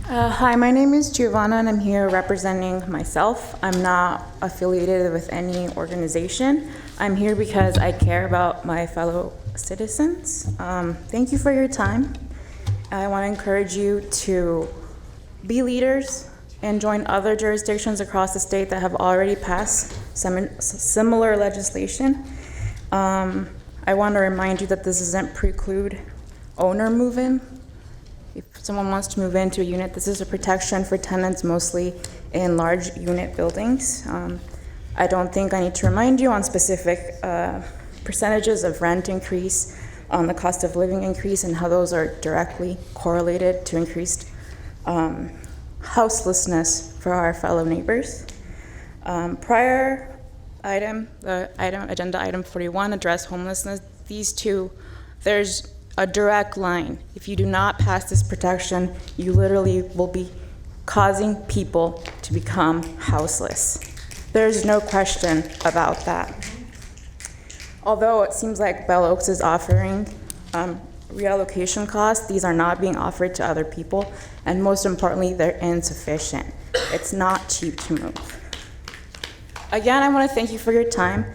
Hi, my name is Giovanna, and I'm here representing myself. I'm not affiliated with any organization. I'm here because I care about my fellow citizens. Thank you for your time. I want to encourage you to be leaders and join other jurisdictions across the state that have already passed similar legislation. I want to remind you that this doesn't preclude owner move-in. If someone wants to move into a unit, this is a protection for tenants mostly in large unit buildings. I don't think I need to remind you on specific percentages of rent increase, on the cost of living increase, and how those are directly correlated to increased houselessness for our fellow neighbors. Prior item, agenda item 41, address homelessness. These two, there's a direct line. If you do not pass this protection, you literally will be causing people to become houseless. There's no question about that. Although it seems like Bell Oaks is offering reallocation costs, these are not being offered to other people, and most importantly, they're insufficient. It's not cheap to move. Again, I want to thank you for your time.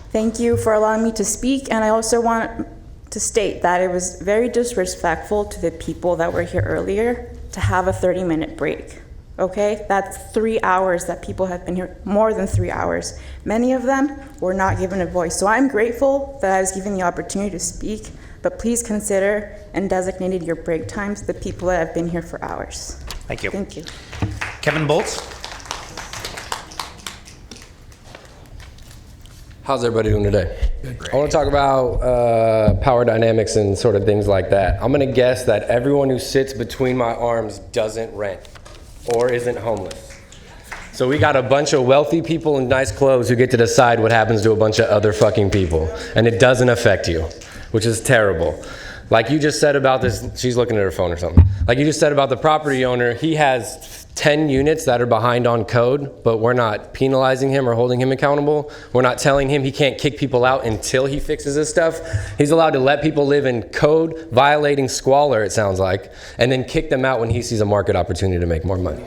Thank you for allowing me to speak, and I also want to state that it was very disrespectful to the people that were here earlier to have a 30-minute break. Okay, that's 3 hours that people have been here, more than 3 hours. Many of them were not given a voice. So I'm grateful that I was given the opportunity to speak, but please consider and designated your break times the people that have been here for hours.
Thank you.
Thank you.
Kevin Bolts.
How's everybody doing today? I want to talk about power dynamics and sort of things like that. I'm going to guess that everyone who sits between my arms doesn't rent or isn't homeless. So we got a bunch of wealthy people in nice clothes who get to decide what happens to a bunch of other fucking people. And it doesn't affect you, which is terrible. Like you just said about this, she's looking at her phone or something. Like you just said about the property owner, he has 10 units that are behind on code, but we're not penalizing him or holding him accountable. We're not telling him he can't kick people out until he fixes his stuff. He's allowed to let people live in code violating squalor, it sounds like, and then kick them out when he sees a market opportunity to make more money.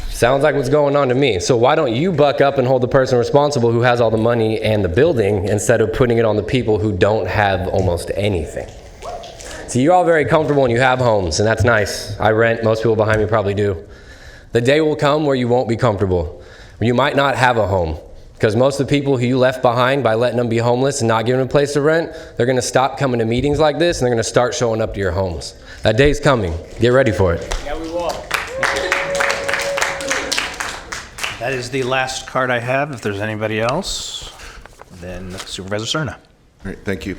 Sounds like what's going on to me. So why don't you buck up and hold the person responsible who has all the money and the building instead of putting it on the people who don't have almost anything? So you're all very comfortable and you have homes, and that's nice. I rent, most people behind me probably do. The day will come where you won't be comfortable. You might not have a home, because most of the people who you left behind by letting them be homeless and not giving them a place to rent, they're gonna stop coming to meetings like this and they're gonna start showing up to your homes. That day's coming. Get ready for it.
Yeah, we will. That is the last card I have. If there's anybody else, then Supervisor Cerna.
All right, thank you.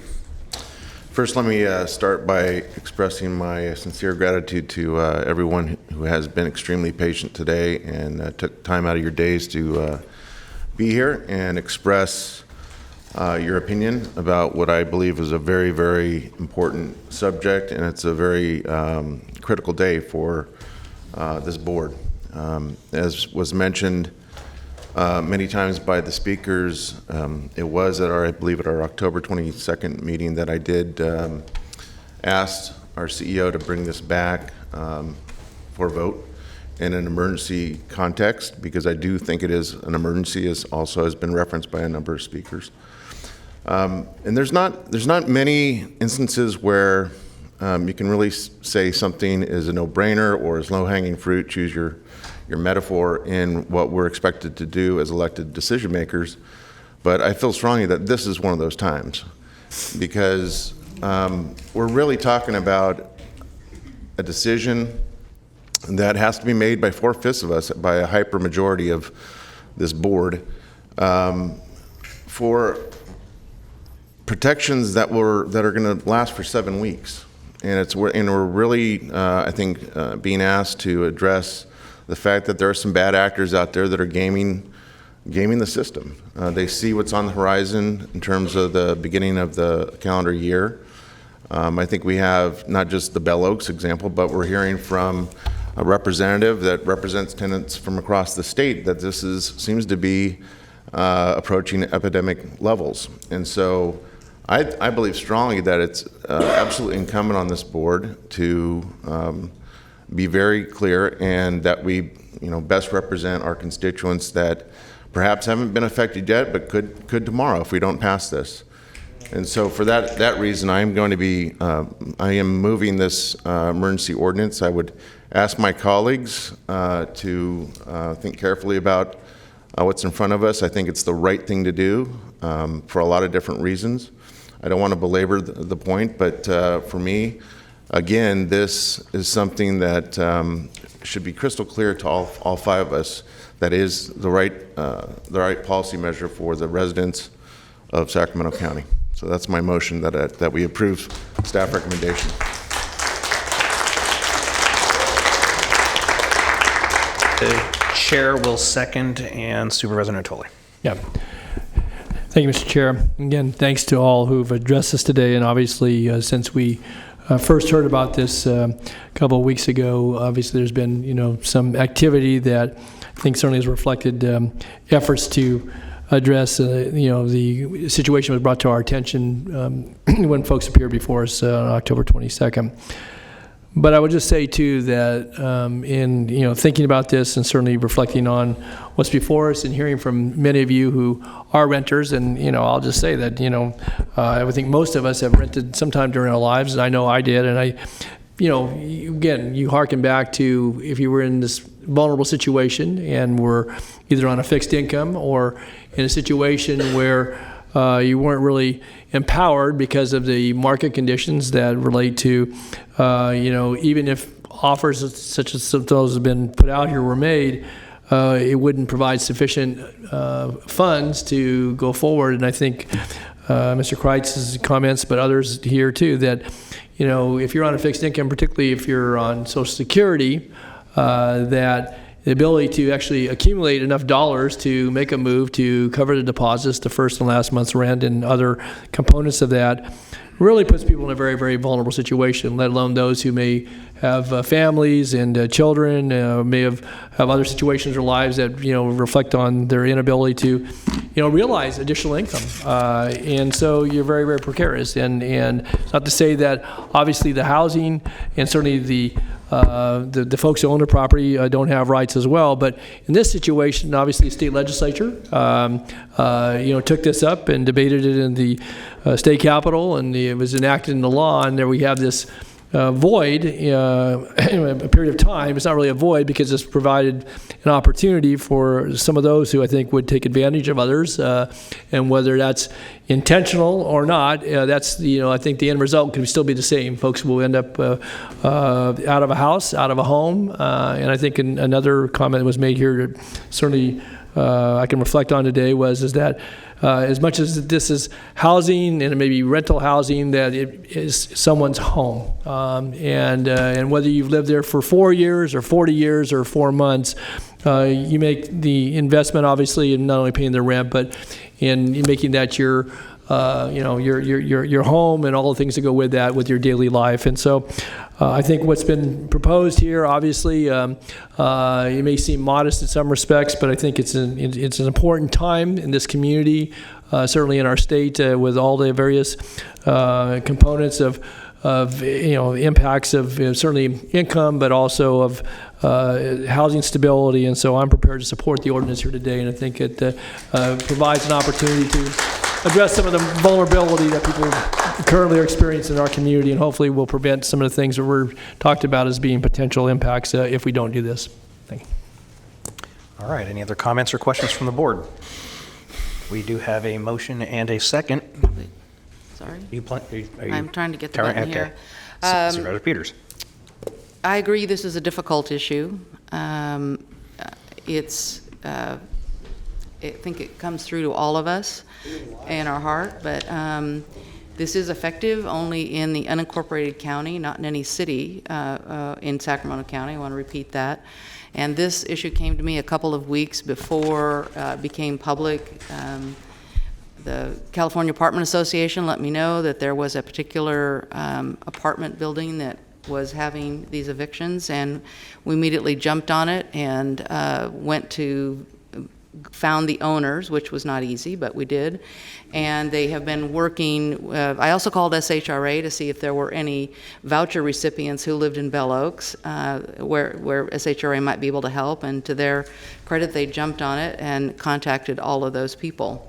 First, let me start by expressing my sincere gratitude to everyone who has been extremely patient today and took time out of your days to be here and express your opinion about what I believe is a very, very important subject, and it's a very critical day for this board. As was mentioned many times by the speakers, it was at our, I believe at our October 22nd meeting that I did asked our CEO to bring this back for vote in an emergency context, because I do think it is an emergency, as also has been referenced by a number of speakers. And there's not many instances where you can really say something is a no-brainer or is low-hanging fruit, choose your metaphor, in what we're expected to do as elected decision makers. But I feel strongly that this is one of those times, because we're really talking about a decision that has to be made by 4/5 of us, by a hyper majority of this board, for protections that are going to last for 7 weeks. And we're really, I think, being asked to address the fact that there are some bad actors out there that are gaming the system. They see what's on the horizon in terms of the beginning of the calendar year. I think we have not just the Bell Oaks example, but we're hearing from a representative that represents tenants from across the state that this seems to be approaching epidemic levels. And so I believe strongly that it's absolutely incumbent on this board to be very clear, and that we best represent our constituents that perhaps haven't been affected yet, but could tomorrow if we don't pass this. And so for that reason, I am moving this emergency ordinance. I would ask my colleagues to think carefully about what's in front of us. I think it's the right thing to do for a lot of different reasons. I don't want to belabor the point, but for me, again, this is something that should be crystal clear to all 5 of us. That is the right policy measure for the residents of Sacramento County. So that's my motion, that we approve staff recommendation.
The chair will second, and Supervisor Natoli.
Yeah. Thank you, Mr. Chair. Again, thanks to all who've addressed us today. And obviously, since we first heard about this a couple of weeks ago, obviously there's been some activity that I think certainly has reflected efforts to address the situation was brought to our attention when folks appeared before us on October 22nd. But I would just say too that in thinking about this and certainly reflecting on what's before us and hearing from many of you who are renters, and I'll just say that I think most of us have rented sometime during our lives, and I know I did, and again, you hearken back to if you were in this vulnerable situation and were either on a fixed income or in a situation where you weren't really empowered because of the market conditions that relate to, even if offers such as those have been put out here were made, it wouldn't provide sufficient funds to go forward. And I think Mr. Kreitz's comments, but others here too, that if you're on a fixed income, particularly if you're on Social Security, that the ability to actually accumulate enough dollars to make a move to cover the deposits, the first and last month's rent, and other components of that really puts people in a very, very vulnerable situation, let alone those who may have families and children, may have other situations in their lives that reflect on their inability to realize additional income. And so you're very, very precarious. And it's not to say that obviously the housing and certainly the folks who own the property don't have rights as well. But in this situation, obviously the state legislature took this up and debated it in the state capitol, and it was enacted into law, and there we have this void in a period of time. It's not really a void because it's provided an opportunity for some of those who I think would take advantage of others, and whether that's intentional or not, that's I think the end result can still be the same. Folks will end up out of a house, out of a home, and I think another comment that was made here that certainly I can reflect on today is that as much as this is housing and maybe rental housing, that it is someone's home, and whether you've lived there for 4 years or 40 years or 4 months, you make the investment obviously in not only paying the rent, but in making that your home and all the things that go with that, with your daily life. And so I think what's been proposed here, obviously, it may seem modest in some respects, but I think it's an important time in this community, certainly in our state, with all the various components of impacts of certainly income, but also of housing stability. And so I'm prepared to support the ordinance here today, and I think it provides an opportunity to address some of the vulnerability that people currently are experiencing in our community, and hopefully will prevent some of the things that we're talked about as being potential impacts if we don't do this. Thank you.
All right, any other comments or questions from the board? We do have a motion and a second.
Sorry?
Are you
I'm trying to get the
Karen,
button
okay.
here.
Supervisor Peters.
I agree this is a difficult issue. I think it comes through to all of us in our heart, but this is effective only in the unincorporated county, not in any city in Sacramento County. I want to repeat that. And this issue came to me a couple of weeks before it became public. The California Apartment Association let me know that there was a particular apartment building that was having these evictions, and we immediately jumped on it and found the owners, which was not easy, but we did. And they have been working. I also called SHRA to see if there were any voucher recipients who lived in Bell Oaks where SHRA might be able to help. And to their credit, they jumped on it and contacted all of those people.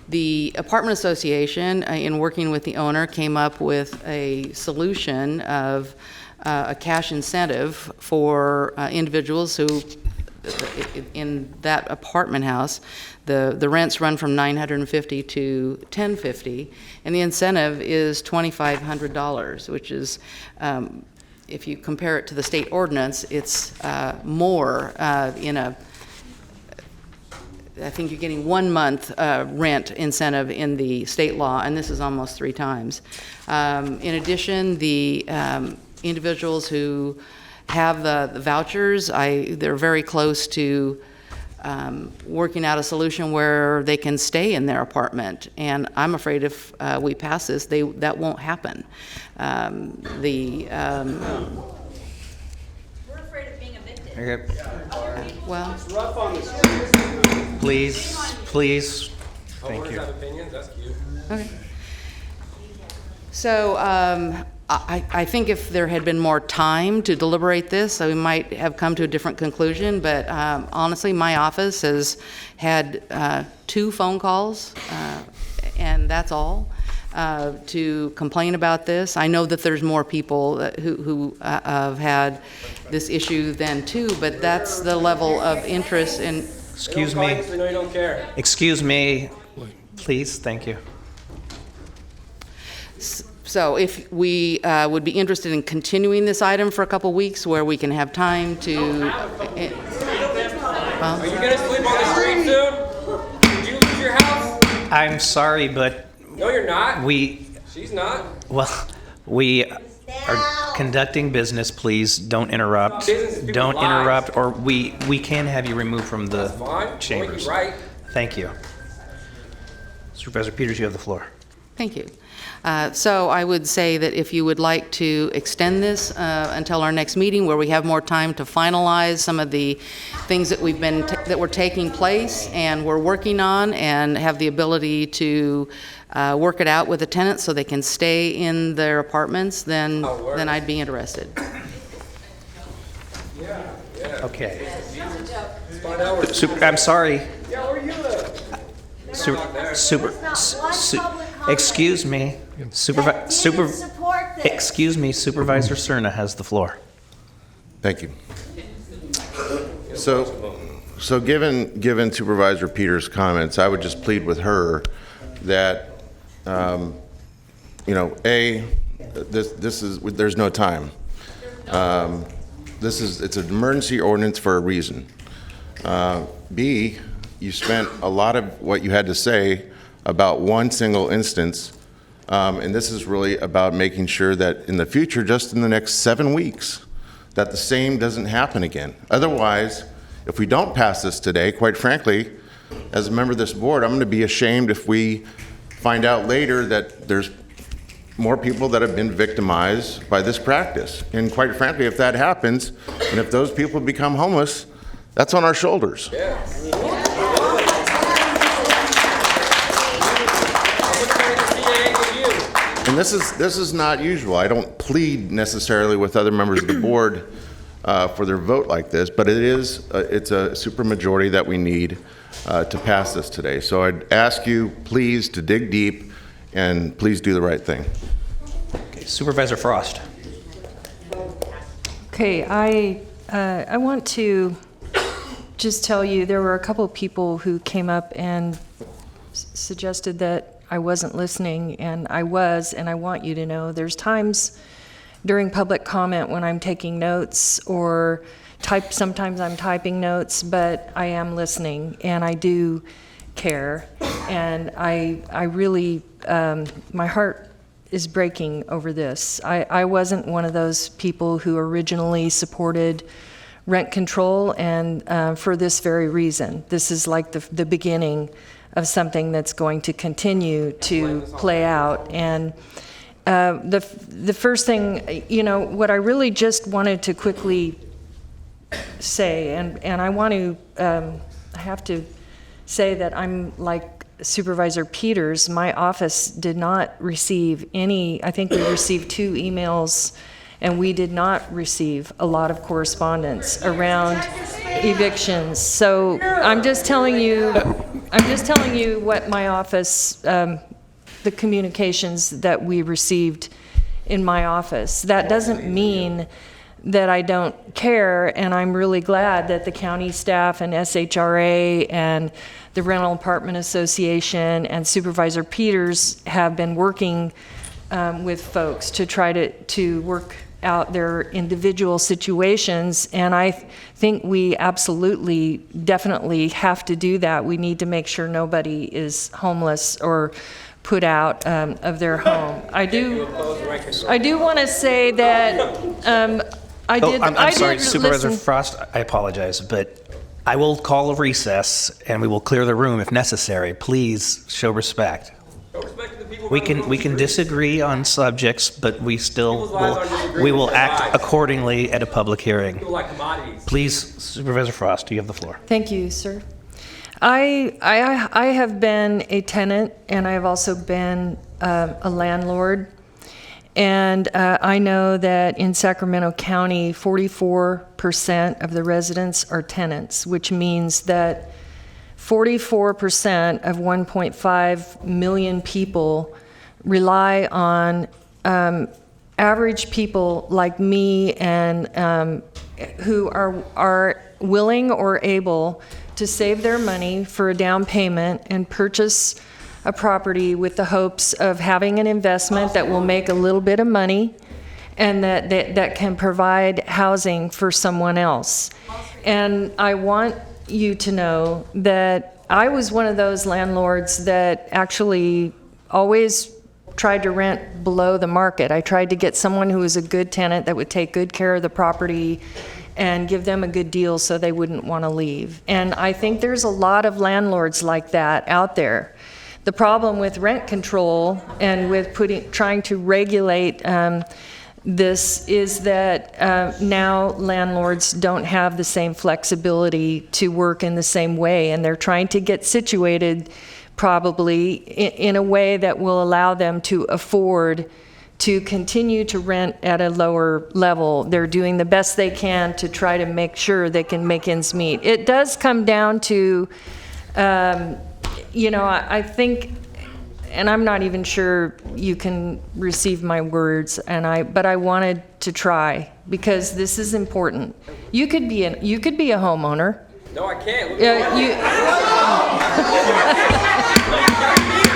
The Apartment Association, in working with the owner, came up with a solution of a cash incentive for individuals who, in that apartment house, the rents run from $950 to $1,050, and the incentive is $2,500, which is, if you compare it to the state ordinance, it's more I think you're getting 1 month rent incentive in the state law, and this is almost 3 times. In addition, the individuals who have the vouchers, they're very close to working out a solution where they can stay in their apartment. And I'm afraid if we pass this, that won't happen. We're afraid of being evicted.
Okay.
Well,
it's rough on the
Please. Thank you.
Have opinions? That's cute.
Okay. So I think if there had been more time to deliberate this, we might have come to a different conclusion. But honestly, my office has had 2 phone calls, and that's all, to complain about this. I know that there's more people who have had this issue than 2, but that's the level of interest in.
Excuse me.
We know you don't care.
Excuse me, please. Thank you.
So if we would be interested in continuing this item for a couple weeks where we can have time to.
Are you going to sleep on the street soon? Did you lose your house?
I'm sorry, but.
No, you're not. She's not.
Well, we are conducting business. Please don't interrupt. Don't interrupt, or we can have you removed from the chambers.
Right.
Thank you. Supervisor Peters, you have the floor.
Thank you. So I would say that if you would like to extend this until our next meeting, where we have more time to finalize some of the things that that were taking place and we're working on, and have the ability to work it out with the tenants so they can stay in their apartments, then I'd be interested.
Okay. I'm sorry.
Yeah, where you live?
Excuse me. Excuse me. Supervisor Cerna has the floor.
Thank you. So given Supervisor Peters' comments, I would just plead with her that, there's no time. It's an emergency ordinance for a reason. B, you spent a lot of what you had to say about one single instance, and this is really about making sure that in the future, just in the next 7 weeks, that the same doesn't happen again. Otherwise, if we don't pass this today, quite frankly, as a member of this board, I'm going to be ashamed if we find out later that there's more people that have been victimized by this practice. And quite frankly, if that happens, and if those people become homeless, that's on our shoulders. And this is not usual. I don't plead necessarily with other members of the board for their vote like this, but it's a supermajority that we need to pass this today. So I'd ask you, please, to dig deep and please do the right thing.
Okay, Supervisor Frost.
Okay, I want to just tell you there were a couple of people who came up and suggested that I wasn't listening, and I was, and I want you to know there's times during public comment when I'm taking notes or sometimes I'm typing notes, but I am listening and I do care, and I really, my heart is breaking over this. I wasn't one of those people who originally supported rent control, and for this very reason. This is like the beginning of something that's going to continue to play out. And the first thing, what I really just wanted to quickly say, and I want to, I have to say that I'm like Supervisor Peters. My office did not receive any, I think we received 2 emails, and we did not receive a lot of correspondence around evictions. So I'm just telling you what my office, the communications that we received in my office. That doesn't mean that I don't care, and I'm really glad that the county staff and SHRA and the Rental Apartment Association and Supervisor Peters have been working with folks to try to work out their individual situations, and I think we absolutely, definitely have to do that. We need to make sure nobody is homeless or put out of their home. I do want to say that
I'm sorry, Supervisor Frost, I apologize, but I will call a recess and we will clear the room if necessary. Please show respect. We can disagree on subjects, but we will act accordingly at a public hearing. Please, Supervisor Frost, you have the floor.
Thank you, sir. I have been a tenant, and I have also been a landlord, and I know that in Sacramento County, 44% of the residents are tenants, which means that 44% of 1.5 million people rely on average people like me, and who are willing or able to save their money for a down payment and purchase a property with the hopes of having an investment that will make a little bit of money and that can provide housing for someone else. And I want you to know that I was one of those landlords that actually always tried to rent below the market. I tried to get someone who was a good tenant that would take good care of the property and give them a good deal so they wouldn't want to leave. And I think there's a lot of landlords like that out there. The problem with rent control and with trying to regulate this is that now landlords don't have the same flexibility to work in the same way, and they're trying to get situated probably in a way that will allow them to afford to continue to rent at a lower level. They're doing the best they can to try to make sure they can make ends meet. It does come down to, I think, and I'm not even sure you can receive my words, but I wanted to try because this is important. You could be a homeowner.
No, I can't.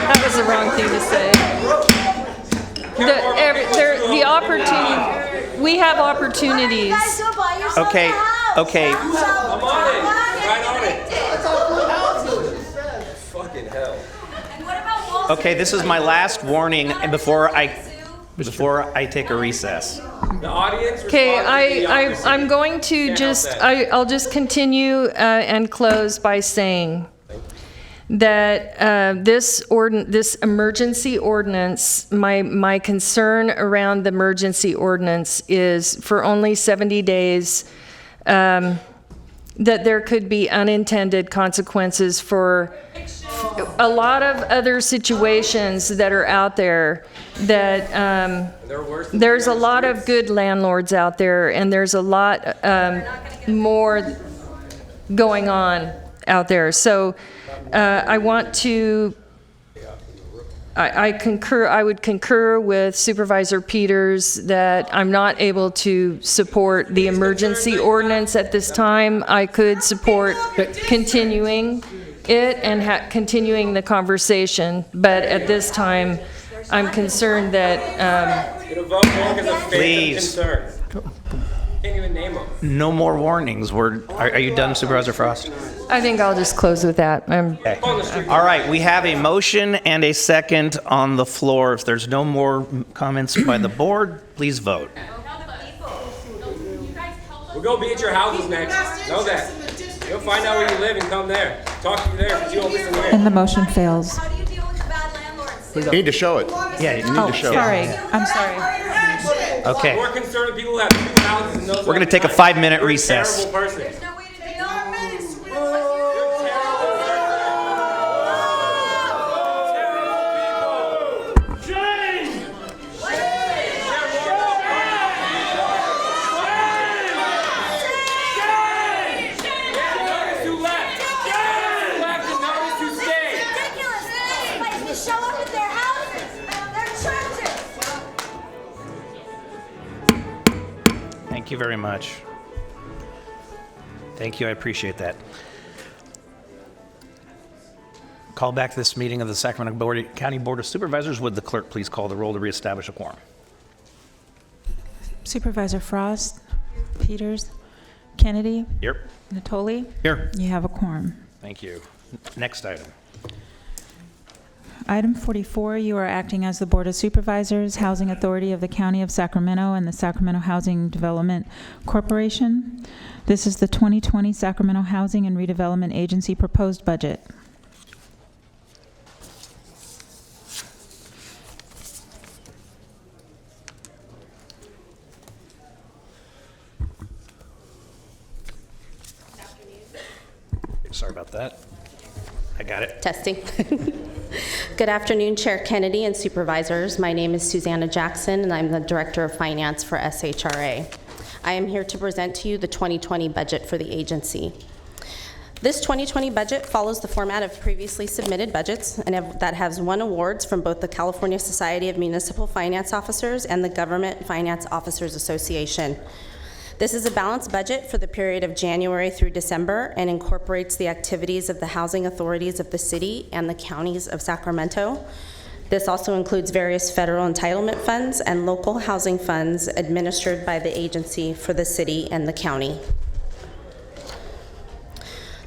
That was the wrong thing to say. The opportunity. We have opportunities.
Okay.
I'm on it. Right on it. Fucking hell.
Okay, this is my last warning before I take a recess.
The audience.
Okay, I'm going to I'll just continue and close by saying that this emergency ordinance, my concern around the emergency ordinance is for only 70 days, that there could be unintended consequences for a lot of other situations that are out there that there's a lot of good landlords out there, and there's a lot more going on out there. So I want to, I would concur with Supervisor Peters that I'm not able to support the emergency ordinance at this time. I could support continuing it and continuing the conversation, but at this time, I'm concerned that.
Please.
Can't even name them.
No more warnings. Are you done, Supervisor Frost?
I think I'll just close with that.
Okay. All right, we have a motion and a second on the floor. If there's no more comments by the board, please vote.
We'll go be at your houses next. Know that. You'll find out where you live and come there. Talk to you there because you don't listen there.
And the motion fails.
You need to show it.
Yeah, you
need to show
Sorry,
it.
I'm sorry.
Okay.
More concerned with people who have 2 houses and those.
We're going to take a 5-minute recess.
Terrible person.
Thank you very much. Thank you, I appreciate that. Call back this meeting of the Sacramento County Board of Supervisors. Would the clerk please call the roll to reestablish a quorum?
Supervisor Frost, Peters, Kennedy,
Here.
Natoli.
Here.
You have a quorum.
Thank you. Next item.
Item 44, you are acting as the Board of Supervisors, Housing Authority of the County of Sacramento and the Sacramento Housing Development Corporation. This is the 2020 Sacramento Housing and Redevelopment Agency proposed budget.
Sorry about that. I got it.
Testing. Good afternoon, Chair Kennedy and Supervisors. My name is Susanna Jackson, and I'm the Director of Finance for SHRA. I am here to present to you the 2020 budget for the agency. This 2020 budget follows the format of previously submitted budgets and that has won awards from both the California Society of Municipal Finance Officers and the Government Finance Officers Association. This is a balanced budget for the period of January through December and incorporates the activities of the housing authorities of the city and the counties of Sacramento. This also includes various federal entitlement funds and local housing funds administered by the agency for the city and the county.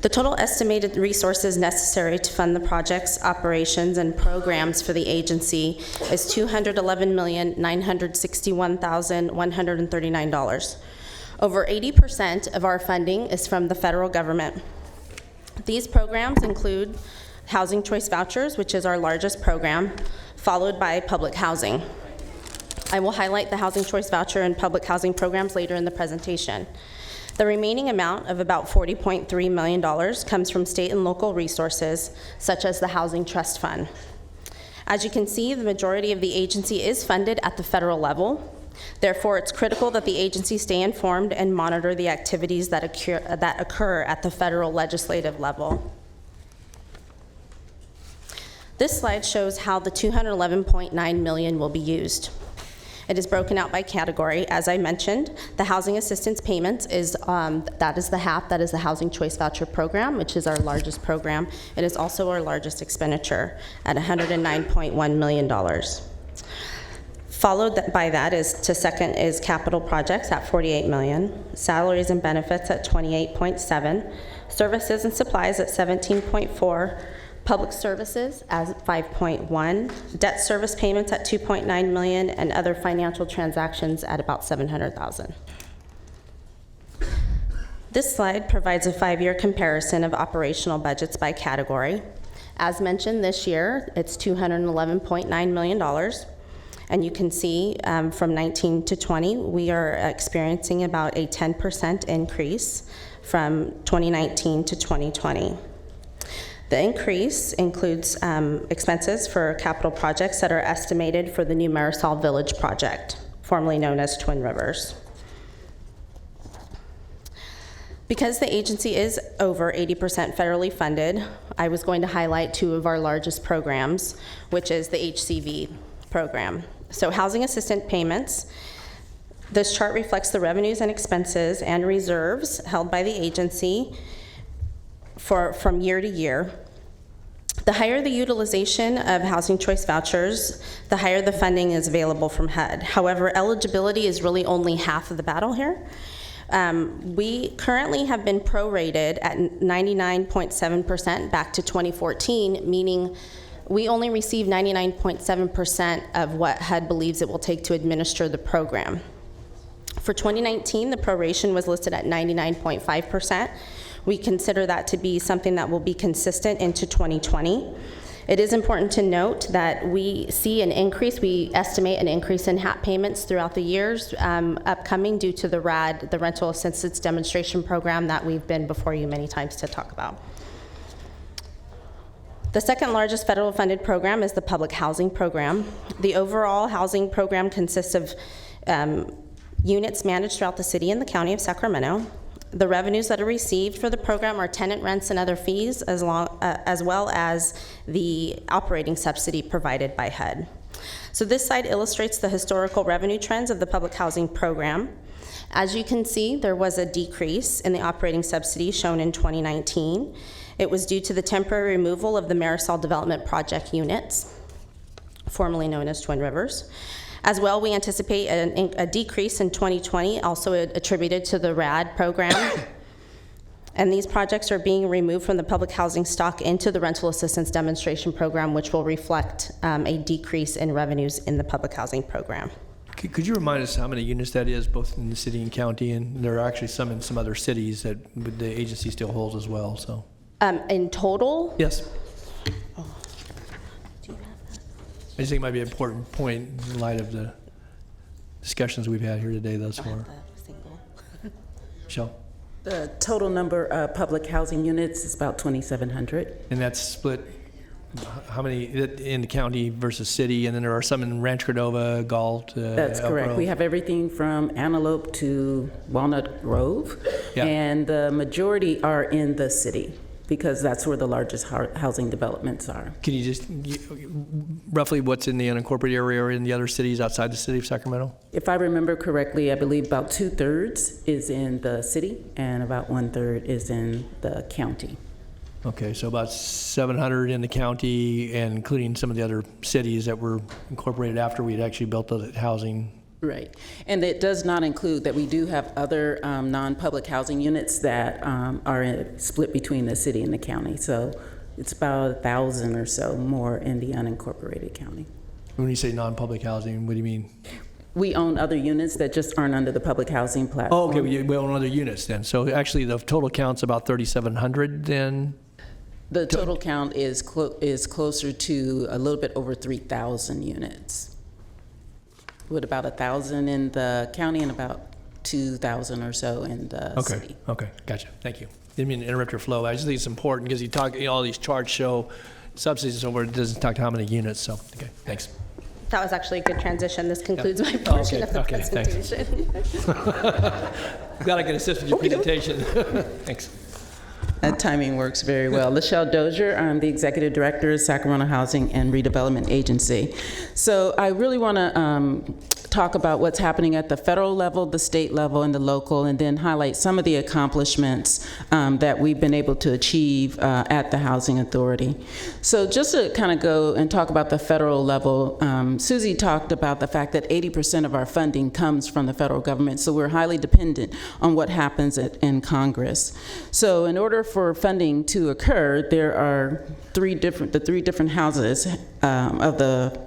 The total estimated resources necessary to fund the projects, operations, and programs for the agency is $211,961,139. Over 80% of our funding is from the federal government. These programs include Housing Choice Vouchers, which is our largest program, followed by public housing. I will highlight the Housing Choice Voucher and public housing programs later in the presentation. The remaining amount of about $40.3 million comes from state and local resources, such as the Housing Trust Fund. As you can see, the majority of the agency is funded at the federal level. Therefore, it's critical that the agency stay informed and monitor the activities that occur at the federal legislative level. This slide shows how the $211.9 million will be used. It is broken out by category. As I mentioned, the housing assistance payments is that is the HAP, that is the Housing Choice Voucher Program, which is our largest program. It is also our largest expenditure at $109.1 million. Followed by that second is capital projects at $48 million, salaries and benefits at $28.7, services and supplies at $17.4, public services at $5.1, debt service payments at $2.9 million, and other financial transactions at about $700,000. This slide provides a 5-year comparison of operational budgets by category. As mentioned, this year it's $211.9 million. And you can see from 19 to 20, we are experiencing about a 10% increase from 2019 to 2020. The increase includes expenses for capital projects that are estimated for the new Marisol Village project, formerly known as Twin Rivers. Because the agency is over 80% federally funded, I was going to highlight two of our largest programs, which is the HCV program. So housing assistant payments. This chart reflects the revenues and expenses and reserves held by the agency from year to year. The higher the utilization of housing choice vouchers, the higher the funding is available from HUD. However, eligibility is really only half of the battle here. We currently have been prorated at 99.7% back to 2014, meaning we only receive 99.7% of what HUD believes it will take to administer the program. For 2019, the proration was listed at 99.5%. We consider that to be something that will be consistent into 2020. It is important to note that we see an increase, we estimate an increase in HAP payments throughout the years upcoming due to the RAD, the Rental Assistance Demonstration Program that we've been before you many times to talk about. The second largest federal funded program is the Public Housing Program. The overall housing program consists of units managed throughout the city and the county of Sacramento. The revenues that are received for the program are tenant rents and other fees, as well as the operating subsidy provided by HUD. So this slide illustrates the historical revenue trends of the public housing program. As you can see, there was a decrease in the operating subsidy shown in 2019. It was due to the temporary removal of the Marisol Development Project units, formerly known as Twin Rivers. As well, we anticipate a decrease in 2020, also attributed to the RAD program. And these projects are being removed from the public housing stock into the Rental Assistance Demonstration Program, which will reflect a decrease in revenues in the public housing program.
Could you remind us how many units that is, both in the city and county? And there are actually some in some other cities that the agency still holds as well. So,
in total?
Yes. I just think it might be an important point in light of the discussions we've had here today thus far. Michelle?
The total number of public housing units is about 2,700.
And that's split, how many in the county versus city? And then there are some in Rancho Cordova, Galt,
That's
Elk
correct.
Grove.
We have everything from Antelope to Walnut Grove.
Yeah.
And the majority are in the city, because that's where the largest housing developments are.
Can you just, roughly what's in the unincorporated area or in the other cities outside the city of Sacramento?
If I remember correctly, I believe about 2/3 is in the city and about 1/3 is in the county.
Okay, so about 700 in the county, and including some of the other cities that were incorporated after we had actually built the housing.
Right, and it does not include that we do have other non-public housing units that are split between the city and the county. So it's about 1,000 or so more in the unincorporated county.
When you say non-public housing, what do you mean?
We own other units that just aren't under the public housing platform.
Oh, okay, we own other units then. So actually the total count's about 3,700 then?
The total count is closer to a little bit over 3,000 units, with about 1,000 in the county and about 2,000 or so in the city.
Okay, gotcha. Thank you. Didn't mean to interrupt your flow. I just think it's important because you talk, all these charts show subsidies and so forth. It doesn't talk to how many units. So, okay, thanks.
That was actually a good transition. This concludes my portion of the presentation.
I'm glad I could assist with your presentation. Thanks.
That timing works very well. Lachelle Dozier, I'm the Executive Director of Sacramento Housing and Redevelopment Agency. So I really want to talk about what's happening at the federal level, the state level, and the local, and then highlight some of the accomplishments that we've been able to achieve at the Housing Authority. So just to kind of go and talk about the federal level, Susie talked about the fact that 80% of our funding comes from the federal government, so we're highly dependent on what happens in Congress. So in order for funding to occur, there are the three different houses of the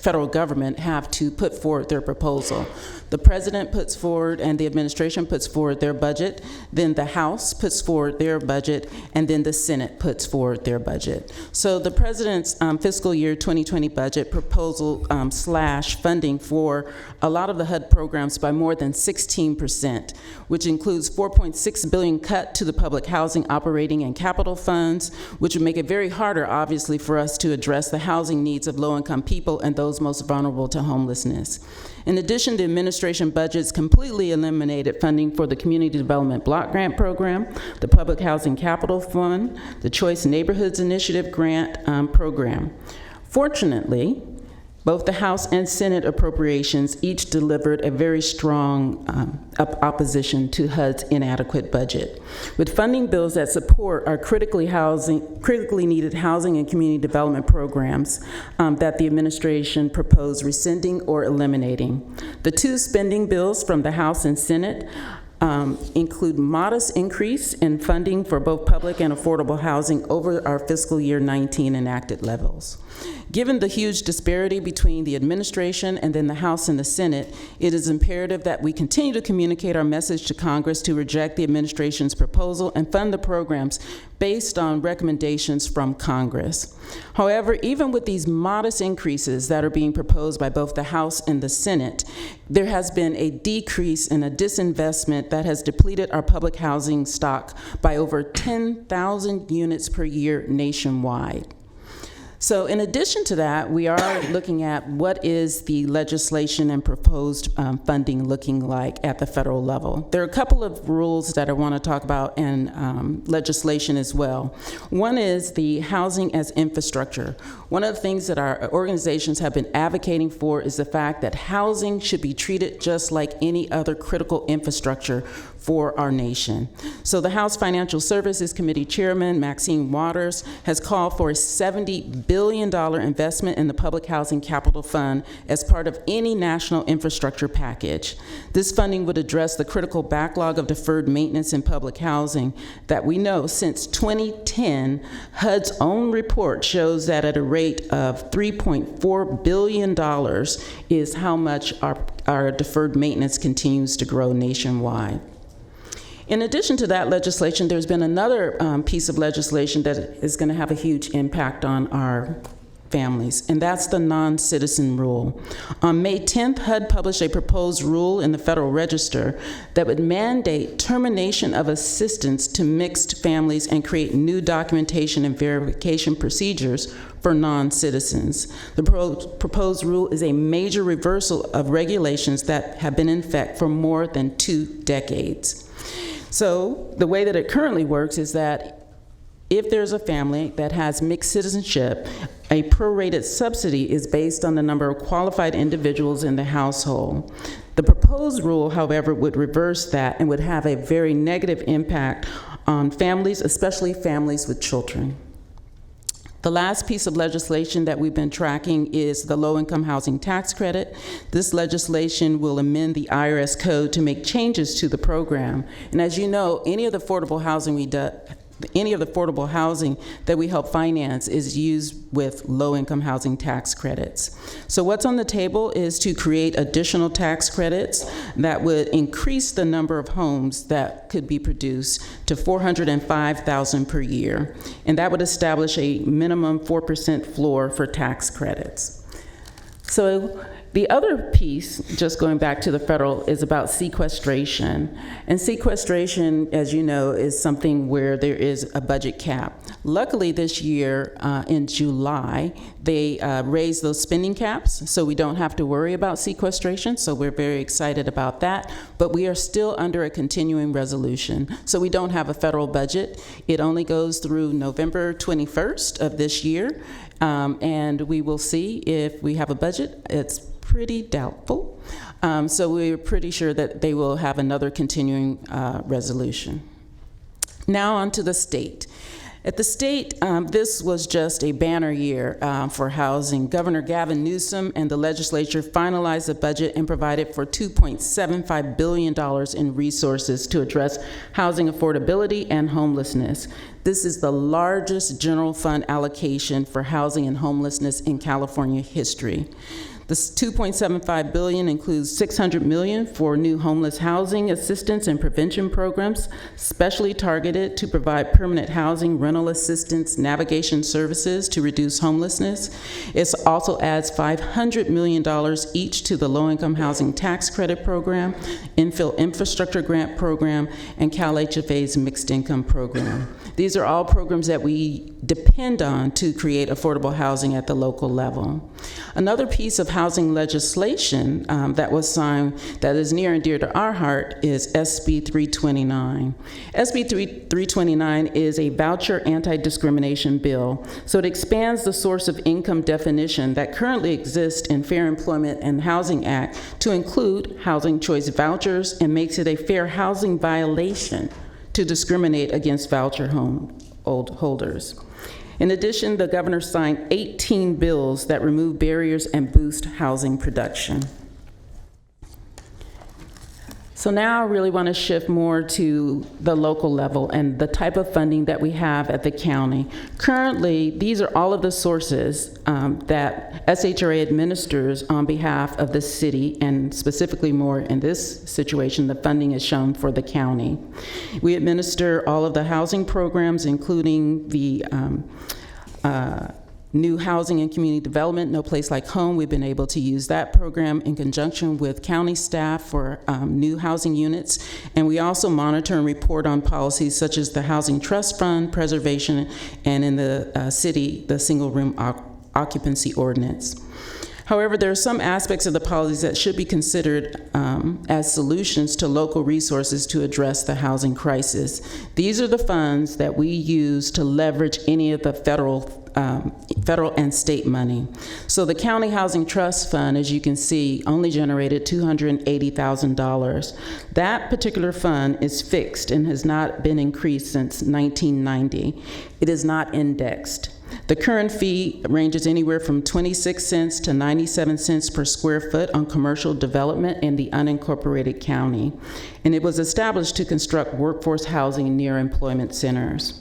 federal government have to put forward their proposal. The president puts forward and the administration puts forward their budget, then the House puts forward their budget, and then the Senate puts forward their budget. So the president's fiscal year 2020 budget proposal slash funding for a lot of the HUD programs by more than 16%, which includes $4.6 billion cut to the public housing operating and capital funds, which would make it very harder, obviously, for us to address the housing needs of low-income people and those most vulnerable to homelessness. In addition, the administration budgets completely eliminated funding for the Community Development Block Grant Program, the Public Housing Capital Fund, the Choice Neighborhoods Initiative Grant Program. Fortunately, both the House and Senate appropriations each delivered a very strong opposition to HUD's inadequate budget. With funding bills that support our critically needed housing and community development programs that the administration proposed rescinding or eliminating. The two spending bills from the House and Senate include modest increase in funding for both public and affordable housing over our fiscal year 19 enacted levels. Given the huge disparity between the administration and then the House and the Senate, it is imperative that we continue to communicate our message to Congress to reject the administration's proposal and fund the programs based on recommendations from Congress. However, even with these modest increases that are being proposed by both the House and the Senate, there has been a decrease in a disinvestment that has depleted our public housing stock by over 10,000 units per year nationwide. So in addition to that, we are looking at what is the legislation and proposed funding looking like at the federal level. There are a couple of rules that I want to talk about and legislation as well. One is the housing as infrastructure. One of the things that our organizations have been advocating for is the fact that housing should be treated just like any other critical infrastructure for our nation. So the House Financial Services Committee Chairman, Maxine Waters, has called for a $70 billion investment in the Public Housing Capital Fund as part of any national infrastructure package. This funding would address the critical backlog of deferred maintenance in public housing that we know since 2010, HUD's own report shows that at a rate of $3.4 billion is how much our deferred maintenance continues to grow nationwide. In addition to that legislation, there's been another piece of legislation that is going to have a huge impact on our families, and that's the non-citizen rule. On May 10th, HUD published a proposed rule in the Federal Register that would mandate termination of assistance to mixed families and create new documentation and verification procedures for non-citizens. The proposed rule is a major reversal of regulations that have been in effect for more than 2 decades. So the way that it currently works is that if there's a family that has mixed citizenship, a prorated subsidy is based on the number of qualified individuals in the household. The proposed rule, however, would reverse that and would have a very negative impact on families, especially families with children. The last piece of legislation that we've been tracking is the low-income housing tax credit. This legislation will amend the IRS code to make changes to the program. And as you know, any of the affordable housing that we help finance is used with low-income housing tax credits. So what's on the table is to create additional tax credits that would increase the number of homes that could be produced to 405,000 per year. And that would establish a minimum 4% floor for tax credits. So the other piece, just going back to the federal, is about sequestration. And sequestration, as you know, is something where there is a budget cap. Luckily this year, in July, they raised those spending caps, so we don't have to worry about sequestration, so we're very excited about that. But we are still under a continuing resolution, so we don't have a federal budget. It only goes through November 21st of this year, and we will see if we have a budget. It's pretty doubtful. So we're pretty sure that they will have another continuing resolution. Now on to the state. At the state, this was just a banner year for housing. Governor Gavin Newsom and the legislature finalized the budget and provided for $2.75 billion in resources to address housing affordability and homelessness. This is the largest general fund allocation for housing and homelessness in California history. This $2.75 billion includes $600 million for new homeless housing assistance and prevention programs, specially targeted to provide permanent housing, rental assistance, navigation services to reduce homelessness. It also adds $500 million each to the Low-Income Housing Tax Credit Program, Infill Infrastructure Grant Program, and Cal HFA's Mixed Income Program. These are all programs that we depend on to create affordable housing at the local level. Another piece of housing legislation that was signed that is near and dear to our heart is SB 329. SB 329 is a voucher anti-discrimination bill, so it expands the source of income definition that currently exists in Fair Employment and Housing Act to include housing choice vouchers and makes it a fair housing violation to discriminate against voucher holders. In addition, the governor signed 18 bills that remove barriers and boost housing production. So now I really want to shift more to the local level and the type of funding that we have at the county. Currently, these are all of the sources that SHRA administers on behalf of the city, and specifically more in this situation, the funding is shown for the county. We administer all of the housing programs, including the new housing and community development, No Place Like Home. We've been able to use that program in conjunction with county staff for new housing units. And we also monitor and report on policies such as the Housing Trust Fund, preservation, and in the city, the single room occupancy ordinance. However, there are some aspects of the policies that should be considered as solutions to local resources to address the housing crisis. These are the funds that we use to leverage any of the federal and state money. So the County Housing Trust Fund, as you can see, only generated $280,000. That particular fund is fixed and has not been increased since 1990. It is not indexed. The current fee ranges anywhere from 26 cents to 97 cents per square foot on commercial development in the unincorporated county. And it was established to construct workforce housing near employment centers.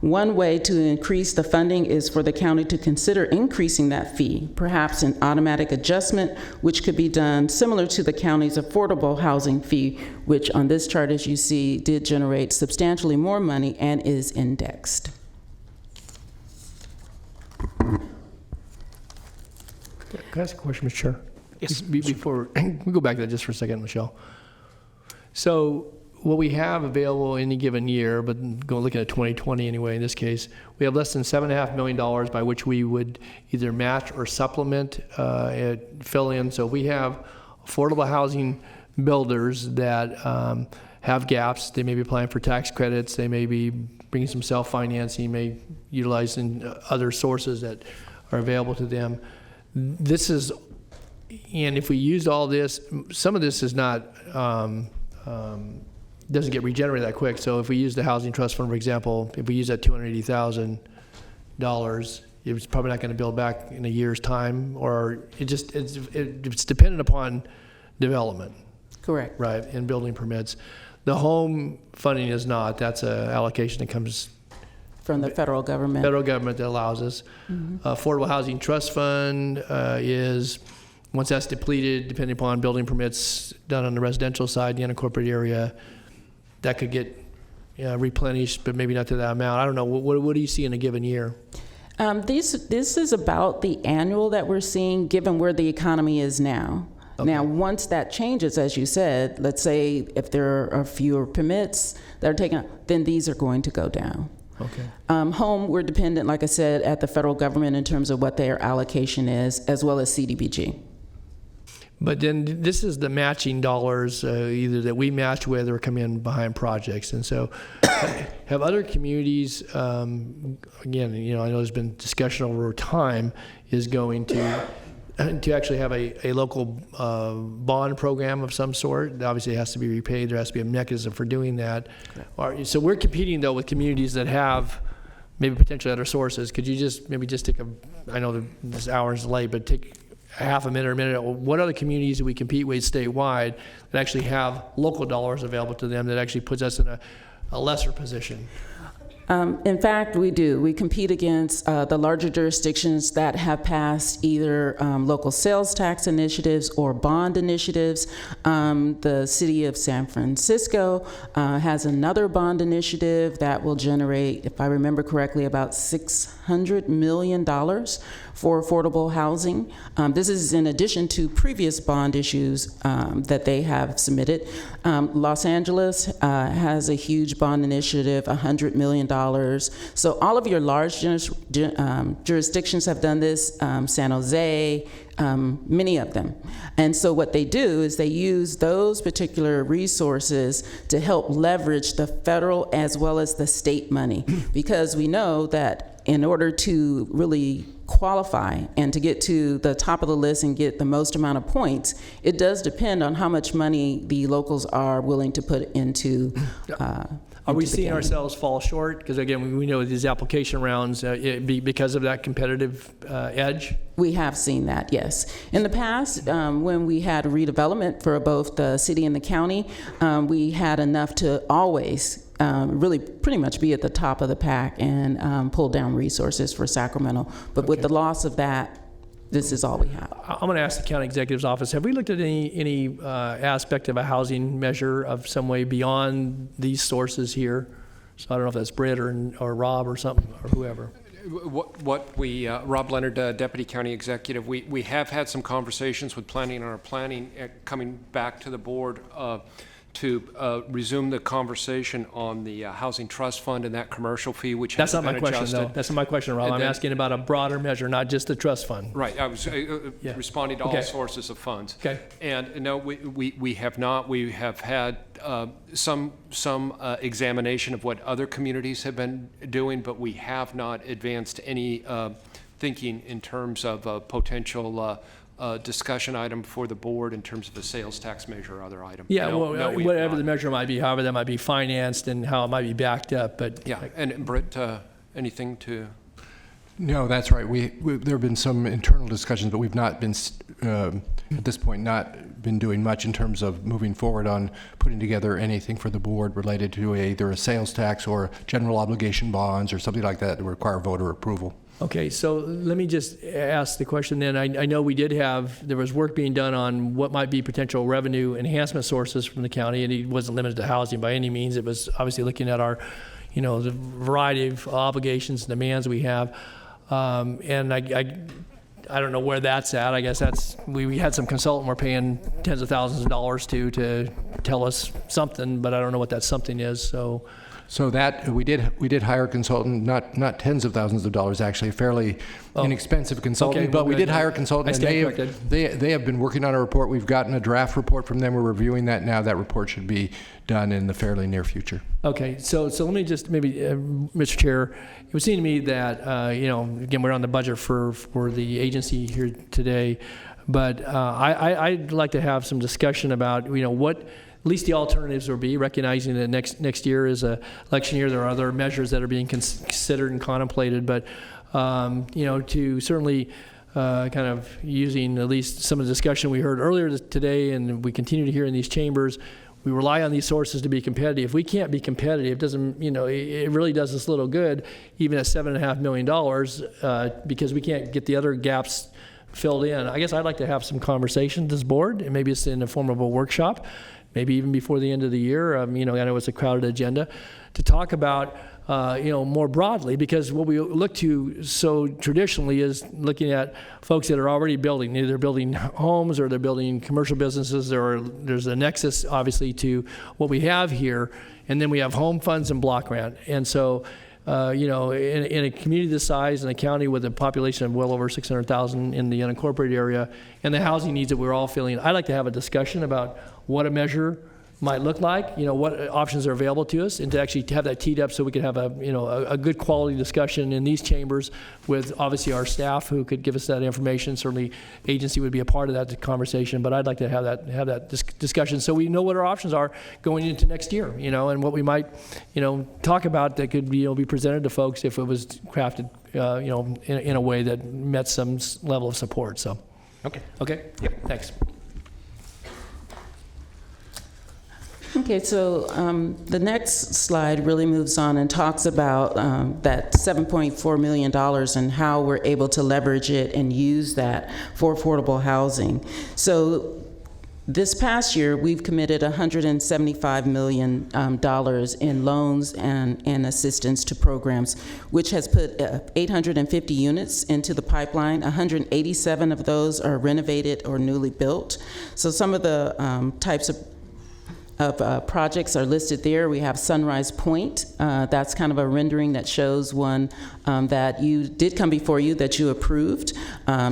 One way to increase the funding is for the county to consider increasing that fee, perhaps an automatic adjustment, which could be done similar to the county's affordable housing fee, which on this chart, as you see, did generate substantially more money and is indexed.
Can I ask a question, Mr. Chair?
Yes.
Before we go back to that just for a second, Michelle. So what we have available any given year, but looking at 2020 anyway, in this case, we have less than $7.5 million by which we would either match or supplement, fill in. So we have affordable housing builders that have gaps. They may be applying for tax credits. They may be bringing some self-financing, may utilize other sources that are available to them. This is, and if we used all this, some of this is not, doesn't get regenerated that quick. So if we use the Housing Trust Fund, for example, if we use that $280,000, it's probably not going to build back in a year's time, or it's dependent upon development.
Correct.
Right, and building permits. The home funding is not. That's an allocation that comes
from the federal government.
Federal government that allows us. Mm-hmm. Affordable Housing Trust Fund is, once that's depleted, depending upon building permits done on the residential side, the unincorporated area, that could get replenished, but maybe not to that amount. I don't know. What do you see in a given year?
This is about the annual that we're seeing, given where the economy is now. Okay. Now, once that changes, as you said, let's say if there are fewer permits that are taken, then these are going to go down.
Okay.
Home, we're dependent, like I said, at the federal government in terms of what their allocation is, as well as CDBG.
But then this is the matching dollars, either that we match with or come in behind projects. And so have other communities, again, I know there's been discussion over time, is going to actually have a local bond program of some sort. Obviously, it has to be repaid. There has to be a mechanism for doing that. So we're competing, though, with communities that have maybe potentially other sources. Could you just take I know this hour is late, but take a half a minute or a minute. What other communities do we compete with statewide that actually have local dollars available to them that actually puts us in a lesser position?
In fact, we do. We compete against the larger jurisdictions that have passed either local sales tax initiatives or bond initiatives. The city of San Francisco has another bond initiative that will generate, if I remember correctly, about $600 million for affordable housing. This is in addition to previous bond issues that they have submitted. Los Angeles has a huge bond initiative, $100 million. So all of your large jurisdictions have done this, San Jose, many of them. And so what they do is they use those particular resources to help leverage the federal as well as the state money, because we know that in order to really qualify and to get to the top of the list and get the most amount of points, it does depend on how much money the locals are willing to put into
Are we seeing ourselves fall short? Because again, we know these application rounds, because of that competitive edge?
We have seen that, yes. In the past, when we had redevelopment for both the city and the county, we had enough to always really pretty much be at the top of the pack and pull down resources for Sacramento. But with the loss of that, this is all we have.
I'm going to ask the county executive's office, have we looked at any aspect of a housing measure of some way beyond these sources here? So I don't know if that's Britt or Rob or something, or whoever.
What we, Rob Leonard, Deputy County Executive, we have had some conversations with planning and our planning coming back to the board to resume the conversation on the housing trust fund and that commercial fee, which
That's
has
not
been
my question,
adjusted.
though. That's not my question, Rob. I'm asking about a broader measure, not just the trust fund.
Right. I was responding to all sources of funds.
Okay.
And no, we have not. We have had some examination of what other communities have been doing, but we have not advanced any thinking in terms of a potential discussion item for the board in terms of a sales tax measure or other item.
Yeah, whatever the measure might be, however that might be financed and how it might be backed up. But
yeah, and Britt, anything to?
No, that's right. There have been some internal discussions, but we've not been, at this point, not been doing much in terms of moving forward on putting together anything for the board related to either a sales tax or general obligation bonds or something like that that require voter approval.
Okay, so let me just ask the question then. I know there was work being done on what might be potential revenue enhancement sources from the county, and it wasn't limited to housing by any means. It was obviously looking at our, the variety of obligations and demands we have. And I don't know where that's at. I guess we had some consultant we're paying tens of thousands of dollars to tell us something, but I don't know what that something is,
So that we did hire a consultant, not tens of thousands of dollars, actually, a fairly inexpensive consultant,
okay,
but we
good.
did hire a consultant.
I stand corrected.
They have been working on a report. We've gotten a draft report from them. We're reviewing that now. That report should be done in the fairly near future.
Okay, so let me just maybe, Mr. Chair, it would seem to me that again, we're on the budget for the agency here today, but I'd like to have some discussion about what at least the alternatives will be, recognizing that next year is a election year. There are other measures that are being considered and contemplated, but to certainly kind of using at least some of the discussion we heard earlier today, and we continue to hear in these chambers, we rely on these sources to be competitive. If we can't be competitive, it doesn't, it really does us little good, even at $7.5 million, because we can't get the other gaps filled in. I guess I'd like to have some conversation with this board, and maybe it's in the form of a workshop, maybe even before the end of the year. I know it's a crowded agenda, to talk about more broadly, because what we look to so traditionally is looking at folks that are already building. Either they're building homes or they're building commercial businesses, or there's a nexus, obviously, to what we have here. And then we have home funds and block grant. And so, in a community this size, in a county with a population of well over 600,000 in the unincorporated area, and the housing needs that we're all feeling, I'd like to have a discussion about what a measure might look like, what options are available to us, and to actually have that teed up so we can have a good quality discussion in these chambers with obviously our staff who could give us that information. Certainly agency would be a part of that conversation, but I'd like to have that discussion so we know what our options are going into next year, and what we might, talk about that could be presented to folks if it was crafted, in a way that met some level of support. So, okay, yep, thanks.
Okay, so the next slide really moves on and talks about that $7.4 million and how we're able to leverage it and use that for affordable housing. So this past year, we've committed $175 million in loans and assistance to programs, which has put 850 units into the pipeline. 187 of those are renovated or newly built. So some of the types of projects are listed there. We have Sunrise Point. That's kind of a rendering that shows one that did come before you that you approved.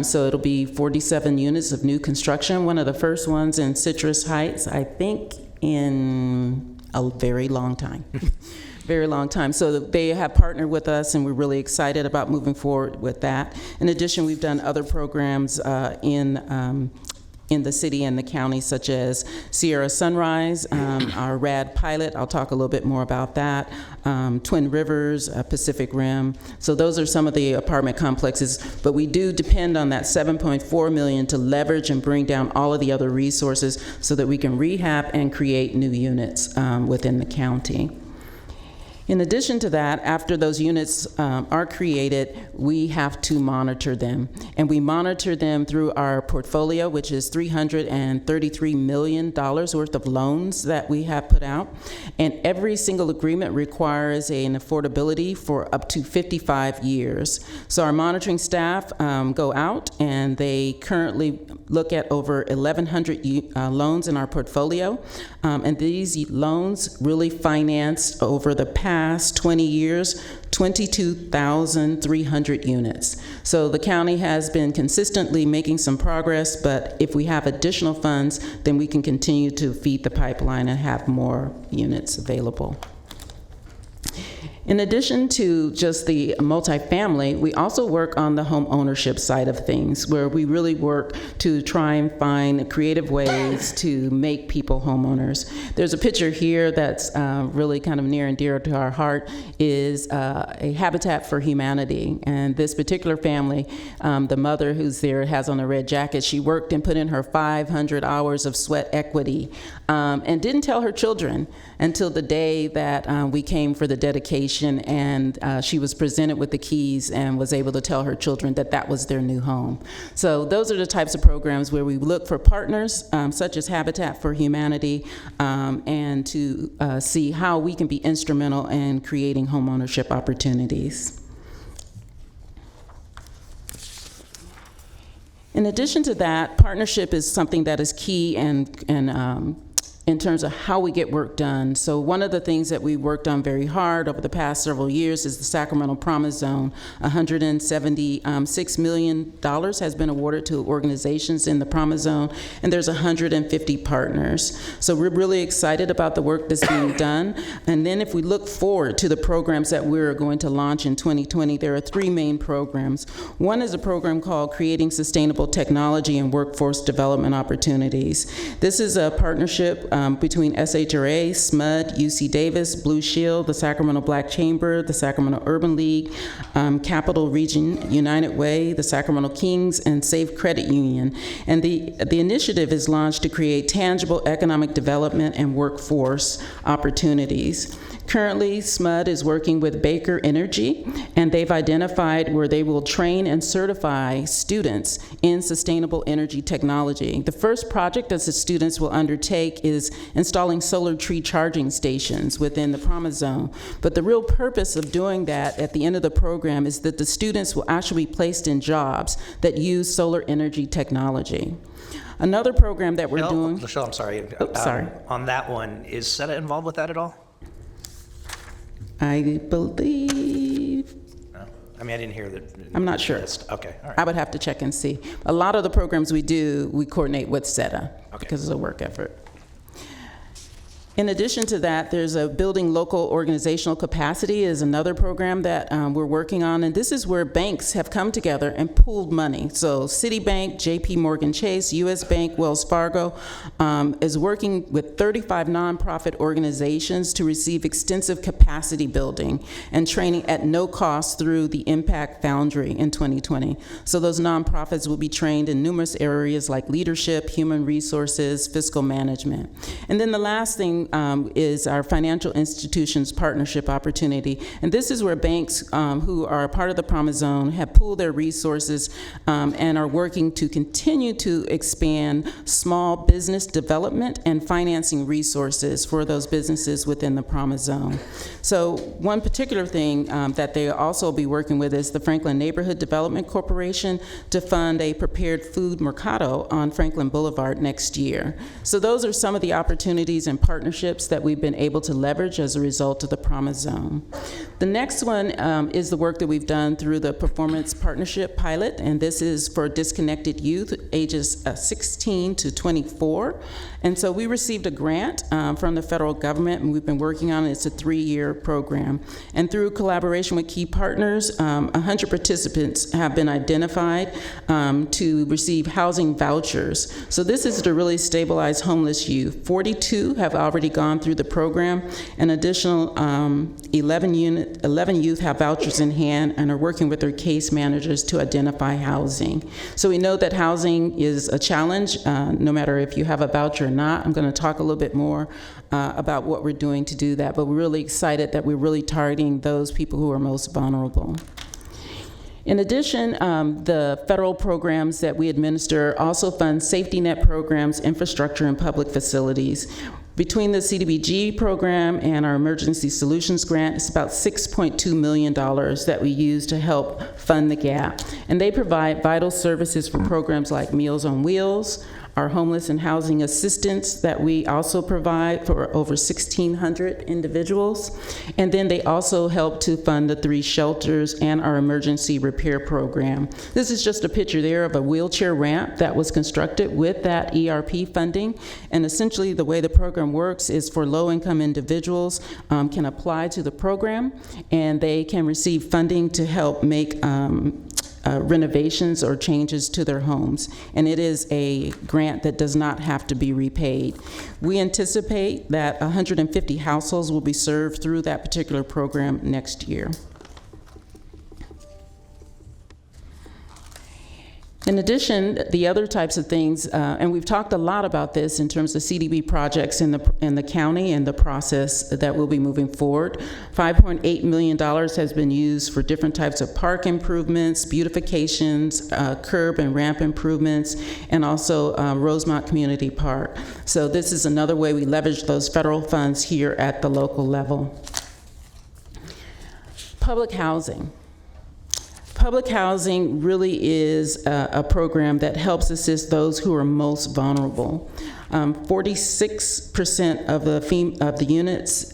So it'll be 47 units of new construction. One of the first ones in Citrus Heights, I think, in a very long time. Very long time. So they have partnered with us, and we're really excited about moving forward with that. In addition, we've done other programs in the city and the county, such as Sierra Sunrise, our RAD pilot. I'll talk a little bit more about that. Twin Rivers, Pacific Rim. So those are some of the apartment complexes, but we do depend on that $7.4 million to leverage and bring down all of the other resources so that we can rehab and create new units within the county. In addition to that, after those units are created, we have to monitor them. And we monitor them through our portfolio, which is $333 million worth of loans that we have put out. And every single agreement requires an affordability for up to 55 years. So our monitoring staff go out, and they currently look at over 1,100 loans in our portfolio. And these loans really financed over the past 20 years, 22,300 units. So the county has been consistently making some progress, but if we have additional funds, then we can continue to feed the pipeline and have more units available. In addition to just the multifamily, we also work on the home ownership side of things, where we really work to try and find creative ways to make people homeowners. There's a picture here that's really kind of near and dear to our heart, is a Habitat for Humanity. And this particular family, the mother who's there has on a red jacket, she worked and put in her 500 hours of sweat equity and didn't tell her children until the day that we came for the dedication, and she was presented with the keys and was able to tell her children that that was their new home. So those are the types of programs where we look for partners, such as Habitat for Humanity, and to see how we can be instrumental in creating homeownership opportunities. In addition to that, partnership is something that is key and in terms of how we get work done. So one of the things that we worked on very hard over the past several years is the Sacramento Promise Zone. $176 million has been awarded to organizations in the Promise Zone, and there's 150 partners. So we're really excited about the work that's being done. And then if we look forward to the programs that we're going to launch in 2020, there are three main programs. One is a program called Creating Sustainable Technology and Workforce Development Opportunities. This is a partnership between SHRA, SMUD, UC Davis, Blue Shield, the Sacramento Black Chamber, the Sacramento Urban League, Capital Region United Way, the Sacramento Kings, and Safe Credit Union. And the initiative is launched to create tangible economic development and workforce opportunities. Currently, SMUD is working with Baker Energy, and they've identified where they will train and certify students in sustainable energy technology. The first project that the students will undertake is installing solar tree charging stations within the Promise Zone. But the real purpose of doing that at the end of the program is that the students will actually be placed in jobs that use solar energy technology. Another program that we're doing...
Michelle, I'm sorry.
Sorry.
On that one, is SETA involved with that at all?
I believe...
No. I mean, I didn't hear that.
I'm not sure.
Okay, all right.
I would have to check and see. A lot of the programs we do, we coordinate with SETA because it's a work effort. In addition to that, there's a Building Local Organizational Capacity is another program that we're working on, and this is where banks have come together and pooled money. So Citibank, JP Morgan Chase, US Bank, Wells Fargo is working with 35 nonprofit organizations to receive extensive capacity building and training at no cost through the Impact Foundry in 2020. So those nonprofits will be trained in numerous areas like leadership, human resources, fiscal management. And then the last thing Housing is our financial institutions partnership opportunity. And this is where banks who are a part of the Promise Zone have pooled their resources and are working to continue to expand small business development and financing resources for those businesses within the Promise Zone. So one particular thing that they also be working with is the Franklin Neighborhood Development Corporation to fund a prepared food mercado on Franklin Boulevard next year. So those are some of the opportunities and partnerships that we've been able to leverage as a result of the Promise Zone. The next one is the work that we've done through the Performance Partnership Pilot, and this is for disconnected youth ages 16 to 24. And so we received a grant from the federal government, and we've been working on it. It's a 3-year program. And through collaboration with key partners, 100 participants have been identified to receive housing vouchers. So this is to really stabilize homeless youth. 42 have already gone through the program. An additional 11 youth have vouchers in hand and are working with their case managers to identify housing. So we know that housing is a challenge, no matter if you have a voucher or not. I'm going to talk a little bit more about what we're doing to do that, but we're really excited that we're really targeting those people who are most vulnerable. In addition, the federal programs that we administer also fund safety net programs, infrastructure, and public facilities. Between the CDBG program and our Emergency Solutions Grant, it's about $6.2 million that we use to help fund the gap. And they provide vital services for programs like Meals on Wheels, our homeless and housing assistance that we also provide for over 1,600 individuals. And then they also help to fund the 3 shelters and our emergency repair program. This is just a picture there of a wheelchair ramp that was constructed with that ERP funding. And essentially the way the program works is for low-income individuals can apply to the program, and they can receive funding to help make renovations or changes to their homes. And it is a grant that does not have to be repaid. We anticipate that 150 households will be served through that particular program next year. In addition, the other types of things, and we've talked a lot about this in terms of CDB projects in the county and the process that we'll be moving forward. $5.8 million has been used for different types of park improvements, beautifications, curb and ramp improvements, and also Rosemont Community Park. So this is another way we leverage those federal funds here at the local level. Public housing. Public housing really is a program that helps assist those who are most vulnerable. 46% of the units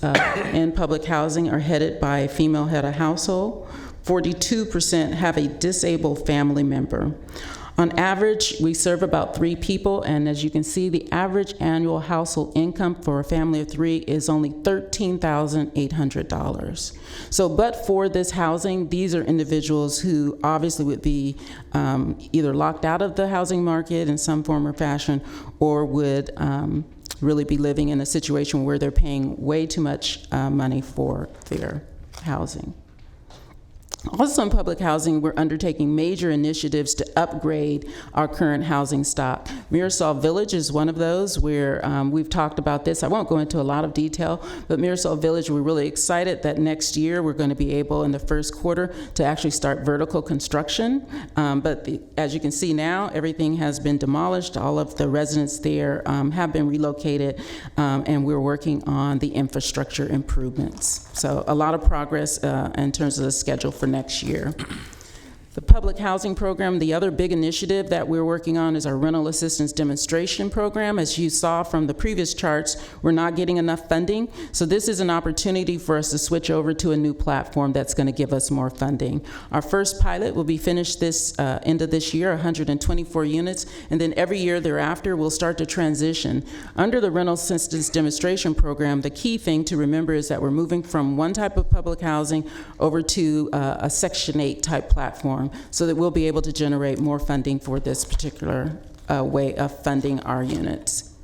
in public housing are headed by a female head of household. 42% have a disabled family member. On average, we serve about 3 people, and as you can see, the average annual household income for a family of 3 is only $13,800. So, but for this housing, these are individuals who obviously would be either locked out of the housing market in some form or fashion, or would really be living in a situation where they're paying way too much money for their housing. Also in public housing, we're undertaking major initiatives to upgrade our current housing stock. Mirasol Village is one of those where we've talked about this. I won't go into a lot of detail, but Mirasol Village, we're really excited that next year we're going to be able in the first quarter to actually start vertical construction. As you can see now, everything has been demolished. All of the residents there have been relocated, and we're working on the infrastructure improvements. So a lot of progress in terms of the schedule for next year. The public housing program, the other big initiative that we're working on is our rental assistance demonstration program. As you saw from the previous charts, we're not getting enough funding. So this is an opportunity for us to switch over to a new platform that's going to give us more funding. Our first pilot will be finished this end of this year, 124 units, and then every year thereafter we'll start to transition. Under the rental assistance demonstration program, the key thing to remember is that we're moving from one type of public housing over to a Section 8 type platform, so that we'll be able to generate more funding for this particular way of funding our units.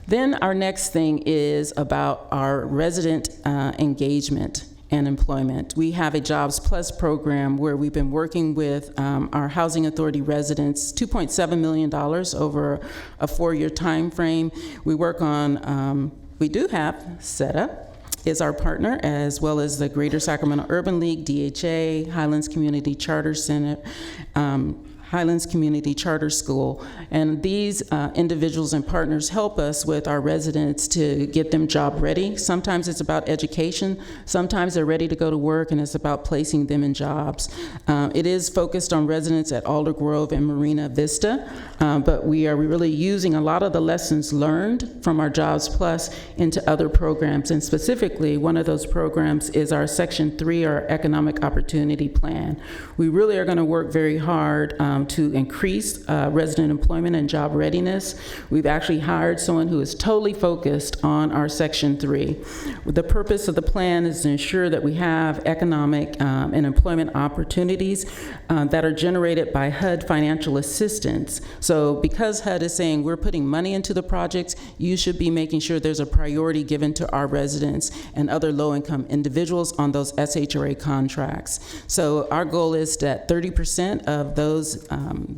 Then our next thing is about our resident engagement. and employment. We have a Jobs Plus program where we've been working with our Housing Authority residents, $2.7 million over a 4-year time frame. We work on, we do have SETA is our partner, as well as the Greater Sacramento Urban League, DHA, Highlands Community Charter Center, Highlands Community Charter School, and these individuals and partners help us with our residents to get them job ready. Sometimes it's about education, sometimes they're ready to go to work, and it's about placing them in jobs. It is focused on residents at Alder Grove and Marina Vista, but we are really using a lot of the lessons learned from our Jobs Plus into other programs, and specifically one of those programs is our Section 3, our Economic Opportunity Plan. We really are going to work very hard to increase resident employment and job readiness. We've actually hired someone who is totally focused on our Section 3. The purpose of the plan is to ensure that we have economic and employment opportunities that are generated by HUD financial assistance. So because HUD is saying we're putting money into the projects, you should be making sure there's a priority given to our residents and other low-income individuals on those SHRA contracts. So our goal is that 30% of those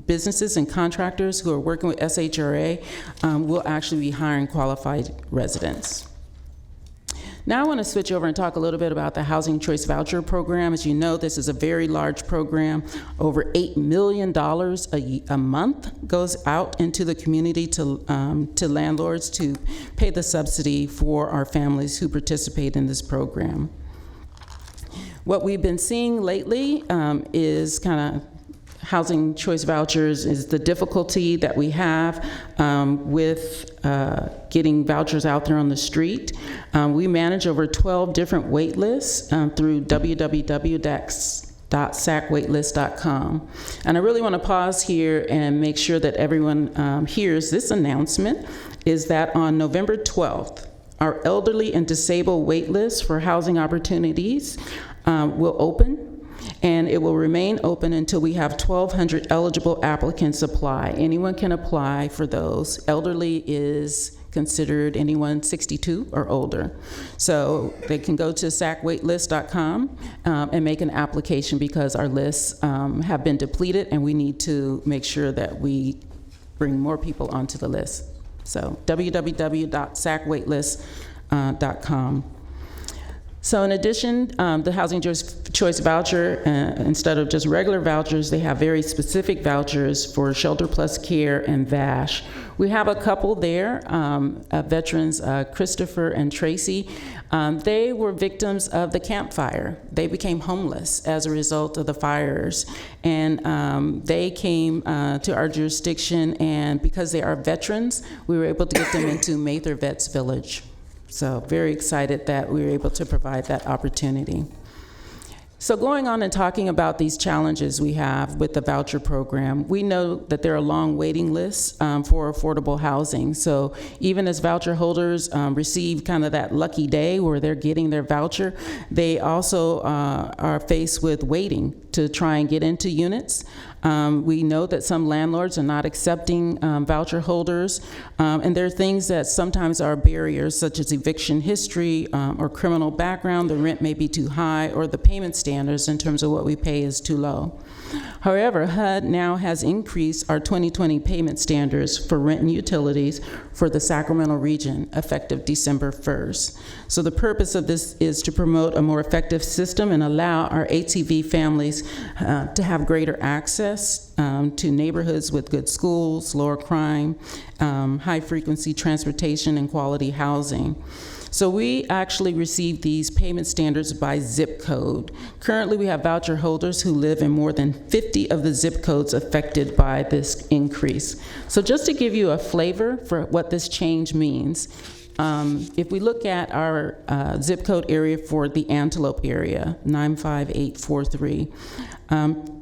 businesses and contractors who are working with SHRA will actually be hiring qualified residents. Now I want to switch over and talk a little bit about the Housing Choice Voucher Program. As you know, this is a very large program. Over $8 million a month goes out into the community to landlords to pay the subsidy for our families who participate in this program. What we've been seeing lately is kind of housing choice vouchers is the difficulty that we have with getting vouchers out there on the street. We manage over 12 different wait lists through www.sacwaitlist.com. And I really want to pause here and make sure that everyone hears this announcement, is that on November 12th, our elderly and disabled wait list for housing opportunities will open, and it will remain open until we have 1,200 eligible applicants apply. Anyone can apply for those. Elderly is considered anyone 62 or older. So they can go to sacwaitlist.com and make an application, because our lists have been depleted and we need to make sure that we bring more people onto the list. So www.sacwaitlist.com. So in addition, the Housing Choice Voucher, instead of just regular vouchers, they have very specific vouchers for Shelter Plus Care and VASH. We have a couple there, veterans Christopher and Tracy. They were victims of the Camp Fire. They became homeless as a result of the fires. And they came to our jurisdiction, and because they are veterans, we were able to get them into Mather Vets Village. So very excited that we were able to provide that opportunity. So going on and talking about these challenges we have with the voucher program, we know that there are long waiting lists for affordable housing. So even as voucher holders receive kind of that lucky day where they're getting their voucher, they also are faced with waiting to try and get into units. We know that some landlords are not accepting voucher holders, and there are things that sometimes are barriers, such as eviction history or criminal background. The rent may be too high, or the payment standards in terms of what we pay is too low. However, HUD now has increased our 2020 payment standards for rent and utilities for the Sacramento region effective December 1st. So the purpose of this is to promote a more effective system and allow our HCV families to have greater access to neighborhoods with good schools, lower crime, high frequency transportation, and quality housing. So we actually receive these payment standards by zip code. Currently, we have voucher holders who live in more than 50 of the zip codes affected by this increase. So just to give you a flavor for what this change means, if we look at our zip code area for the Antelope area, 95843,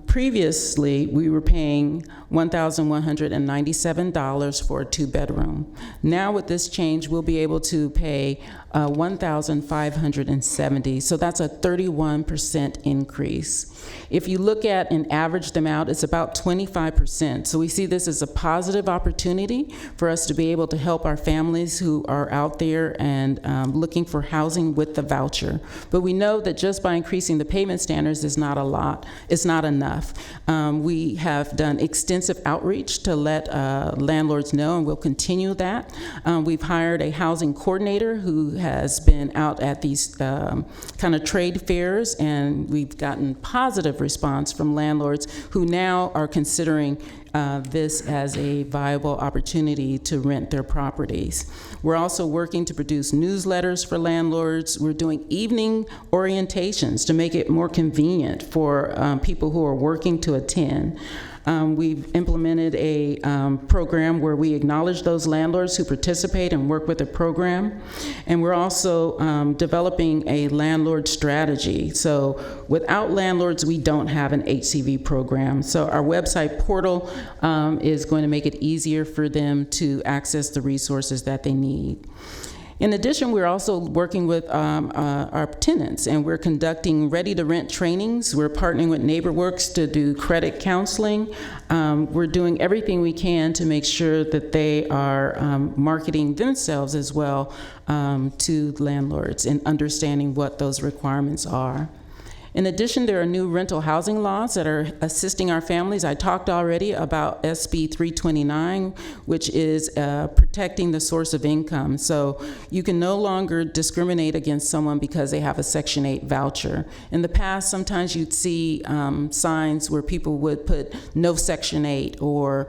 previously, we were paying $1,197 for a 2-bedroom. Now with this change, we'll be able to pay 1,570. So that's a 31% increase. If you look at and average them out, it's about 25%. So we see this as a positive opportunity for us to be able to help our families who are out there and looking for housing with the voucher. But we know that just by increasing the payment standards is not a lot. It's not enough. We have done extensive outreach to let landlords know, and we'll continue that. We've hired a housing coordinator who has been out at these kind of trade fairs, and we've gotten positive response from landlords who now are considering this as a viable opportunity to rent their properties. We're also working to produce newsletters for landlords. We're doing evening orientations to make it more convenient for people who are working to attend. We've implemented a program where we acknowledge those landlords who participate and work with the program. And we're also developing a landlord strategy. So without landlords, we don't have an HCV program. So our website portal is going to make it easier for them to access the resources that they need. In addition, we're also working with our tenants, and we're conducting ready-to-rent trainings. We're partnering with NeighborWorks to do credit counseling. We're doing everything we can to make sure that they are marketing themselves as well to landlords and understanding what those requirements are. In addition, there are new rental housing laws that are assisting our families. I talked already about SB 329, which is protecting the source of income. So you can no longer discriminate against someone because they have a Section 8 voucher. In the past, sometimes you'd see signs where people would put no Section 8, or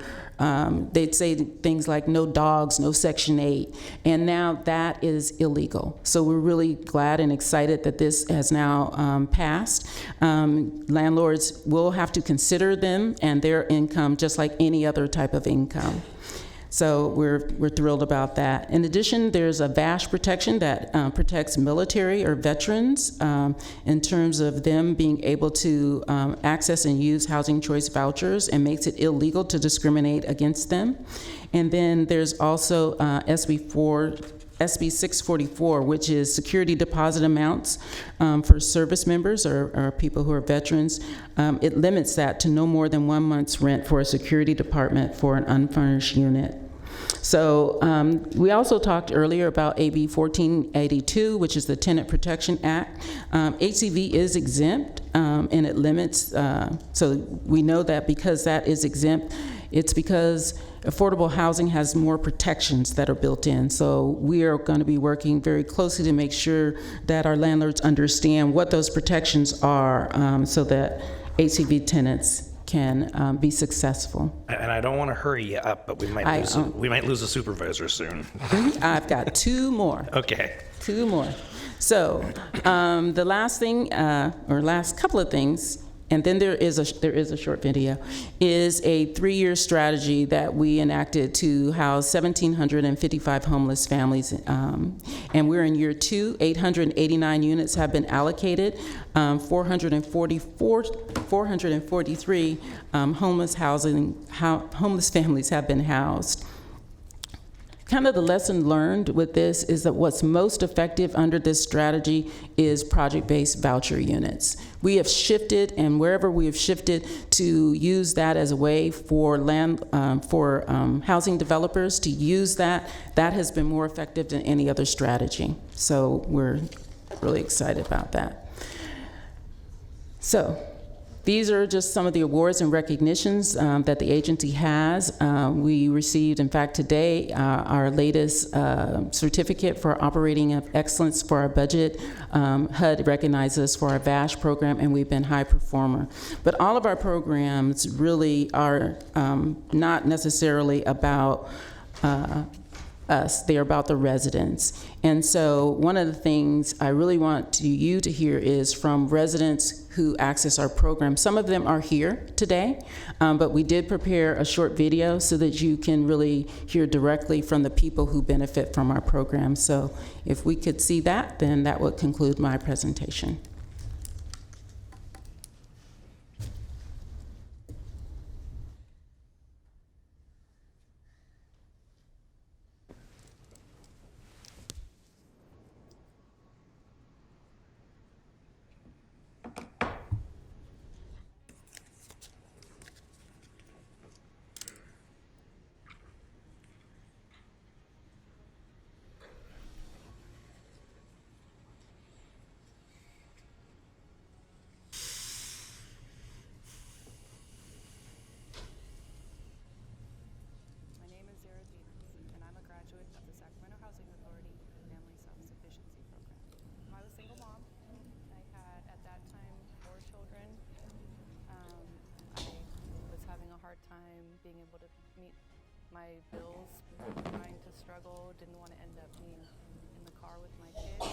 they'd say things like no dogs, no Section 8, and now that is illegal. So we're really glad and excited that this has now passed. Landlords will have to consider them and their income just like any other type of income. So we're thrilled about that. In addition, there's a VASH protection that protects military or veterans in terms of them being able to access and use housing choice vouchers, and makes it illegal to discriminate against them. And then there's also SB 644, which is security deposit amounts for service members or people who are veterans. It limits that to no more than 1 month's rent for a security department for an unfurnished unit. So we also talked earlier about AB 1482, which is the Tenant Protection Act. HCV is exempt, and it limits, so we know that because that is exempt, it's because affordable housing has more protections that are built in. So we are going to be working very closely to make sure that our landlords understand what those protections are, so that HCV tenants can be successful.
And I don't want to hurry you up, but we might lose a supervisor soon.
I've got two more.
Okay.
Two more. So the last thing, or last couple of things, and then there is a short video, is a 3-year strategy that we enacted to house 1,755 homeless families. And we're in year 2. 889 units have been allocated. 443 homeless families have been housed. Kind of the lesson learned with this is that what's most effective under this strategy is project-based voucher units. We have shifted, and wherever we have shifted, to use that as a way for housing developers to use that has been more effective than any other strategy. So we're really excited about that. So these are just some of the awards and recognitions that the agency has. We received, in fact, today, our latest certificate for operating of excellence for our budget. HUD recognized us for our VASH program, and we've been high performer. But all of our programs really are not necessarily about us, they're about the residents. And so one of the things I really want you to hear is from residents who access our program. Some of them are here today, but we did prepare a short video so that you can really hear directly from the people who benefit from our program. So if we could see that, then that would conclude my presentation.
being able to meet my bills, trying to struggle, didn't want to end up being in the car with my kids.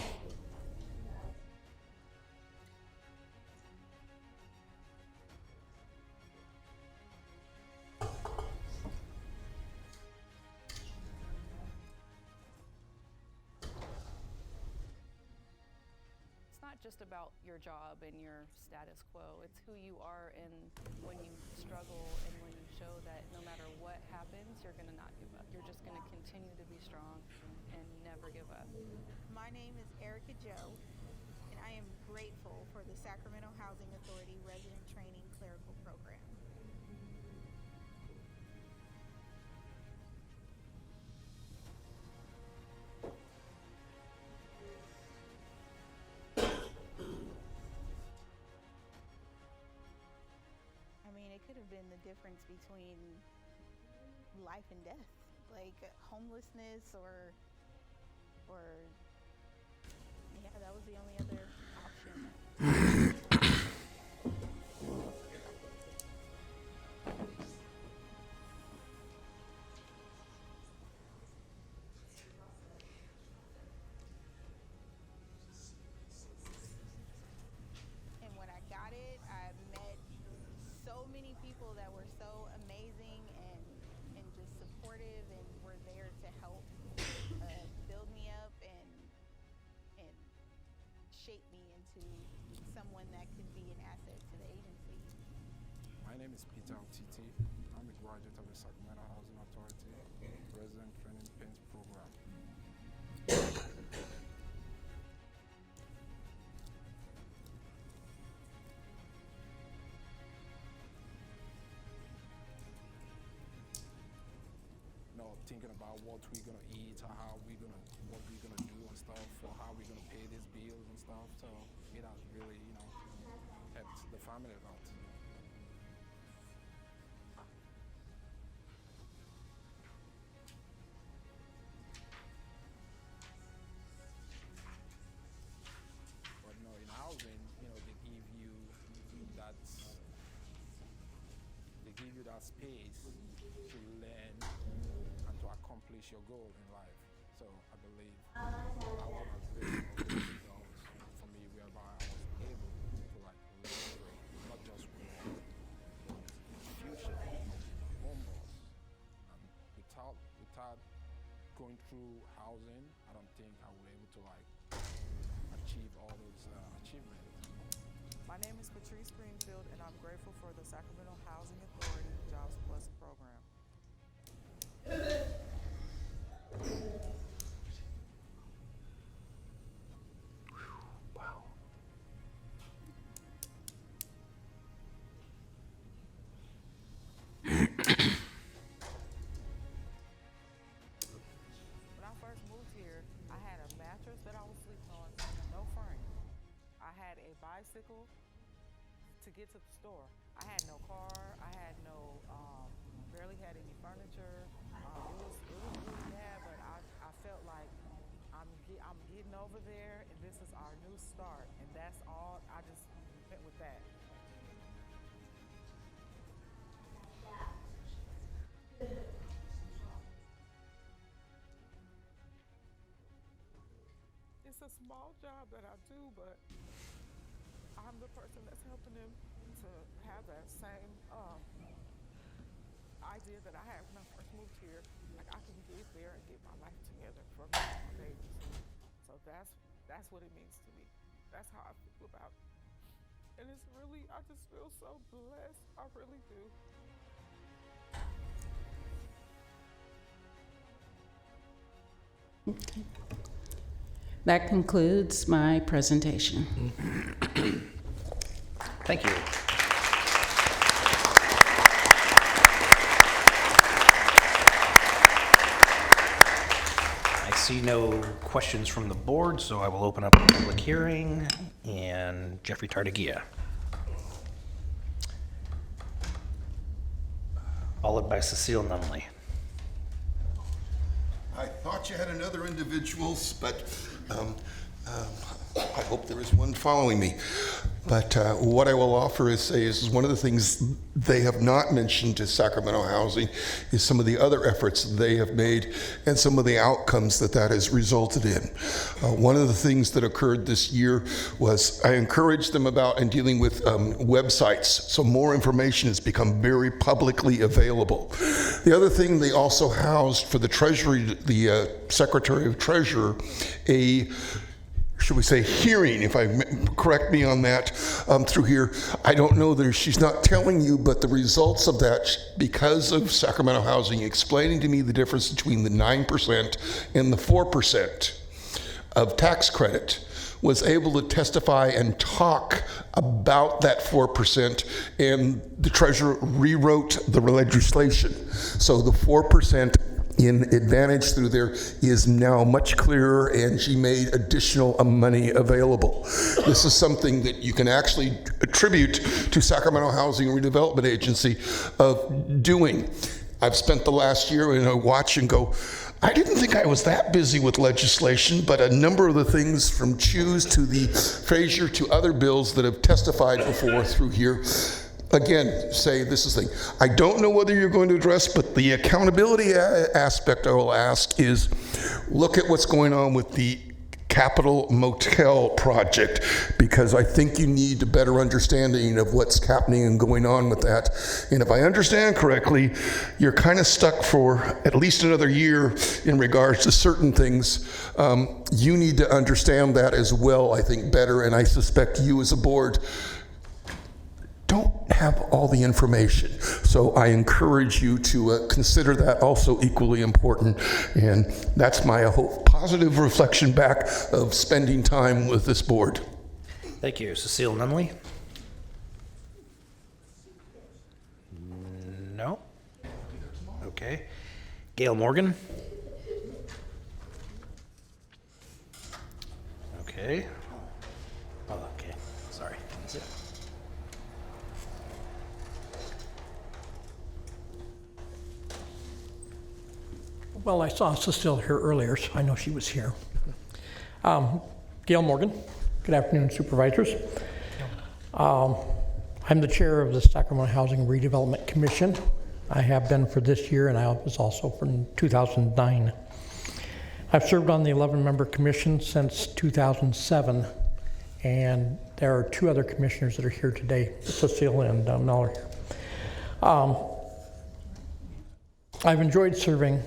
It's not just about your job and your status quo. It's who you are, and when you struggle and when you show that no matter what happens, you're going to not give up. You're just going to continue to be strong and never give up.
My name is Erica Joe, and I am grateful for the Sacramento Housing Authority Resident Training Clerical Program. I mean, it could have been the difference between life and death, like homelessness or yeah, that was the only other option. And when I got it, I met so many people that were so amazing and just supportive and were there to help build me up and shape me into someone that could be an asset to the agency.
My name is Peter Otiti. I'm a graduate of the Sacramento Housing Authority Resident Training PINS program. Thinking about what we're gonna eat, or what we're gonna do and stuff, or how we're gonna pay these bills and stuff. So it has really, helped the family a lot. But in housing, they give you that space to learn and to accomplish your goal in life. So I believe that one has been results for me, whereby I was able to learn not just with future homeowners. Without going through housing, I don't think I would be able to achieve all those achievements.
My name is Patrice Greenfield, and I'm grateful for the Sacramento Housing Authority Jobs Plus program.
Wow.
When I first moved here, I had a mattress that I was sleeping on, no frame. I had a bicycle to get to the store. I had no car. I had no, barely had any furniture. It was really bad, but I felt like I'm getting over there, and this is our new start, and that's all. I just went with that. It's a small job that I do, but I'm the person that's helping them to have that same idea that I had when I first moved here. Like, I can get there and get my life together for me and my babies. So that's what it means to me. That's how I feel about it. And it's really, I just feel so blessed. I really do.
Okay. That concludes my presentation.
Thank you. I see no questions from the board, so I will open up the public hearing. And Jeffrey Tardagia. Followed by Cecile Nunley.
I thought you had another individuals, but I hope there is one following me.
But what I will offer is say is one of the things they have not mentioned to Sacramento Housing is some of the other efforts they have made and some of the outcomes that has resulted in. One of the things that occurred this year was I encouraged them about in dealing with websites, so more information has become very publicly available. The other thing, they also housed for the Treasury, the Secretary of Treasury, a should we say hearing, if I correct me on that, through here. I don't know that she's not telling you, but the results of that, because of Sacramento Housing explaining to me the difference between the 9% and the 4% of tax credit, was able to testify and talk about that 4%, and the treasurer rewrote the legislation. So the 4% in advantage through there is now much clearer, and she made additional money available. This is something that you can actually attribute to Sacramento Housing Redevelopment Agency of doing. I've spent the last year and I watch and go, I didn't think I was that busy with legislation, but a number of the things from Choose to the Frazier to other bills that have testified before through here, again, say this is the thing. I don't know whether you're going to address, but the accountability aspect I will ask is, look at what's going on with the Capitol Motel project, because I think you need a better understanding of what's happening and going on with that. And if I understand correctly, you're kind of stuck for at least another year in regards to certain things. You need to understand that as well, I think, better, and I suspect you as a board don't have all the information. So I encourage you to consider that also equally important. And that's my hope, positive reflection back of spending time with this board.
Thank you. Cecile Nunley? No? Okay. Gail Morgan? Okay. Oh, okay. Sorry. That's it.
Well, I saw Cecile here earlier, so I know she was here. Gail Morgan. Good afternoon, Supervisors. I'm the chair of the Sacramento Housing Redevelopment Commission. I have been for this year, and I was also from 2009. I've served on the 11-member commission since 2007, and there are two other commissioners that are here today, Cecile and Mel are here. I've enjoyed serving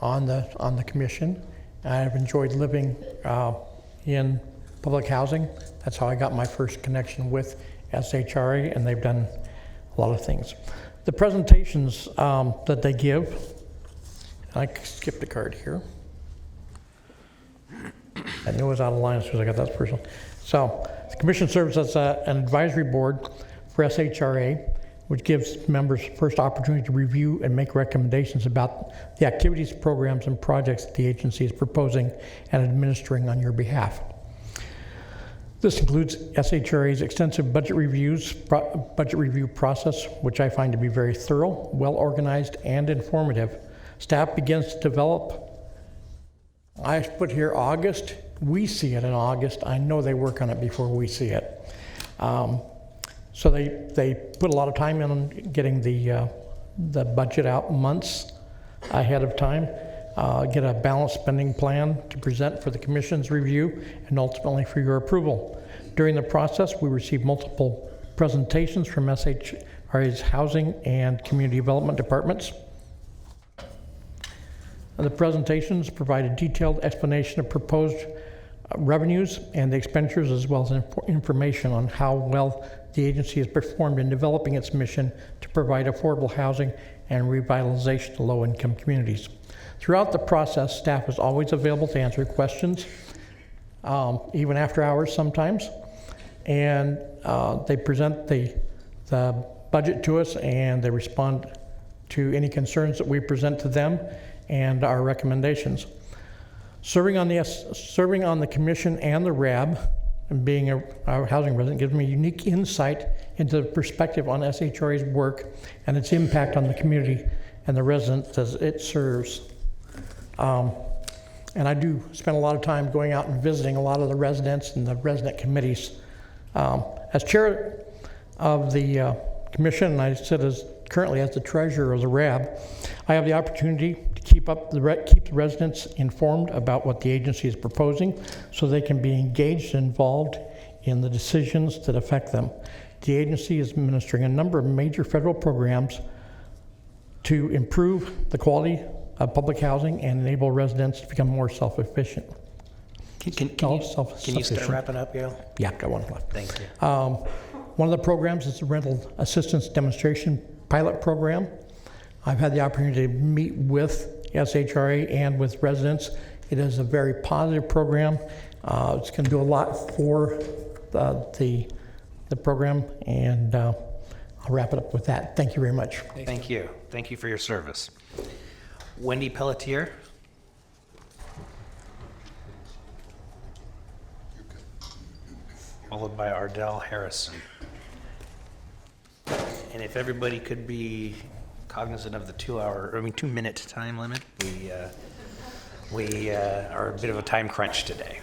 on the commission. I've enjoyed living in public housing. That's how I got my first connection with SHRA, and they've done a lot of things. The presentations that they give, I skipped the card here. I knew it was out of line as soon as I got that person. So the commission serves as an advisory board for SHRA, which gives members first opportunity to review and make recommendations about the activities, programs, and projects that the agency is proposing and administering on your behalf. This includes SHRA's extensive budget review process, which I find to be very thorough, well-organized, and informative. Staff begins to develop, I put here August. We see it in August. I know they work on it before we see it. So they put a lot of time in getting the budget out months ahead of time, get a balanced spending plan to present for the commission's review and ultimately for your approval. During the process, we received multiple presentations from SHRA's housing and community development departments. And the presentations provide a detailed explanation of proposed revenues and the expenditures, as well as information on how well the agency has performed in developing its mission to provide affordable housing and revitalization to low-income communities. Throughout the process, staff is always available to answer questions, even after hours sometimes. And they present the budget to us, and they respond to any concerns that we present to them and our recommendations. Serving on the commission and the RAB, and being a housing resident, gives me unique insight into the perspective on SHRA's work and its impact on the community and the residents as it serves. And I do spend a lot of time going out and visiting a lot of the residents and the resident committees. As chair of the commission, and I sit as currently as the treasurer of the RAB, I have the opportunity to keep the residents informed about what the agency is proposing so they can be engaged and involved in the decisions that affect them. The agency is administering a number of major federal programs to improve the quality of public housing and enable residents to become more self-efficient.
Can you start wrapping up, Gail?
Yeah, got one left.
Thank you.
One of the programs is the Rental Assistance Demonstration Pilot Program. I've had the opportunity to meet with SHRA and with residents. It is a very positive program. It's going to do a lot for the program, and I'll wrap it up with that. Thank you very much.
Thank you. Thank you for your service. Wendy Pelletier. Followed by Ardell Harrison. And if everybody could be cognizant of the 2-minute time limit, we are a bit of a time crunch today.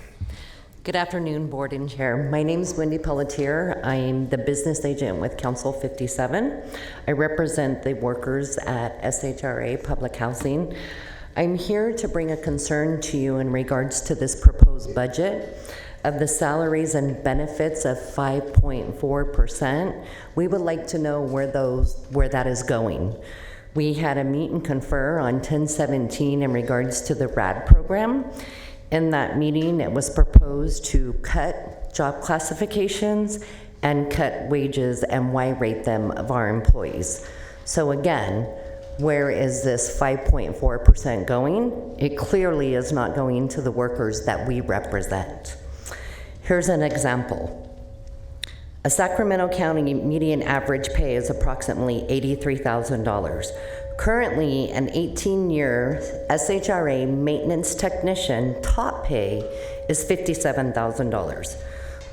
Good afternoon, Board and Chair. My name is Wendy Pelletier. I'm the business agent with Council 57. I represent the workers at SHRA Public Housing. I'm here to bring a concern to you in regards to this proposed budget. Of the salaries and benefits of 5.4%, we would like to know where that is going. We had a meet and confer on 10/17 in regards to the RAD program. In that meeting, it was proposed to cut job classifications and cut wages and Y-rate them of our employees. So again, where is this 5.4% going? It clearly is not going to the workers that we represent. Here's an example. A Sacramento County median average pay is approximately $83,000. Currently, an 18-year SHRA maintenance technician top pay is $57,000.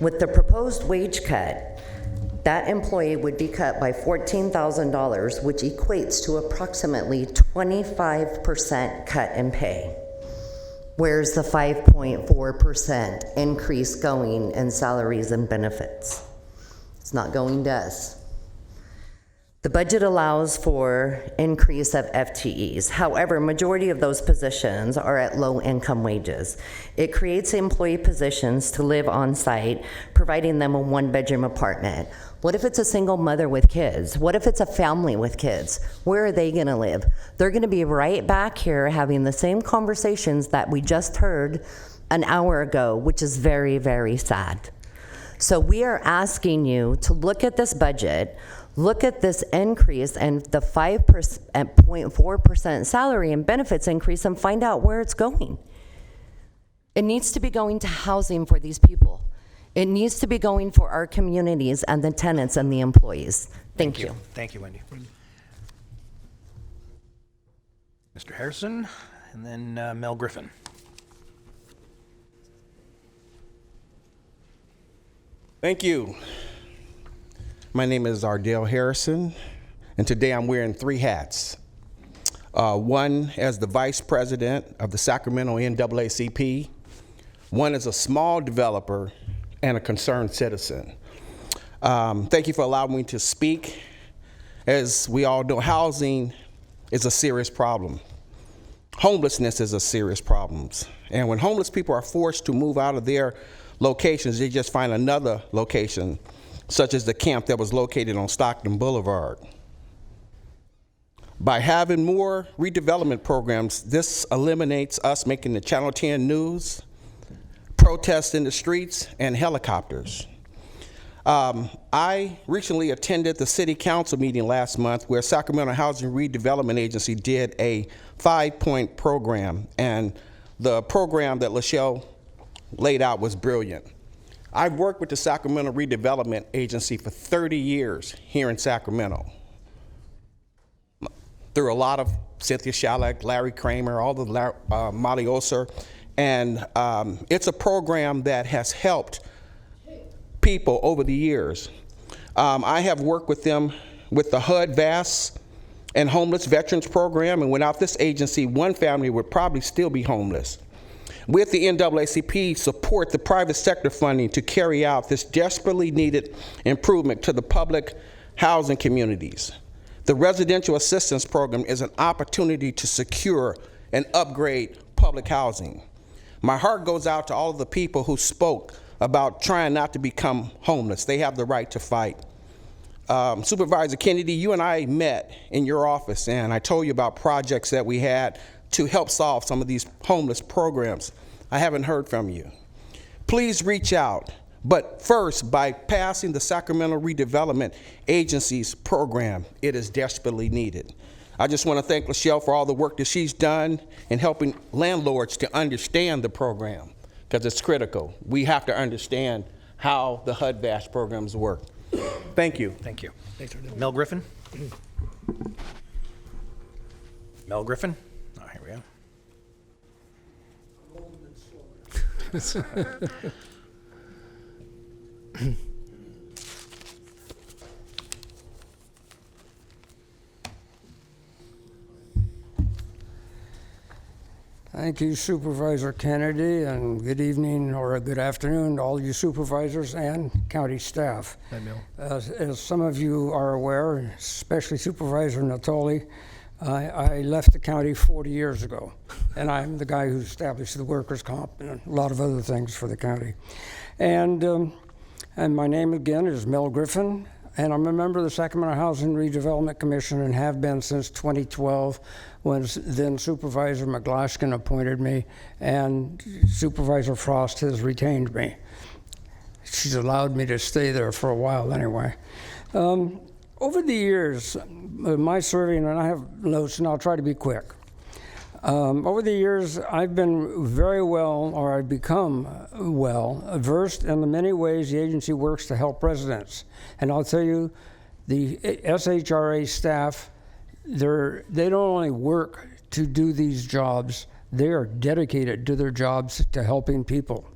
With the proposed wage cut, that employee would be cut by $14,000, which equates to approximately 25% cut in pay. Where's the 5.4% increase going in salaries and benefits? It's not going to us. The budget allows for increase of FTEs. However, majority of those positions are at low income wages. It creates employee positions to live on site, providing them a 1-bedroom apartment. What if it's a single mother with kids? What if it's a family with kids? Where are they gonna live? They're gonna be right back here having the same conversations that we just heard an hour ago, which is very, very sad. So we are asking you to look at this budget, look at this increase and the 5.4% salary and benefits increase and find out where it's going. It needs to be going to housing for these people. It needs to be going for our communities and the tenants and the employees. Thank you.
Thank you, Wendy. Mr. Harrison, and then Mel Griffin.
Thank you. My name is Ardell Harrison, and today I'm wearing 3 hats. One as the Vice President of the Sacramento NAACP, one as a small developer, and a concerned citizen. Thank you for allowing me to speak. As we all know, housing is a serious problem. Homelessness is a serious problem. And when homeless people are forced to move out of their locations, they just find another location, such as the camp that was located on Stockton Boulevard. By having more redevelopment programs, this eliminates us making the Channel 10 news, protests in the streets, and helicopters. I recently attended the city council meeting last month where Sacramento Housing Redevelopment Agency did a 5-point program, and the program that Lachelle laid out was brilliant. I've worked with the Sacramento Redevelopment Agency for 30 years here in Sacramento. Through a lot of Cynthia Shalek, Larry Kramer, all the Molly Oser, and it's a program that has helped people over the years. I have worked with them with the HUD VAS and Homeless Veterans Program, and without this agency, one family would probably still be homeless. with the NAACP, support the private sector funding to carry out this desperately needed improvement to the public housing communities. The Residential Assistance Program is an opportunity to secure and upgrade public housing. My heart goes out to all of the people who spoke about trying not to become homeless. They have the right to fight. Supervisor Kennedy, you and I met in your office, and I told you about projects that we had to help solve some of these homeless programs. I haven't heard from you. Please reach out, but first, by passing the Sacramento Redevelopment Agency's program, it is desperately needed. I just want to thank Lachelle for all the work that she's done in helping landlords to understand the program, because it's critical. We have to understand how the HUD-VASH programs work. Thank you.
Thank you. Mel Griffin? Mel Griffin? Oh, here we go.
Thank you, Supervisor Kennedy, and good evening or good afternoon to all you supervisors and county staff.
Hi, Mel.
As some of you are aware, especially Supervisor Natoli, I left the county 40 years ago, and I'm the guy who established the workers' comp and a lot of other things for the county. And my name again is Mel Griffin, and I'm a member of the Sacramento Housing Redevelopment Commission and have been since 2012, when then Supervisor McGlashkin appointed me and Supervisor Frost has retained me. She's allowed me to stay there for a while anyway. Over the years, my serving, and I have notes, and I'll try to be quick. Over the years, I've been very well, or I've become well, versed in the many ways the agency works to help residents. And I'll tell you, the SHRA staff, they don't only work to do these jobs, they are dedicated to their jobs to helping people.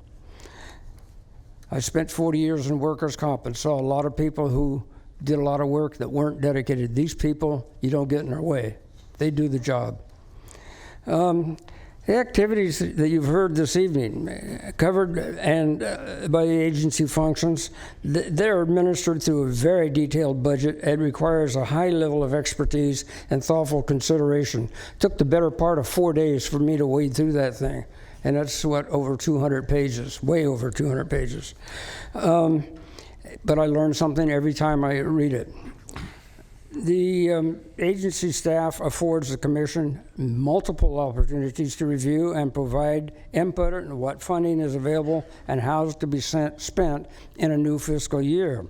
I spent 40 years in workers' comp and saw a lot of people who did a lot of work that weren't dedicated. These people, you don't get in their way. They do the job. The activities that you've heard this evening covered and by the agency functions, they're administered through a very detailed budget. It requires a high level of expertise and thoughtful consideration. It took the better part of 4 days for me to wade through that thing. And that's over 200 pages, way over 200 pages. But I learn something every time I read it. The agency staff affords the Commission multiple opportunities to review and provide input on what funding is available and how it's to be spent in a new fiscal year.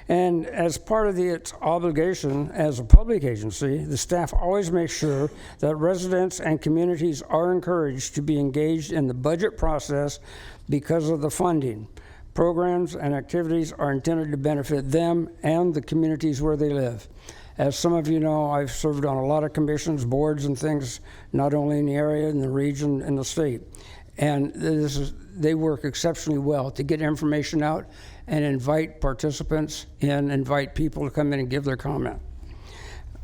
And as part of its obligation as a public agency, the staff always makes sure that residents and communities are encouraged to be engaged in the budget process because of the funding. Programs and activities are intended to benefit them and the communities where they live. As some of you know, I've served on a lot of commissions, boards, and things, not only in the area, in the region, and the state. And they work exceptionally well to get information out and invite participants and invite people to come in and give their comment.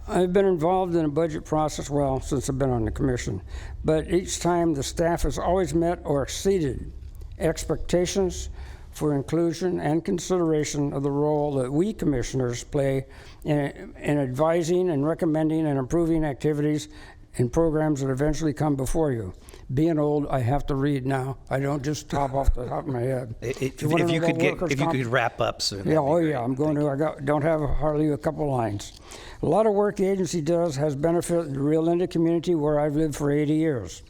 I've been involved in a budget process, well, since I've been on the commission, but each time the staff has always met or exceeded expectations for inclusion and consideration of the role that we commissioners play in advising and recommending and improving activities and programs that eventually come before you. Being old, I have to read now. I don't just top off the top of my head.
If you could wrap up soon.
Yeah, oh yeah, I'm going to. Don't have hardly a couple lines. A lot of work the agency does has benefited the Rio Linda community where I've lived for 80 years.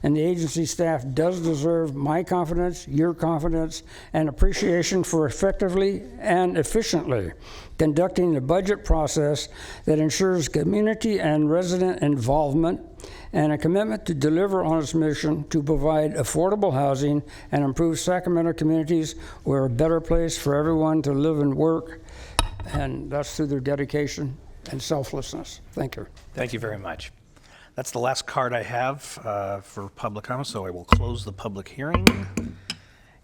And the agency staff does deserve my confidence, your confidence, and appreciation for effectively and efficiently conducting the budget process that ensures community and resident involvement and a commitment to deliver on its mission to provide affordable housing and improve Sacramento communities where a better place for everyone to live and work. And that's through their dedication and selflessness. Thank you.
Thank you very much. That's the last card I have for public comment, so I will close the public hearing.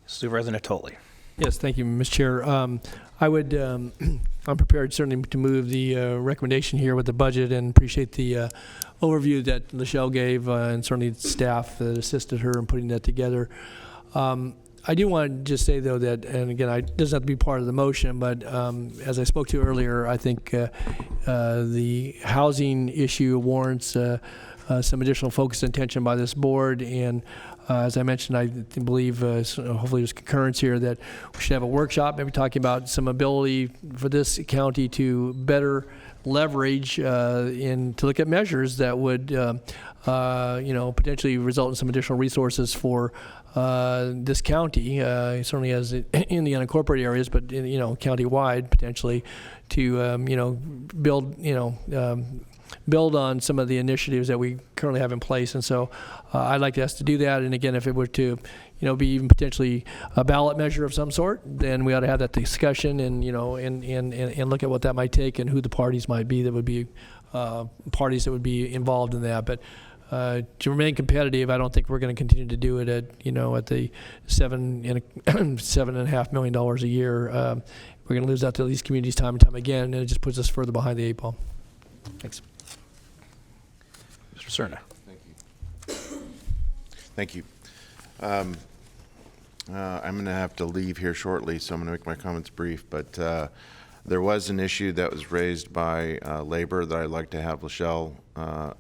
Supervisor Natoli.
Yes, thank you, Mr. Chair. I would I'm prepared certainly to move the recommendation here with the budget, and appreciate the overview that Lachelle gave, and certainly the staff that assisted her in putting that together. I do want to just say, though, that, and again, it doesn't have to be part of the motion, but as I spoke to earlier, I think the housing issue warrants some additional focus and attention by this board. And as I mentioned, I believe, hopefully there's concurrence here, that we should have a workshop, maybe talking about some ability for this county to better leverage to look at measures that would, potentially result in some additional resources for this county, certainly as in the unincorporated areas, but county-wide potentially, to build on some of the initiatives that we currently have in place. And so I'd like to ask to do that. And again, if it were to be even potentially a ballot measure of some sort, then we ought to have that discussion and and look at what that might take and who the parties might be that would be parties that would be involved in that. But to remain competitive, I don't think we're going to continue to do it at the $7.5 million a year. We're going to lose out to these communities time and time again, and it just puts us further behind the 8 ball. Thanks.
Mr. Cerna.
Thank you. I'm going to have to leave here shortly, so I'm going to make my comments brief. But there was an issue that was raised by labor that I'd like to have Lachelle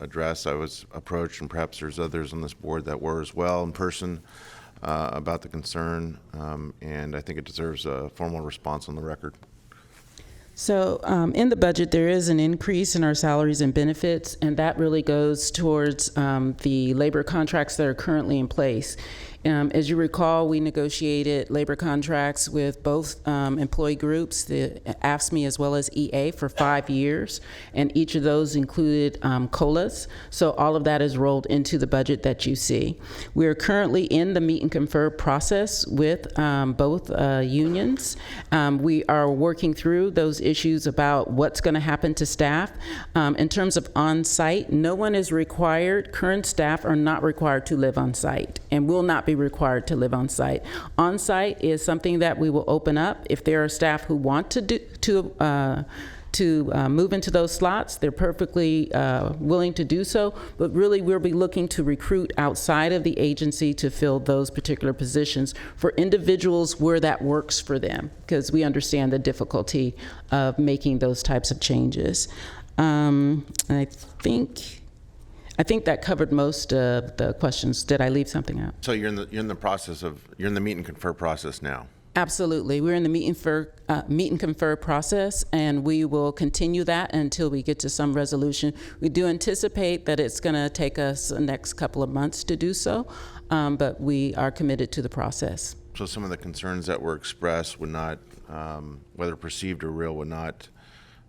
address. I was approached, and perhaps there's others on this board that were as well in person about the concern, and I think it deserves a formal response on the record.
So in the budget, there is an increase in our salaries and benefits, and that really goes towards the labor contracts that are currently in place. As you recall, we negotiated labor contracts with both employee groups, the AFSCME as well as EA, for 5 years, and each of those included COLAs. So all of that is rolled into the budget that you see. We are currently in the meet and confer process with both unions. We are working through those issues about what's going to happen to staff. In terms of on-site, no one is required. Current staff are not required to live on-site and will not be required to live on-site. On-site is something that we will open up. If there are staff who want to move into those slots, they're perfectly willing to do so, but really we'll be looking to recruit outside of the agency to fill those particular positions for individuals where that works for them, because we understand the difficulty of making those types of changes. I think that covered most of the questions. Did I leave something out?
So you're in the meet and confer process now.
Absolutely. We're in the meet and confer process, and we will continue that until we get to some resolution. We do anticipate that it's going to take us the next couple of months to do so, but we are committed to the process.
So some of the concerns that were expressed would not, whether perceived or real, would not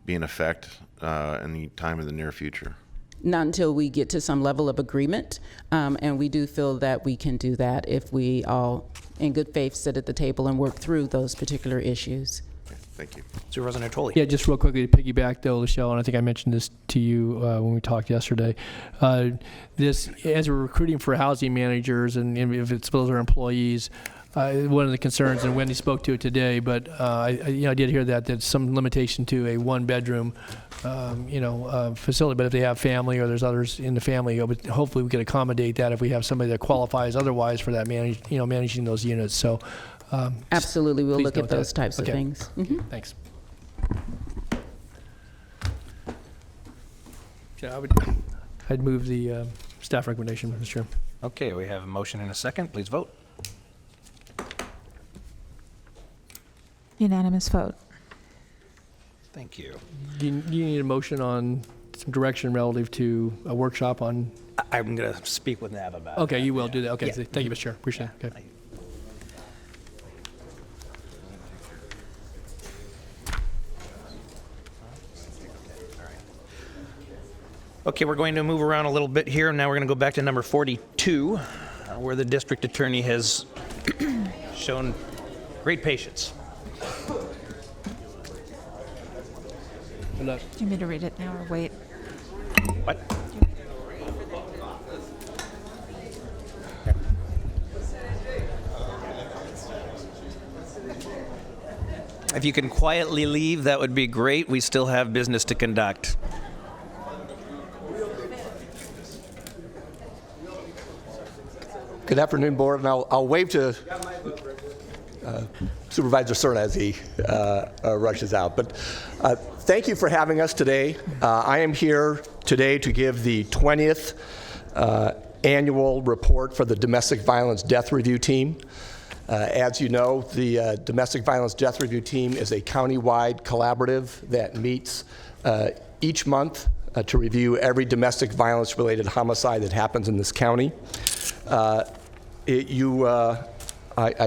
be in effect any time in the near future?
Not until we get to some level of agreement, and we do feel that we can do that if we all, in good faith, sit at the table and work through those particular issues.
Okay, thank you.
Supervisor Natoli.
Yeah, just real quickly to piggyback, though, Lachelle, and I think I mentioned this to you when we talked yesterday. This, as we're recruiting for housing managers, and if it's those are employees, one of the concerns, and Wendy spoke to it today, but I did hear that there's some limitation to a one-bedroom, facility. But if they have family or there's others in the family, hopefully we can accommodate that if we have somebody that qualifies otherwise for that managing those units. So
absolutely, we'll look at those
that.
types of things. Mm-hmm.
Thanks. Yeah, I'd move the staff recommendation, Mr. Chair.
Okay, we have a motion and a second. Please vote.
Unanimous vote.
Thank you.
Do you need a motion on some direction relative to a workshop on?
I'm going to speak with Nav about it.
Okay, you will do that. Okay,
Yeah.
Thank you, Mr. Chair. Appreciate it. Okay.
Okay, we're going to move around a little bit here. Now we're going to go back to number 42, where the district attorney has shown great patience.
Do you want me to read it now or wait?
What? If you can quietly leave, that would be great. We still have business to conduct.
Good afternoon, Board, and I'll wave to Supervisor Cerna as he rushes out. But thank you for having us today. I am here today to give the 20th annual report for the Domestic Violence Death Review Team. As you know, the Domestic Violence Death Review Team is a county-wide collaborative that meets each month to review every domestic violence-related homicide that happens in this county. I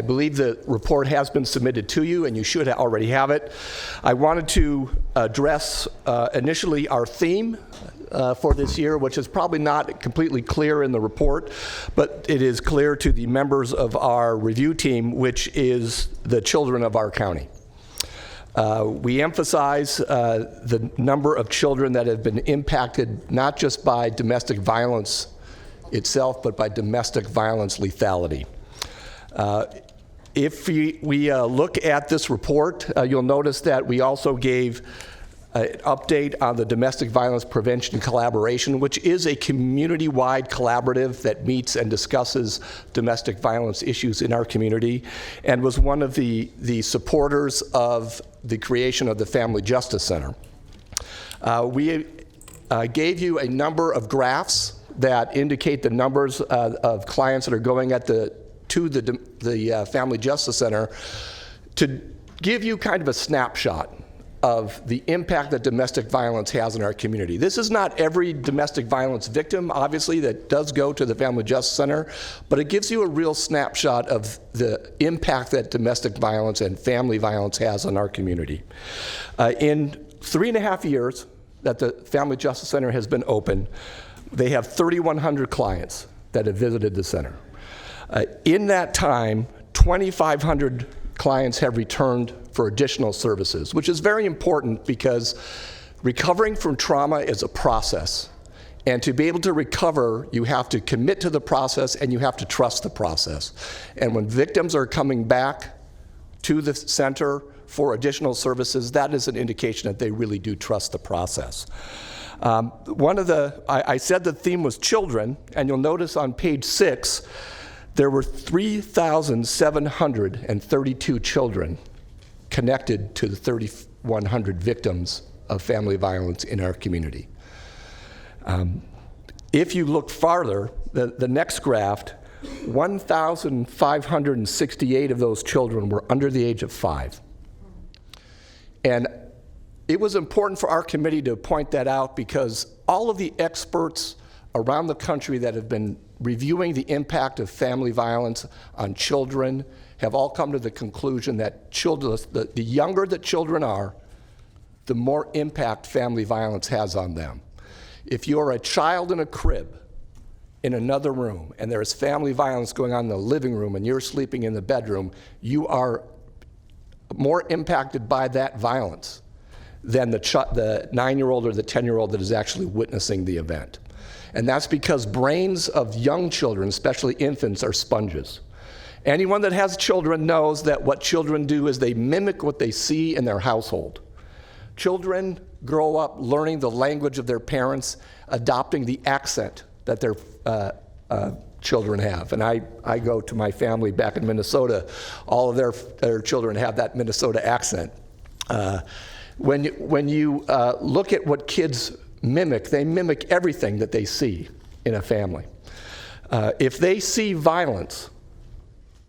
believe the report has been submitted to you, and you should already have it. I wanted to address initially our theme for this year, which is probably not completely clear in the report, but it is clear to the members of our review team, which is the children of our county. We emphasize the number of children that have been impacted not just by domestic violence itself, but by domestic violence lethality. If we look at this report, you'll notice that we also gave an update on the Domestic Violence Prevention and Collaboration, which is a community-wide collaborative that meets and discusses domestic violence issues in our community, and was one of the supporters of the creation of the Family Justice Center. We gave you a number of graphs that indicate the numbers of clients that are going to the Family Justice Center to give you kind of a snapshot of the impact that domestic violence has in our community. This is not every domestic violence victim, obviously, that does go to the Family Justice Center, but it gives you a real snapshot of the impact that domestic violence and family violence has on our community. In 3.5 years that the Family Justice Center has been open, they have 3,100 clients that have visited the center. In that time, 2,500 clients have returned for additional services, which is very important because recovering from trauma is a process. And to be able to recover, you have to commit to the process and you have to trust the process. And when victims are coming back to the center for additional services, that is an indication that they really do trust the process. I said the theme was children, and you'll notice on page 6, there were 3,732 children connected to the 3,100 victims of family violence in our community. If you look farther, the next graph, 1,568 of those children were under the age of 5. And it was important for our committee to point that out because all of the experts around the country that have been reviewing the impact of family violence on children have all come to the conclusion that the younger the children are, the more impact family violence has on them. If you're a child in a crib in another room and there is family violence going on in the living room and you're sleeping in the bedroom, you are more impacted by that violence than the 9-year-old or the 10-year-old that is actually witnessing the event. And that's because brains of young children, especially infants, are sponges. Anyone that has children knows that what children do is they mimic what they see in their household. Children grow up learning the language of their parents, adopting the accent that their children have. And I go to my family back in Minnesota. All of their children have that Minnesota accent. When you look at what kids mimic, they mimic everything that they see in a family. If they see violence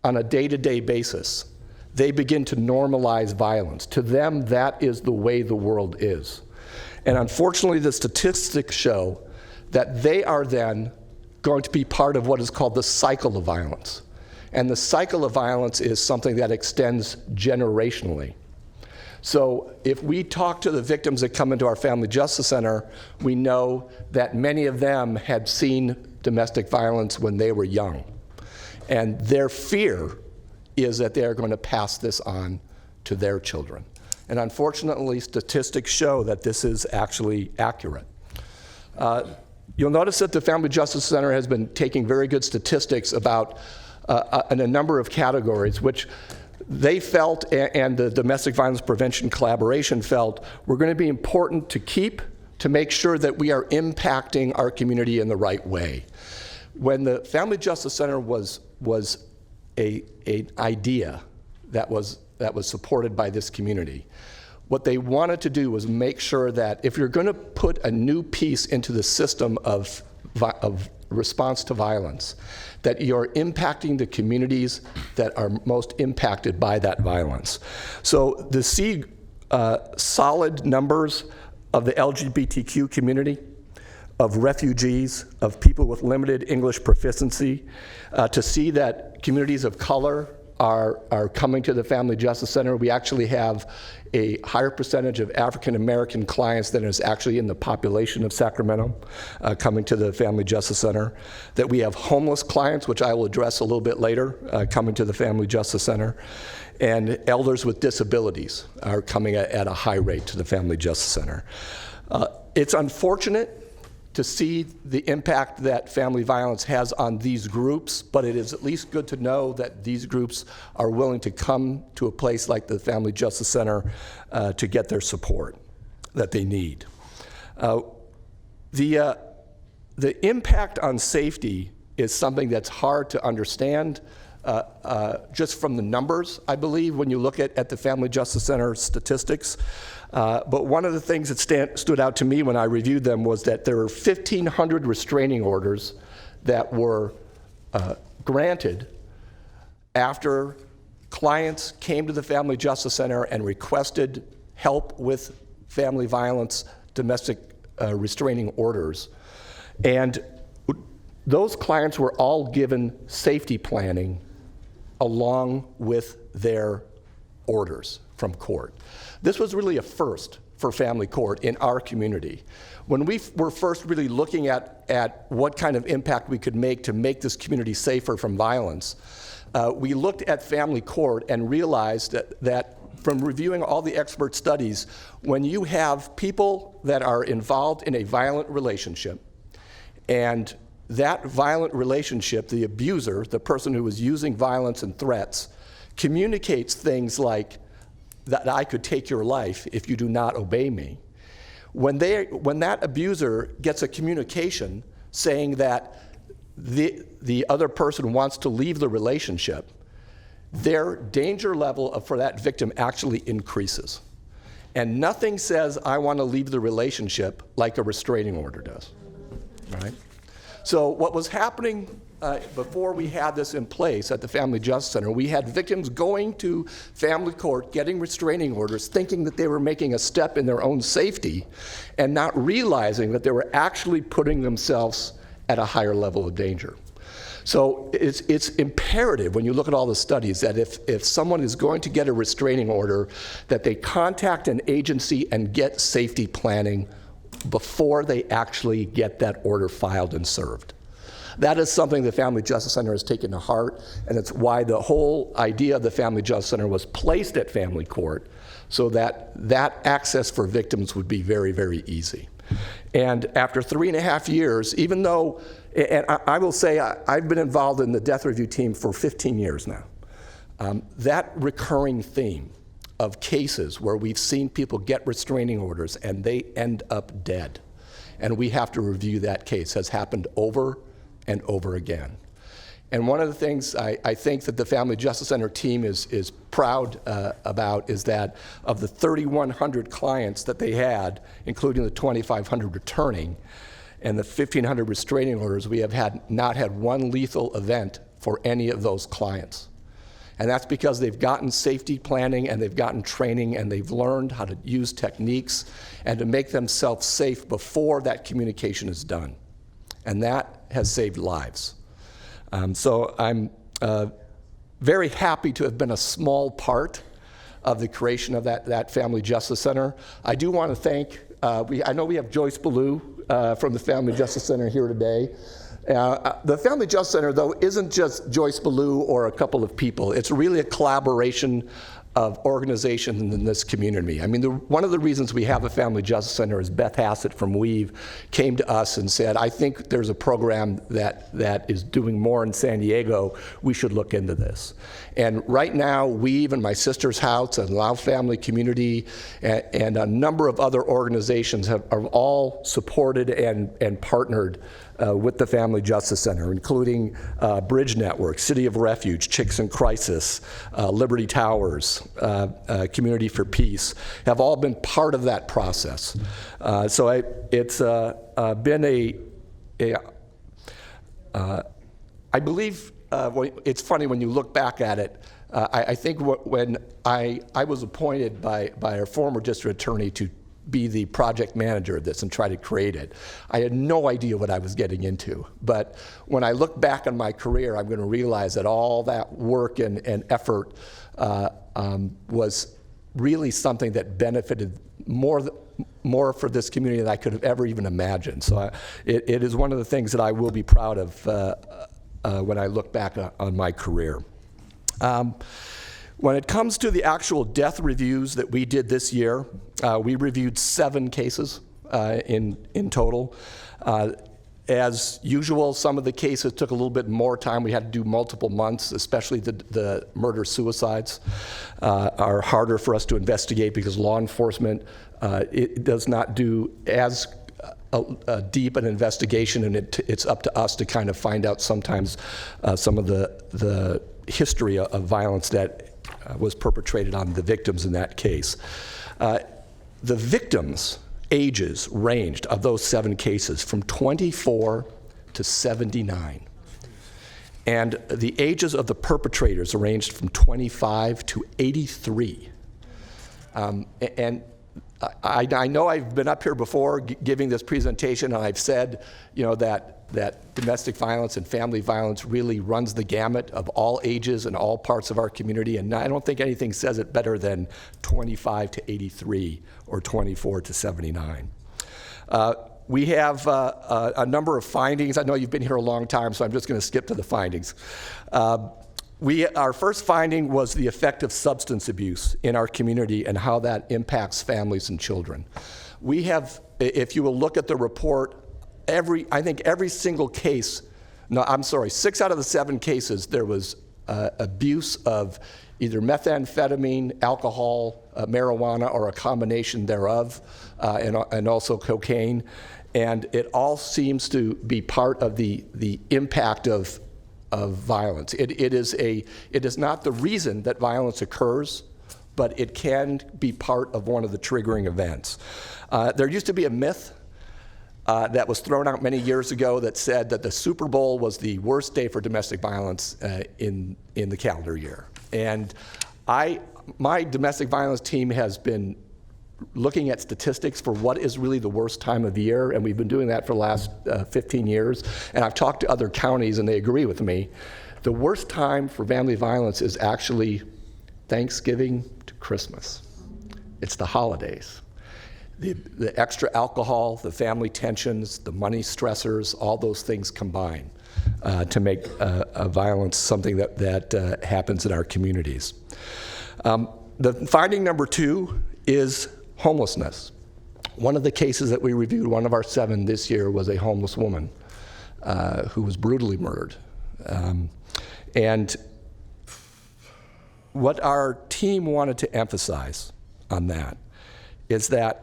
on a day-to-day basis, they begin to normalize violence. To them, that is the way the world is. And unfortunately, the statistics show that they are then going to be part of what is called the cycle of violence. And the cycle of violence is something that extends generationally. So if we talk to the victims that come into our Family Justice Center, we know that many of them had seen domestic violence when they were young. And their fear is that they are going to pass this on to their children. And unfortunately, statistics show that this is actually accurate. You'll notice that the Family Justice Center has been taking very good statistics about in a number of categories, which they felt, and the Domestic Violence Prevention Collaboration felt, were going to be important to keep to make sure that we are impacting our community in the right way. When the Family Justice Center was an idea that was supported by this community, what they wanted to do was make sure that if you're going to put a new piece into the system of response to violence, that you're impacting the communities that are most impacted by that violence. So to see solid numbers of the LGBTQ community, of refugees, of people with limited English proficiency, to see that communities of color are coming to the Family Justice Center. We actually have a higher percentage of African American clients than is actually in the population of Sacramento coming to the Family Justice Center. That we have homeless clients, which I will address a little bit later, coming to the Family Justice Center. And elders with disabilities are coming at a high rate to the Family Justice Center. It's unfortunate to see the impact that family violence has on these groups, but it is at least good to know that these groups are willing to come to a place like the Family Justice Center to get their support that they need. The impact on safety is something that's hard to understand just from the numbers, I believe, when you look at the Family Justice Center statistics. But one of the things that stood out to me when I reviewed them was that there were 1,500 restraining orders that were granted after clients came to the Family Justice Center and requested help with family violence, domestic restraining orders. And those clients were all given safety planning along with their orders from court. This was really a first for family court in our community. When we were first really looking at what kind of impact we could make to make this community safer from violence, we looked at family court and realized that from reviewing all the expert studies, when you have people that are involved in a violent relationship, and that violent relationship, the abuser, the person who is using violence and threats, communicates things like, that I could take your life if you do not obey me. When that abuser gets a communication saying that the other person wants to leave the relationship, their danger level for that victim actually increases. And nothing says, I want to leave the relationship like a restraining order does, right? So what was happening before we had this in place at the Family Justice Center, we had victims going to family court, getting restraining orders, thinking that they were making a step in their own safety, and not realizing that they were actually putting themselves at a higher level of danger. So it's imperative when you look at all the studies that if someone is going to get a restraining order, that they contact an agency and get safety planning before they actually get that order filed and served. That is something the Family Justice Center has taken to heart, and it's why the whole idea of the Family Justice Center was placed at family court, so that access for victims would be very, very easy. And after 3.5 years, even though, and I will say I've been involved in the death review team for 15 years now, that recurring theme of cases where we've seen people get restraining orders and they end up dead, and we have to review that case, has happened over and over again. And one of the things I think that the Family Justice Center team is proud about is that of the 3,100 clients that they had, including the 2,500 returning, and the 1,500 restraining orders, we have not had one lethal event for any of those clients. And that's because they've gotten safety planning and they've gotten training and they've learned how to use techniques and to make themselves safe before that communication is done. And that has saved lives. So I'm very happy to have been a small part of the creation of that Family Justice Center. I do want to thank, I know we have Joyce Ballou from the Family Justice Center here today. The Family Justice Center, though, isn't just Joyce Ballou or a couple of people. It's really a collaboration of organizations in this community. I mean, one of the reasons we have a Family Justice Center is Beth Hassett from Weave came to us and said, I think there's a program that is doing more in San Diego. We should look into this. And right now, Weave and My Sister's House and Lao Family Community and a number of other organizations have all supported and partnered with the Family Justice Center, including Bridge Network, City of Refuge, Chicks in Crisis, Liberty Towers, Community for Peace, have all been part of that process. So it's been I believe it's funny when you look back at it. I think when I was appointed by our former district attorney to be the project manager of this and try to create it, I had no idea what I was getting into. But when I look back on my career, I'm going to realize that all that work and effort was really something that benefited more for this community than I could have ever even imagined. So it is one of the things that I will be proud of when I look back on my career. When it comes to the actual death reviews that we did this year, we reviewed 7 cases in total. As usual, some of the cases took a little bit more time. We had to do multiple months, especially the murder-suicides are harder for us to investigate because law enforcement it does not do as deep an investigation, and it's up to us to kind of find out sometimes some of the history of violence that was perpetrated on the victims in that case. The victims' ages ranged, of those 7 cases, from 24 to 79. And the ages of the perpetrators ranged from 25 to 83. And I know I've been up here before giving this presentation, and I've said, that domestic violence and family violence really runs the gamut of all ages and all parts of our community, and I don't think anything says it better than 25 to 83 or 24 to 79. We have a number of findings. I know you've been here a long time, so I'm just going to skip to the findings. Our first finding was the effect of substance abuse in our community and how that impacts families and children. We have, if you will look at the report, I think every single case, 6 out of the 7 cases, there was abuse of either methamphetamine, alcohol, marijuana, or a combination thereof, and also cocaine. And it all seems to be part of the impact of violence. It is not the reason that violence occurs, but it can be part of one of the triggering events. There used to be a myth that was thrown out many years ago that said that the Super Bowl was the worst day for domestic violence in the calendar year. And my domestic violence team has been looking at statistics for what is really the worst time of year, and we've been doing that for the last 15 years. And I've talked to other counties, and they agree with me. The worst time for family violence is actually Thanksgiving to Christmas. It's the holidays. The extra alcohol, the family tensions, the money stressors, all those things combine to make violence something that happens in our communities. The finding number 2 is homelessness. One of the cases that we reviewed, one of our 7 this year, was a homeless woman who was brutally murdered. And what our team wanted to emphasize on that is that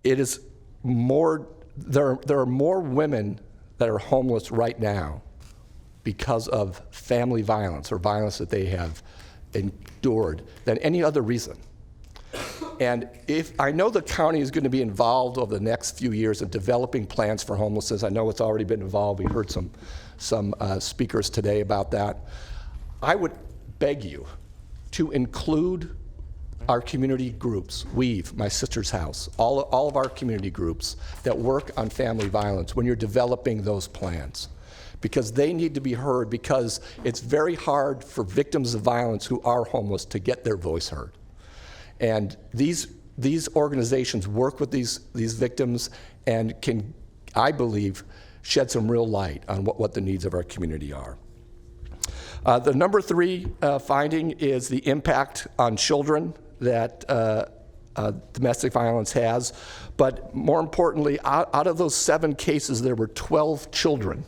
it is more, there are more women that are homeless right now because of family violence or violence that they have endured than any other reason. And if I know the county is going to be involved over the next few years in developing plans for homelessness, I know it's already been involved. We heard some speakers today about that. I would beg you to include our community groups, Weave, My Sister's House, all of our community groups that work on family violence when you're developing those plans, because they need to be heard, because it's very hard for victims of violence who are homeless to get their voice heard. And these organizations work with these victims and can, I believe, shed some real light on what the needs of our community are. The number 3 finding is the impact on children that domestic violence has. But more importantly, out of those 7 cases, there were 12 children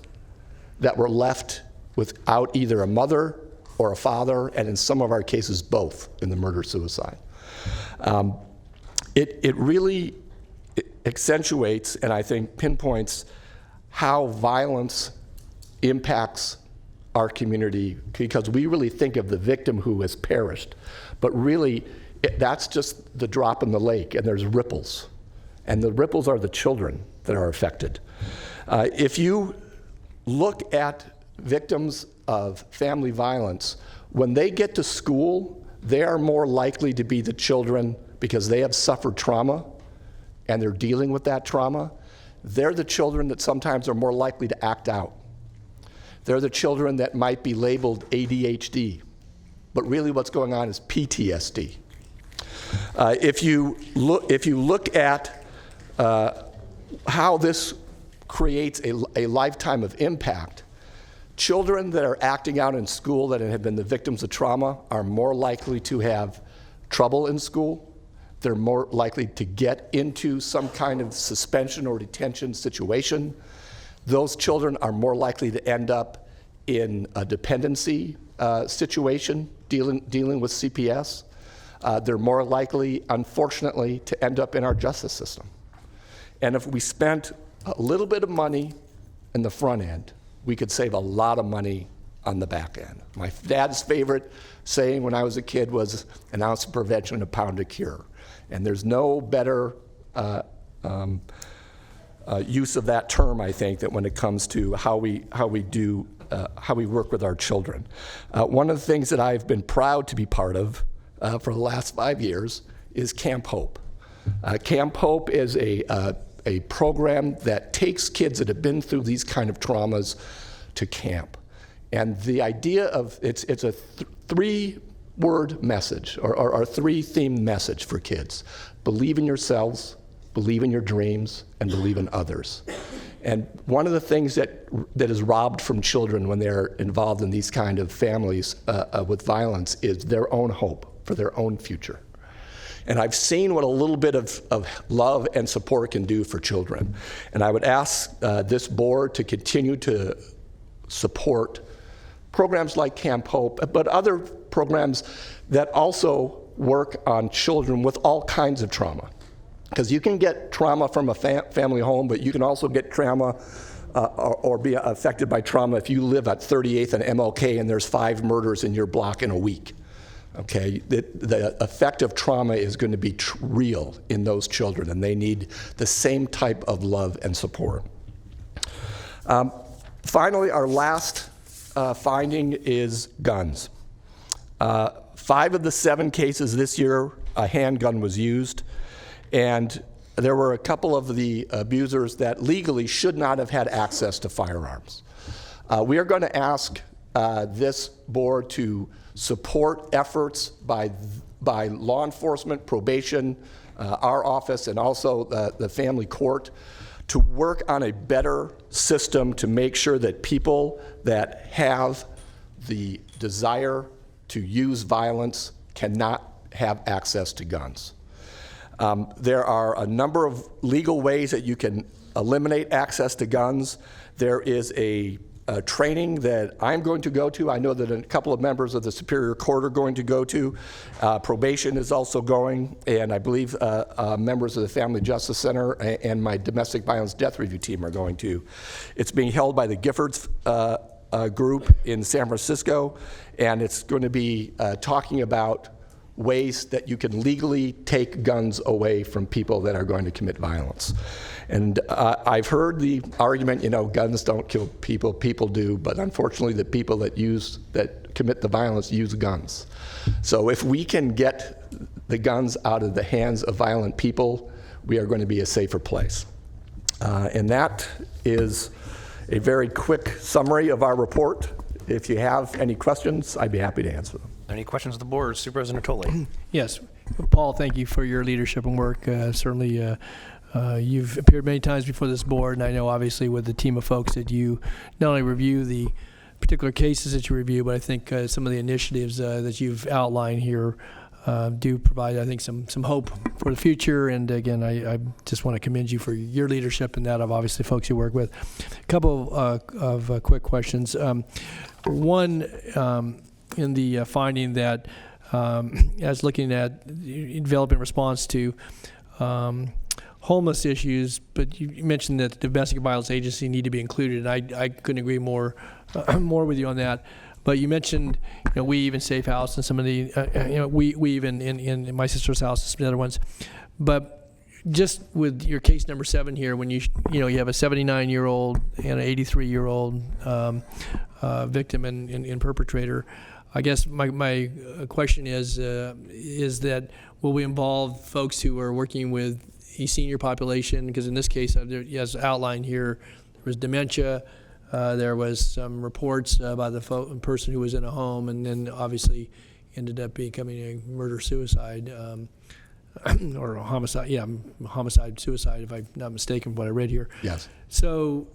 that were left without either a mother or a father, and in some of our cases, both in the murder-suicide. It really accentuates and I think pinpoints how violence impacts our community, because we really think of the victim who has perished, but really that's just the drop in the lake, and there's ripples, and the ripples are the children that are affected. If you look at victims of family violence, when they get to school, they are more likely to be the children because they have suffered trauma and they're dealing with that trauma. They're the children that sometimes are more likely to act out. They're the children that might be labeled ADHD, but really what's going on is PTSD. If you look at how this creates a lifetime of impact, children that are acting out in school that have been the victims of trauma are more likely to have trouble in school. They're more likely to get into some kind of suspension or detention situation. Those children are more likely to end up in a dependency situation, dealing with CPS. They're more likely, unfortunately, to end up in our justice system. And if we spent a little bit of money in the front end, we could save a lot of money on the back end. My dad's favorite saying when I was a kid was, "An ounce of prevention, a pound of cure." And there's no better use of that term, I think, that when it comes to how we work with our children. One of the things that I've been proud to be part of for the last 5 years is Camp Hope. Camp Hope is a program that takes kids that have been through these kind of traumas to camp. And the idea of, it's a 3-word message, or 3-themed message for kids. Believe in yourselves, believe in your dreams, and believe in others. And one of the things that is robbed from children when they're involved in these kind of families with violence is their own hope for their own future. And I've seen what a little bit of love and support can do for children. And I would ask this board to continue to support programs like Camp Hope, but other programs that also work on children with all kinds of trauma. Because you can get trauma from a family home, but you can also get trauma or be affected by trauma if you live at 38th and MLK and there's 5 murders in your block in a week. Okay, the effect of trauma is going to be real in those children, and they need the same type of love and support. Finally, our last finding is guns. 5 of the 7 cases this year, a handgun was used, and there were a couple of the abusers that legally should not have had access to firearms. We are going to ask this board to support efforts by law enforcement, probation, our office, and also the family court to work on a better system to make sure that people that have the desire to use violence cannot have access to guns. There are a number of legal ways that you can eliminate access to guns. There is a training that I'm going to go to. I know that a couple of members of the Superior Court are going to go to. Probation is also going, and I believe members of the Family Justice Center and my Domestic Violence Death Review team are going to. It's being held by the Giffords group in San Francisco, and it's going to be talking about ways that you can legally take guns away from people that are going to commit violence. And I've heard the argument, guns don't kill people, people do, but unfortunately the people that commit the violence use guns. So if we can get the guns out of the hands of violent people, we are going to be a safer place. And that is a very quick summary of our report. If you have any questions, I'd be happy to answer them.
Any questions of the board? Supervisor Natoli.
Yes. Paul, thank you for your leadership and work. Certainly, you've appeared many times before this board, and I know obviously with the team of folks that you not only review the particular cases that you review, but I think some of the initiatives that you've outlined here do provide, I think, some hope for the future. And again, I just want to commend you for your leadership and that of obviously folks you work with. A couple of quick questions. One, in the finding that as looking at developing response to homeless issues, but you mentioned that the domestic violence agency need to be included, and I couldn't agree more with you on that. But you mentioned, We Even Safe House and some of the, We Even in my sister's house and some of the other ones. But just with your case number 7 here, when you have a 79-year-old and an 83-year-old victim and perpetrator, I guess my question is that will we involve folks who are working with a senior population? Because in this case, as outlined here, there was dementia. There was some reports by the person who was in a home, and then obviously ended up becoming a murder-suicide or a homicide. Yeah, homicide-suicide, if I'm not mistaken, what I read here.
Yes.
So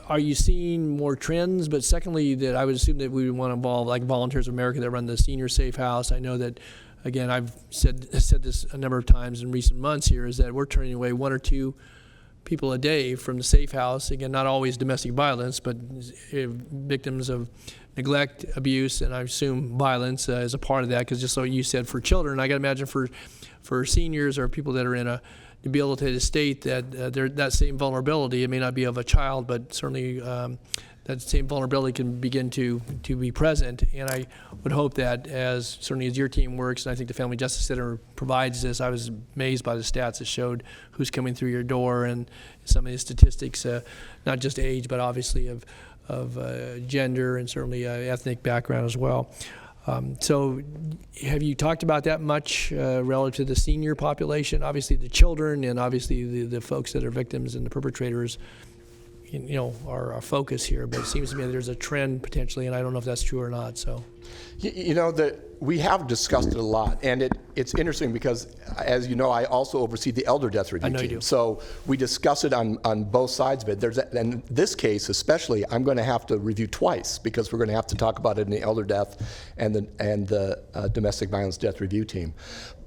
are you seeing more trends? But secondly, that I would assume that we would want to involve like Volunteers of America that run the Senior Safe House. I know that, again, I've said this a number of times in recent months here, is that we're turning away 1 or 2 people a day from the safe house. Again, not always domestic violence, but victims of neglect, abuse, and I assume violence as a part of that. Because just like you said, for children, I got to imagine for seniors or people that are in a debilitated state, that that same vulnerability, it may not be of a child, but certainly that same vulnerability can begin to be present. And I would hope that certainly as your team works, and I think the Family Justice Center provides this, I was amazed by the stats that showed who's coming through your door and some of the statistics, not just age, but obviously of gender and certainly ethnic background as well. So have you talked about that much relative to the senior population? Obviously the children and obviously the folks that are victims and the perpetrators are our focus here, but it seems to me that there's a trend potentially, and I don't know if that's true or not. So,
we have discussed it a lot, and it's interesting because, as you know, I also oversee the elder death review team.
I know you do.
So we discuss it on both sides of it. In this case, especially, I'm going to have to review twice because we're going to have to talk about it in the elder death and the domestic violence death review team.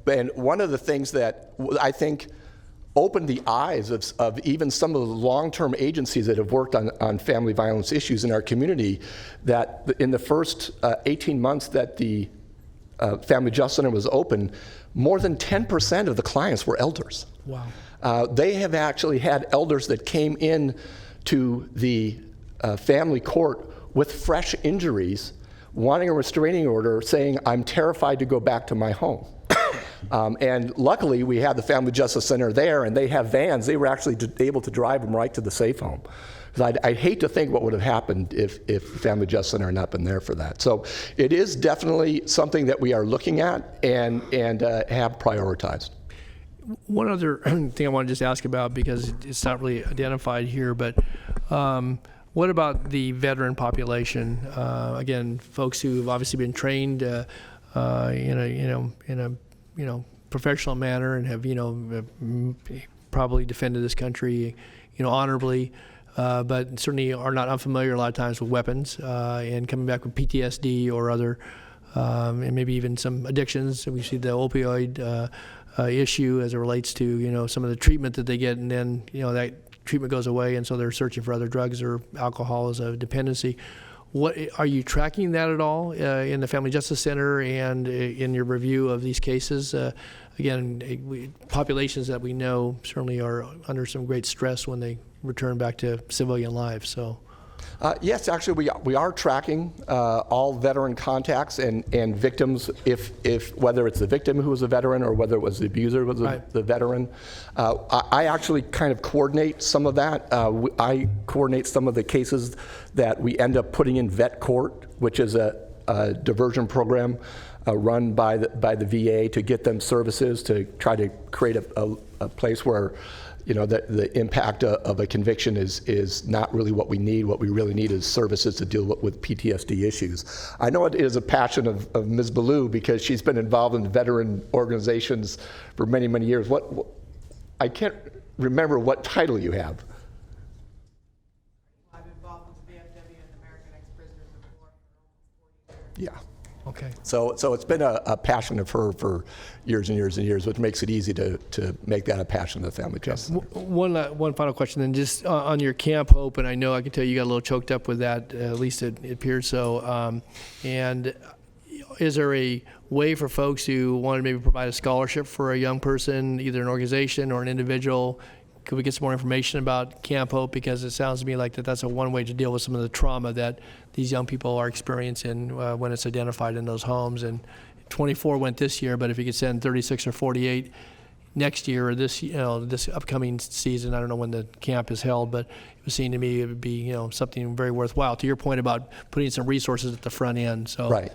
And one of the things that I think opened the eyes of even some of the long-term agencies that have worked on family violence issues in our community, that in the first 18 months that the Family Justice Center was open, more than 10% of the clients were elders.
Wow.
They have actually had elders that came in to the family court with fresh injuries, wanting a restraining order, saying, I'm terrified to go back to my home. And luckily, we had the Family Justice Center there, and they have vans. They were actually able to drive them right to the safe home. I'd hate to think what would have happened if the Family Justice Center had not been there for that. So it is definitely something that we are looking at and have prioritized.
One other thing I want to just ask about, because it's not really identified here, but what about the veteran population? Again, folks who have obviously been trained in a professional manner and have probably defended this country honorably, but certainly are not unfamiliar a lot of times with weapons and coming back with PTSD or other and maybe even some addictions. We see the opioid issue as it relates to some of the treatment that they get, and then that treatment goes away, and so they're searching for other drugs or alcohol as a dependency. What are you tracking that at all in the Family Justice Center and in your review of these cases? Again, populations that we know certainly are under some great stress when they return back to civilian life. So.
Yes, actually, we are tracking all veteran contacts and victims, if whether it's the victim who was a veteran or whether it was the abuser who was the veteran. I actually kind of coordinate some of that. I coordinate some of the cases that we end up putting in vet court, which is a diversion program run by the VA to get them services to try to create a place where the impact of a conviction is not really what we need. What we really need is services to deal with PTSD issues. I know it is a passion of Ms. Ballou because she's been involved in veteran organizations for many, many years. I can't remember what title you have.
I'm involved with the VFW and the American
Yeah.
Okay.
So it's been a passion of her for years and years and years, which makes it easy to make that a passion of the Family Justice Center.
One final question then, just on your Camp Hope, and I know I can tell you got a little choked up with that, at least it appears so. And is there a way for folks who want to maybe provide a scholarship for a young person, either an organization or an individual? Could we get some more information about Camp Hope? Because it sounds to me like that's a one way to deal with some of the trauma that these young people are experiencing when it's identified in those homes. And 24 went this year, but if you could send 36 or 48 next year or this upcoming season, I don't know when the camp is held, but it would seem to me it would be something very worthwhile. To your point about putting some resources at the front end. So
Right.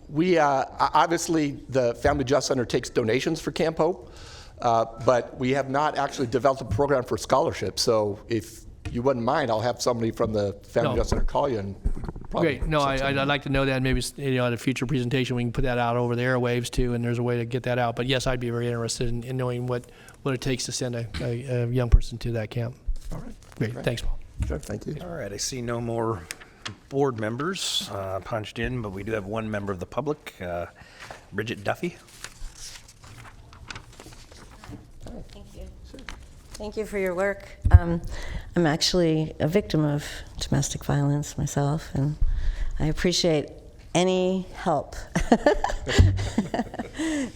We obviously the Family Justice Center takes donations for Camp Hope. But we have not actually developed a program for scholarships. So if you wouldn't mind, I'll have somebody from the Family Justice Center call you. And
great. No, I'd like to know that. And maybe at a future presentation we can put that out over the airwaves too. And there's a way to get that out. But yes, I'd be very interested in knowing what it takes to send a young person to that camp.
All right.
Great. Thanks, Paul.
Sure. Thank you.
All right. I see no more board members punched in, but we do have one member of the public, Bridget Duffy.
Thank you for your work. I'm actually a victim of domestic violence myself, and I appreciate any help.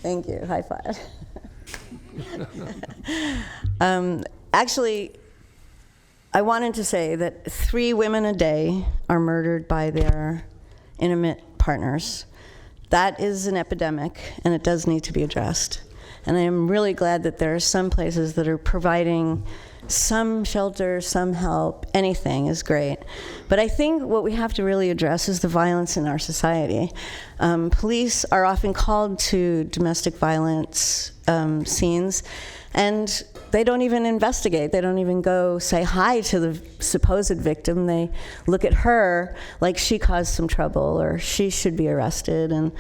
Thank you. High five. Actually, I wanted to say that 3 women a day are murdered by their intimate partners. That is an epidemic, and it does need to be addressed. And I am really glad that there are some places that are providing some shelter, some help. Anything is great. But I think what we have to really address is the violence in our society. Police are often called to domestic violence scenes, and they don't even investigate. They don't even go say hi to the supposed victim. They look at her like she caused some trouble or she should be arrested. And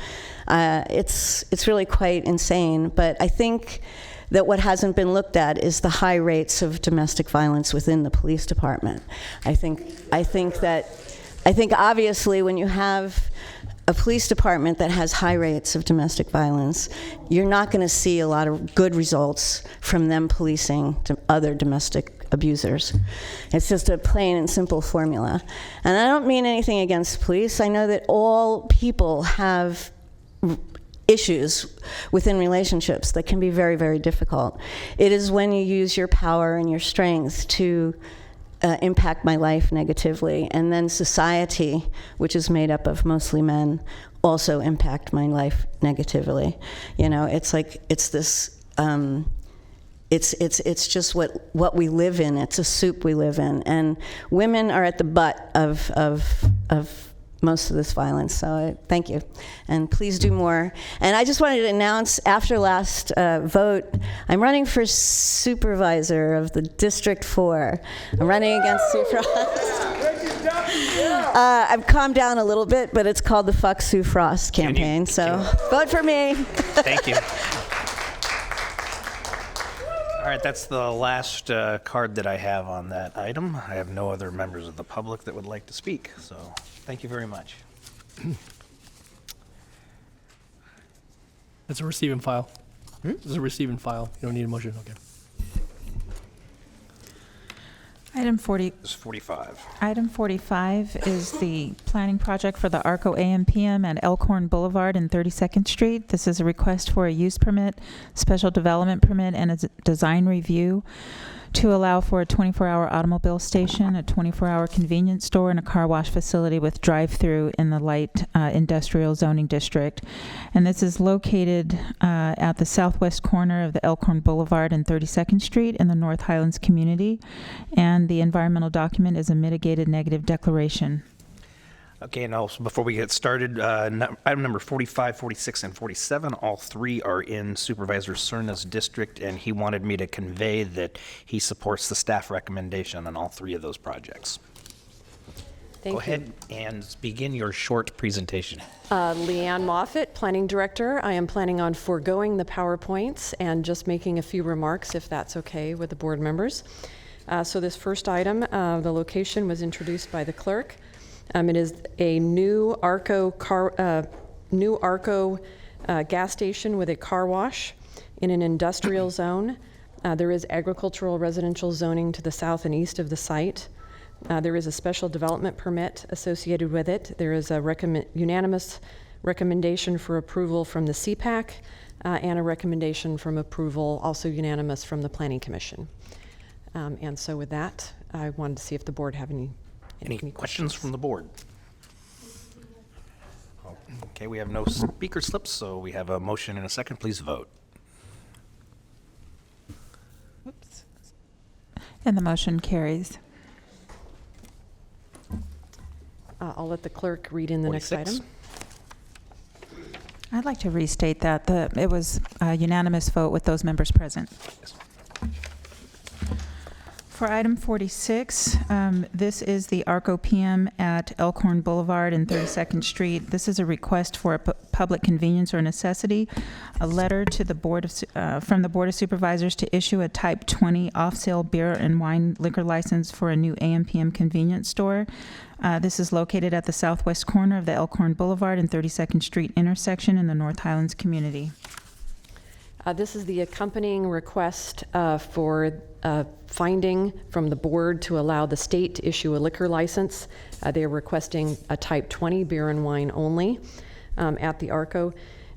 it's really quite insane. But I think that what hasn't been looked at is the high rates of domestic violence within the police department. I think obviously when you have a police department that has high rates of domestic violence, you're not going to see a lot of good results from them policing to other domestic abusers. It's just a plain and simple formula. And I don't mean anything against police. I know that all people have issues within relationships that can be very, very difficult. It is when you use your power and your strength to impact my life negatively, and then society, which is made up of mostly men, also impact my life negatively. It's like it's this. It's just what we live in. It's a soup we live in, and women are at the butt of most of this violence. So thank you, and please do more. And I just wanted to announce, after last vote, I'm running for supervisor of the District 4. I'm running against Sue Frost. I've calmed down a little bit, but it's called the Fuck Sue Frost campaign. So vote for me.
Thank you. All right, that's the last card that I have on that item. I have no other members of the public that would like to speak, so thank you very much.
It's a receive and file. It's a receive and file. You don't need a motion. Okay.
Item 40.
This is 45.
Item 45 is the planning project for the ARCO AMPM at Elkhorn Boulevard and 32nd Street. This is a request for a use permit, special development permit, and a design review to allow for a 24-hour automobile station, a 24-hour convenience store, and a car wash facility with drive-through in the light industrial zoning district. And this is located at the southwest corner of the Elkhorn Boulevard and 32nd Street in the North Highlands community. And the environmental document is a mitigated negative declaration.
Okay, and also before we get started, item number 45, 46, and 47, all three are in Supervisor Cerna's district, and he wanted me to convey that he supports the staff recommendation on all three of those projects. Go ahead and begin your short presentation.
Leanne Moffett, Planning Director. I am planning on foregoing the PowerPoints and just making a few remarks, if that's okay with the board members. So this first item, the location was introduced by the clerk. It is a new Arco gas station with a car wash in an industrial zone. There is agricultural residential zoning to the south and east of the site. There is a special development permit associated with it. There is a unanimous recommendation for approval from the CPAC and a recommendation from approval, also unanimous, from the Planning Commission. And so with that, I wanted to see if the board have any
questions from the board? Okay, we have no speaker slips, so we have a motion and a second. Please vote.
Oops. And the motion carries.
I'll let the clerk read in the next
46.
item.
I'd like to restate that it was a unanimous vote with those members present. For item 46, this is the Arco PM at Elkhorn Boulevard and 32nd Street. This is a request for a public convenience or necessity, a letter to the board from the Board of Supervisors to issue a Type 20 off-sale beer and wine liquor license for a new AM/PM convenience store. This is located at the southwest corner of the Elkhorn Boulevard and 32nd Street intersection in the North Highlands community.
This is the accompanying request for finding from the board to allow the state to issue a liquor license. They are requesting a Type 20 beer and wine only at the Arco.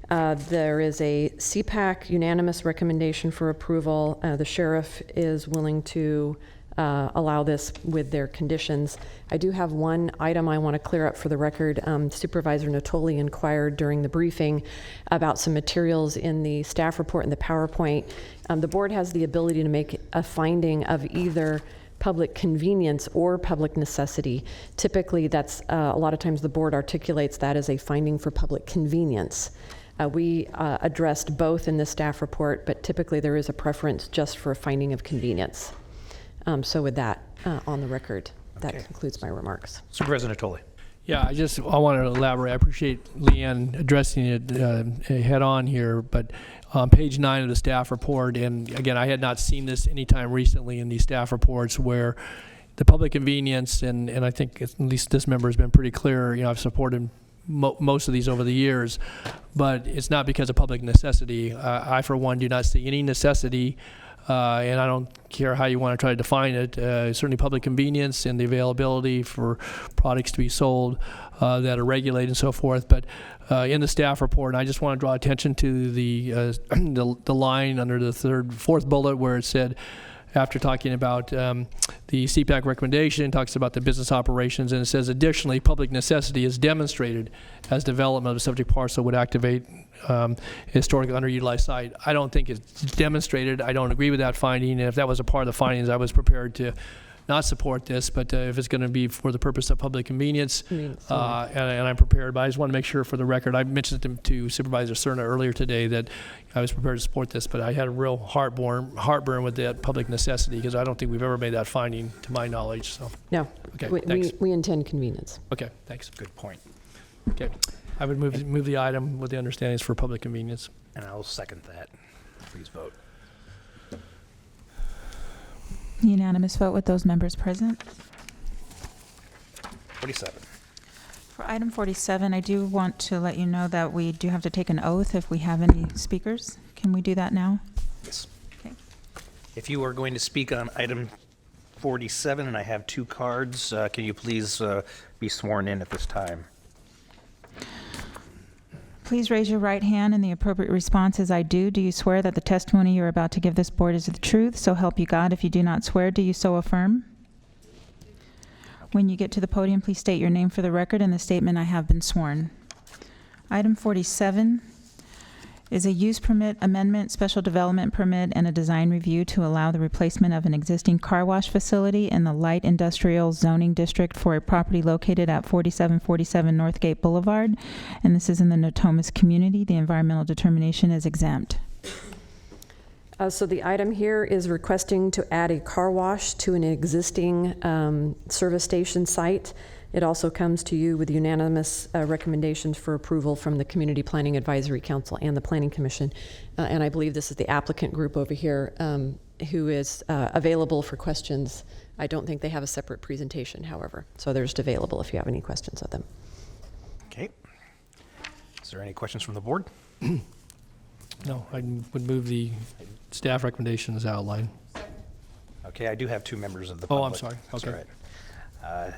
There is a CPAC unanimous recommendation for approval. The sheriff is willing to allow this with their conditions. I do have one item I want to clear up for the record. Supervisor Natoli inquired during the briefing about some materials in the staff report and the PowerPoint. The board has the ability to make a finding of either public convenience or public necessity. Typically, that's a lot of times the board articulates that as a finding for public convenience. We addressed both in the staff report, but typically there is a preference just for a finding of convenience. So with that on the record, that concludes my remarks.
Supervisor Natoli.
Yeah, I wanted to elaborate. I appreciate Leanne addressing it head on here, but on page 9 of the staff report, and again, I had not seen this anytime recently in these staff reports where the public convenience, and I think at least this member has been pretty clear, I've supported most of these over the years, but it's not because of public necessity. I, for one, do not see any necessity and I don't care how you want to try to define it, certainly public convenience and the availability for products to be sold that are regulated and so forth. But in the staff report, and I just want to draw attention to the line under the fourth bullet where it said, after talking about the CPAC recommendation, talks about the business operations, and it says, additionally, public necessity is demonstrated as development of the subject parcel would activate historically underutilized site. I don't think it's demonstrated. I don't agree with that finding, and if that was a part of the findings, I was prepared to not support this, but if it's going to be for the purpose of public convenience, and I'm prepared. But I just want to make sure for the record, I mentioned to Supervisor Cerna earlier today that I was prepared to support this, but I had a real heartburn with that public necessity because I don't think we've ever made that finding to my knowledge. So
no,
okay,
thanks. We intend convenience.
Okay, thanks.
Good point.
Okay, I would move the item with the understanding it's for public convenience.
And I'll second that. Please vote.
Unanimous vote with those members present.
47.
For item 47, I do want to let you know that we do have to take an oath if we have any speakers. Can we do that now?
Yes.
Okay.
If you are going to speak on item 47, and I have 2 cards, can you please be sworn in at this time?
Please raise your right hand, and the appropriate response is, I do. Do you swear that the testimony you're about to give this board is the truth? So help you God. If you do not swear, do you so affirm? When you get to the podium, please state your name for the record and the statement, I have been sworn. Item 47 is a use permit amendment, special development permit, and a design review to allow the replacement of an existing car wash facility in the light industrial zoning district for a property located at 4747 Northgate Boulevard. And this is in the Natomas community. The environmental determination is exempt.
So the item here is requesting to add a car wash to an existing service station site. It also comes to you with unanimous recommendations for approval from the Community Planning Advisory Council and the Planning Commission. And I believe this is the applicant group over here who is available for questions. I don't think they have a separate presentation, however, so they're just available if you have any questions of them.
Okay. Is there any questions from the board?
No, I would move the staff recommendation as outlined.
Okay, I do have 2 members of the
Oh,
public.
I'm sorry.
That's
Okay.
all right.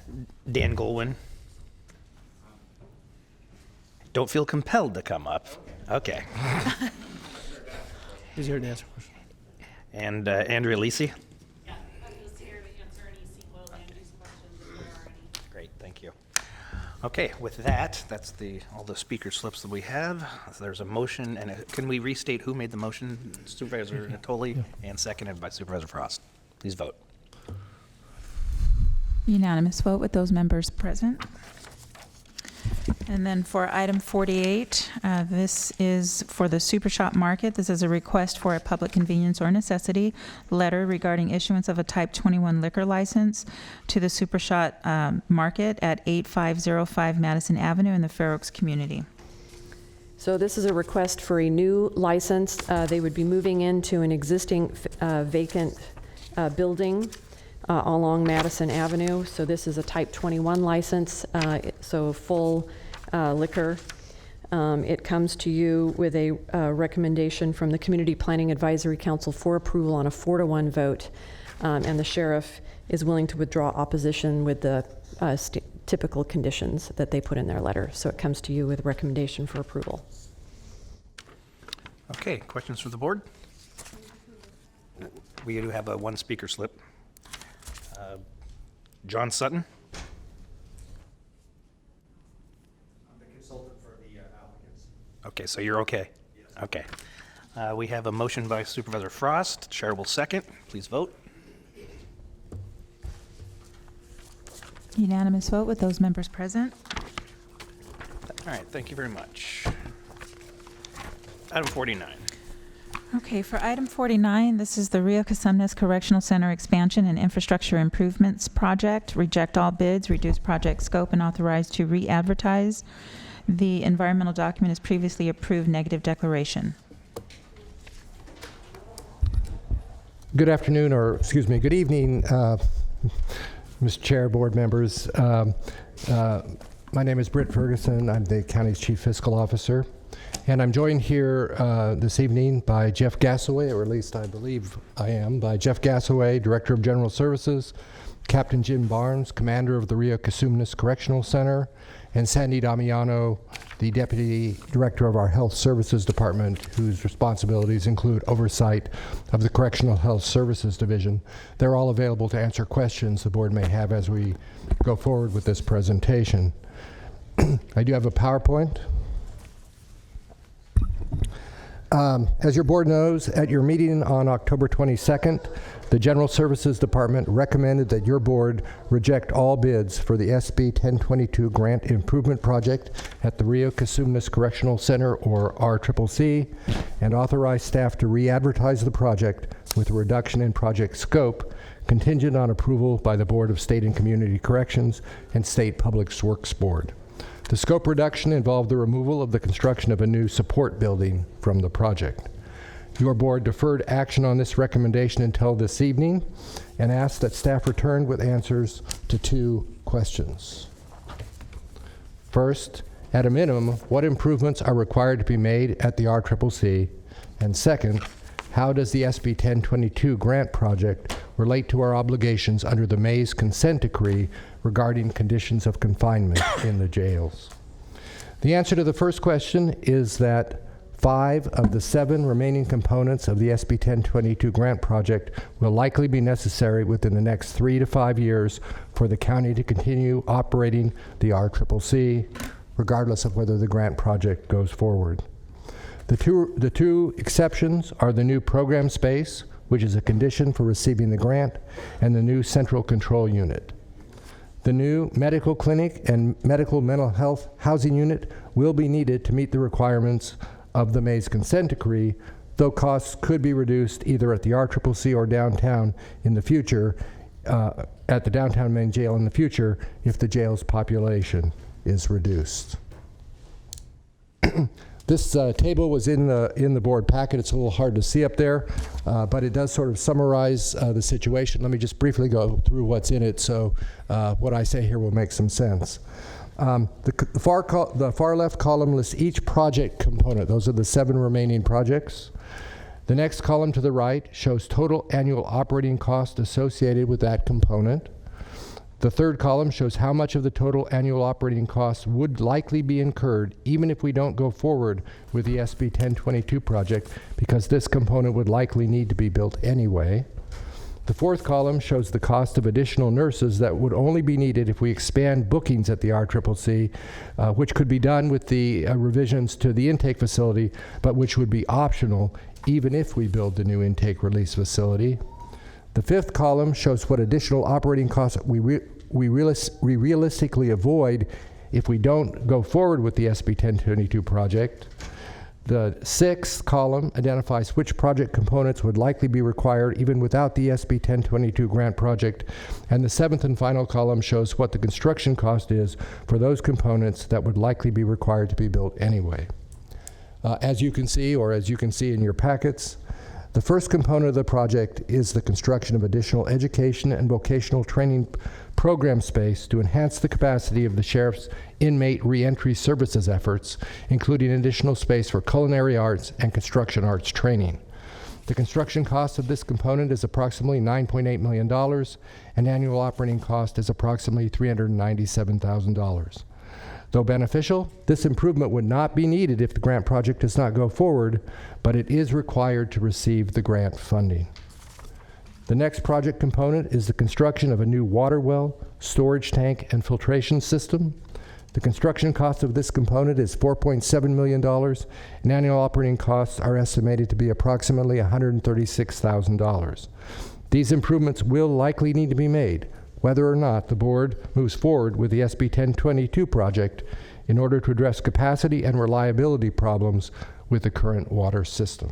Dan Golwin. Don't feel compelled to come up. Okay.
He's here to answer questions.
And Andrea Lisi.
Yeah, I'm just here to answer any CEQA land use questions if there are any.
Great, thank you. Okay, with that, that's all the speaker slips that we have. So there's a motion, and can we restate who made the motion? Supervisor Natoli, and seconded by Supervisor Frost. Please vote.
Unanimous vote with those members present. And then for item 48, this is for the Super Shop Market. This is a request for a public convenience or necessity letter regarding issuance of a Type 21 liquor license to the Super Shop Market at 8505 Madison Avenue in the Fair Oaks community.
So this is a request for a new license. They would be moving into an existing vacant building along Madison Avenue. So this is a Type 21 license, so full liquor. It comes to you with a recommendation from the Community Planning Advisory Council for approval on a 4-to-1 vote. And the sheriff is willing to withdraw opposition with the typical conditions that they put in their letter. So it comes to you with a recommendation for approval.
Okay, questions from the board? We do have a 1 speaker slip. John Sutton.
I'm the consultant for the applicants.
Okay, so you're okay? Yes. Okay. We have a motion by Supervisor Frost. Chair will second. Please vote.
Unanimous vote with those members present.
All right, thank you very much. Item 49.
Okay, for item 49, this is the Rio Casumnes Correctional Center Expansion and Infrastructure Improvements Project. Reject all bids, reduce project scope, and authorize to re-advertise. The environmental document is previously approved, negative declaration.
Good afternoon, or excuse me, good evening, Mr. Chair, board members. My name is Britt Ferguson. I'm the county's Chief Fiscal Officer. And I'm joined here this evening by Jeff Gassaway, or at least I believe I am, by Jeff Gassaway, Director of General Services, Captain Jim Barnes, Commander of the Rio Casumnes Correctional Center, and Sandy Damiano, the Deputy Director of our Health Services Department, whose responsibilities include oversight of the Correctional Health Services Division. They're all available to answer questions the board may have as we go forward with this presentation. I do have a PowerPoint. As your board knows, at your meeting on October 22nd, the General Services Department recommended that your board reject all bids for the SB 1022 Grant Improvement Project at the Rio Casumnes Correctional Center, or RCCC, and authorize staff to re-advertise the project with a reduction in project scope, contingent on approval by the Board of State and Community Corrections and State Public Works Board. The scope reduction involved the removal of the construction of a new support building from the project. Your board deferred action on this recommendation until this evening and asked that staff return with answers to 2 questions. First, at a minimum, what improvements are required to be made at the RCCC? And second, how does the SB 1022 grant project relate to our obligations under the Mays Consent Decree regarding conditions of confinement in the jails? The answer to the first question is that 5 of the 7 remaining components of the SB 1022 grant project will likely be necessary within the next 3 to 5 years for the county to continue operating the RCCC, regardless of whether the grant project goes forward. The two exceptions are the new program space, which is a condition for receiving the grant, and the new central control unit. The new medical clinic and medical mental health housing unit will be needed to meet the requirements of the Mays Consent Decree, though costs could be reduced either at the RCCC or downtown in the future, at the downtown main jail in the future, if the jail's population is reduced. This table was in the board packet. It's a little hard to see up there, but it does sort of summarize the situation. Let me just briefly go through what's in it so what I say here will make some sense. The far left column lists each project component. Those are the 7 remaining projects. The next column to the right shows total annual operating cost associated with that component. The third column shows how much of the total annual operating costs would likely be incurred even if we don't go forward with the SB 1022 project, because this component would likely need to be built anyway. The fourth column shows the cost of additional nurses that would only be needed if we expand bookings at the RCCC, which could be done with the revisions to the intake facility, but which would be optional even if we build the new intake release facility. The fifth column shows what additional operating costs we realistically avoid if we don't go forward with the SB 1022 project. The sixth column identifies which project components would likely be required even without the SB 1022 grant project. And the seventh and final column shows what the construction cost is for those components that would likely be required to be built anyway. As you can see in your packets, the first component of the project is the construction of additional education and vocational training program space to enhance the capacity of the Sheriff's inmate reentry services efforts, including additional space for culinary arts and construction arts training. The construction cost of this component is approximately $9.8 million, and annual operating cost is approximately $397,000. Though beneficial, this improvement would not be needed if the grant project does not go forward, but it is required to receive the grant funding. The next project component is the construction of a new water well, storage tank, and filtration system. The construction cost of this component is $4.7 million, and annual operating costs are estimated to be approximately $136,000. These improvements will likely need to be made, whether or not the board moves forward with the SB 1022 project in order to address capacity and reliability problems with the current water system.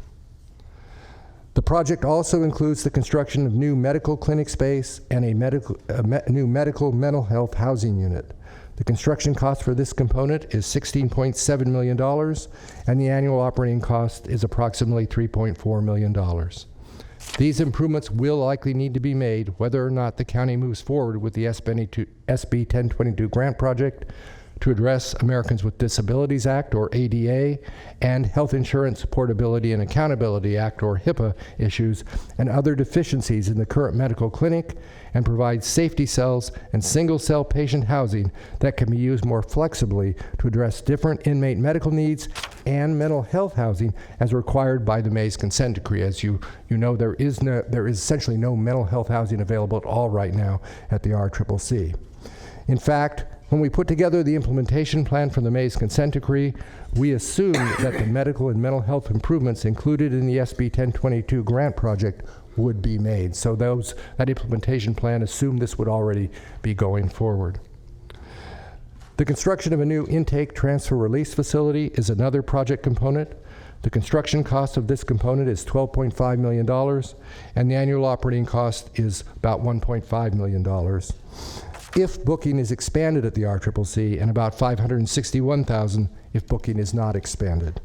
The project also includes the construction of new medical clinic space and a new medical mental health housing unit. The construction cost for this component is $16.7 million, and the annual operating cost is approximately $3.4 million. These improvements will likely need to be made whether or not the county moves forward with the SB 1022 grant project to address Americans with Disabilities Act, or ADA, and Health Insurance Portability and Accountability Act, or HIPAA, issues and other deficiencies in the current medical clinic, and provide safety cells and single-cell patient housing that can be used more flexibly to address different inmate medical needs and mental health housing as required by the Mays Consent Decree. As you know, there is essentially no mental health housing available at all right now at the RCCC. In fact, when we put together the implementation plan for the Mays Consent Decree, we assumed that the medical and mental health improvements included in the SB 1022 grant project would be made. So that implementation plan assumed this would already be going forward. The construction of a new intake transfer release facility is another project component. The construction cost of this component is $12.5 million, and the annual operating cost is about $1.5 million. If booking is expanded at the RCCC, and about $561,000 if booking is not expanded.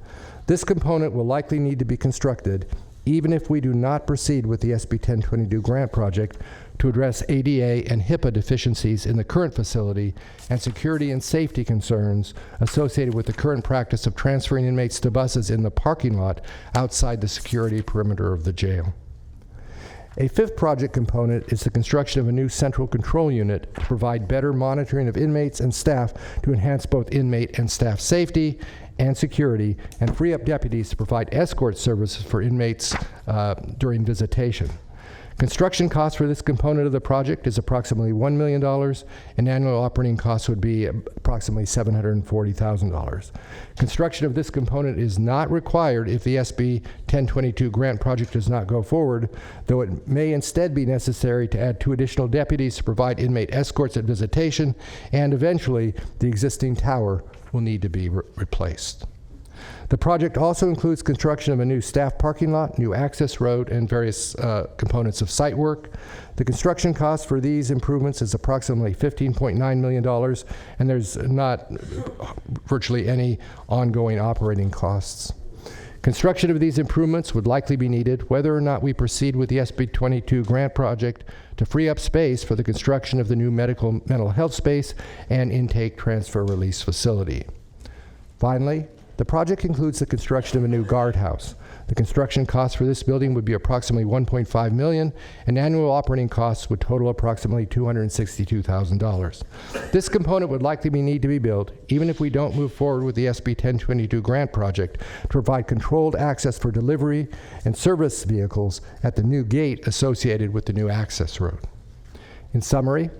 This component will likely need to be constructed even if we do not proceed with the SB 1022 grant project to address ADA and HIPAA deficiencies in the current facility and security and safety concerns associated with the current practice of transferring inmates to buses in the parking lot outside the security perimeter of the jail. A fifth project component is the construction of a new central control unit to provide better monitoring of inmates and staff to enhance both inmate and staff safety and security, and free up deputies to provide escort services for inmates during visitation. Construction cost for this component of the project is approximately $1 million, and annual operating costs would be approximately $740,000. Construction of this component is not required if the SB 1022 grant project does not go forward, though it may instead be necessary to add 2 additional deputies to provide inmate escorts at visitation, and eventually the existing tower will need to be replaced. The project also includes construction of a new staff parking lot, new access road, and various components of site work. The construction cost for these improvements is approximately $15.9 million, and there's not virtually any ongoing operating costs. Construction of these improvements would likely be needed whether or not we proceed with the SB 22 grant project to free up space for the construction of the new mental health space and intake transfer release facility. Finally, the project includes the construction of a new guardhouse. The construction cost for this building would be approximately $1.5 million, and annual operating costs would total approximately $262,000. This component would likely need to be built, even if we don't move forward with the SB 1022 grant project, to provide controlled access for delivery and service vehicles at the new gate associated with the new access road. In summary,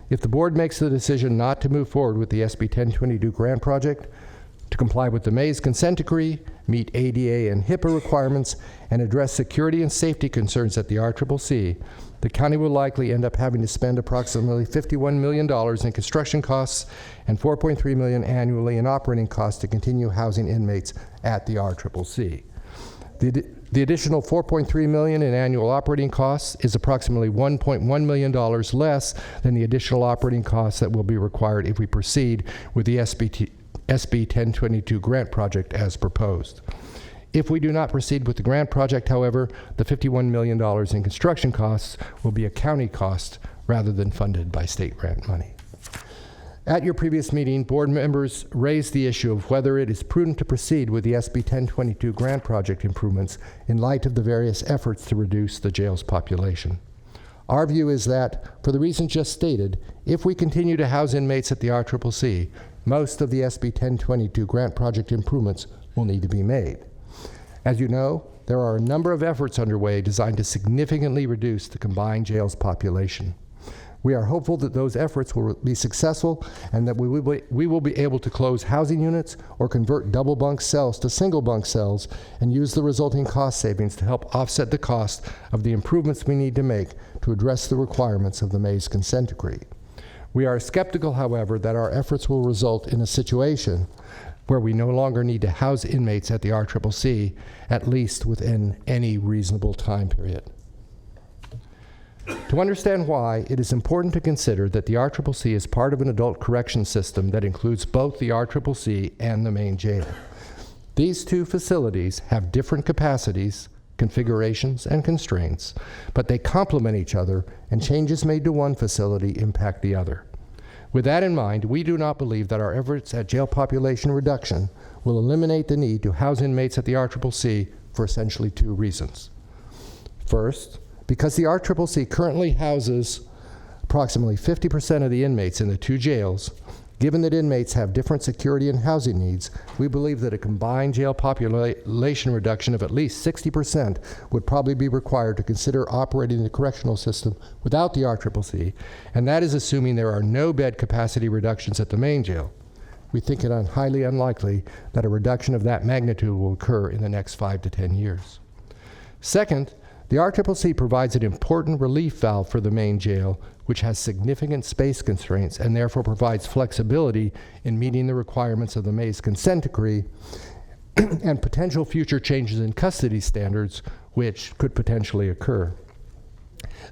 if the board makes the decision not to move forward with the SB 1022 grant project, to comply with the Mays consent decree, meet ADA and HIPAA requirements, and address security and safety concerns at the RCCC, the county will likely end up having to spend approximately $51 million in construction costs and $4.3 million annually in operating costs to continue housing inmates at the RCCC. The additional $4.3 million in annual operating costs is approximately $1.1 million less than the additional operating costs that will be required if we proceed with the SB 1022 grant project as proposed. If we do not proceed with the grant project, however, the $51 million in construction costs will be a county cost rather than funded by state grant money. At your previous meeting, board members raised the issue of whether it is prudent to proceed with the SB 1022 grant project improvements in light of the various efforts to reduce the jail's population. Our view is that, for the reasons just stated, if we continue to house inmates at the RCCC, most of the SB 1022 grant project improvements will need to be made. As you know, there are a number of efforts underway designed to significantly reduce the combined jail's population. We are hopeful that those efforts will be successful and that we will be able to close housing units or convert double bunk cells to single bunk cells and use the resulting cost savings to help offset the cost of the improvements we need to make to address the requirements of the Mays consent decree. We are skeptical, however, that our efforts will result in a situation where we no longer need to house inmates at the RCCC, at least within any reasonable time period. To understand why, it is important to consider that the RCCC is part of an adult correction system that includes both the RCCC and the main jail. These two facilities have different capacities, configurations, and constraints, but they complement each other, and changes made to one facility impact the other. With that in mind, we do not believe that our efforts at jail population reduction will eliminate the need to house inmates at the RCCC for essentially two reasons. First, because the RCCC currently houses approximately 50% of the inmates in the two jails, given that inmates have different security and housing needs, we believe that a combined jail population reduction of at least 60% would probably be required to consider operating the correctional system without the RCCC, and that is assuming there are no bed capacity reductions at the main jail. We think it highly unlikely that a reduction of that magnitude will occur in the next 5 to 10 years. Second, the RCCC provides an important relief valve for the main jail, which has significant space constraints and therefore provides flexibility in meeting the requirements of the Mays consent decree and potential future changes in custody standards, which could potentially occur.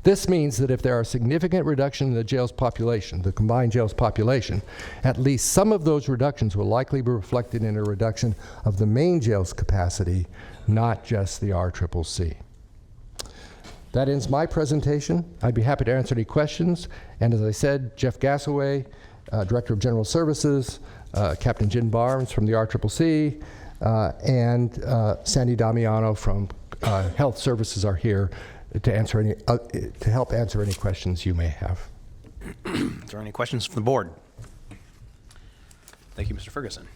This means that if there are significant reductions in the jail's population, the combined jail's population, at least some of those reductions will likely be reflected in a reduction of the main jail's capacity, not just the RCCC. That ends my presentation. I'd be happy to answer any questions. And as I said, Jeff Gassaway, Director of General Services, Captain Jim Barnes from the RCCC, and Sandy Damiano from Health Services are here to help answer any questions you may have.
Is there any questions from the board? Thank you, Mr. Ferguson.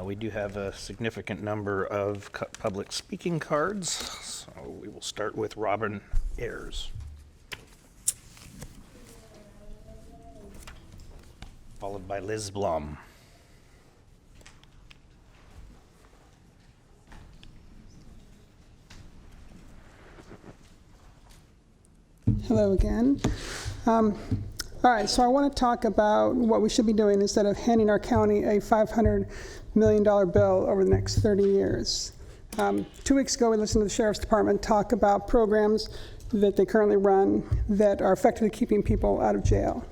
We do have a significant number of public speaking cards, so we will start with Robin Ayers, followed by Liz Blum.
Hello again. All right, so I want to talk about what we should be doing instead of handing our county a $500 million bill over the next 30 years. 2 weeks ago, we listened to the Sheriff's Department talk about programs that they currently run that are effectively keeping people out of jail.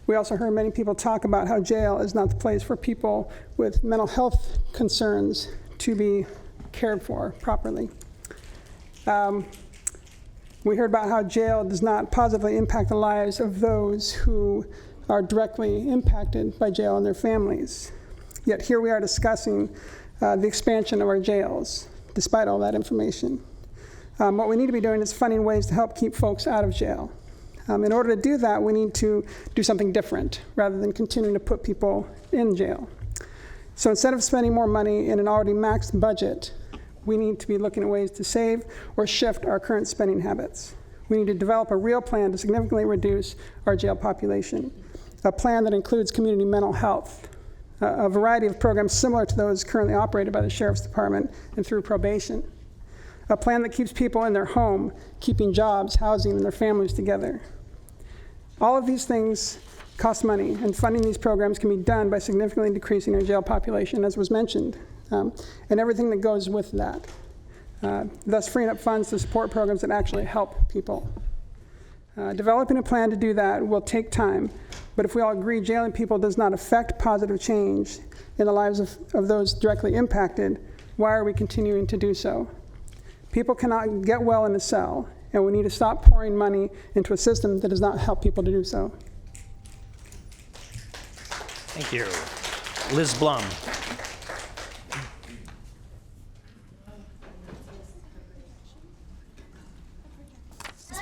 We also heard many people talk about how jail is not the place for people with mental health concerns to be cared for properly. We heard about how jail does not positively impact the lives of those who are directly impacted by jail and their families. Yet here we are discussing the expansion of our jails, despite all that information. What we need to be doing is finding ways to help keep folks out of jail. In order to do that, we need to do something different rather than continuing to put people in jail. So instead of spending more money in an already maxed budget, we need to be looking at ways to save or shift our current spending habits. We need to develop a real plan to significantly reduce our jail population, a plan that includes community mental health, a variety of programs similar to those currently operated by the Sheriff's Department and through probation, a plan that keeps people in their home, keeping jobs, housing, and their families together. All of these things cost money, and funding these programs can be done by significantly decreasing our jail population, as was mentioned, and everything that goes with that, thus freeing up funds to support programs that actually help people. Developing a plan to do that will take time, but if we all agree jailing people does not affect positive change in the lives of those directly impacted, why are we continuing to do so? People cannot get well in a cell, and we need to stop pouring money into a system that does not help people to do so.
Thank you. Liz Blum.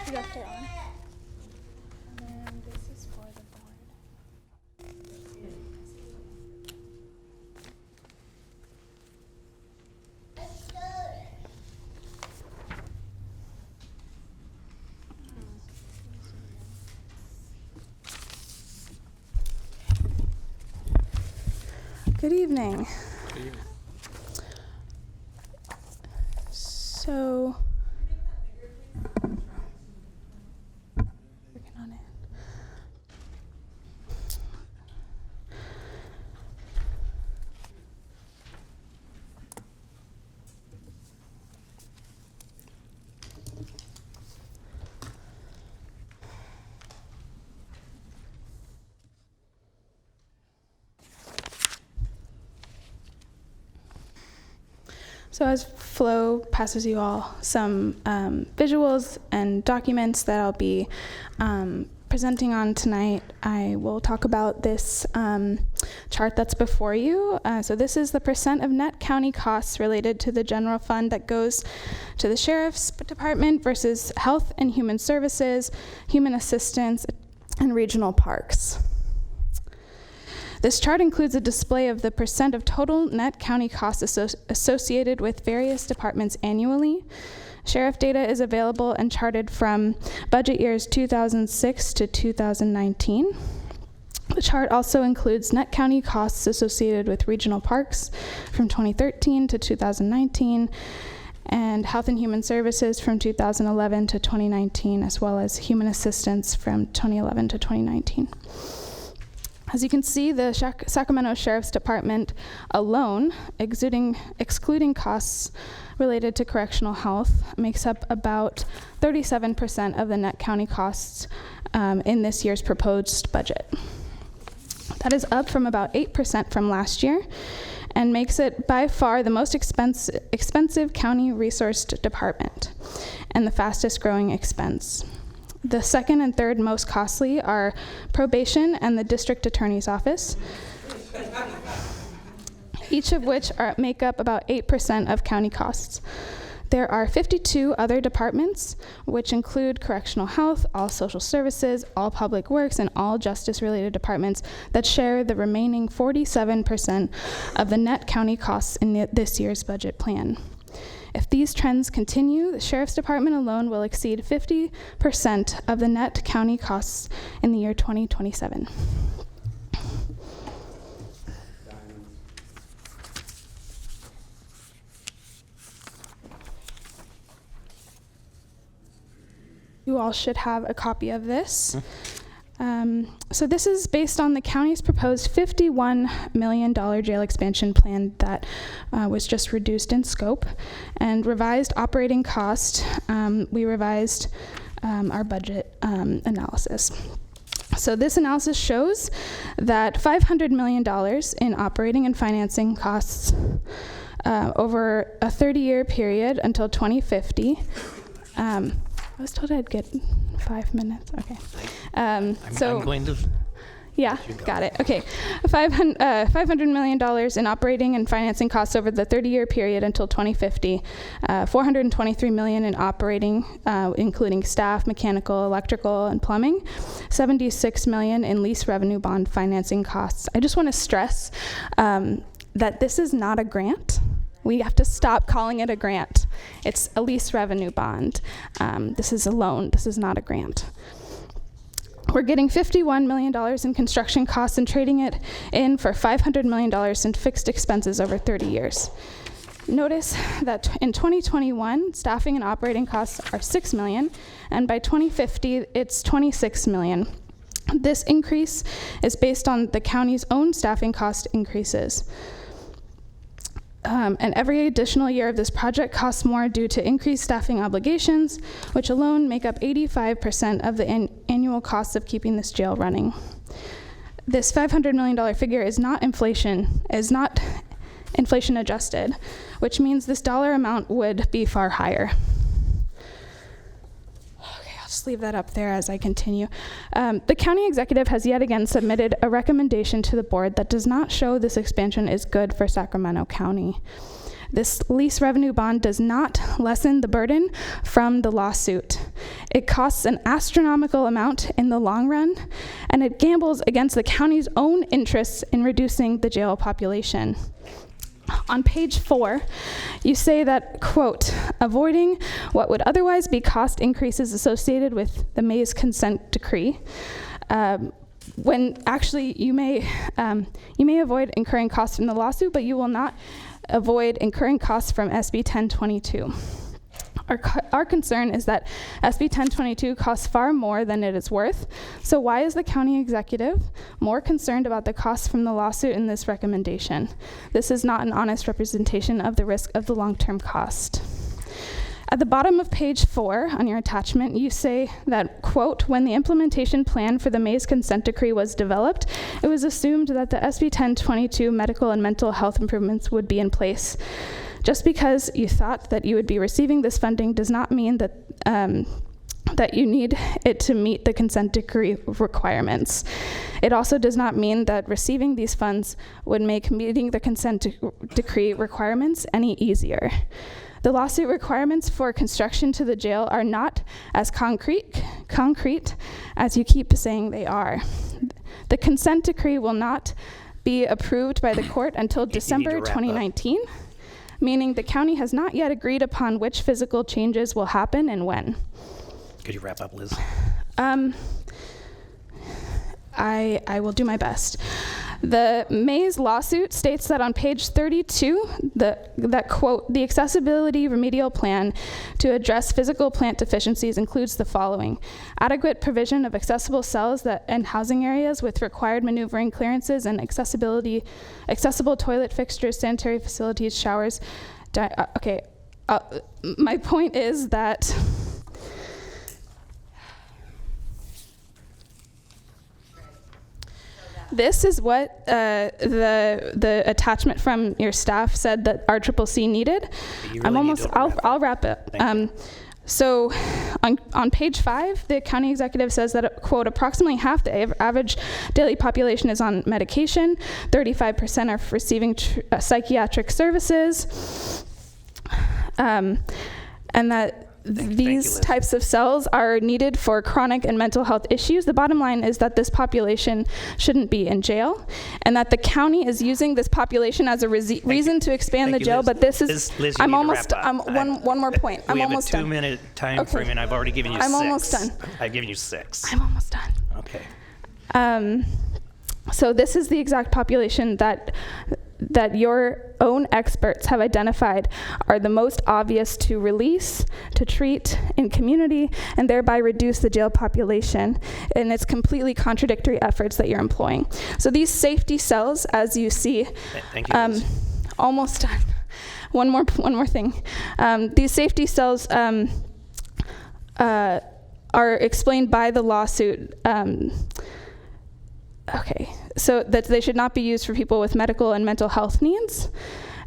Projector on. And then this is for the board. Good evening.
Good evening.
So, working on it. So as Flo passes you all some visuals and documents that I'll be presenting on tonight, I will talk about this chart that's before you. So this is the percent of net county costs related to the general fund that goes to the Sheriff's Department versus Health and Human Services, Human Assistance, and Regional Parks. This chart includes a display of the percent of total net county costs associated with various departments annually. Sheriff data is available and charted from budget years 2006 to 2019. The chart also includes net county costs associated with regional parks from 2013 to 2019, and Health and Human Services from 2011 to 2019, as well as Human Assistance from 2011 to 2019. As you can see, the Sacramento Sheriff's Department alone, excluding costs related to correctional health, makes up about 37% of the net county costs in this year's proposed budget. That is up from about 8% from last year and makes it by far the most expensive county resourced department and the fastest growing expense. The second and third most costly are probation and the district attorney's office, each of which make up about 8% of county costs. There are 52 other departments, which include correctional health, all social services, all public works, and all justice-related departments that share the remaining 47% of the net county costs in this year's budget plan. If these trends continue, the Sheriff's Department alone will exceed 50% of the net county costs in the year 2027. You all should have a copy of this. So this is based on the county's proposed $51 million jail expansion plan that was just reduced in scope, and revised operating cost. We revised our budget analysis. So this analysis shows that $500 million in operating and financing costs over a 30-year period until 2050. I was told I'd get 5 minutes. Okay.
I'm going to.
Yeah, got it. Okay. $500 million in operating and financing costs over the 30-year period until 2050. $423 million in operating, including staff, mechanical, electrical, and plumbing. $76 million in lease revenue bond financing costs. I just want to stress that this is not a grant. We have to stop calling it a grant. It's a lease revenue bond. This is a loan. This is not a grant. We're getting $51 million in construction costs and trading it in for $500 million in fixed expenses over 30 years. Notice that in 2021, staffing and operating costs are $6 million, and by 2050, it's $26 million. This increase is based on the county's own staffing cost increases. And every additional year of this project costs more due to increased staffing obligations, which alone make up 85% of the annual costs of keeping this jail running. This $500 million figure is not inflation adjusted, which means this dollar amount would be far higher. Just leave that up there as I continue. The county executive has yet again submitted a recommendation to the board that does not show this expansion is good for Sacramento County. This lease revenue bond does not lessen the burden from the lawsuit. It costs an astronomical amount in the long run, and it gambles against the county's own interests in reducing the jail population. On page 4, you say that, quote, avoiding what would otherwise be cost increases associated with the Mays consent decree, when actually you may avoid incurring costs from the lawsuit, but you will not avoid incurring costs from SB 1022. Our concern is that SB 1022 costs far more than it is worth. So why is the county executive more concerned about the costs from the lawsuit in this recommendation? This is not an honest representation of the risk of the long-term cost. At the bottom of page 4 on your attachment, you say that, quote, when the implementation plan for the Mays consent decree was developed, it was assumed that the SB 1022 medical and mental health improvements would be in place. Just because you thought that you would be receiving this funding does not mean that that you need it to meet the consent decree requirements. It also does not mean that receiving these funds would make meeting the consent decree requirements any easier. The lawsuit requirements for construction to the jail are not as concrete as you keep saying they are. The consent decree will not be approved by the court until December 2019. Meaning the county has not yet agreed upon which physical changes will happen and when.
Could you wrap up, Liz?
I will do my best. The Mays lawsuit states that on page 32, that quote, the accessibility remedial plan to address physical plant deficiencies includes the following: adequate provision of accessible cells and housing areas with required maneuvering clearances and accessible toilet fixtures, sanitary facilities, showers. My point is that this is what the attachment from your staff said that RCCC needed. I'll wrap it. So on page 5, the county executive says that, quote, approximately half the average daily population is on medication, 35% are receiving psychiatric services, and that these types of cells are needed for chronic and mental health issues. The bottom line is that this population shouldn't be in jail, and that the county is using this population as a reason to expand the jail. But this is,
Liz,
I'm almost, one more point. I'm almost done.
We have a 2-minute time frame, and I've already given you 6.
I'm almost done.
I've given you 6.
I'm almost done.
Okay.
So this is the exact population that that your own experts have identified are the most obvious to release, to treat in community, and thereby reduce the jail population. And it's completely contradictory efforts that you're employing. So these safety cells, as you see,
Thank you, Liz.
almost done. One more thing. These safety cells are explained by the lawsuit. Okay, so that they should not be used for people with medical and mental health needs,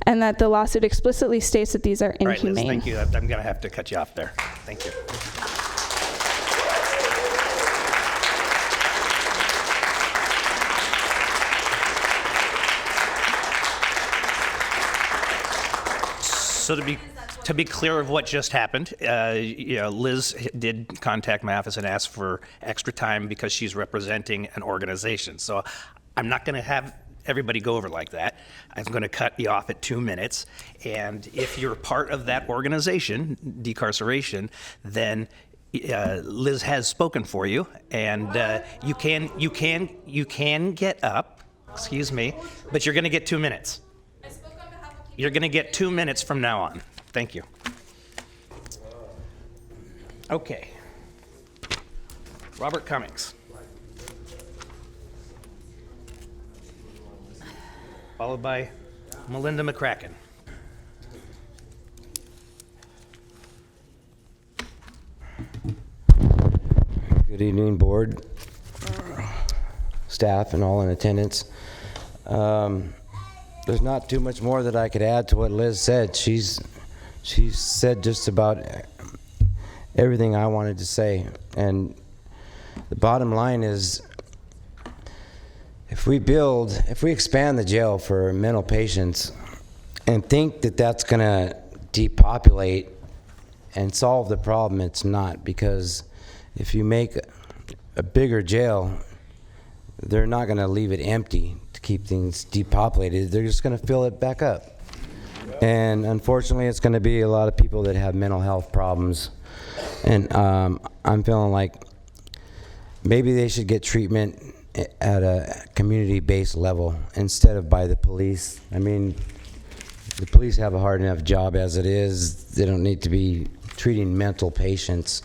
and that the lawsuit explicitly states that these are
All right, Liz,
inhumane.
thank you. I'm going to have to cut you off there. Thank you. So to be clear of what just happened, Liz did contact my office and ask for extra time because she's representing an organization. So I'm not going to have everybody go over like that. I'm going to cut you off at 2 minutes. And if you're part of that organization, decarceration, then Liz has spoken for you, and you can get up. Excuse me, but you're going to get 2 minutes. You're going to get 2 minutes from now on. Thank you. Okay. Robert Cummings. Followed by Melinda McCracken.
Good evening, board, staff, and all in attendance. There's not too much more that I could add to what Liz said. She said just about everything I wanted to say. And the bottom line is, if we expand the jail for mental patients and think that that's going to depopulate and solve the problem, it's not, because if you make a bigger jail, they're not going to leave it empty to keep things depopulated. They're just going to fill it back up. And unfortunately, it's going to be a lot of people that have mental health problems. And I'm feeling like maybe they should get treatment at a community-based level instead of by the police. I mean, the police have a hard enough job as it is. They don't need to be treating mental patients,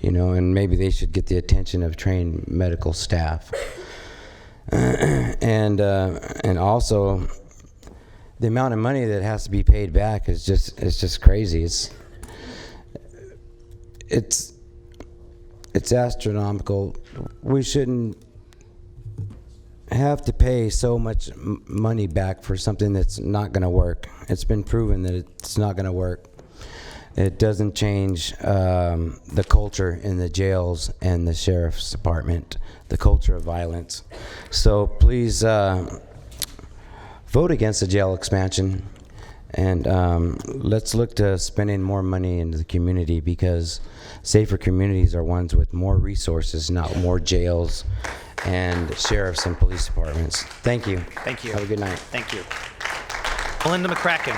and maybe they should get the attention of trained medical staff. And also, the amount of money that has to be paid back is just crazy. It's astronomical. We shouldn't have to pay so much money back for something that's not going to work. It's been proven that it's not going to work. It doesn't change the culture in the jails and the sheriff's department, the culture of violence. So please vote against the jail expansion, and let's look to spending more money into the community, because safer communities are ones with more resources, not more jails and sheriffs and police departments. Thank you.
Thank you.
Have a good night.
Thank you. Melinda McCracken.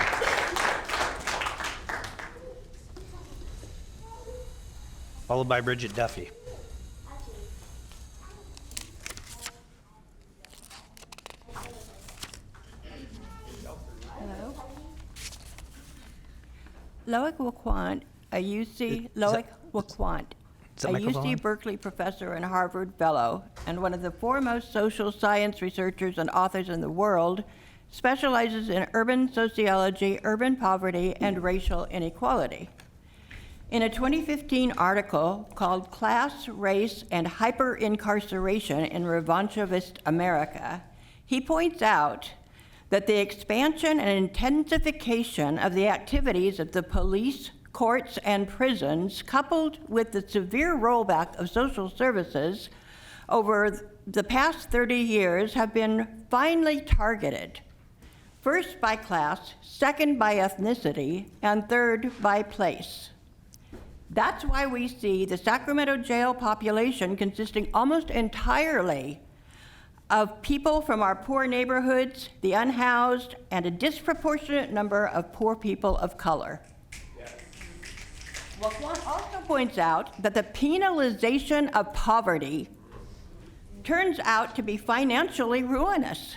Followed by Bridget Duffy.
Hello. Loic Waquant, a UC Berkeley professor and Harvard fellow, and one of the foremost social science researchers and authors in the world, specializes in urban sociology, urban poverty, and racial inequality. In a 2015 article called Class, Race, and Hyper-Incarceration in Revanchist America, he points out that the expansion and intensification of the activities of the police, courts, and prisons, coupled with the severe rollback of social services over the past 30 years, have been finely targeted. First by class, second by ethnicity, and third by place. That's why we see the Sacramento jail population consisting almost entirely of people from our poor neighborhoods, the unhoused, and a disproportionate number of poor people of color. Waquan also points out that the penalization of poverty turns out to be financially ruinous.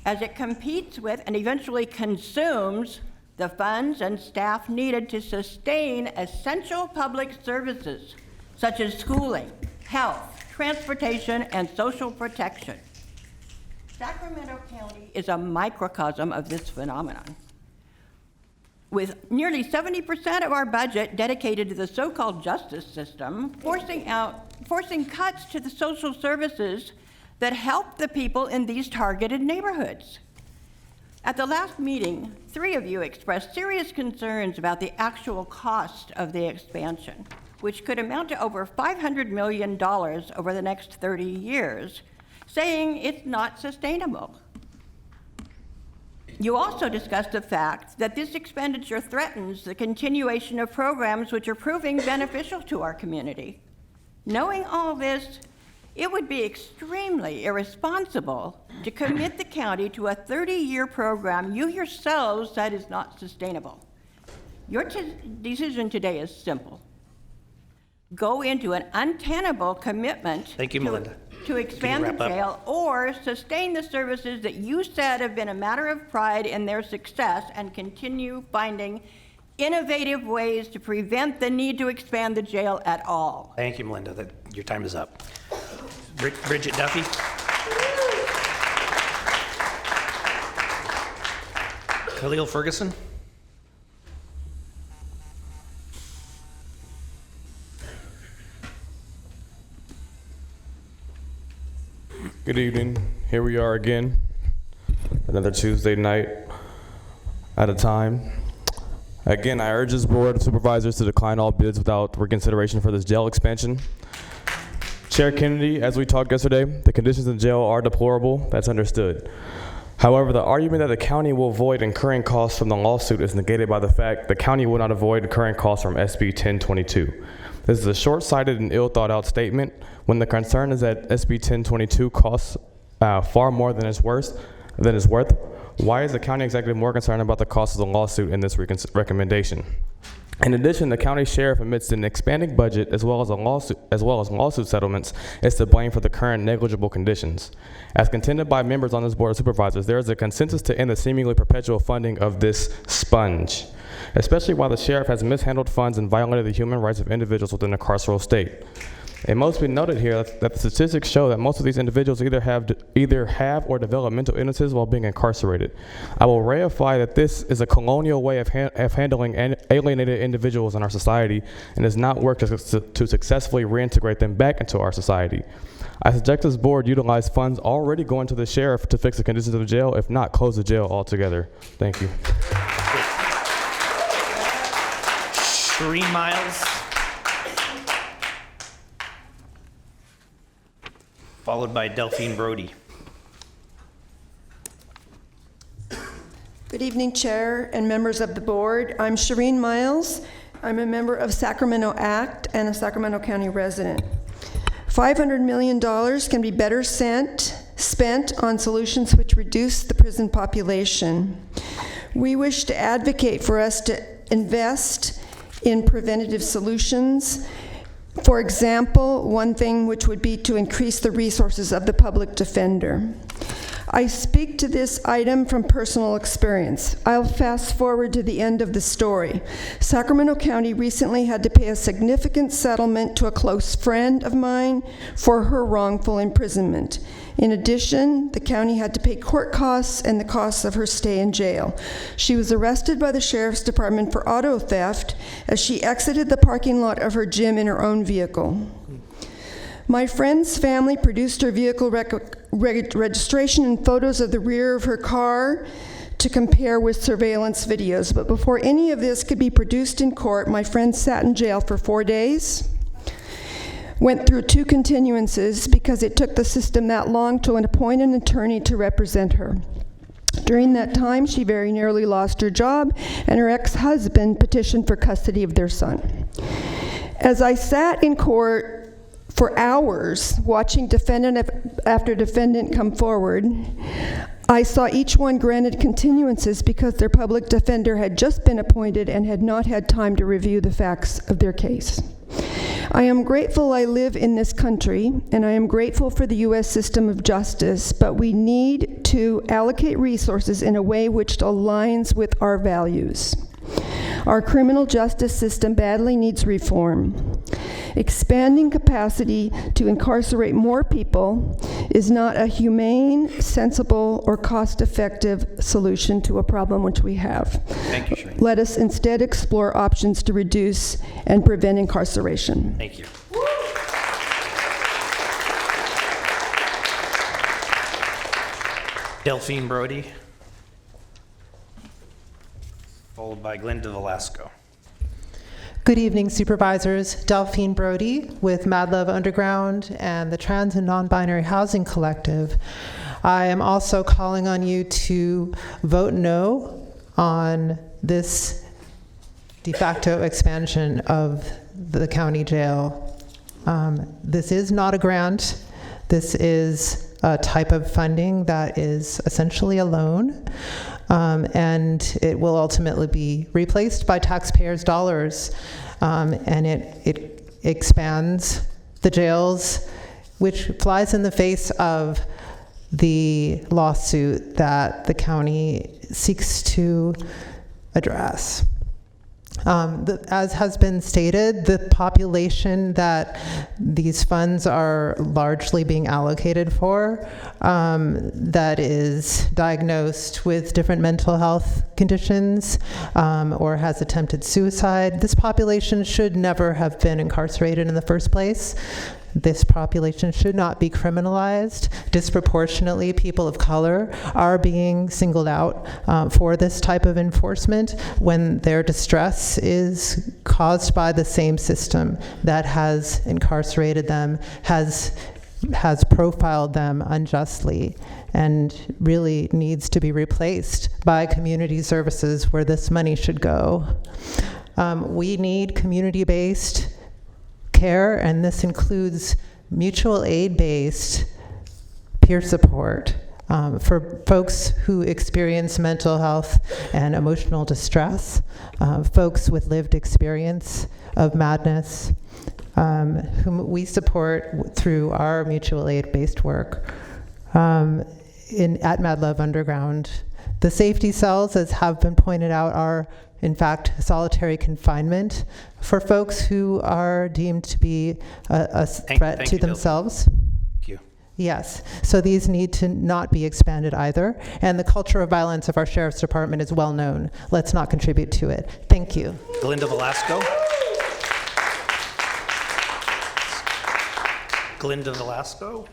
as it competes with and eventually consumes the funds and staff needed to sustain essential public services such as schooling, health, transportation, and social protection. Sacramento County is a microcosm of this phenomenon. With nearly 70% of our budget dedicated to the so-called justice system, forcing cuts to the social services that help the people in these targeted neighborhoods. At the last meeting, 3 of you expressed serious concerns about the actual cost of the expansion, which could amount to over $500 million over the next 30 years, saying it's not sustainable. You also discussed the fact that this expenditure threatens the continuation of programs which are proving beneficial to our community. Knowing all this, it would be extremely irresponsible to commit the county to a 30-year program you yourselves said is not sustainable. Your decision today is simple. Go into an untenable commitment
Thank you, Melinda.
To expand the jail or sustain the services that you said have been a matter of pride in their success and continue finding innovative ways to prevent the need to expand the jail at all.
Thank you, Melinda. Your time is up. Bridget Duffy. Khalil Ferguson.
Good evening. Here we are again, another Tuesday night at a time. Again, I urge this Board of Supervisors to decline all bids without reconsideration for this jail expansion. Chair Kennedy, as we talked yesterday, the conditions in jail are deplorable. That's understood. However, the argument that the county will avoid incurring costs from the lawsuit is negated by the fact the county will not avoid incurring costs from SB 1022. This is a short-sighted and ill-thought-out statement when the concern is that SB 1022 costs far more than it's worth. Why is the county executive more concerned about the cost of the lawsuit in this recommendation? In addition, the county sheriff, amidst an expanding budget as well as lawsuit settlements, is to blame for the current negligible conditions. As contended by members on this Board of Supervisors, there is a consensus to end the seemingly perpetual funding of this sponge, especially while the sheriff has mishandled funds and violated the human rights of individuals within the carceral state. It must be noted here that the statistics show that most of these individuals either have or develop mental illnesses while being incarcerated. I will reify that this is a colonial way of handling alienated individuals in our society and does not work to successfully reintegrate them back into our society. I suggest this board utilize funds already going to the sheriff to fix the conditions of the jail, if not close the jail altogether. Thank you.
Shereen Miles. Followed by Delphine Brody.
Good evening, Chair and members of the board. I'm Shereen Miles. I'm a member of Sacramento ACT and a Sacramento County resident. $500 million can be better spent on solutions which reduce the prison population. We wish to advocate for us to invest in preventative solutions. For example, one thing which would be to increase the resources of the public defender. I speak to this item from personal experience. I'll fast forward to the end of the story. Sacramento County recently had to pay a significant settlement to a close friend of mine for her wrongful imprisonment. In addition, the county had to pay court costs and the costs of her stay in jail. She was arrested by the Sheriff's Department for auto theft as she exited the parking lot of her gym in her own vehicle. My friend's family produced her vehicle registration and photos of the rear of her car to compare with surveillance videos. But before any of this could be produced in court, my friend sat in jail for 4 days, went through 2 continuances because it took the system that long to appoint an attorney to represent her. During that time, she very nearly lost her job, and her ex-husband petitioned for custody of their son. As I sat in court for hours watching defendant after defendant come forward, I saw each one granted continuances because their public defender had just been appointed and had not had time to review the facts of their case. I am grateful I live in this country, and I am grateful for the U.S. system of justice, but we need to allocate resources in a way which aligns with our values. Our criminal justice system badly needs reform. Expanding capacity to incarcerate more people is not a humane, sensible, or cost-effective solution to a problem which we have.
Thank you, Shereen.
Let us instead explore options to reduce and prevent incarceration.
Thank you. Delphine Brody, followed by Glenda Velasco.
Good evening, Supervisors. Delphine Brody with Mad Love Underground and the Trans and Non-Binary Housing Collective. I am also calling on you to vote no on this de facto expansion of the county jail. This is not a grant. This is a type of funding that is essentially a loan, and it will ultimately be replaced by taxpayers' dollars, and it expands the jails, which flies in the face of the lawsuit that the county seeks to address. As has been stated, the population that these funds are largely being allocated for, that is diagnosed with different mental health conditions or has attempted suicide, this population should never have been incarcerated in the first place. This population should not be criminalized. Disproportionately, people of color are being singled out for this type of enforcement when their distress is caused by the same system that has incarcerated them, has profiled them unjustly, and really needs to be replaced by community services where this money should go. We need community-based care, and this includes mutual aid-based peer support for folks who experience mental health and emotional distress, folks with lived experience of madness, whom we support through our mutual aid-based work at Mad Love Underground. The safety cells, as have been pointed out, are in fact solitary confinement for folks who are deemed to be a threat to themselves.
Thank you.
Yes, so these need to not be expanded either, and the culture of violence of our Sheriff's Department is well known. Let's not contribute to it. Thank you.
Glenda Velasco. Glenda Velasco.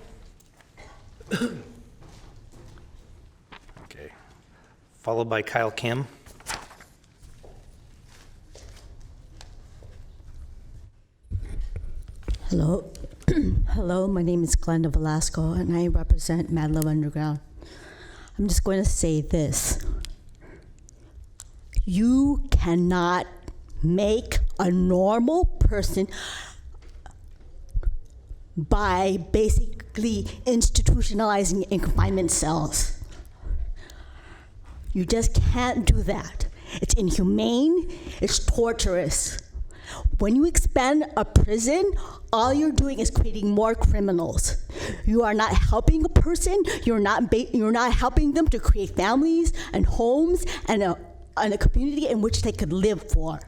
Okay. Followed by Kyle Kim.
Hello. Hello, my name is Glenda Velasco, and I represent Mad Love Underground. I'm just going to say this. You cannot make a normal person by basically institutionalizing in confinement cells. You just can't do that. It's inhumane, it's torturous. When you expand a prison, all you're doing is creating more criminals. You are not helping a person. You're not helping them to create families and homes and a community in which they could live for.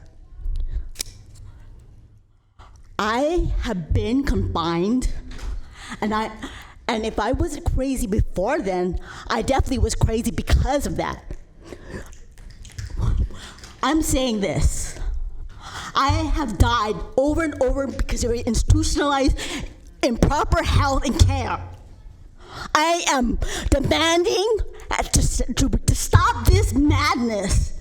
I have been confined, and if I wasn't crazy before then, I definitely was crazy because of that. I'm saying this. I have died over and over because they were institutionalized improper health and care. I am demanding to stop this madness.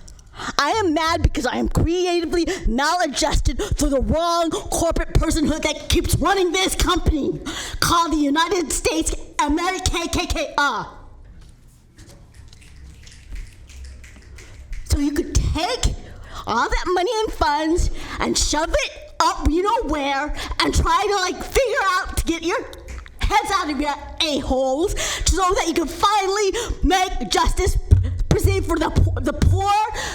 I am mad because I am creatively maladjusted to the wrong corporate personhood that keeps running this company called the United States KKK. So you could take all that money and funds and shove it up you know where and try to figure out to get your heads out of your a-holes so that you can finally make justice proceed for the poor,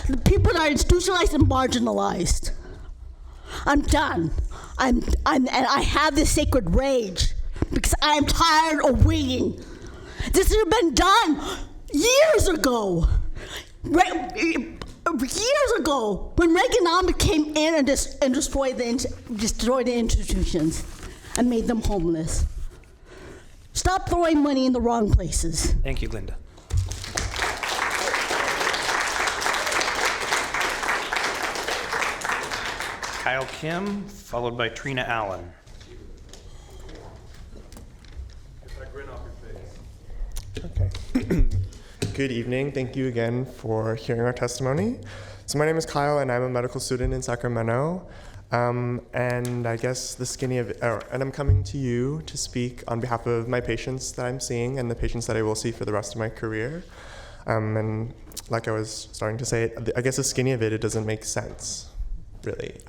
the people that are institutionalized and marginalized. I'm done. And I have this sacred rage because I am tired of waiting. This should have been done years ago. Years ago, when Reaganomics came in and destroyed the institutions and made them homeless. Stop throwing money in the wrong places.
Thank you, Linda. Kyle Kim, followed by Trina Allen.
Okay. Good evening. Thank you again for hearing our testimony. So my name is Kyle, and I'm a medical student in Sacramento. And I guess and I'm coming to you to speak on behalf of my patients that I'm seeing and the patients that I will see for the rest of my career. And like I was starting to say, I guess the skinny of it doesn't make sense, really.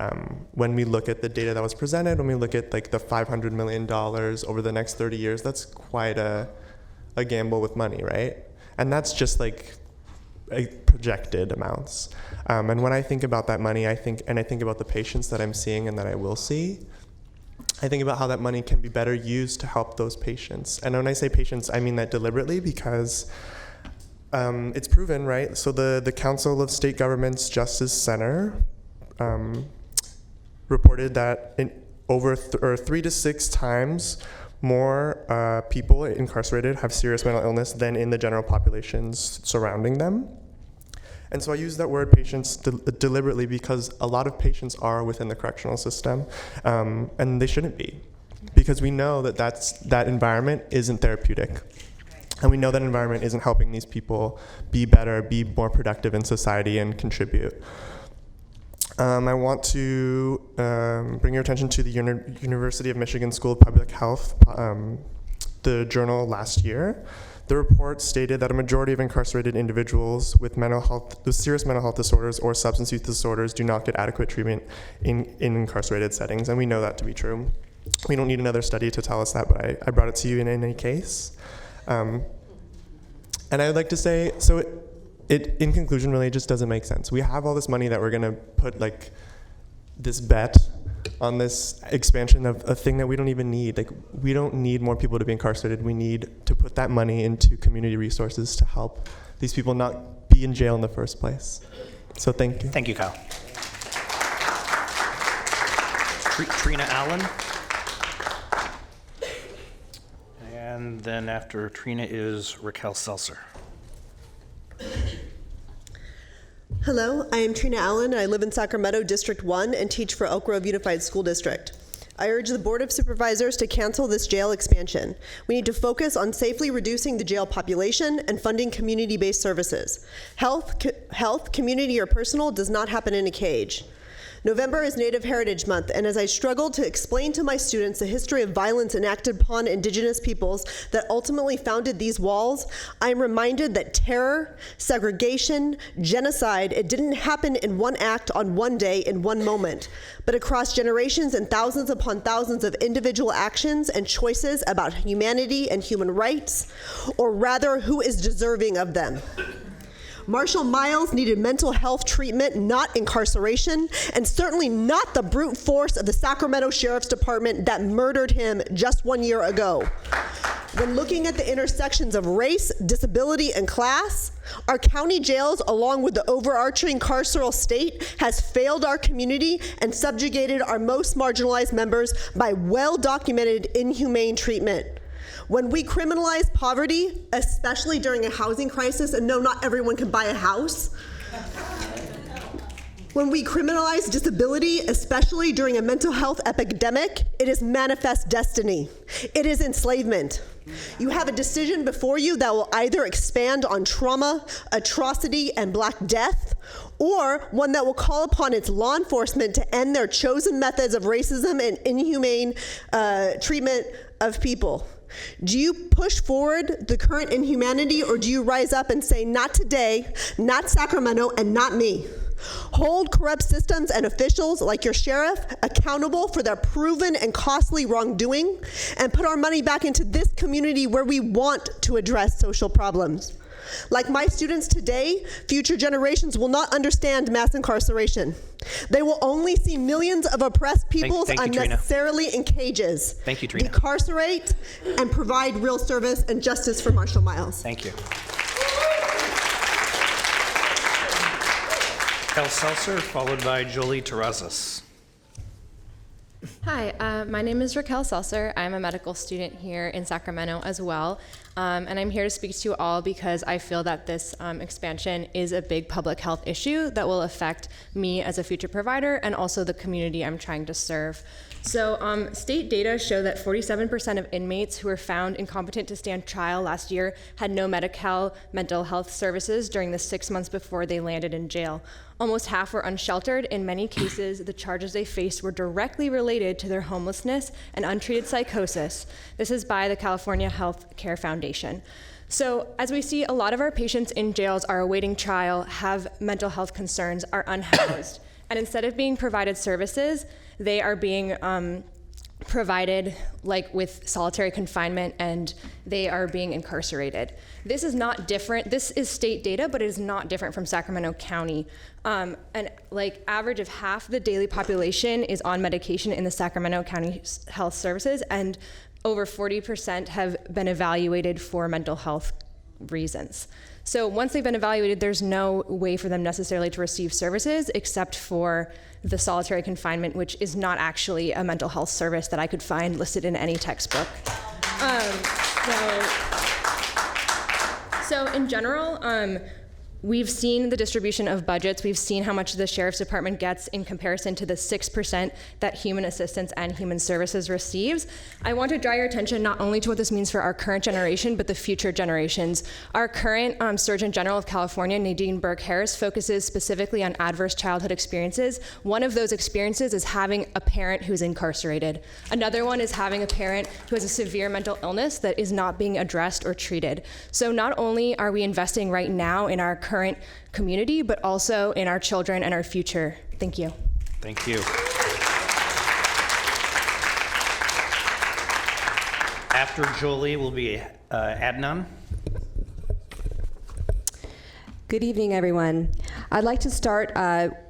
When we look at the data that was presented, when we look at like the $500 million over the next 30 years, that's quite a gamble with money, right? And that's just like projected amounts. And when I think about that money, I think about the patients that I'm seeing and that I will see. I think about how that money can be better used to help those patients. And when I say patients, I mean that deliberately because it's proven, right? So the Council of State Governments Justice Center reported that in over 3 to 6 times more people incarcerated have serious mental illness than in the general populations surrounding them. And so I use that word patients deliberately because a lot of patients are within the correctional system, and they shouldn't be, because we know that environment isn't therapeutic. And we know that environment isn't helping these people be better, be more productive in society, and contribute. I want to bring your attention to the University of Michigan School of Public Health, the journal last year. The report stated that a majority of incarcerated individuals with serious mental health disorders or substance use disorders do not get adequate treatment in incarcerated settings, and we know that to be true. We don't need another study to tell us that, but I brought it to you in any case. And I would like to say, so it in conclusion, really just doesn't make sense. We have all this money that we're gonna put like this bet on this expansion of a thing that we don't even need. Like, we don't need more people to be incarcerated. We need to put that money into community resources to help these people not be in jail in the first place. So thank you.
Thank you, Kyle. Trina Allen. And then after Trina is Raquel Seltzer.
Hello, I am Trina Allen, and I live in Sacramento, District 1, and teach for Elk Grove Unified School District. I urge the Board of Supervisors to cancel this jail expansion. We need to focus on safely reducing the jail population and funding community-based services. Health, community, or personal does not happen in a cage. November is Native Heritage Month, and as I struggle to explain to my students the history of violence enacted upon Indigenous peoples that ultimately founded these walls, I am reminded that terror, segregation, genocide, it didn't happen in one act on one day in one moment, but across generations and thousands upon thousands of individual actions and choices about humanity and human rights, or rather, who is deserving of them. Marshall Miles needed mental health treatment, not incarceration, and certainly not the brute force of the Sacramento Sheriff's Department that murdered him just 1 year ago. When looking at the intersections of race, disability, and class, our county jails, along with the overarching carceral state, has failed our community and subjugated our most marginalized members by well-documented inhumane treatment. When we criminalize poverty, especially during a housing crisis, and no, not everyone can buy a house. When we criminalize disability, especially during a mental health epidemic, it is manifest destiny. It is enslavement. You have a decision before you that will either expand on trauma, atrocity, and Black death, or one that will call upon its law enforcement to end their chosen methods of racism and inhumane treatment of people. Do you push forward the current inhumanity, or do you rise up and say, not today, not Sacramento, and not me? Hold corrupt systems and officials like your sheriff accountable for their proven and costly wrongdoing, and put our money back into this community where we want to address social problems. Like my students today, future generations will not understand mass incarceration. They will only see millions of oppressed peoples
thank you, Trina.
unnecessarily in cages.
Thank you, Trina.
Decarcerate and provide real service and justice for Marshall Miles.
Thank you. Raquel Seltzer, followed by Jolie Terrazas.
Hi, my name is Raquel Seltzer. I'm a medical student here in Sacramento as well. And I'm here to speak to you all because I feel that this expansion is a big public health issue that will affect me as a future provider and also the community I'm trying to serve. So state data show that 47% of inmates who were found incompetent to stand trial last year had no Medi-Cal mental health services during the 6 months before they landed in jail. Almost half were unsheltered. In many cases, the charges they faced were directly related to their homelessness and untreated psychosis. This is by the California Health Care Foundation. So as we see, a lot of our patients in jails are awaiting trial, have mental health concerns, are unhoused. And instead of being provided services, they are being provided like with solitary confinement, and they are being incarcerated. This is not different. This is state data, but it is not different from Sacramento County. And like average of half the daily population is on medication in the Sacramento County Health Services, and over 40% have been evaluated for mental health reasons. So once they've been evaluated, there's no way for them necessarily to receive services except for the solitary confinement, which is not actually a mental health service that I could find listed in any textbook. So in general, we've seen the distribution of budgets. We've seen how much the Sheriff's Department gets in comparison to the 6% that Human Assistance and Human Services receives. I want to draw your attention not only to what this means for our current generation, but the future generations. Our current Surgeon General of California, Nadine Burke-Harris, focuses specifically on adverse childhood experiences. One of those experiences is having a parent who's incarcerated. Another one is having a parent who has a severe mental illness that is not being addressed or treated. So not only are we investing right now in our current community, but also in our children and our future. Thank you.
Thank you. After Jolie will be Adnan.
Good evening, everyone. I'd like to start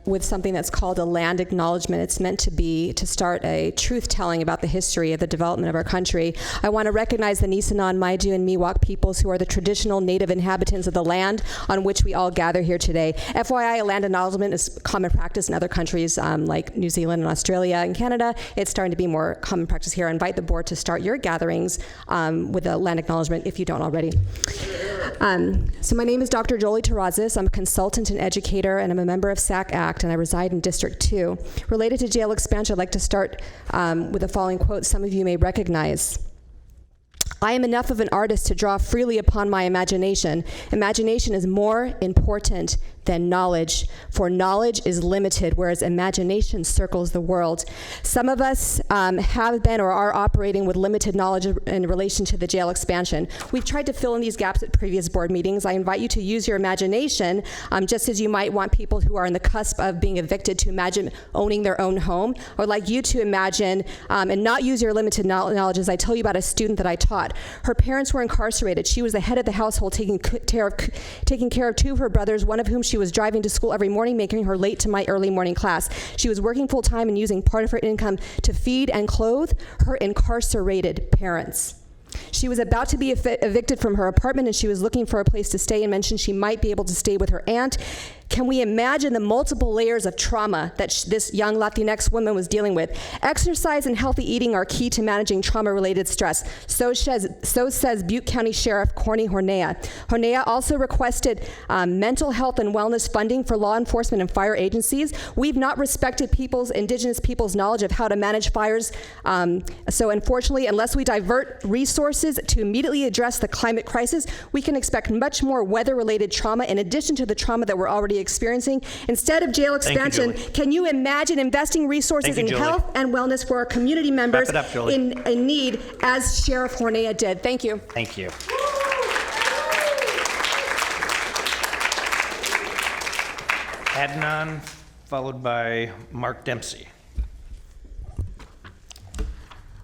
with something that's called a land acknowledgement. It's meant to start a truth-telling about the history of the development of our country. I want to recognize the Nisenan, Maidu, and Miwok peoples who are the traditional native inhabitants of the land on which we all gather here today. FYI, a land acknowledgement is common practice in other countries like New Zealand and Australia and Canada. It's starting to be more common practice here. I invite the board to start your gatherings with a land acknowledgement if you don't already. So my name is Dr. Jolie Terrazas. I'm a consultant and educator, and I'm a member of SAC ACT, and I reside in District 2. Related to jail expansion, I'd like to start with the following quote some of you may recognize. I am enough of an artist to draw freely upon my imagination. Imagination is more important than knowledge, for knowledge is limited, whereas imagination circles the world. Some of us have been or are operating with limited knowledge in relation to the jail expansion. We've tried to fill in these gaps at previous board meetings. I invite you to use your imagination, just as you might want people who are on the cusp of being evicted to imagine owning their own home. I would like you to imagine and not use your limited knowledge as I tell you about a student that I taught. Her parents were incarcerated. She was the head of the household, taking care of two of her brothers, one of whom she was driving to school every morning, making her late to my early morning class. She was working full-time and using part of her income to feed and clothe her incarcerated parents. She was about to be evicted from her apartment, and she was looking for a place to stay and mentioned she might be able to stay with her aunt. Can we imagine the multiple layers of trauma that this young Latinx woman was dealing with? Exercise and healthy eating are key to managing trauma-related stress. So says Butte County Sheriff Corny Hornea. Hornea also requested mental health and wellness funding for law enforcement and fire agencies. We've not respected indigenous people's knowledge of how to manage fires. So unfortunately, unless we divert resources to immediately address the climate crisis, we can expect much more weather-related trauma in addition to the trauma that we're already experiencing. Instead of jail expansion, can you imagine investing resources in health and wellness for our community members in need, as Sheriff Hornea did? Thank you.
Thank you. Adnan, followed by Mark Dempsey.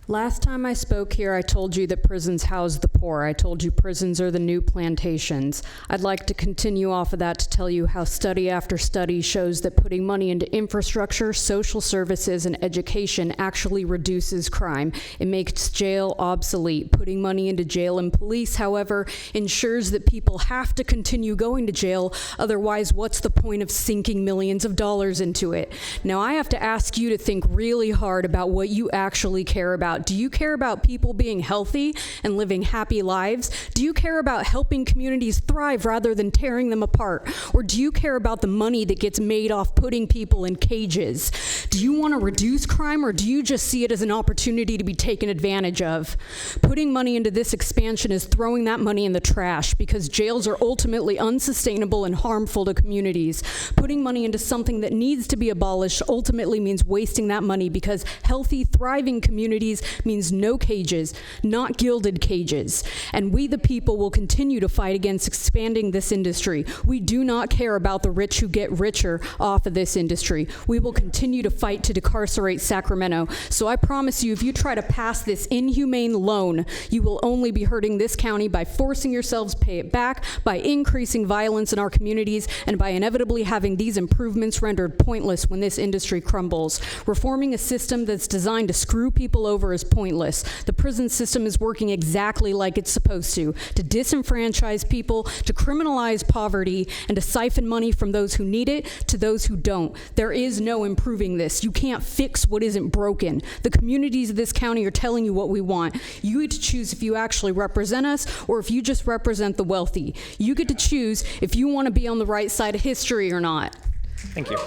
Last time I spoke here, I told you that prisons house the poor. I told you prisons are the new plantations. I'd like to continue off of that to tell you how study after study shows that putting money into infrastructure, social services, and education actually reduces crime. It makes jail obsolete. Putting money into jail and police, however, ensures that people have to continue going to jail. Otherwise, what's the point of sinking millions of dollars into it? Now, I have to ask you to think really hard about what you actually care about. Do you care about people being healthy and living happy lives? Do you care about helping communities thrive rather than tearing them apart? Or do you care about the money that gets made off putting people in cages? Do you want to reduce crime, or do you just see it as an opportunity to be taken advantage of? Putting money into this expansion is throwing that money in the trash, because jails are ultimately unsustainable and harmful to communities. Putting money into something that needs to be abolished ultimately means wasting that money, because healthy, thriving communities means no cages, not gilded cages. And we, the people, will continue to fight against expanding this industry. We do not care about the rich who get richer off of this industry. We will continue to fight to decarcerate Sacramento. So I promise you, if you try to pass this inhumane loan, you will only be hurting this county by forcing yourselves to pay it back, by increasing violence in our communities, and by inevitably having these improvements rendered pointless when this industry crumbles. Reforming a system that's designed to screw people over is pointless. The prison system is working exactly like it's supposed to disenfranchise people, to criminalize poverty, and to siphon money from those who need it to those who don't. There is no improving this. You can't fix what isn't broken. The communities of this county are telling you what we want. You get to choose if you actually represent us or if you just represent the wealthy. You get to choose if you want to be on the right side of history or not.
Thank you.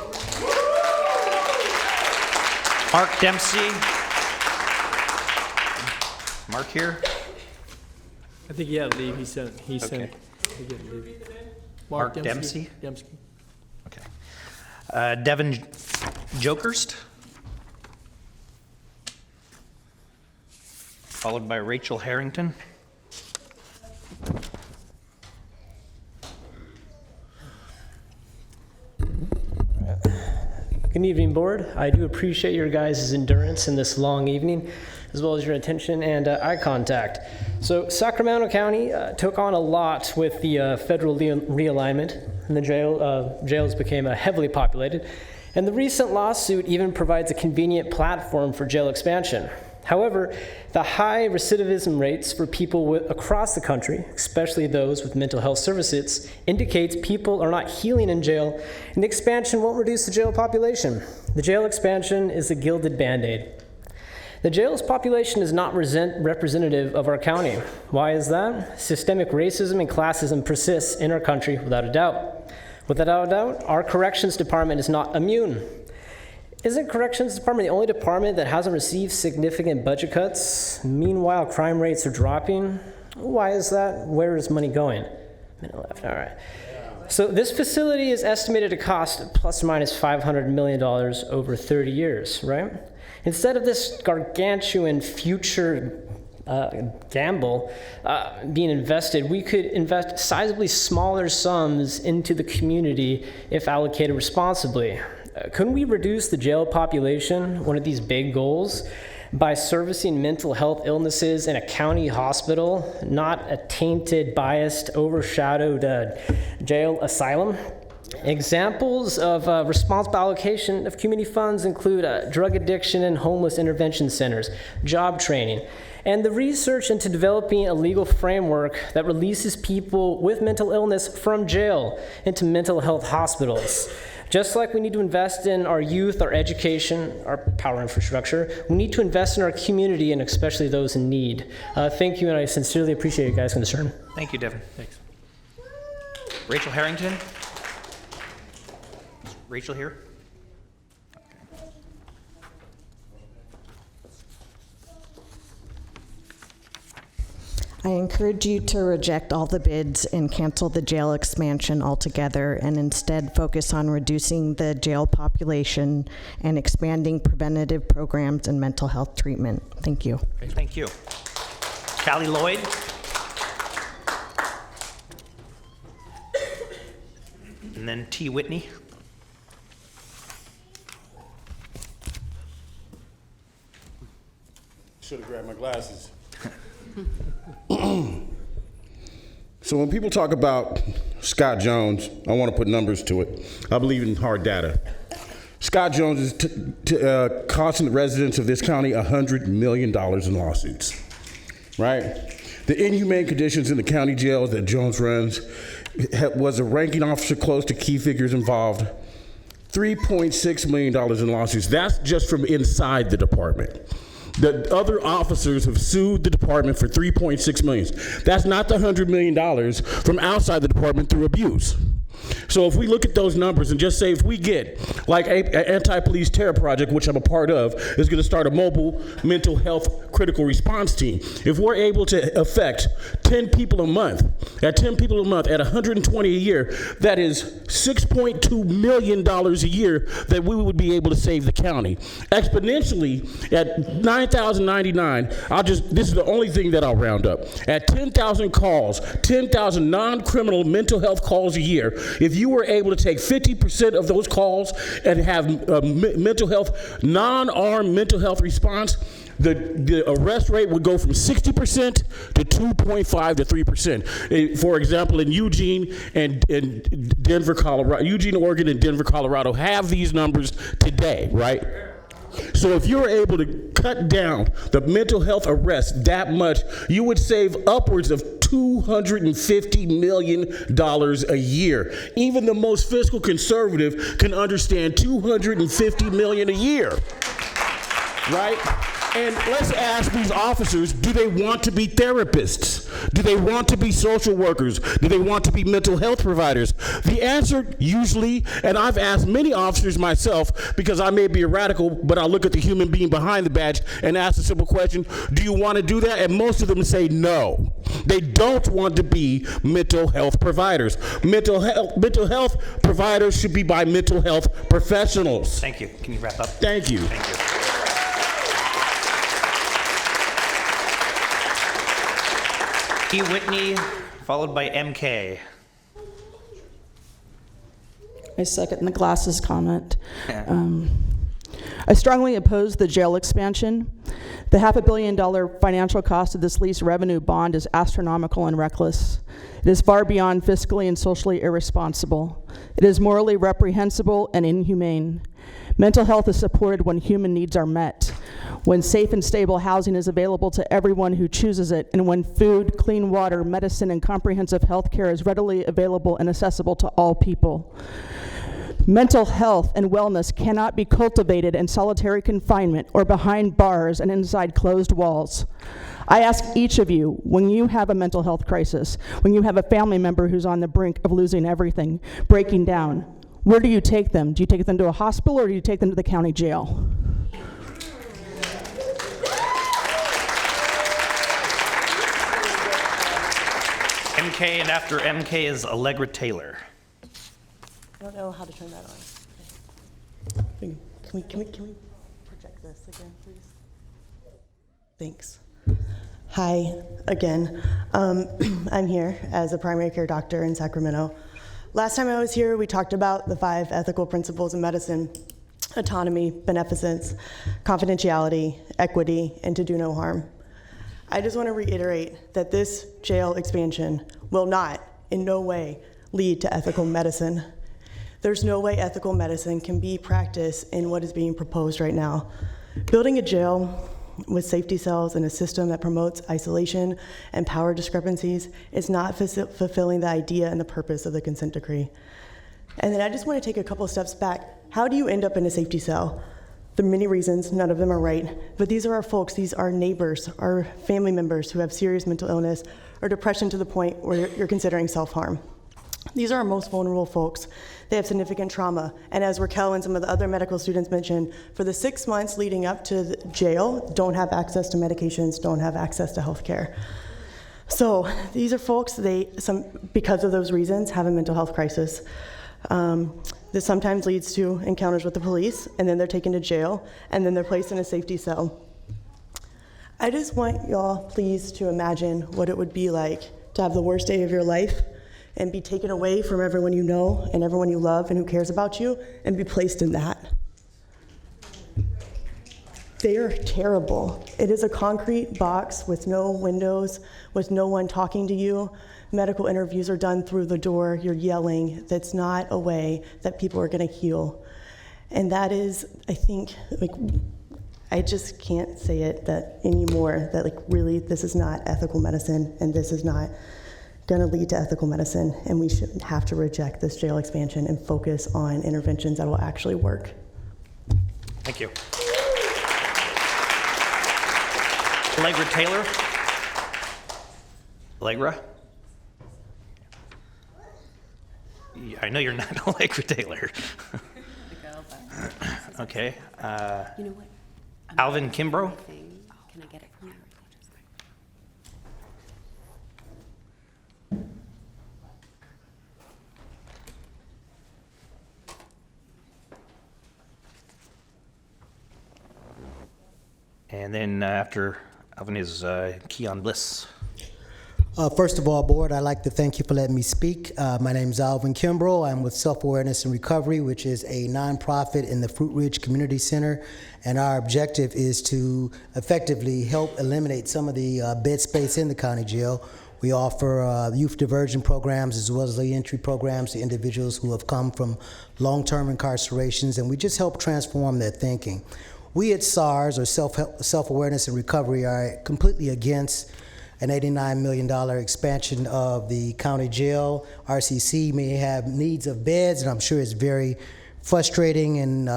Mark Dempsey. Mark here?
I think he had to leave. He sent.
Okay.
He didn't leave.
Mark Dempsey?
Dempsey.
Okay. Devin Jokerst. Followed by Rachel Harrington.
Good evening, board. I do appreciate your guys' endurance in this long evening, as well as your attention and eye contact. So Sacramento County took on a lot with the federal realignment, and the jails became heavily populated. And the recent lawsuit even provides a convenient platform for jail expansion. However, the high recidivism rates for people across the country, especially those with mental health services, indicates people are not healing in jail, and the expansion won't reduce the jail population. The jail expansion is a gilded Band-Aid. The jail's population is not representative of our county. Why is that? Systemic racism and classism persists in our country without a doubt. Without a doubt, our corrections department is not immune. Isn't Corrections Department the only department that hasn't received significant budget cuts? Meanwhile, crime rates are dropping. Why is that? Where is money going? Minute left, all right. So this facility is estimated to cost plus or minus $500 million over 30 years, right? Instead of this gargantuan future gamble being invested, we could invest sizably smaller sums into the community if allocated responsibly. Couldn't we reduce the jail population, one of these big goals, by servicing mental health illnesses in a county hospital, not a tainted, biased, overshadowed jail asylum? Examples of responsible allocation of community funds include drug addiction and homeless intervention centers, job training, and the research into developing a legal framework that releases people with mental illness from jail into mental health hospitals. Just like we need to invest in our youth, our education, our power infrastructure, we need to invest in our community and especially those in need. Thank you, and I sincerely appreciate you guys' concern.
Thank you, Devin.
Thanks.
Rachel Harrington? Is Rachel here?
I encourage you to reject all the bids and cancel the jail expansion altogether, and instead focus on reducing the jail population and expanding preventative programs and mental health treatment. Thank you.
Okay, thank you. Callie Lloyd? And then T. Whitney?
Should have grabbed my glasses. So when people talk about Scott Jones, I want to put numbers to it. I believe in hard data. Scott Jones is costing the residents of this county $100 million in lawsuits, right? The inhumane conditions in the county jails that Jones runs was a ranking officer close to key figures involved. $3.6 million in lawsuits. That's just from inside the department. The other officers have sued the department for $3.6 million. That's not the $100 million from outside the department through abuse. So if we look at those numbers and just say if we get, like an anti-police terror project, which I'm a part of, is going to start a mobile mental health critical response team. If we're able to affect 10 people a month, at 120 a year, that is $6.2 million a year that we would be able to save the county. Exponentially, at $9,099, this is the only thing that I'll round up. At 10,000 calls, 10,000 non-criminal mental health calls a year, if you were able to take 50% of those calls and have mental health, non-armed mental health response, the arrest rate would go from 60% to 2.5 to 3%. For example, in Eugene and Denver, Colorado, Eugene, Oregon, and Denver, Colorado have these numbers today, right? So if you're able to cut down the mental health arrests that much, you would save upwards of $250 million a year. Even the most fiscal conservative can understand $250 million a year, right? And let's ask these officers, do they want to be therapists? Do they want to be social workers? Do they want to be mental health providers? The answer usually, and I've asked many officers myself, because I may be a radical, but I look at the human being behind the badge and ask a simple question, do you want to do that? And most of them say no. They don't want to be mental health providers. Mental health providers should be by mental health professionals.
Thank you. Can you wrap up?
Thank you.
Thank you. T. Whitney, followed by MK.
I second the glasses comment. I strongly oppose the jail expansion. The $500 million financial cost of this lease revenue bond is astronomical and reckless. It is far beyond fiscally and socially irresponsible. It is morally reprehensible and inhumane. Mental health is supported when human needs are met, when safe and stable housing is available to everyone who chooses it, and when food, clean water, medicine, and comprehensive health care is readily available and accessible to all people. Mental health and wellness cannot be cultivated in solitary confinement or behind bars and inside closed walls. I ask each of you, when you have a mental health crisis, when you have a family member who's on the brink of losing everything, breaking down, where do you take them? Do you take them to a hospital or do you take them to the county jail?
MK, and after MK is Allegra Taylor.
I don't know how to turn that on. Can we project this again, please? Thanks. Hi, again. I'm here as a primary care doctor in Sacramento. Last time I was here, we talked about the 5 ethical principles of medicine: autonomy, beneficence, confidentiality, equity, and to do no harm. I just want to reiterate that this jail expansion will not, in no way, lead to ethical medicine. There's no way ethical medicine can be practiced in what is being proposed right now. Building a jail with safety cells and a system that promotes isolation and power discrepancies is not fulfilling the idea and the purpose of the consent decree. And then I just want to take a couple steps back. How do you end up in a safety cell? There are many reasons, none of them are right, but these are our folks, these are neighbors, our family members who have serious mental illness or depression to the point where you're considering self-harm. These are our most vulnerable folks. They have significant trauma, and as Raquel and some of the other medical students mentioned, for the 6 months leading up to the jail, don't have access to medications, don't have access to health care. So these are folks, because of those reasons, have a mental health crisis. This sometimes leads to encounters with the police, and then they're taken to jail, and then they're placed in a safety cell. I just want y'all please to imagine what it would be like to have the worst day of your life and be taken away from everyone you know and everyone you love and who cares about you and be placed in that.
they are terrible. It is a concrete box with no windows, with no one talking to you. Medical interviews are done through the door. You're yelling. That's not a way that people are going to heal. And that is, I think, like, I just can't say it that anymore, that like really this is not ethical medicine, and this is not going to lead to ethical medicine, and we should have to reject this jail expansion and focus on interventions that will actually work.
Thank you. Allegra Taylor. Allegra? I know you're not Allegra Taylor. Okay.
You know what?
Alvin Kimbrough.
Can I get it from you?
And then after Alvin is Keon Bliss.
First of all, board, I'd like to thank you for letting me speak. My name is Alvin Kimbrough. I'm with Self-Awareness and Recovery, which is a nonprofit in the Fruit Ridge Community Center. And our objective is to effectively help eliminate some of the bed space in the county jail. We offer youth diversion programs as well as reentry programs to individuals who have come from long-term incarcerations, and we just help transform their thinking. We at SARS, or Self-Awareness and Recovery, are completely against an $89 million expansion of the county jail. RCC may have needs of beds, and I'm sure it's very frustrating and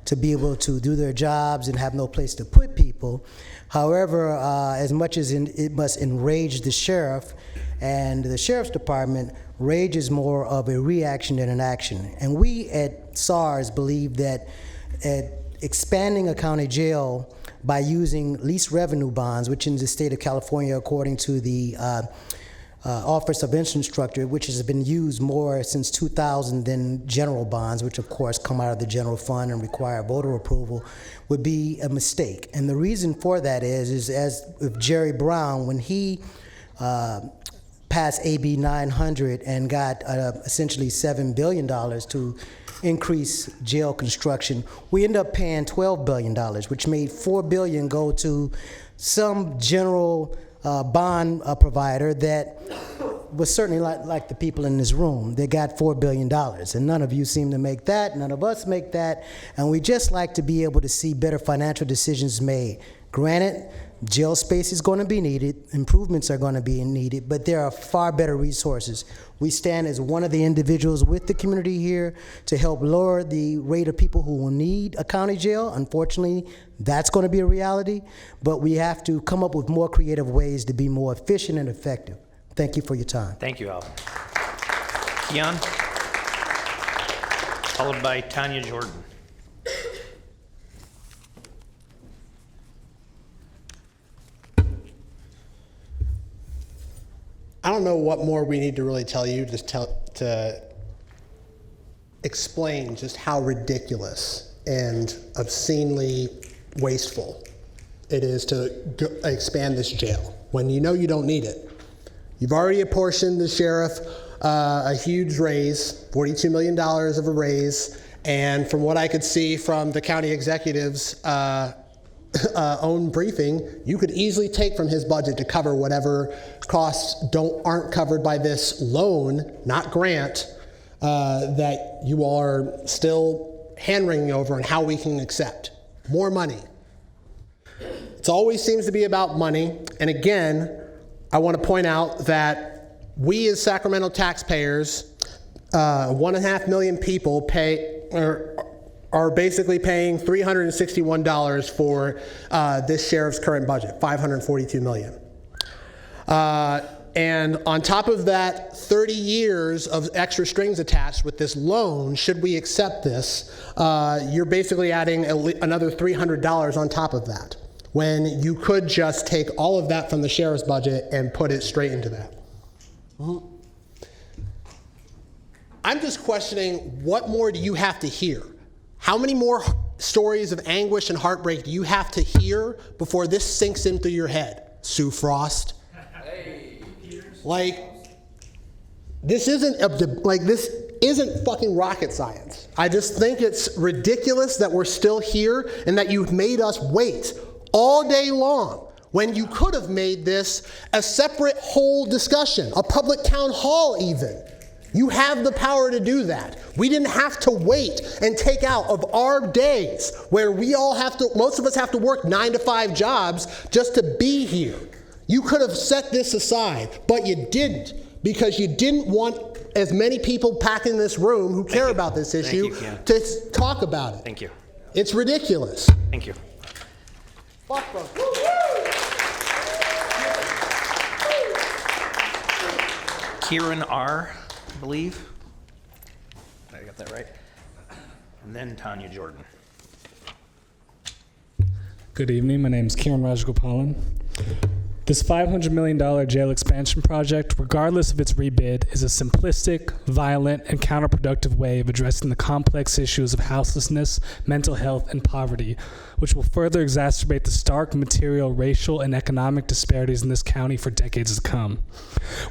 to be able to do their jobs and have no place to put people. However, as much as it must enrage the sheriff, and the sheriff's department, rage is more of a reaction than an action. And we at SARS believe that expanding a county jail by using lease revenue bonds, which in the state of California, according to the Office of Infrastructure, which has been used more since 2000 than general bonds, which of course come out of the general fund and require voter approval, would be a mistake. And the reason for that is as with Jerry Brown, when he passed AB 900 and got essentially $7 billion to increase jail construction, we end up paying $12 billion, which made $4 billion go to some general bond provider that was certainly like the people in this room. They got $4 billion, and none of you seem to make that, none of us make that, and we just like to be able to see better financial decisions made. Granted, jail space is going to be needed, improvements are going to be needed, but there are far better resources. We stand as one of the individuals with the community here to help lower the rate of people who will need a county jail. Unfortunately, that's going to be a reality, but we have to come up with more creative ways to be more efficient and effective. Thank you for your time.
Thank you, Alvin. Keon, followed by Tanya Jordan.
I don't know what more we need to really tell you, just to explain just how ridiculous and obscenely wasteful it is to expand this jail when you know you don't need it. You've already apportioned the sheriff a huge raise, $42 million of a raise, and from what I could see from the county executive's own briefing, you could easily take from his budget to cover whatever costs aren't covered by this loan, not grant, that you all are still hand-wringing over and how we can accept. More money. It always seems to be about money, and again, I want to point out that we as Sacramento taxpayers, 1.5 million people are basically paying $361 for this sheriff's current budget, $542 million. And on top of that, 30 years of extra strings attached with this loan, should we accept this, you're basically adding another $300 on top of that, when you could just take all of that from the sheriff's budget and put it straight into that. I'm just questioning, what more do you have to hear? How many more stories of anguish and heartbreak do you have to hear before this sinks into your head, Sue Frost? Like, this isn't this isn't fucking rocket science. I just think it's ridiculous that we're still here and that you've made us wait all day long when you could have made this a separate whole discussion, a public town hall even. You have the power to do that. We didn't have to wait and take out of our days where we all have to, most of us have to work 9 to 5 jobs just to be here. You could have set this aside, but you didn't, because you didn't want as many people packed in this room who care about this issue to talk about it.
Thank you.
It's ridiculous.
Thank you.
Fuck them.
Kieran R., I believe. I got that right. And then Tanya Jordan.
Good evening. My name is Kieran Rajagopalan. This $500 million jail expansion project, regardless of its rebid, is a simplistic, violent, and counterproductive way of addressing the complex issues of houselessness, mental health, and poverty, which will further exacerbate the stark material, racial, and economic disparities in this county for decades to come.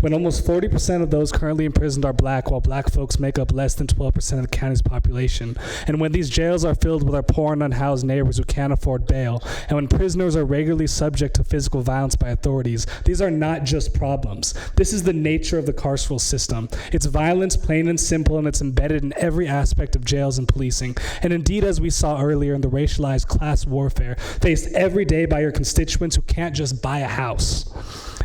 When almost 40% of those currently imprisoned are black, while black folks make up less than 12% of the county's population, and when these jails are filled with our poor and unhoused neighbors who can't afford bail, and when prisoners are regularly subject to physical violence by authorities, these are not just problems. This is the nature of the carceral system. It's violence, plain and simple, and it's embedded in every aspect of jails and policing. And indeed, as we saw earlier in the racialized class warfare faced every day by your constituents who can't just buy a house.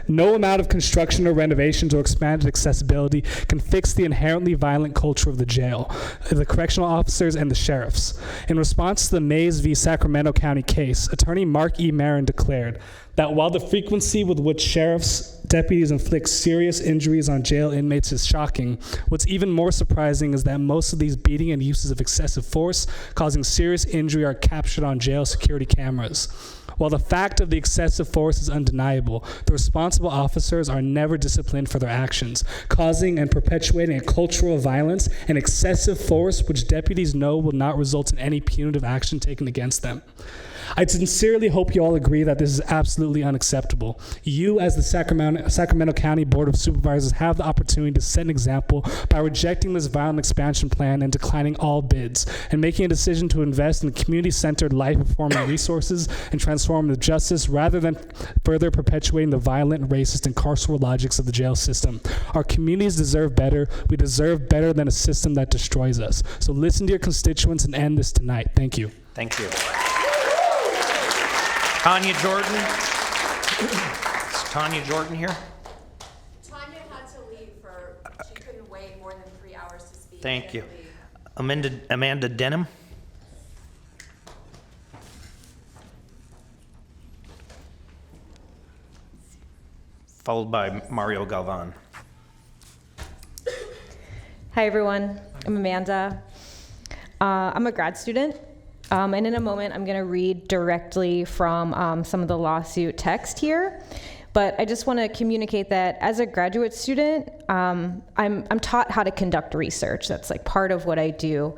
No amount of construction or renovations or expanded accessibility can fix the inherently violent culture of the jail, the correctional officers, and the sheriffs. In response to the Mays v. Sacramento County case, Attorney Mark E. Marin declared that while the frequency with which sheriffs' deputies inflict serious injuries on jail inmates is shocking, what's even more surprising is that most of these beating and uses of excessive force causing serious injury are captured on jail security cameras. While the fact of the excessive force is undeniable, the responsible officers are never disciplined for their actions, causing and perpetuating a culture of violence and excessive force which deputies know will not result in any punitive action taken against them. I sincerely hope you all agree that this is absolutely unacceptable. You, as the Sacramento County Board of Supervisors, have the opportunity to set an example by rejecting this violent expansion plan and declining all bids, and making a decision to invest in community-centered life-reforming resources and transformative justice rather than further perpetuating the violent, racist, and carceral logics of the jail system. Our communities deserve better. We deserve better than a system that destroys us. So listen to your constituents and end this tonight. Thank you.
Thank you. Tanya Jordan. Is Tanya Jordan here?
Tanya had to leave she couldn't wait more than 3 hours to speak.
Thank you. Amanda Denham. Followed by Mario Galvan.
Hi, everyone. I'm Amanda. I'm a grad student. And in a moment, I'm going to read directly from some of the lawsuit text here. But I just want to communicate that as a graduate student, I'm taught how to conduct research. That's like part of what I do.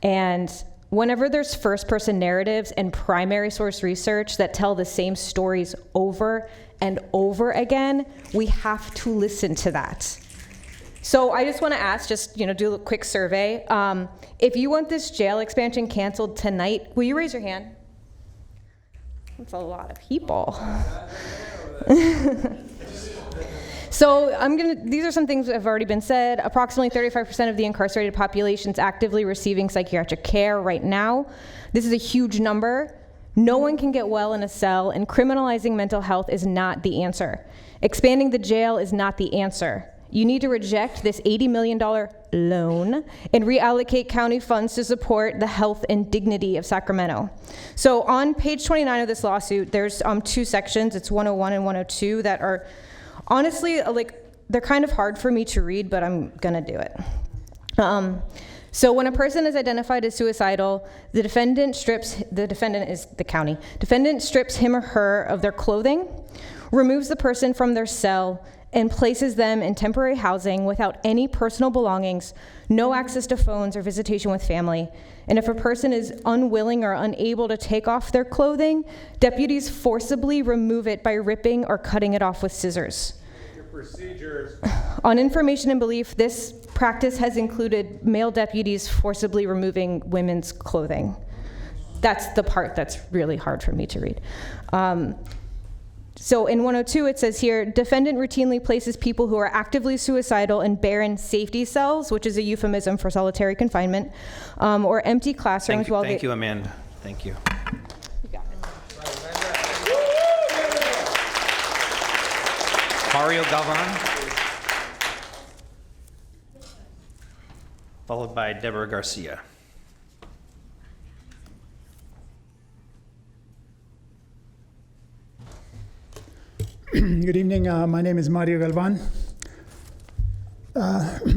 And whenever there's first-person narratives and primary source research that tell the same stories over and over again, we have to listen to that. So I just want to ask, do a quick survey. If you want this jail expansion canceled tonight, will you raise your hand? That's a lot of people. So these are some things that have already been said. Approximately 35% of the incarcerated population is actively receiving psychiatric care right now. This is a huge number. No one can get well in a cell, and criminalizing mental health is not the answer. Expanding the jail is not the answer. You need to reject this $80 million loan and reallocate county funds to support the health and dignity of Sacramento. So on page 29 of this lawsuit, there's 2 sections. It's 101 and 102 that are honestly, they're kind of hard for me to read, but I'm gonna do it. So when a person is identified as suicidal, the defendant is the county. Defendant strips him or her of their clothing, removes the person from their cell, and places them in temporary housing without any personal belongings, no access to phones or visitation with family. And if a person is unwilling or unable to take off their clothing, deputies forcibly remove it by ripping or cutting it off with scissors.
procedures.
On information and belief, this practice has included male deputies forcibly removing women's clothing. That's the part that's really hard for me to read. So in 102, it says here, defendant routinely places people who are actively suicidal in barren safety cells, which is a euphemism for solitary confinement, or empty classrooms while
Thank you, Amanda. Thank you. Mario Galvan, followed by Deborah Garcia.
Good evening. My name is Mario Galvan.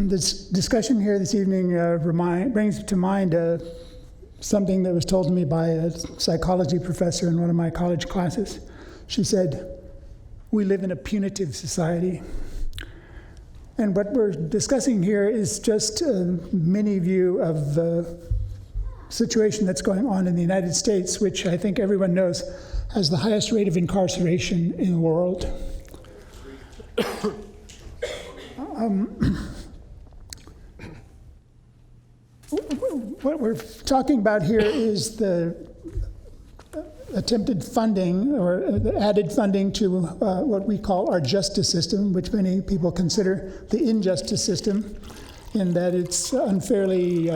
This discussion here this evening brings to mind something that was told to me by a psychology professor in one of my college classes. She said, "We live in a punitive society." And what we're discussing here is just a mini view of the situation that's going on in the United States, which I think everyone knows has the highest rate of incarceration in the world. What we're talking about here is the attempted funding or the added funding to what we call our justice system, which many people consider the injustice system, in that it's unfairly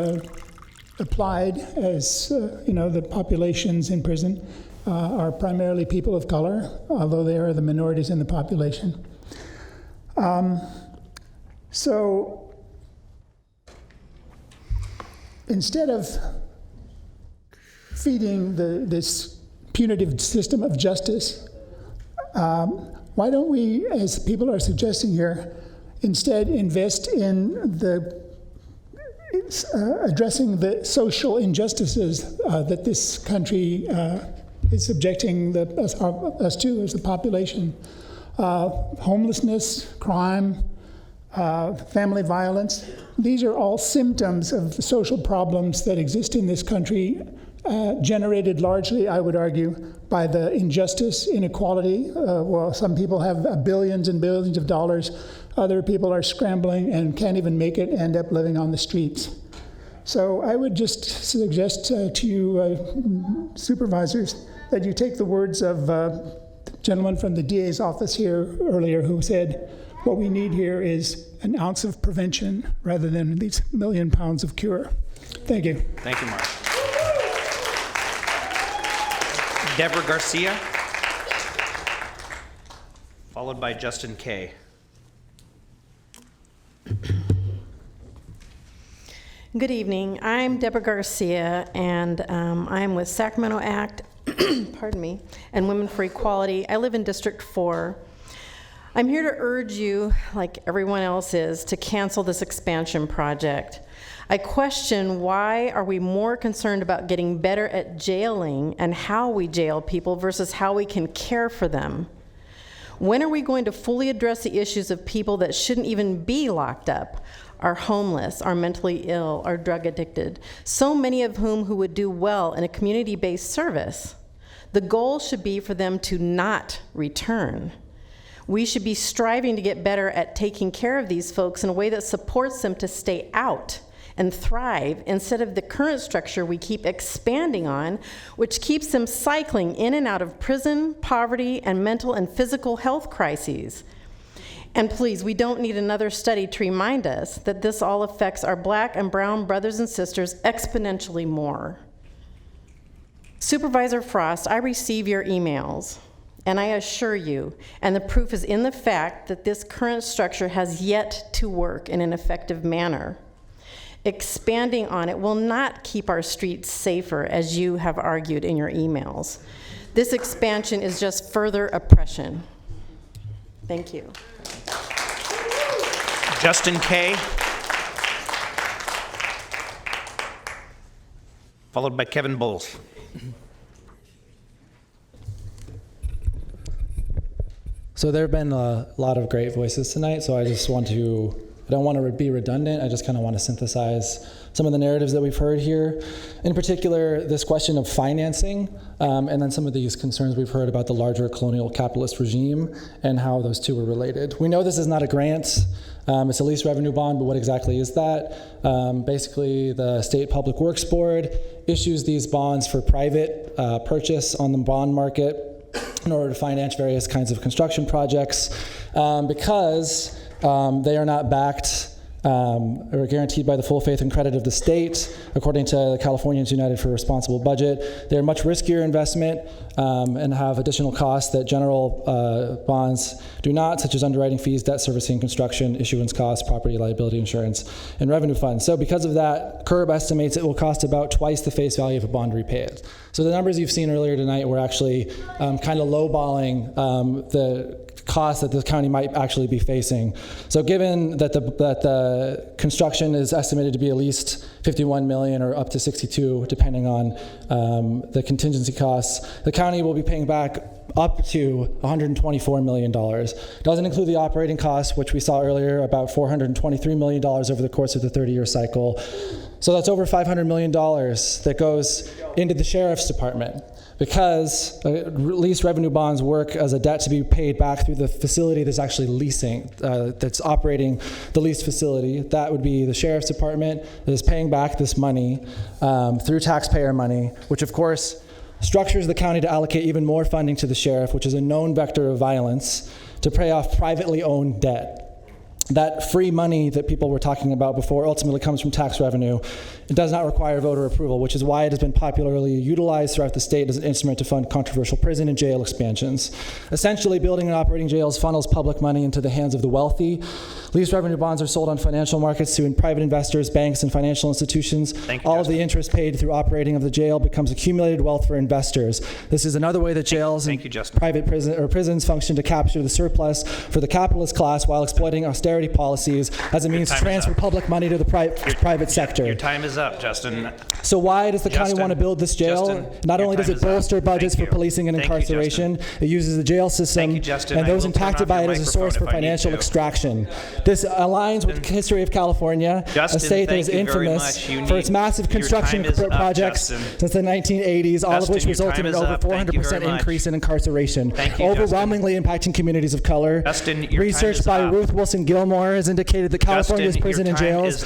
applied, as the populations in prison are primarily people of color, although they are the minorities in the population. So instead of feeding this punitive system of justice, why don't we, as people are suggesting here, instead invest in addressing the social injustices that this country is subjecting us to as a population? Homelessness, crime, family violence. These are all symptoms of the social problems that exist in this country, generated largely, I would argue, by the injustice, inequality. Well, some people have billions and billions of dollars. Other people are scrambling and can't even make it, end up living on the streets. So I would just suggest to you, supervisors, that you take the words of the gentleman from the DA's office here earlier who said, what we need here is an ounce of prevention rather than these million pounds of cure. Thank you.
Thank you, Mark. Deborah Garcia, followed by Justin Kay.
Good evening. I'm Deborah Garcia, and I'm with Sacramento Act, pardon me, and Women for Equality. I live in District 4. I'm here to urge you, like everyone else is, to cancel this expansion project. I question, why are we more concerned about getting better at jailing and how we jail people versus how we can care for them? When are we going to fully address the issues of people that shouldn't even be locked up? Are homeless, are mentally ill, are drug addicted, so many of whom who would do well in a community-based service. The goal should be for them to not return. We should be striving to get better at taking care of these folks in a way that supports them to stay out and thrive, instead of the current structure we keep expanding on, which keeps them cycling in and out of prison, poverty, and mental and physical health crises. And please, we don't need another study to remind us that this all affects our Black and brown brothers and sisters exponentially more. Supervisor Frost, I receive your emails, and I assure you, and the proof is in the fact that this current structure has yet to work in an effective manner. Expanding on it will not keep our streets safer, as you have argued in your emails. This expansion is just further oppression. Thank you.
Justin Kay, followed by Kevin Bowles.
So there have been a lot of great voices tonight, so I just want to
I don't want to be redundant. I just kind of want to synthesize some of the narratives that we've heard here. In particular, this question of financing, and then some of these concerns we've heard about the larger colonial capitalist regime and how those two are related. We know this is not a grant. It's a lease revenue bond, but what exactly is that? Basically, the State Public Works Board issues these bonds for private purchase on the bond market in order to finance various kinds of construction projects because they are not backed or guaranteed by the full faith and credit of the state. According to the Californians United for a Responsible Budget, they're a much riskier investment and have additional costs that general bonds do not, such as underwriting fees, debt servicing, construction, issuance costs, property liability insurance, and revenue funds. So because of that, CURB estimates it will cost about twice the face value of a bond repaid. So the numbers you've seen earlier tonight were actually kind of lowballing the costs that the county might actually be facing. So given that the construction is estimated to be at least $51 million or up to $62, depending on the contingency costs, the county will be paying back up to $124 million. Doesn't include the operating costs, which we saw earlier, about $423 million over the course of the 30-year cycle. So that's over $500 million that goes into the sheriff's department, because lease revenue bonds work as a debt to be paid back through the facility that's actually leasing, that's operating the leased facility. That would be the sheriff's department that is paying back this money through taxpayer money, which of course structures the county to allocate even more funding to the sheriff, which is a known vector of violence, to pay off privately owned debt. That free money that people were talking about before ultimately comes from tax revenue. It does not require voter approval, which is why it has been popularly utilized throughout the state as an instrument to fund controversial prison and jail expansions. Essentially, building and operating jails funnels public money into the hands of the wealthy. Lease revenue bonds are sold on financial markets to private investors, banks, and financial institutions. All of the interest paid through operating of the jail becomes accumulated wealth for investors. This is another way that jails and private prisons function to capture the surplus for the capitalist class while exploiting austerity policies as a means to transfer public money to the private sector.
Your time is up, Justin.
So why does the county want to build this jail? Not only does it bolster budgets for policing and incarceration, it uses the jail system and those impacted by it as a source for financial extraction. This aligns with the history of California, a state that is infamous for its massive construction projects since the 1980s, all of which resulted in over 400% increase in incarceration, overwhelmingly impacting communities of color. Research by Ruth Wilson Gilmore has indicated that California's prison and jails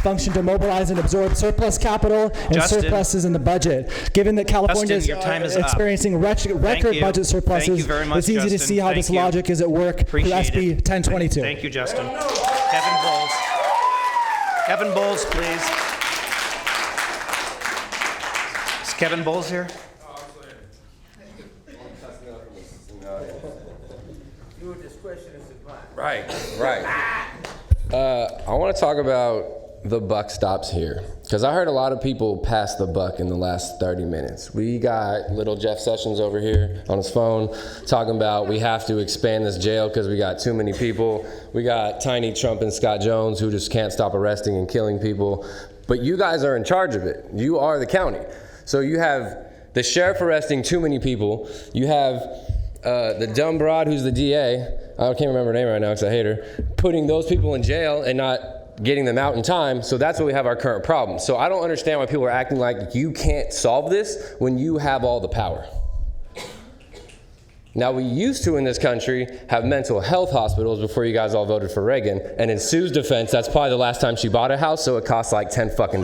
function to mobilize and absorb surplus capital and surpluses in the budget. Given that California is experiencing record budget surpluses, it's easy to see how this logic is at work through SB 1022.
Thank you, Justin. Kevin Bowles. Kevin Bowles, please. Is Kevin Bowles here?
Right. I want to talk about the buck stops here, because I heard a lot of people pass the buck in the last 30 minutes. We got little Jeff Sessions over here on his phone talking about we have to expand this jail because we got too many people. We got Tiny Trump and Scott Jones who just can't stop arresting and killing people. But you guys are in charge of it. You are the county. So you have the sheriff arresting too many people. You have the dumb broad who's the DA, I can't remember her name right now because I hate her, putting those people in jail and not getting them out in time. So that's where we have our current problem. So I don't understand why people are acting like you can't solve this when you have all the power. Now, we used to in this country have mental health hospitals before you guys all voted for Reagan. And in Sue's defense, that's probably the last time she bought a house, so it costs like $10 fucking.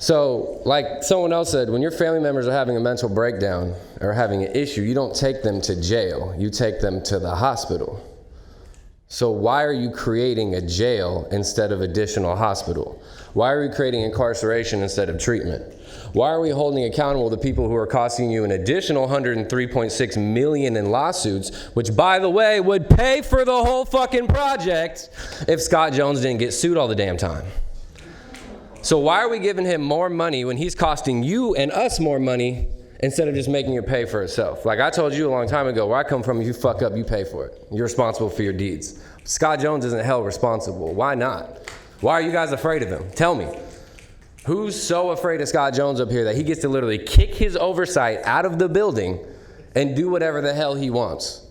So, like someone else said, when your family members are having a mental breakdown or having an issue, you don't take them to jail, you take them to the hospital. So why are you creating a jail instead of additional hospital? Why are we creating incarceration instead of treatment? Why are we holding accountable the people who are costing you an additional $103.6 million in lawsuits, which, by the way, would pay for the whole fucking project if Scott Jones didn't get sued all the damn time? So why are we giving him more money when he's costing you and us more money instead of just making it pay for itself? Like I told you a long time ago, where I come from, if you fuck up, you pay for it. You're responsible for your deeds. Scott Jones isn't held responsible. Why not? Why are you guys afraid of him? Tell me. Who's so afraid of Scott Jones up here that he gets to literally kick his oversight out of the building and do whatever the hell he wants.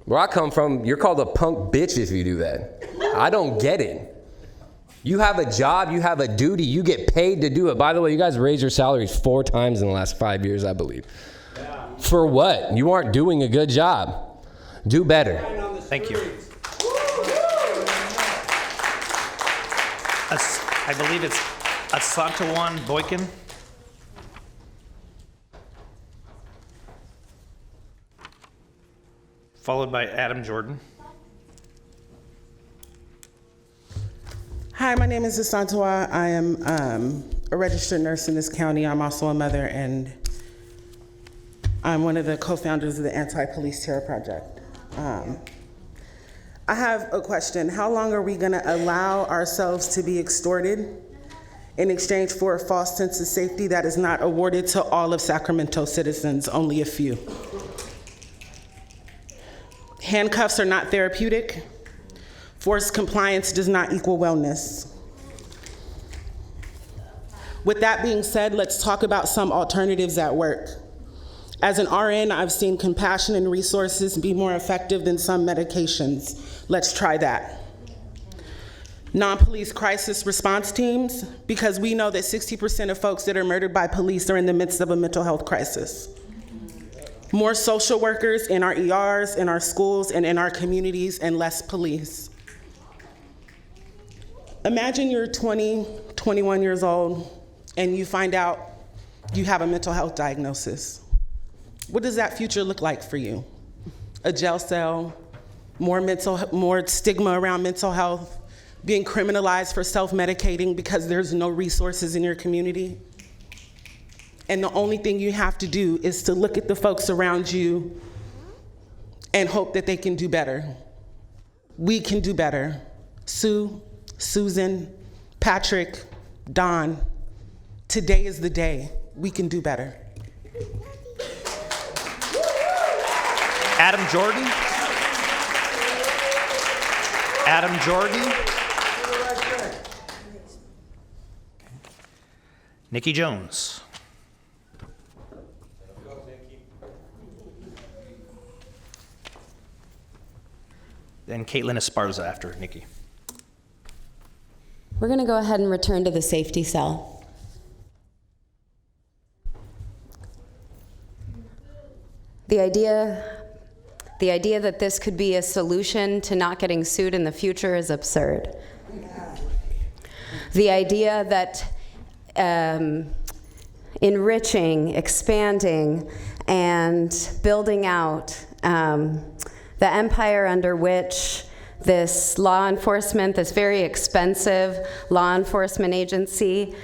Where I come from, you're called a punk bitch if you do that. I don't get it. You have a job, you have a duty, you get paid to do it. By the way, you guys raised your salaries 4 times in the last 5 years, I believe. Yeah. For what? You aren't doing a good job. Do better.
Thank you. I believe it's Asantawan Boykin. Followed by Adam Jordan.
Hi, my name is Asantawa. I am a registered nurse in this county. I'm also a mother, and I'm one of the co-founders of the Anti-Police Terror Project. I have a question. How long are we going to allow ourselves to be extorted in exchange for a false sense of safety that is not awarded to all of Sacramento citizens, only a few? Handcuffs are not therapeutic. Forced compliance does not equal wellness. With that being said, let's talk about some alternatives at work. As an RN, I've seen compassion and resources be more effective than some medications. Let's try that. Non-police crisis response teams, because we know that 60% of folks that are murdered by police are in the midst of a mental health crisis. More social workers in our ERs, in our schools, and in our communities, and less police. Imagine you're 20, 21 years old, and you find out you have a mental health diagnosis. What does that future look like for you? A jail cell, more stigma around mental health, being criminalized for self-medicating because there's no resources in your community? And the only thing you have to do is to look at the folks around you and hope that they can do better. We can do better. Sue, Susan, Patrick, Don, today is the day. We can do better.
Adam Jordan. Adam Jordan. Nikki Jones. Then Caitlin Esparza after Nikki.
We're going to go ahead and return to the safety cell. The idea that this could be a solution to not getting sued in the future is absurd. The idea that enriching, expanding, and building out the empire under which this law enforcement, this very expensive law enforcement agency,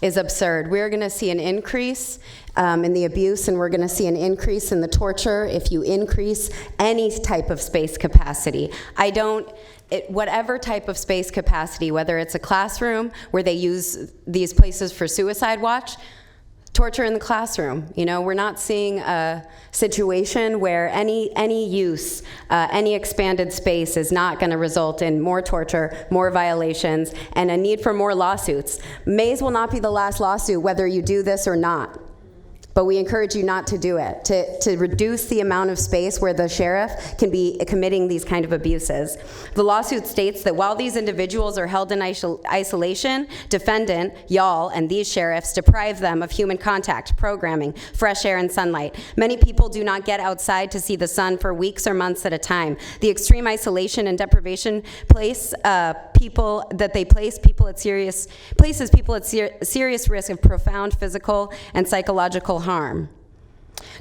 is absurd. We're going to see an increase in the abuse, and we're going to see an increase in the torture if you increase any type of space capacity. Whatever type of space capacity, whether it's a classroom where they use these places for suicide watch, torture in the classroom. You know, we're not seeing a situation where any use, any expanded space is not going to result in more torture, more violations, and a need for more lawsuits. Mays will not be the last lawsuit whether you do this or not. But we encourage you not to do it, to reduce the amount of space where the sheriff can be committing these kind of abuses. The lawsuit states that while these individuals are held in isolation, defendant, y'all, and these sheriffs deprive them of human contact, programming, fresh air, and sunlight. Many people do not get outside to see the sun for weeks or months at a time. The extreme isolation and deprivation places people at serious risk of profound physical and psychological harm.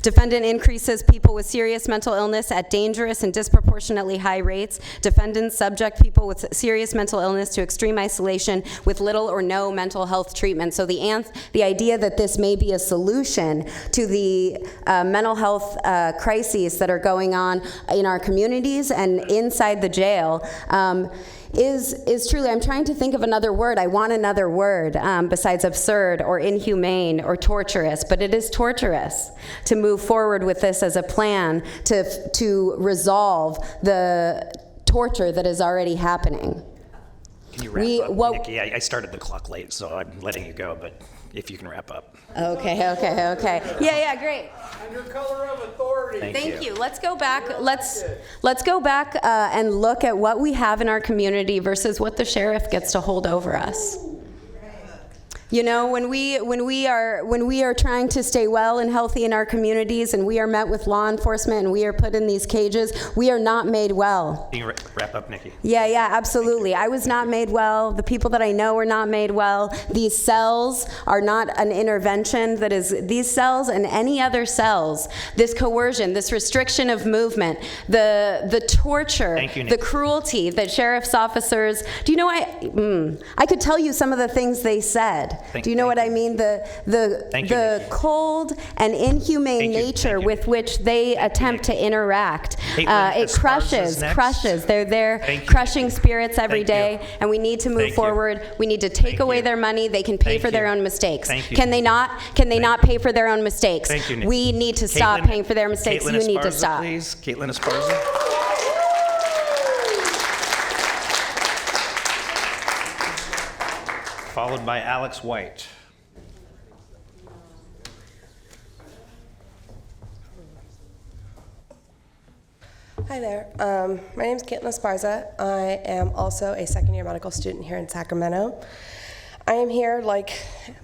Defendant increases people with serious mental illness at dangerous and disproportionately high rates. Defendants subject people with serious mental illness to extreme isolation with little or no mental health treatment. So the idea that this may be a solution to the mental health crises that are going on in our communities and inside the jail is truly, I'm trying to think of another word. I want another word besides absurd or inhumane or torturous, but it is torturous to move forward with this as a plan to resolve the torture that is already happening.
Can you wrap up, Nikki? I started the clock late, so I'm letting you go, but if you can wrap up.
Okay. Yeah, great.
Under color of authority.
Thank you. Let's go back. Let's go back and look at what we have in our community versus what the sheriff gets to hold over us. You know, when we are trying to stay well and healthy in our communities, and we are met with law enforcement, and we are put in these cages, we are not made well.
Can you wrap up, Nikki?
Yeah, absolutely. I was not made well. The people that I know were not made well. These cells are not an intervention. That is, these cells and any other cells, this coercion, this restriction of movement, the torture, the cruelty that sheriff's officers, do you know, I could tell you some of the things they said. Do you know what I mean? The cold and inhumane nature with which they attempt to interact. It crushes. They're there crushing spirits every day, and we need to move forward. We need to take away their money. They can pay for their own mistakes. Can they not? Can they not pay for their own mistakes? We need to stop paying for their mistakes. You need to stop.
Please, Caitlin Esparza. Followed by Alex White.
Hi there. My name is Caitlin Esparza. I am also a second-year medical student here in Sacramento. I am here, like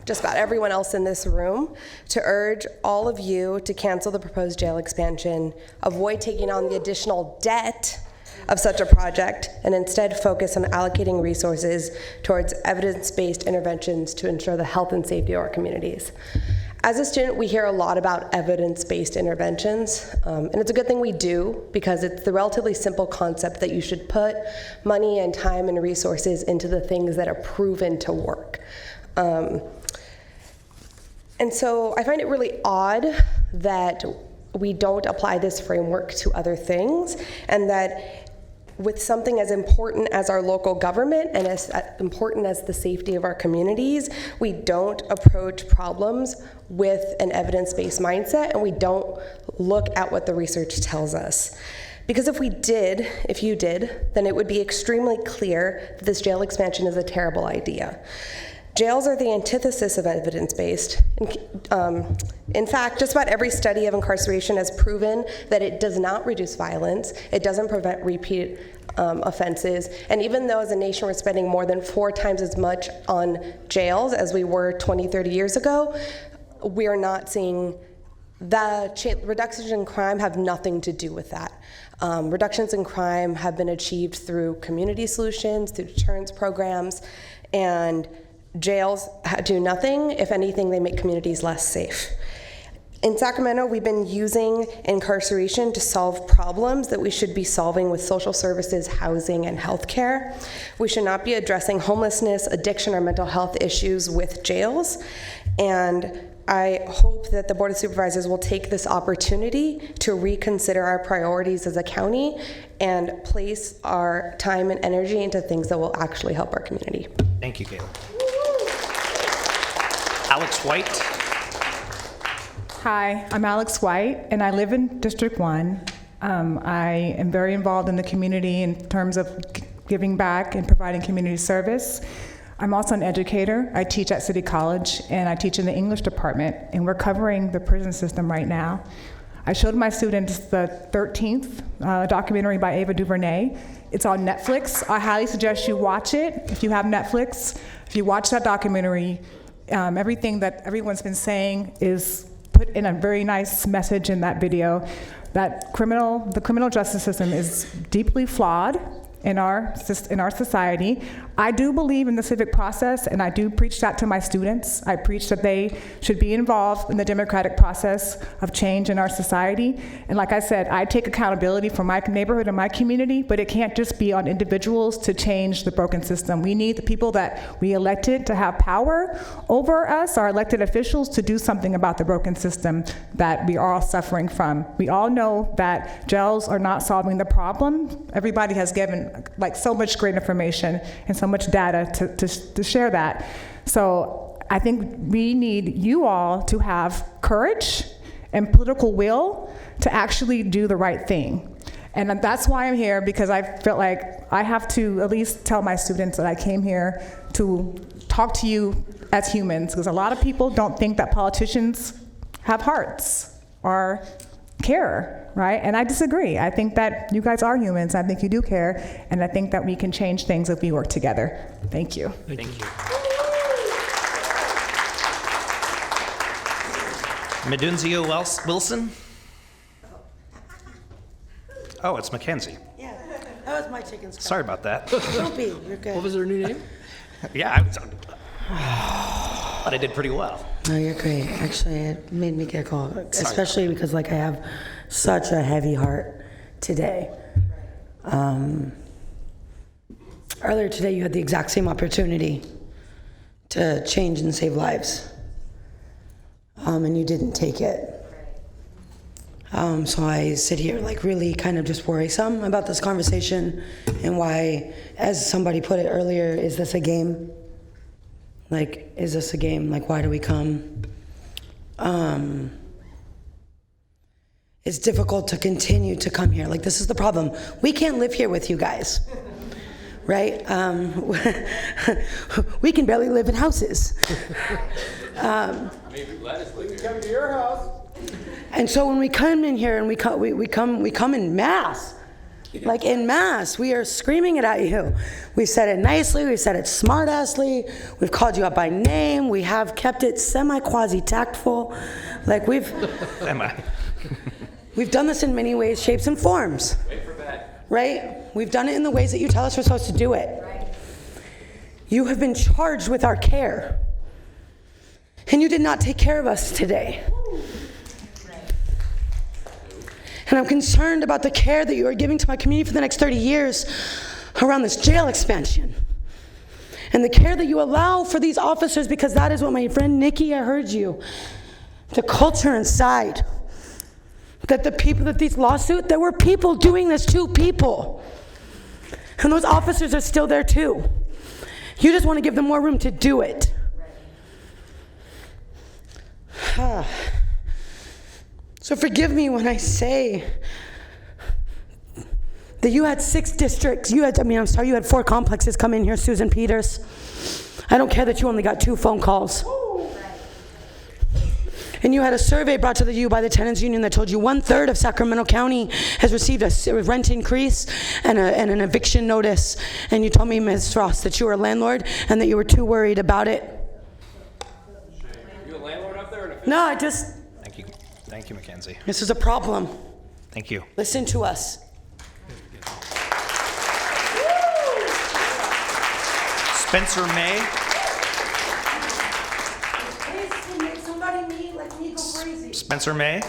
just about everyone else in this room, to urge all of you to cancel the proposed jail expansion, avoid taking on the additional debt of such a project, and instead focus on allocating resources towards evidence-based interventions to ensure the health and safety of our communities. As a student, we hear a lot about evidence-based interventions, and it's a good thing we do, because it's the relatively simple concept that you should put money and time and resources into the things that are proven to work. And so I find it really odd that we don't apply this framework to other things, and that with something as important as our local government and as important as the safety of our communities, we don't approach problems with an evidence-based mindset, and we don't look at what the research tells us. Because if you did, then it would be extremely clear that this jail expansion is a terrible idea. Jails are the antithesis of evidence-based. In fact, just about every study of incarceration has proven that it does not reduce violence, it doesn't prevent repeat offenses, and even though as a nation we're spending more than 4 times as much on jails as we were 20, 30 years ago, we are not seeing reductions in crime have nothing to do with that. Reductions in crime have been achieved through community solutions, through deterrence programs, and jails do nothing. If anything, they make communities less safe. In Sacramento, we've been using incarceration to solve problems that we should be solving with social services, housing, and healthcare. We should not be addressing homelessness, addiction, or mental health issues with jails. And I hope that the Board of Supervisors will take this opportunity to reconsider our priorities as a county and place our time and energy into things that will actually help our community.
Thank you, Caleb. Alex White.
Hi, I'm Alex White, and I live in District 1. I am very involved in the community in terms of giving back and providing community service. I'm also an educator. I teach at City College, and I teach in the English department, and we're covering the prison system right now. I showed my students the 13th documentary by Ava DuVernay. It's on Netflix. I highly suggest you watch it if you have Netflix. If you watch that documentary, everything that everyone's been saying is put in a very nice message in that video, that the criminal justice system is deeply flawed in our society. I do believe in the civic process, and I do preach that to my students. I preach that they should be involved in the democratic process of change in our society. And like I said, I take accountability for my neighborhood and my community, but it can't just be on individuals to change the broken system. We need the people that we elected to have power over us, our elected officials, to do something about the broken system that we are all suffering from. We all know that jails are not solving the problem. Everybody has given so much great information and so much data to share that. So I think we need you all to have courage and political will to actually do the right thing. And that's why I'm here, because I felt like I have to at least tell my students that I came here to talk to you as humans, because a lot of people don't think that politicians have hearts or care, right? And I disagree. I think that you guys are humans. I think you do care, and I think that we can change things if we work together. Thank you.
Thank you. Medunzio Wilson? Oh, it's Mackenzie.
Yeah, that was my chicken scratch.
Sorry about that.
Don't be, you're good.
What was her new name? Yeah, but I did pretty well.
No, you're great. Actually, it made me giggle, especially because like I have such a heavy heart today. Earlier today, you had the exact same opportunity to change and save lives, and you didn't take it. So I sit here like really kind of just worrisome about this conversation and why, as somebody put it earlier, is this a game? Like, is this a game? Like, why do we come? It's difficult to continue to come here. Like, this is the problem. We can't live here with you guys, right? We can barely live in houses.
We come to your house.
And so when we come in here and we come in mass, like in mass, we are screaming it at you. We've said it nicely, we've said it smart-assly, we've called you out by name, we have kept it semi-quasi-tactful. Like we've done this in many ways, shapes, and forms.
Wait for that.
Right? We've done it in the ways that you tell us we're supposed to do it. Right. You have been charged with our care. And you did not take care of us today. And I'm concerned about the care that you are giving to my community for the next 30 years around this jail expansion. And the care that you allow for these officers, because that is what my friend Nikki, I heard you, the culture inside. That the people that these lawsuits, there were people doing this to people. And those officers are still there too. You just want to give them more room to do it. So forgive me when I say that you had 6 districts. You had 4 complexes come in here, Susan Peters. I don't care that you only got 2 phone calls. And you had a survey brought to you by the tenants union that told you 1/3 of Sacramento County has received a rent increase and an eviction notice. And you told me, Ms. Frost, that you were a landlord and that you were too worried about it.
You a landlord up there?
No, I just...
Thank you, Mackenzie.
This is a problem.
Thank you.
Listen to us.
Spencer May. Spencer May.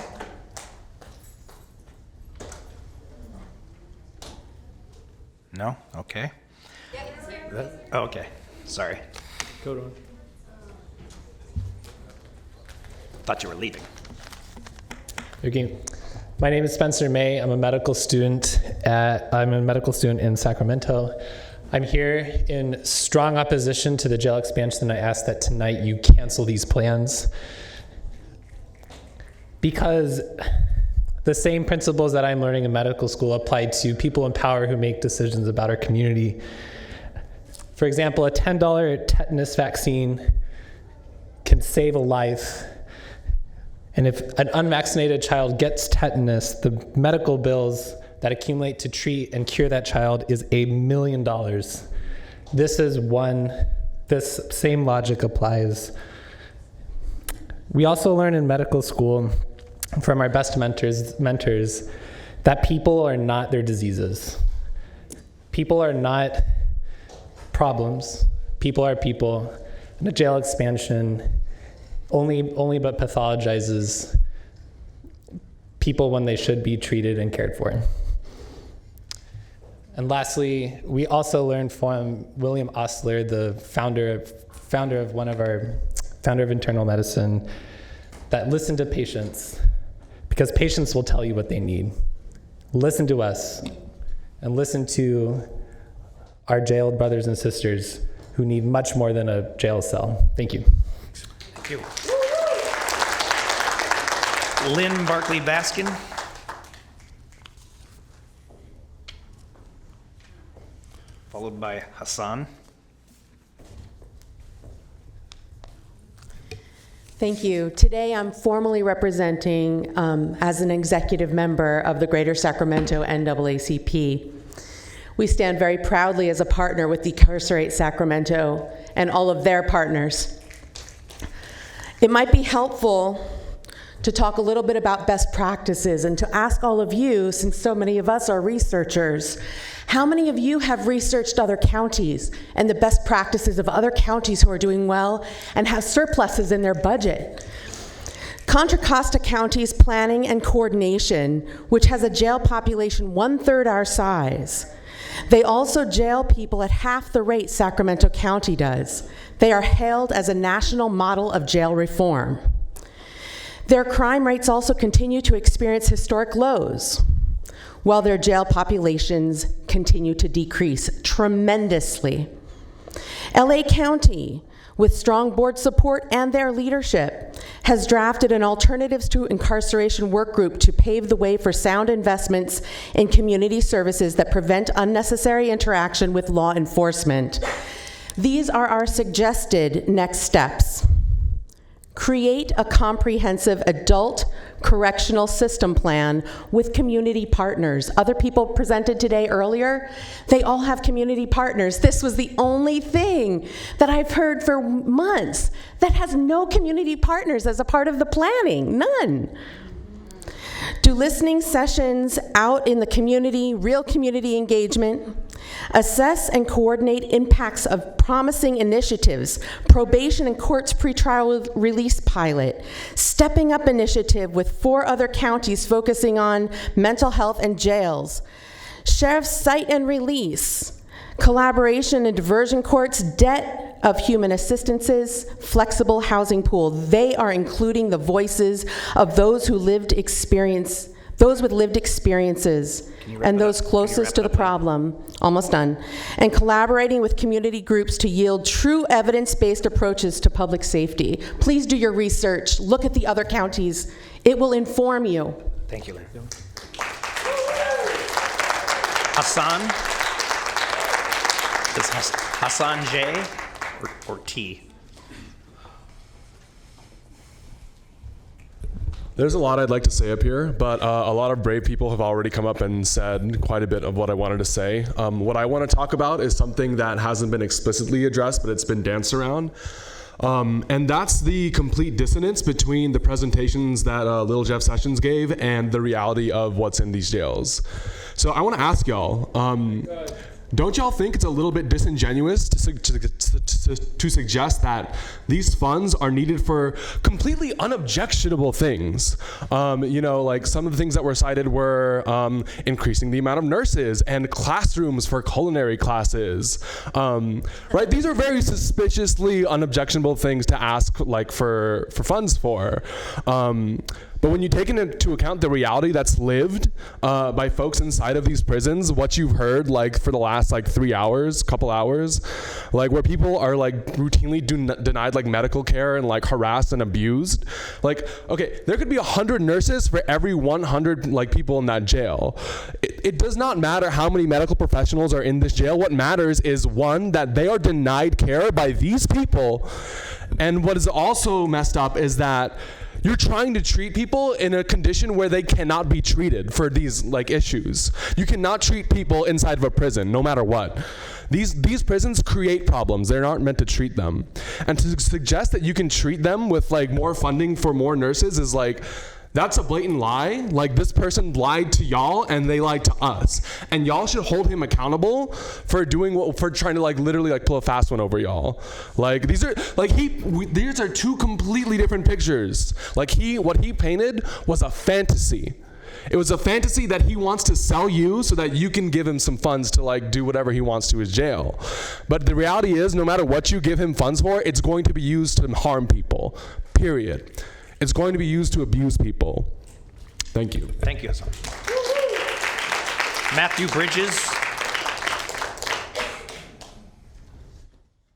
No? Okay. Oh, okay. Sorry.
Go on.
Thought you were leaving.
Okay. My name is Spencer May. I'm a medical student in Sacramento. I'm here in strong opposition to the jail expansion, and I ask that tonight you cancel these plans. Because the same principles that I'm learning in medical school apply to people in power who make decisions about our community. For example, a $10 tetanus vaccine can save a life. And if an unvaccinated child gets tetanus, the medical bills that accumulate to treat and cure that child is $1 million. This same logic applies. We also learn in medical school from our best mentors that people are not their diseases. People are not problems. People are people. And a jail expansion only but pathologizes people when they should be treated and cared for. And lastly, we also learned from William Osler, the founder of internal medicine, that listen to patients, because patients will tell you what they need. Listen to us, and listen to our jailed brothers and sisters who need much more than a jail cell. Thank you.
Thank you. Lynn Barkley Baskin. Followed by Hassan.
Thank you. Today I'm formally representing as an executive member of the Greater Sacramento NAACP. We stand very proudly as a partner with Decarcerate Sacramento and all of their partners. It might be helpful to talk a little bit about best practices and to ask all of you, since so many of us are researchers, how many of you have researched other counties and the best practices of other counties who are doing well and have surpluses in their budget? Contra Costa County's planning and coordination, which has a jail population 1/3 our size. They also jail people at half the rate Sacramento County does. They are hailed as a national model of jail reform. Their crime rates also continue to experience historic lows, while their jail populations continue to decrease tremendously. LA County, with strong board support and their leadership, has drafted an Alternatives to Incarceration work group to pave the way for sound investments in community services that prevent unnecessary interaction with law enforcement. These are our suggested next steps. Create a comprehensive adult correctional system plan with community partners. Other people presented today earlier, they all have community partners. This was the only thing that I've heard for months that has no community partners as a part of the planning, none. Do listening sessions out in the community, real community engagement. Assess and coordinate impacts of promising initiatives, probation and courts pretrial release pilot, stepping up initiative with 4 other counties focusing on mental health and jails, sheriff's cite and release, collaboration and diversion courts, debt of human assistances, flexible housing pool. They are including the voices of those with lived experiences and those closest to the problem, almost done, and collaborating with community groups to yield true evidence-based approaches to public safety. Please do your research. Look at the other counties. It will inform you.
Thank you, Lynn. Hassan? Is Hassan J or T?
There's a lot I'd like to say up here, but a lot of brave people have already come up and said quite a bit of what I wanted to say. What I want to talk about is something that hasn't been explicitly addressed, but it's been danced around. And that's the complete dissonance between the presentations that Little Jeff Sessions gave and the reality of what's in these jails. So I want to ask y'all, don't y'all think it's a little bit disingenuous to suggest that these funds are needed for completely unobjectionable things? Like some of the things that were cited were increasing the amount of nurses and classrooms for culinary classes, right? These are very suspiciously unobjectionable things to ask like for funds for. But when you take into account the reality that's lived by folks inside of these prisons, what you've heard like for the last like 3 hours, couple hours, like where people are like routinely denied like medical care and like harassed and abused. Like, okay, there could be 100 nurses for every 100 like people in that jail. It does not matter how many medical professionals are in this jail. What matters is one, that they are denied care by these people. And what is also messed up is that you're trying to treat people in a condition where they cannot be treated for these like issues. You cannot treat people inside of a prison, no matter what. These prisons create problems. They aren't meant to treat them. And to suggest that you can treat them with like more funding for more nurses is like, that's a blatant lie. Like this person lied to y'all and they lied to us. And y'all should hold him accountable for trying to like literally like pull a fast one over y'all. Like these are two completely different pictures. Like what he painted was a fantasy. It was a fantasy that he wants to sell you so that you can give him some funds to like do whatever he wants to his jail. But the reality is no matter what you give him funds for, it's going to be used to harm people, period. It's going to be used to abuse people. Thank you.
Thank you, Hassan. Matthew Bridges,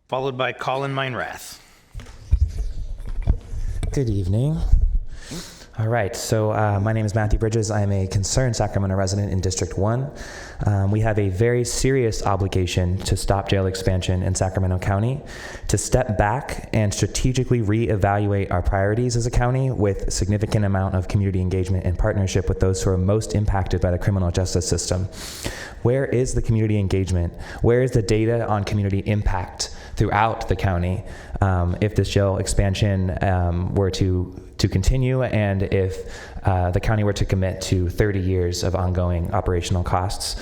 followed by Colin Meinrath.
Good evening.
All right, so my name is Matthew Bridges. I am a concerned Sacramento resident in District 1. We have a very serious obligation to stop jail expansion in Sacramento County, to step back and strategically reevaluate our priorities as a county with a significant amount of community engagement and partnership with those who are most impacted by the criminal justice system. Where is the community engagement? Where is the data on community impact throughout the county if this jail expansion were to continue, and if the county were to commit to 30 years of ongoing operational costs?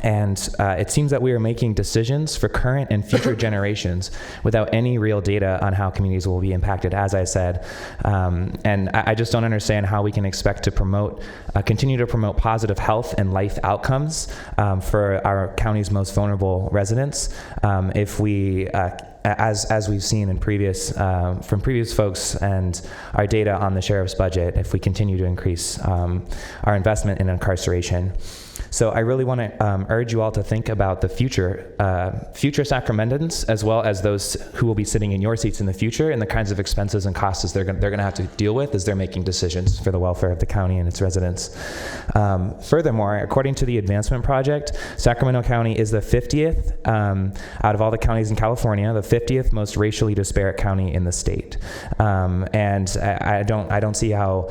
And it seems that we are making decisions for current and future generations without any real data on how communities will be impacted, as I said. And I just don't understand how we can expect to continue to promote positive health and life outcomes for our county's most vulnerable residents if we, as we've seen in from previous folks and our data on the sheriff's budget, if we continue to increase our investment in incarceration. So I really want to urge you all to think about the future Sacramentans, as well as those who will be sitting in your seats in the future, and the kinds of expenses and costs they're going to have to deal with as they're making decisions for the welfare of the county and its residents. Furthermore, according to the Advancement Project, Sacramento County is the 50th out of all the counties in California, the 50th most racially disparate county in the state. And I don't see how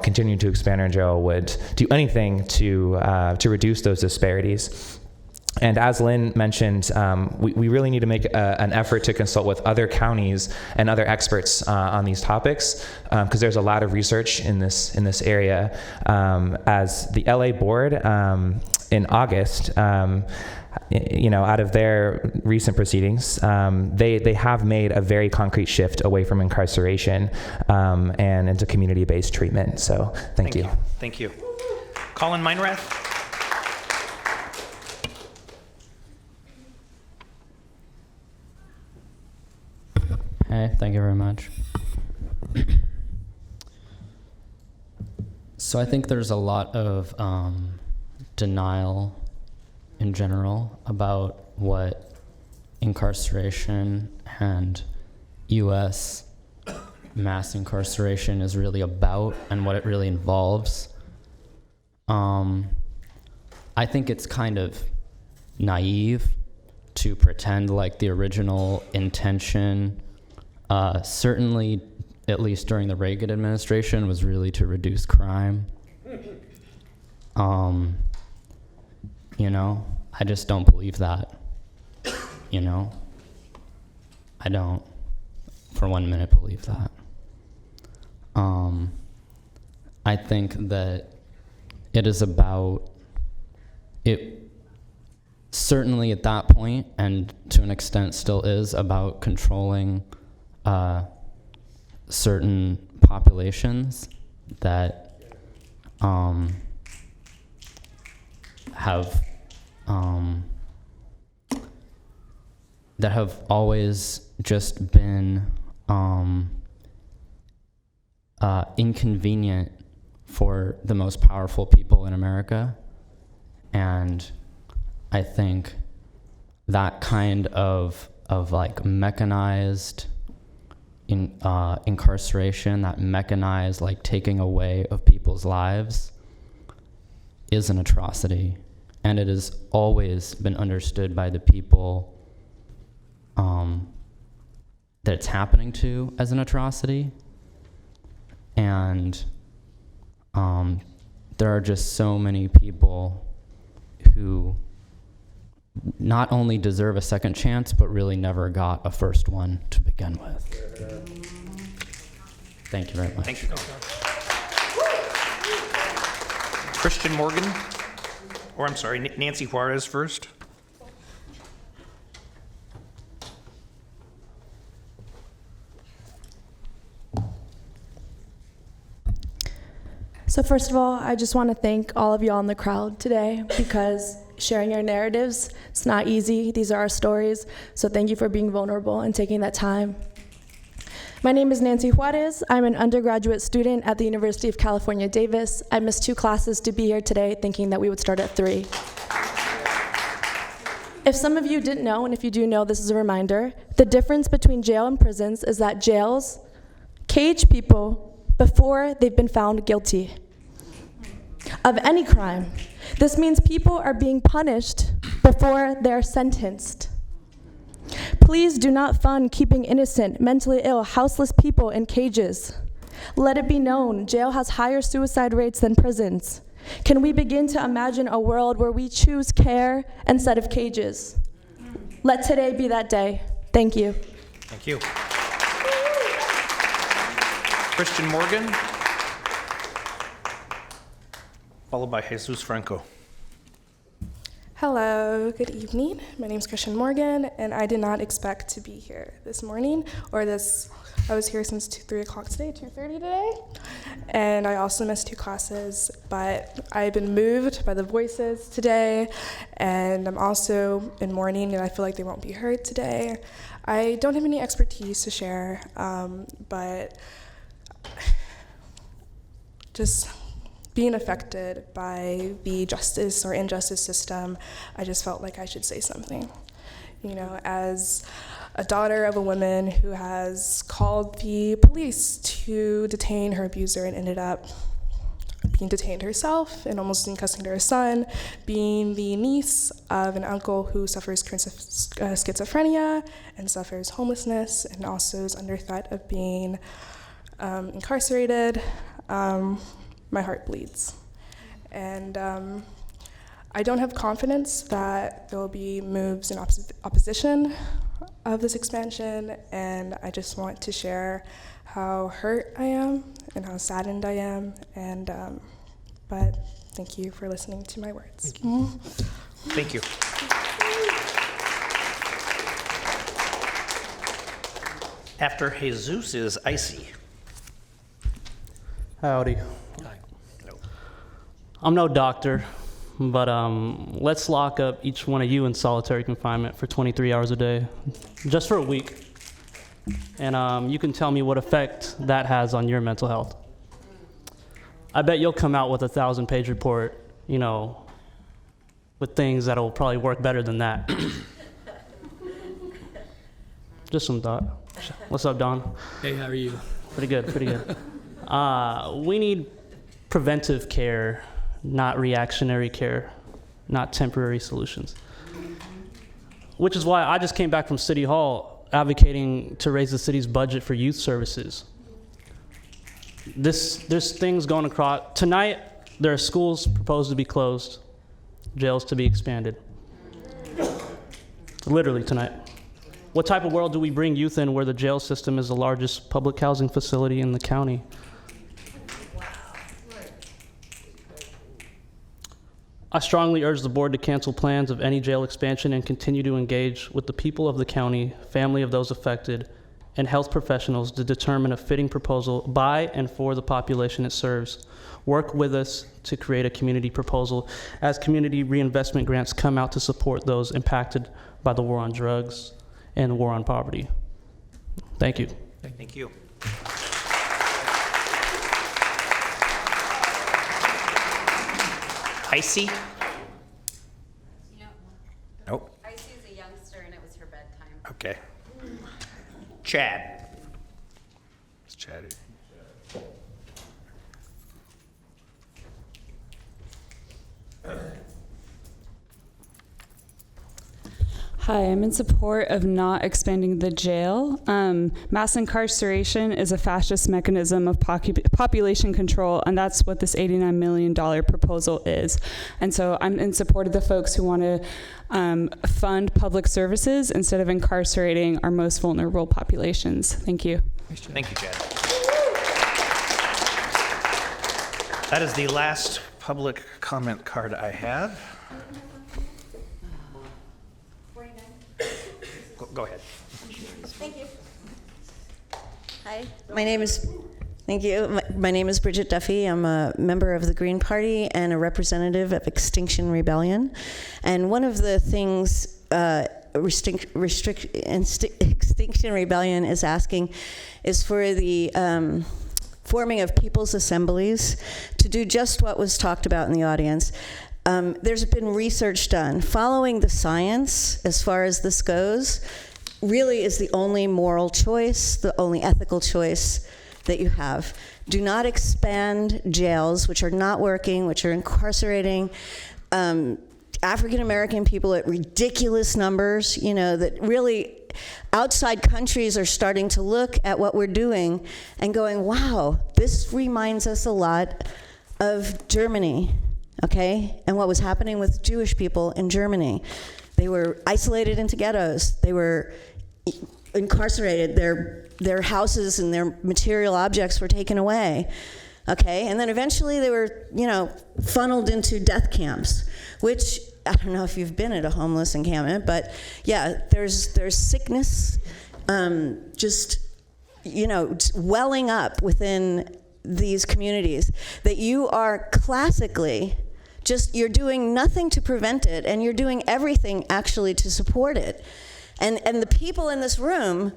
continuing to expand our jail would do anything to reduce those disparities. And as Lynn mentioned, we really need to make an effort to consult with other counties and other experts on these topics, because there's a lot of research in this area. As the LA board in August, out of their recent proceedings, they have made a very concrete shift away from incarceration and into community-based treatment. So thank you.
Thank you. Colin Meinrath.
Hey, thank you very much. So I think there's a lot of denial in general about what incarceration and U.S. mass incarceration is really about and what it really involves. I think it's kind of naive to pretend like the original intention, certainly at least during the Reagan administration, was really to reduce crime. I just don't believe that. I don't for 1 minute believe that. I think that it is about it, certainly at that point, and to an extent still is, about controlling certain populations that have always just been inconvenient for the most powerful people in America. And I think that kind of like mechanized incarceration, that mechanized like taking away of people's lives, is an atrocity. And it has always been understood by the people that it's happening to as an atrocity. And there are just so many people who not only deserve a second chance, but really never got a first one to begin with. Thank you very much.
Thank you. Christian Morgan, or I'm sorry, Nancy Juarez first.
So first of all, I just want to thank all of y'all in the crowd today, because sharing your narratives, it's not easy. These are our stories. So thank you for being vulnerable and taking that time. My name is Nancy Juarez. I'm an undergraduate student at the University of California, Davis. I missed 2 classes to be here today, thinking that we would start at 3. If some of you didn't know, and if you do know, this is a reminder, the difference between jail and prisons is that jails Cage people before they've been found guilty of any crime. This means people are being punished before they're sentenced. Please do not fund keeping innocent, mentally ill, houseless people in cages. Let it be known, jail has higher suicide rates than prisons. Can we begin to imagine a world where we choose care instead of cages? Let today be that day. Thank you.
Thank you. Christian Morgan, followed by Jesus Franco.
Hello, good evening. My name is Christian Morgan, and I did not expect to be here this morning, I was here since 3 o'clock today, 2:30 today, and I also missed 2 classes, but I've been moved by the voices today, and I'm also in mourning, and I feel like they won't be heard today. I don't have any expertise to share, but just being affected by the justice or injustice system, I just felt like I should say something. You know, as a daughter of a woman who has called the police to detain her abuser and ended up being detained herself and almost in custody to her son, being the niece of an uncle who suffers schizophrenia and suffers homelessness and also is under threat of being incarcerated, my heart bleeds. And I don't have confidence that there will be moves in opposition of this expansion, and I just want to share how hurt I am and how saddened I am, and but thank you for listening to my words.
Thank you. After Jesus is Icy.
Howdy. I'm no doctor, but let's lock up each one of you in solitary confinement for 23 hours a day, just for a week. And you can tell me what effect that has on your mental health. I bet you'll come out with a 1,000-page report, you know, with things that'll probably work better than that. Just some thought. What's up, Don?
Hey, how are you?
Pretty good, pretty good. We need preventive care, not reactionary care, not temporary solutions. Which is why I just came back from City Hall advocating to raise the city's budget for youth services. There's things going across. Tonight, there are schools proposed to be closed, jails to be expanded. Literally tonight. What type of world do we bring youth in where the jail system is the largest public housing facility in the county? I strongly urge the board to cancel plans of any jail expansion and continue to engage with the people of the county, family of those affected, and health professionals to determine a fitting proposal by and for the population it serves. Work with us to create a community proposal as community reinvestment grants come out to support those impacted by the war on drugs and the war on poverty. Thank you.
Thank you. Icy? Nope.
Icy's a youngster and it was her bedtime.
Okay. Chad. It's Chad.
Hi, I'm in support of not expanding the jail. Mass incarceration is a fascist mechanism of population control, and that's what this $89 million proposal is. And so I'm in support of the folks who want to fund public services instead of incarcerating our most vulnerable populations. Thank you.
Thank you, Chad. That is the last public comment card I have. Go ahead.
Thank you. Hi, my name is, thank you. My name is Bridget Duffy. I'm a member of the Green Party and a representative of Extinction Rebellion. And one of the things Extinction Rebellion is asking is for the forming of people's assemblies to do just what was talked about in the audience. There's been research done. Following the science, as far as this goes, really is the only moral choice, the only ethical choice that you have. Do not expand jails, which are not working, which are incarcerating African American people at ridiculous numbers, you know, that really outside countries are starting to look at what we're doing and going, wow, this reminds us a lot of Germany, okay? And what was happening with Jewish people in Germany. They were isolated into ghettos. They were incarcerated. Their houses and their material objects were taken away, okay? And then eventually they were, you know, funneled into death camps, which I don't know if you've been at a homeless encampment, but yeah, there's sickness, just, you know, welling up within these communities that you are classically just, you're doing nothing to prevent it, and you're doing everything actually to support it. And the people in this room,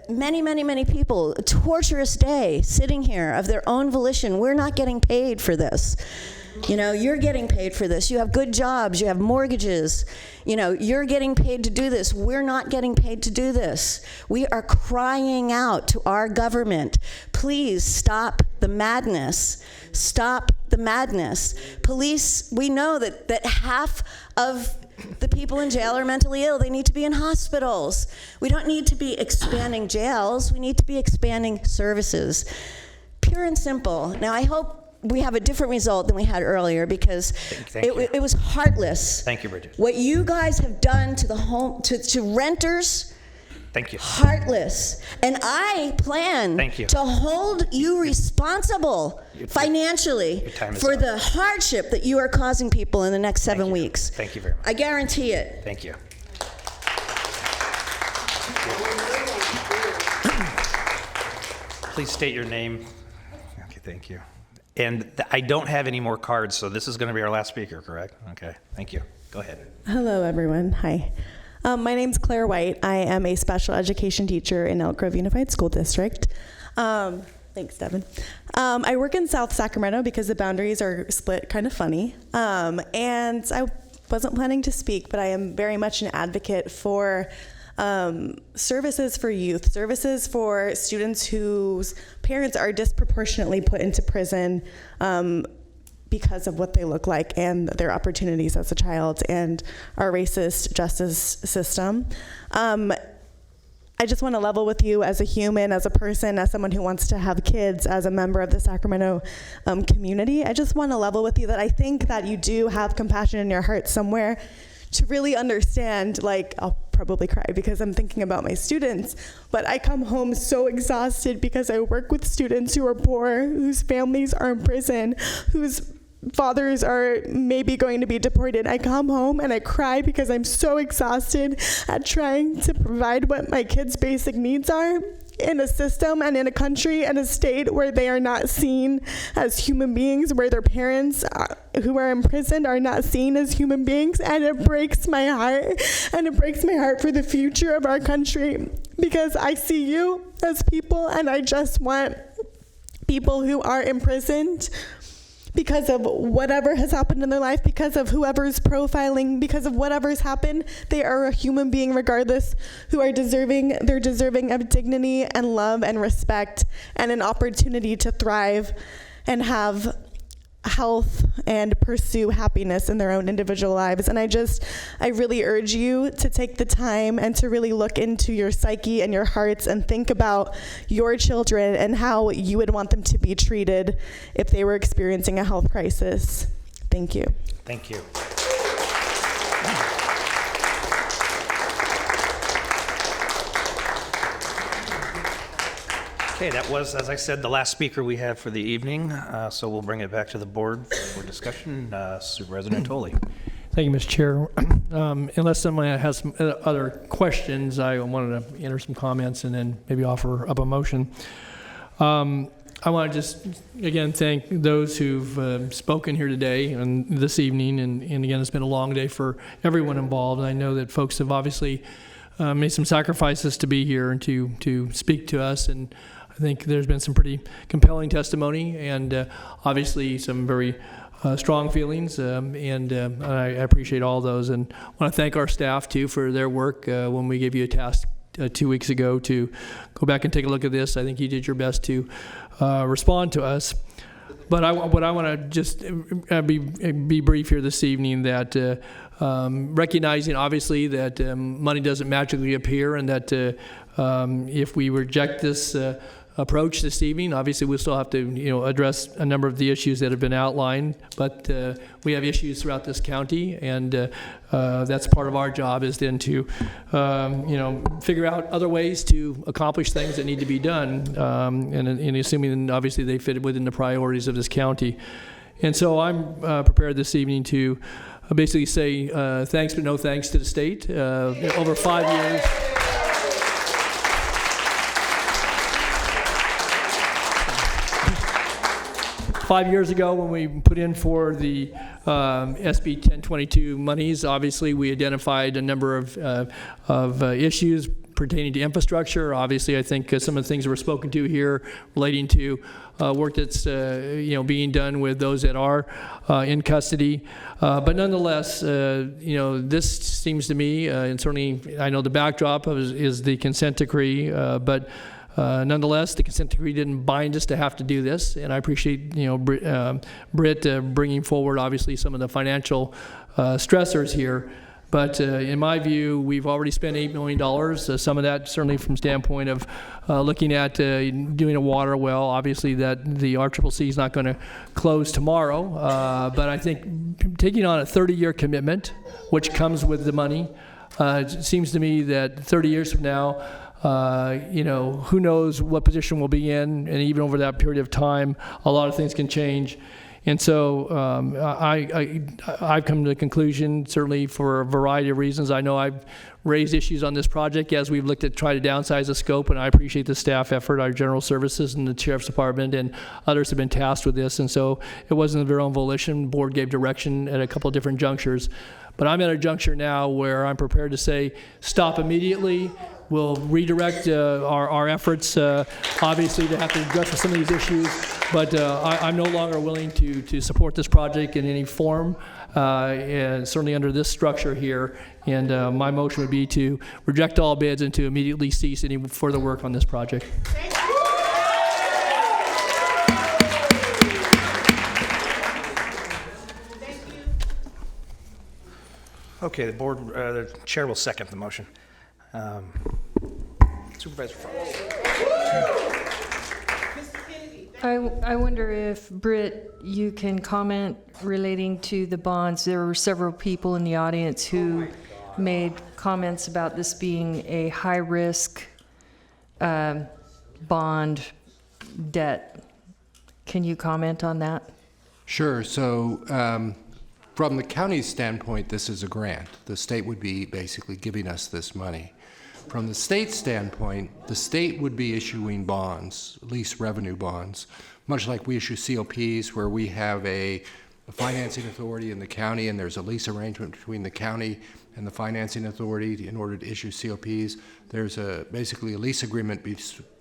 many people, a torturous day sitting here of their own volition. We're not getting paid for this. You know, you're getting paid for this. You have good jobs, you have mortgages. You know, you're getting paid to do this. We're not getting paid to do this. We are crying out to our government, please stop the madness. Stop the madness. Police, we know that half of the people in jail are mentally ill. They need to be in hospitals. We don't need to be expanding jails. We need to be expanding services. Pure and simple. Now, I hope we have a different result than we had earlier, because it was heartless.
Thank you, Bridget.
What you guys have done to the home to renters.
Thank you.
Heartless. And I plan to hold you responsible financially for the hardship that you are causing people in the next 7 weeks.
Thank you very much.
I guarantee it.
Thank you. Please state your name. Okay, thank you. And I don't have any more cards, so this is going to be our last speaker, correct? Okay, thank you. Go ahead.
Hello, everyone. Hi. My name's Claire White. I am a special education teacher in Elk Grove Unified School District. Thanks, Devin. I work in South Sacramento because the boundaries are split kind of funny. And I wasn't planning to speak, but I am very much an advocate for services for youth, services for students whose parents are disproportionately put into prison because of what they look like and their opportunities as a child and our racist justice system. I just want to level with you as a human, as a person, as someone who wants to have kids, as a member of the Sacramento community. I just want to level with you that I think that you do have compassion in your heart somewhere to really understand, like, I'll probably cry because I'm thinking about my students, but I come home so exhausted because I work with students who are poor, whose families are in prison, whose fathers are maybe going to be deported. I come home and I cry because I'm so exhausted at trying to provide what my kids' basic needs are in a system and in a country and a state where they are not seen as human beings, where their parents who are imprisoned are not seen as human beings. And it breaks my heart, and it breaks my heart for the future of our country, because I see you as people, and I just want people who are imprisoned because of whatever has happened in their life, because of whoever's profiling, because of whatever's happened, they are a human being regardless, who are deserving, they're deserving of dignity and love and respect and an opportunity to thrive and have health and pursue happiness in their own individual lives. And I really urge you to take the time and to really look into your psyche and your hearts and think about your children and how you would want them to be treated if they were experiencing a health crisis. Thank you.
Thank you. Okay, that was, as I said, the last speaker we have for the evening, so we'll bring it back to the board for discussion. Supervisor Natoli.
Thank you, Mr. Chair. Unless someone has some other questions, I wanted to enter some comments and then maybe offer up a motion. I want to just, again, thank those who've spoken here today and this evening. And again, it's been a long day for everyone involved. And I know that folks have obviously made some sacrifices to be here and to speak to us. And I think there's been some pretty compelling testimony and obviously some very strong feelings, and I appreciate all those. And I want to thank our staff, too, for their work when we gave you a task 2 weeks ago to go back and take a look at this. I think you did your best to respond to us. But I want to just be brief here this evening, that recognizing obviously that money doesn't magically appear, and that if we reject this approach this evening, obviously we'll still have to address a number of the issues that have been outlined. But we have issues throughout this county, and that's part of our job, is then to figure out other ways to accomplish things that need to be done, and assuming obviously they fit within the priorities of this county. And so I'm prepared this evening to basically say thanks but no thanks to the state. Over 5 years. 5 years ago, when we put in for the SB 1022 monies, obviously we identified a number of issues pertaining to infrastructure. Obviously, I think some of the things that were spoken to here relating to work that's being done with those that are in custody. But nonetheless, this seems to me, and certainly I know the backdrop is the consent decree, but nonetheless, the consent decree didn't bind us to have to do this, and I appreciate Britt bringing forward obviously some of the financial stressors here. But in my view, we've already spent $8 million. Some of that certainly from standpoint of looking at doing a water well. Obviously, that the RCCC is not going to close tomorrow, but I think taking on a 30-year commitment, which comes with the money, it seems to me that 30 years from now, who knows what position we'll be in, and even over that period of time, a lot of things can change. And so I've come to the conclusion, certainly for a variety of reasons. I know I've raised issues on this project as we've looked at try to downsize the scope, and I appreciate the staff effort, our general services and the Sheriff's Department and others have been tasked with this. And so it wasn't of their own volition. The board gave direction at a couple of different junctures. But I'm at a juncture now where I'm prepared to say stop immediately. We'll redirect our efforts, obviously, to have to address some of these issues. But I'm no longer willing to support this project in any form, and certainly under this structure here. And my motion would be to reject all bids and to immediately cease any further work on this project.
Okay, the chair will second the motion. Supervisor Frost.
I wonder if, Britt, you can comment relating to the bonds. There were several people in the audience who made comments about this being a high-risk bond debt. Can you comment on that?
Sure. So from the county's standpoint, this is a grant. The state would be basically giving us this money. From the state standpoint, the state would be issuing bonds, lease revenue bonds, much like we issue COPs where we have a financing authority in the county and there's a lease arrangement between the county and the financing authority in order to issue COPs. There's basically a lease agreement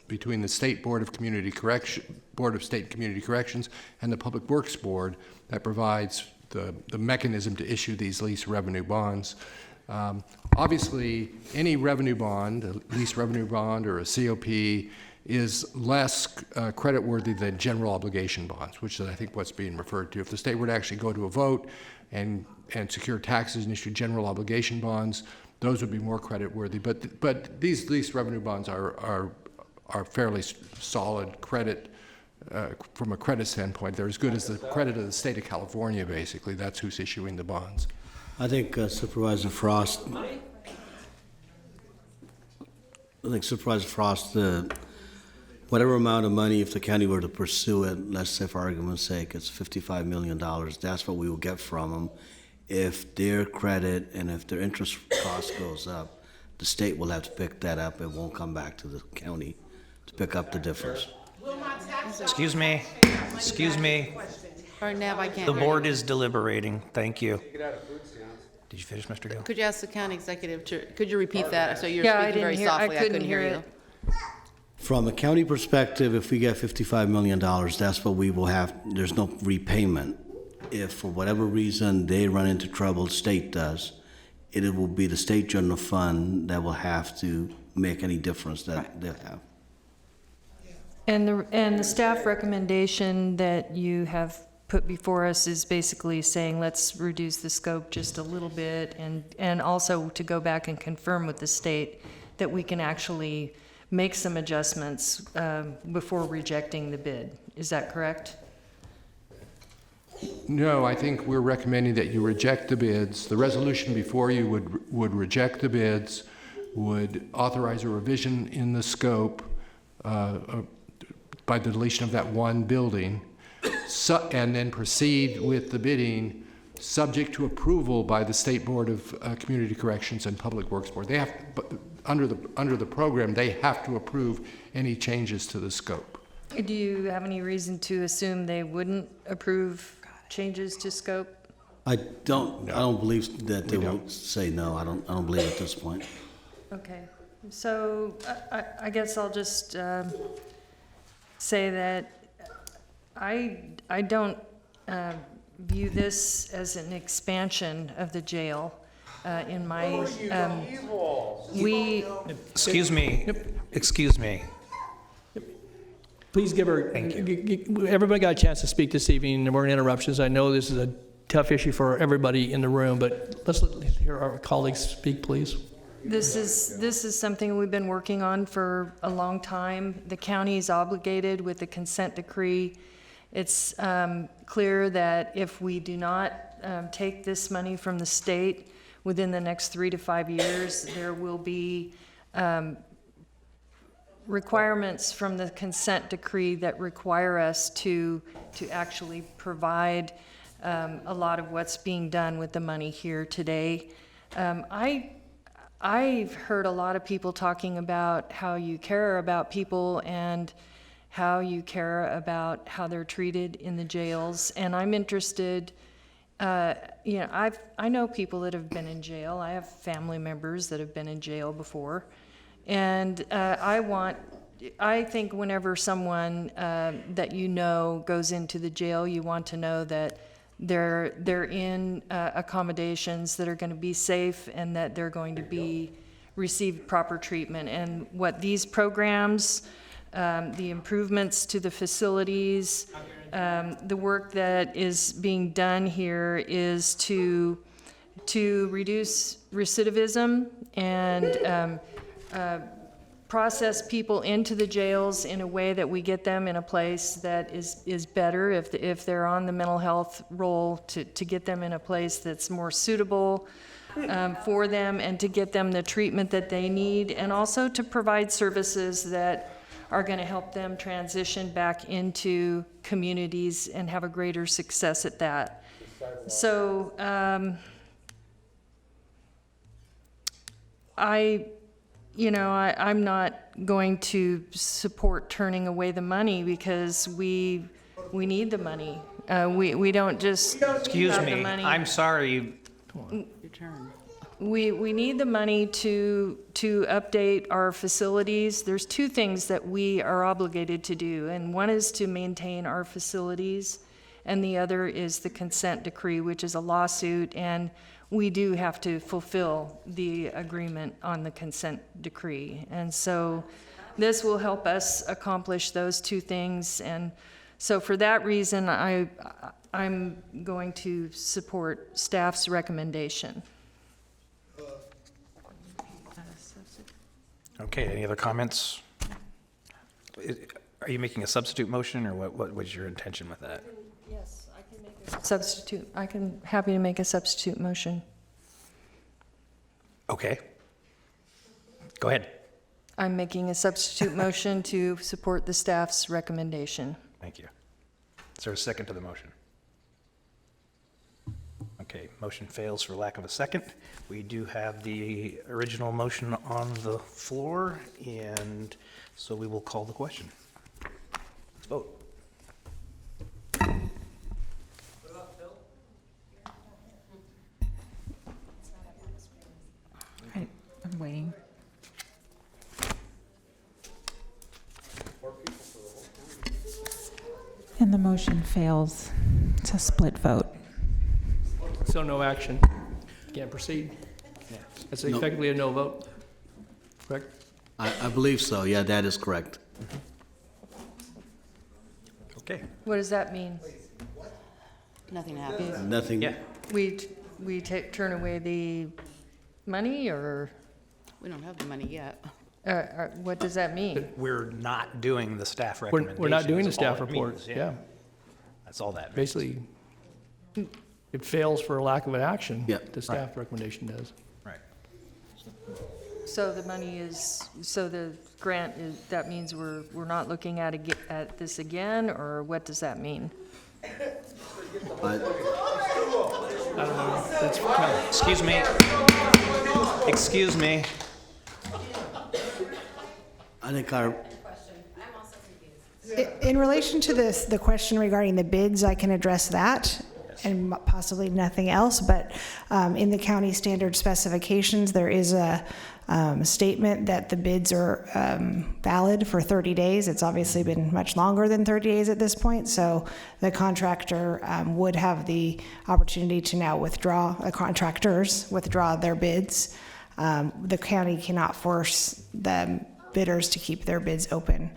between the State Board of State and Community Corrections and the Public Works Board that provides the mechanism to issue these lease revenue bonds. Obviously, any revenue bond, a lease revenue bond or a COP, is less creditworthy than general obligation bonds, which is, I think, what's being referred to. If the state were to actually go to a vote and secure taxes and issue general obligation bonds, those would be more creditworthy. But these lease revenue bonds are fairly solid credit from a credit standpoint. They're as good as the credit of the state of California, basically. That's who's issuing the bonds.
I think Supervisor Frost, whatever amount of money, if the county were to pursue it, let's say for argument's sake, it's $55 million, that's what we will get from them. If their credit and if their interest cost goes up, the state will have to pick that up. It won't come back to the county to pick up the difference.
Excuse me.
Or Nev, I can't
The
hear
board
you.
is deliberating. Thank you. Did you finish, Mr. Gill?
Could you ask the county executive could you repeat that? So you're
Yeah, I
speaking very
didn't hear-
softly.
I couldn't hear
you.
it.
From a county perspective, if we get $55 million, that's what we will have. There's no repayment. If for whatever reason they run into trouble, the state does, it will be the state general fund that will have to make any difference that they have.
And the staff recommendation that you have put before us is basically saying, let's reduce the scope just a little bit, and also to go back and confirm with the state that we can actually make some adjustments before rejecting the bid. Is that correct?
No, I think we're recommending that you reject the bids. The resolution before you would reject the bids, would authorize a revision in the scope by the deletion of that one building, and then proceed with the bidding subject to approval by the State Board of Community Corrections and Public Works Board. They have, under the program, they have to approve any changes to the scope.
Do you have any reason to assume they wouldn't approve changes to scope?
I don't believe that they will say no. I don't believe at this point.
Okay, so I guess I'll just say that I don't view this as an expansion of the jail. In my,
Excuse me.
Please give her, everybody got a chance to speak this evening. There weren't interruptions. I know this is a tough issue for everybody in the room, but let's hear our colleagues speak, please.
This is something we've been working on for a long time. The county is obligated with the consent decree. It's clear that if we do not take this money from the state within the next 3 to 5 years, there will be requirements from the consent decree that require us to actually provide a lot of what's being done with the money here today. I've heard a lot of people talking about how you care about people and how you care about how they're treated in the jails, and I'm interested. I know people that have been in jail. I have family members that have been in jail before, and I think whenever someone that you know goes into the jail, you want to know that they're in accommodations that are going to be safe and that they're going to receive proper treatment. And what these programs, the improvements to the facilities, the work that is being done here is to reduce recidivism and process people into the jails in a way that we get them in a place that is better if they're on the mental health roll, to get them in a place that's more suitable for them, and to get them the treatment that they need, and also to provide services that are going to help them transition back into communities and have a greater success at that. So I'm not going to support turning away the money, because we need the money. We don't just
Excuse
have
me,
the money.
I'm sorry.
Your turn.
We need the money to update our facilities. There's two things that we are obligated to do, and one is to maintain our facilities, and the other is the consent decree, which is a lawsuit, and we do have to fulfill the agreement on the consent decree. And so this will help us accomplish those two things. And so for that reason, I'm going to support staff's recommendation.
Okay, any other comments? Are you making a substitute motion, or what was your intention with that?
Yes, I can make a substitute. Happy to make a substitute motion.
Okay. Go ahead.
I'm making a substitute motion to support the staff's recommendation.
Thank you. Is there a second to the motion? Okay, motion fails for lack of a second. We do have the original motion on the floor, and so we will call the question. Let's vote.
I'm waiting. And the motion fails. It's a split vote.
So no action. Can't proceed. That's effectively a no vote. Correct?
I believe so. Yeah, that is correct.
Okay.
What does that mean?
Nothing happens.
Nothing.
Yeah.
We turn away the money, or
We don't have the money yet.
what does that mean?
We're not doing the staff recommendation.
We're not doing the
is all
staff
it
report,
means,
yeah.
That's all that means.
Basically, it fails for lack of an action.
Yeah.
The staff recommendation does.
Right.
So the money is, so the grant is, that means we're not looking at this again, or what does that mean?
I don't know. That's kind of,
Excuse me. Excuse me.
I think our
In relation to this, the question regarding the bids, I can address that and possibly nothing else, but in the county standard specifications, there is a statement that the bids are valid for 30 days. It's obviously been much longer than 30 days at this point, so the contractor would have the opportunity to now withdraw, contractors withdraw their bids. The county cannot force the bidders to keep their bids open.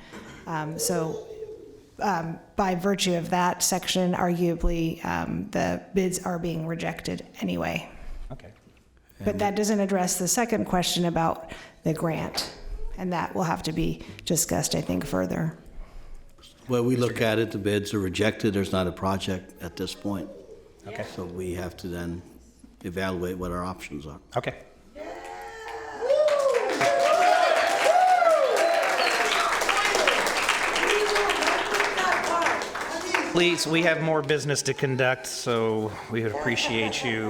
By virtue of that section, arguably, the bids are being rejected anyway.
Okay.
But that doesn't address the second question about the grant, and that will have to be discussed, I think, further.
Well, we look at it, the bids are rejected, there's not a project at this point.
Okay.
So we have to then evaluate what our options are.
Okay. Please, we have more business to conduct, so we would appreciate you.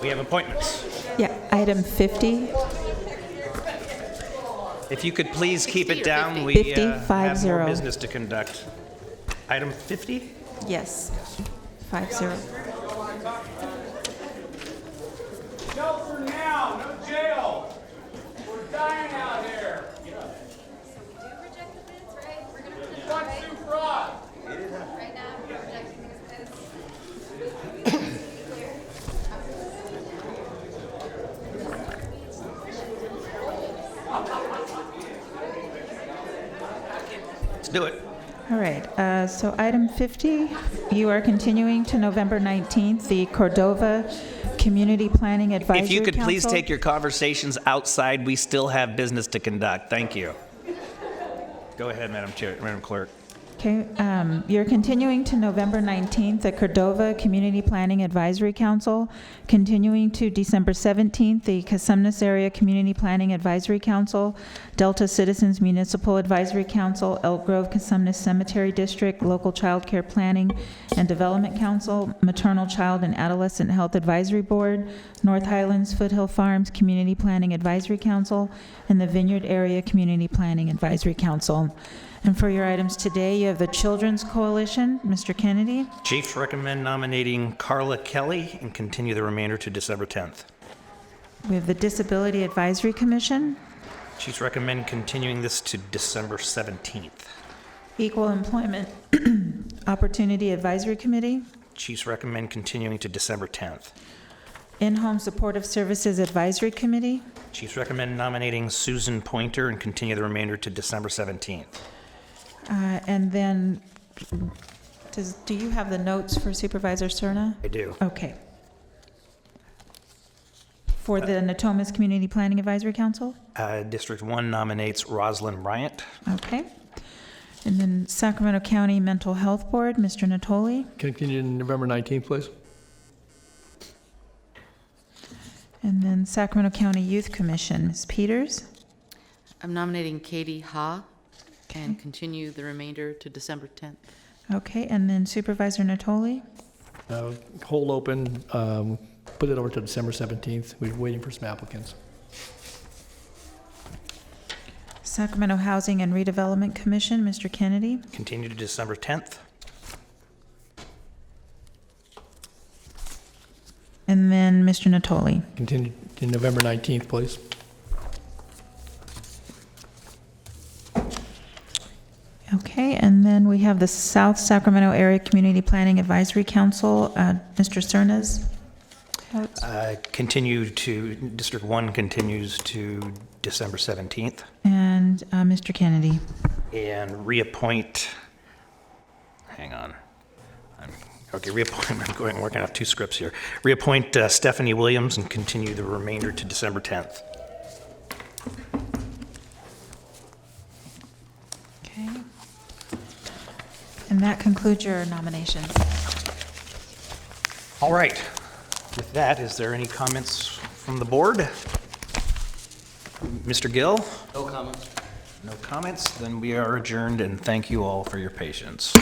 We have appointments.
Yeah, item 50.
If you could please keep it down, we
50,
have more
50.
business to conduct. Item 50?
Yes. 50.
Shelter now, no jail. We're dying out here. What's too fraud? Right now, we're rejecting these bids.
Let's do it.
All right, so item 50, you are continuing to November 19th, the Cordova Community Planning Advisory
If you could please
Council.
take your conversations outside, we still have business to conduct. Thank you. Go ahead, Madam Clerk.
Okay, you're continuing to November 19th, the Cordova Community Planning Advisory Council, continuing to December 17th, the Casumnas Area Community Planning Advisory Council, Delta Citizens Municipal Advisory Council, Elk Grove Casumnas Cemetery District, Local Child Care Planning and Development Council, Maternal Child and Adolescent Health Advisory Board, North Highlands Foothill Farms Community Planning Advisory Council, and the Vineyard Area Community Planning Advisory Council. And for your items today, you have the Children's Coalition. Mr. Kennedy.
Chiefs recommend nominating Carla Kelly and continue the remainder to December 10th.
We have the Disability Advisory Commission.
Chiefs recommend continuing this to December 17th.
Equal Employment Opportunity Advisory Committee.
Chiefs recommend continuing to December 10th.
In-Home Supportive Services Advisory Committee.
Chiefs recommend nominating Susan Pointer and continue the remainder to December 17th.
And then, do you have the notes for Supervisor Cerna?
I do.
Okay. For the Natomas Community Planning Advisory Council?
District 1 nominates Rosalind Bryant.
Okay. And then Sacramento County Mental Health Board, Mr. Natoli.
continue to November 19th, please.
And then Sacramento County Youth Commission, Ms. Peters.
I'm nominating Katie Ha and continue the remainder to December 10th.
Okay, and then Supervisor Natoli.
Hold open, put it over to December 17th. We're waiting for some applicants.
Sacramento Housing and Redevelopment Commission, Mr. Kennedy.
Continue to December 10th.
And then Mr. Natoli.
Continue to November 19th, please.
Okay, and then we have the South Sacramento Area Community Planning Advisory Council, Mr. Cernas. Votes.
Continue to, District 1 continues to December 17th.
And Mr. Kennedy.
And reappoint, hang on. Okay, reappoint, I'm working off two scripts here. Reappoint Stephanie Williams and continue the remainder to December 10th.
Okay. And that concludes your nominations.
All right. With that, is there any comments from the board? Mr. Gill?
No comments.
No comments? Then we are adjourned, and thank you all for your patience.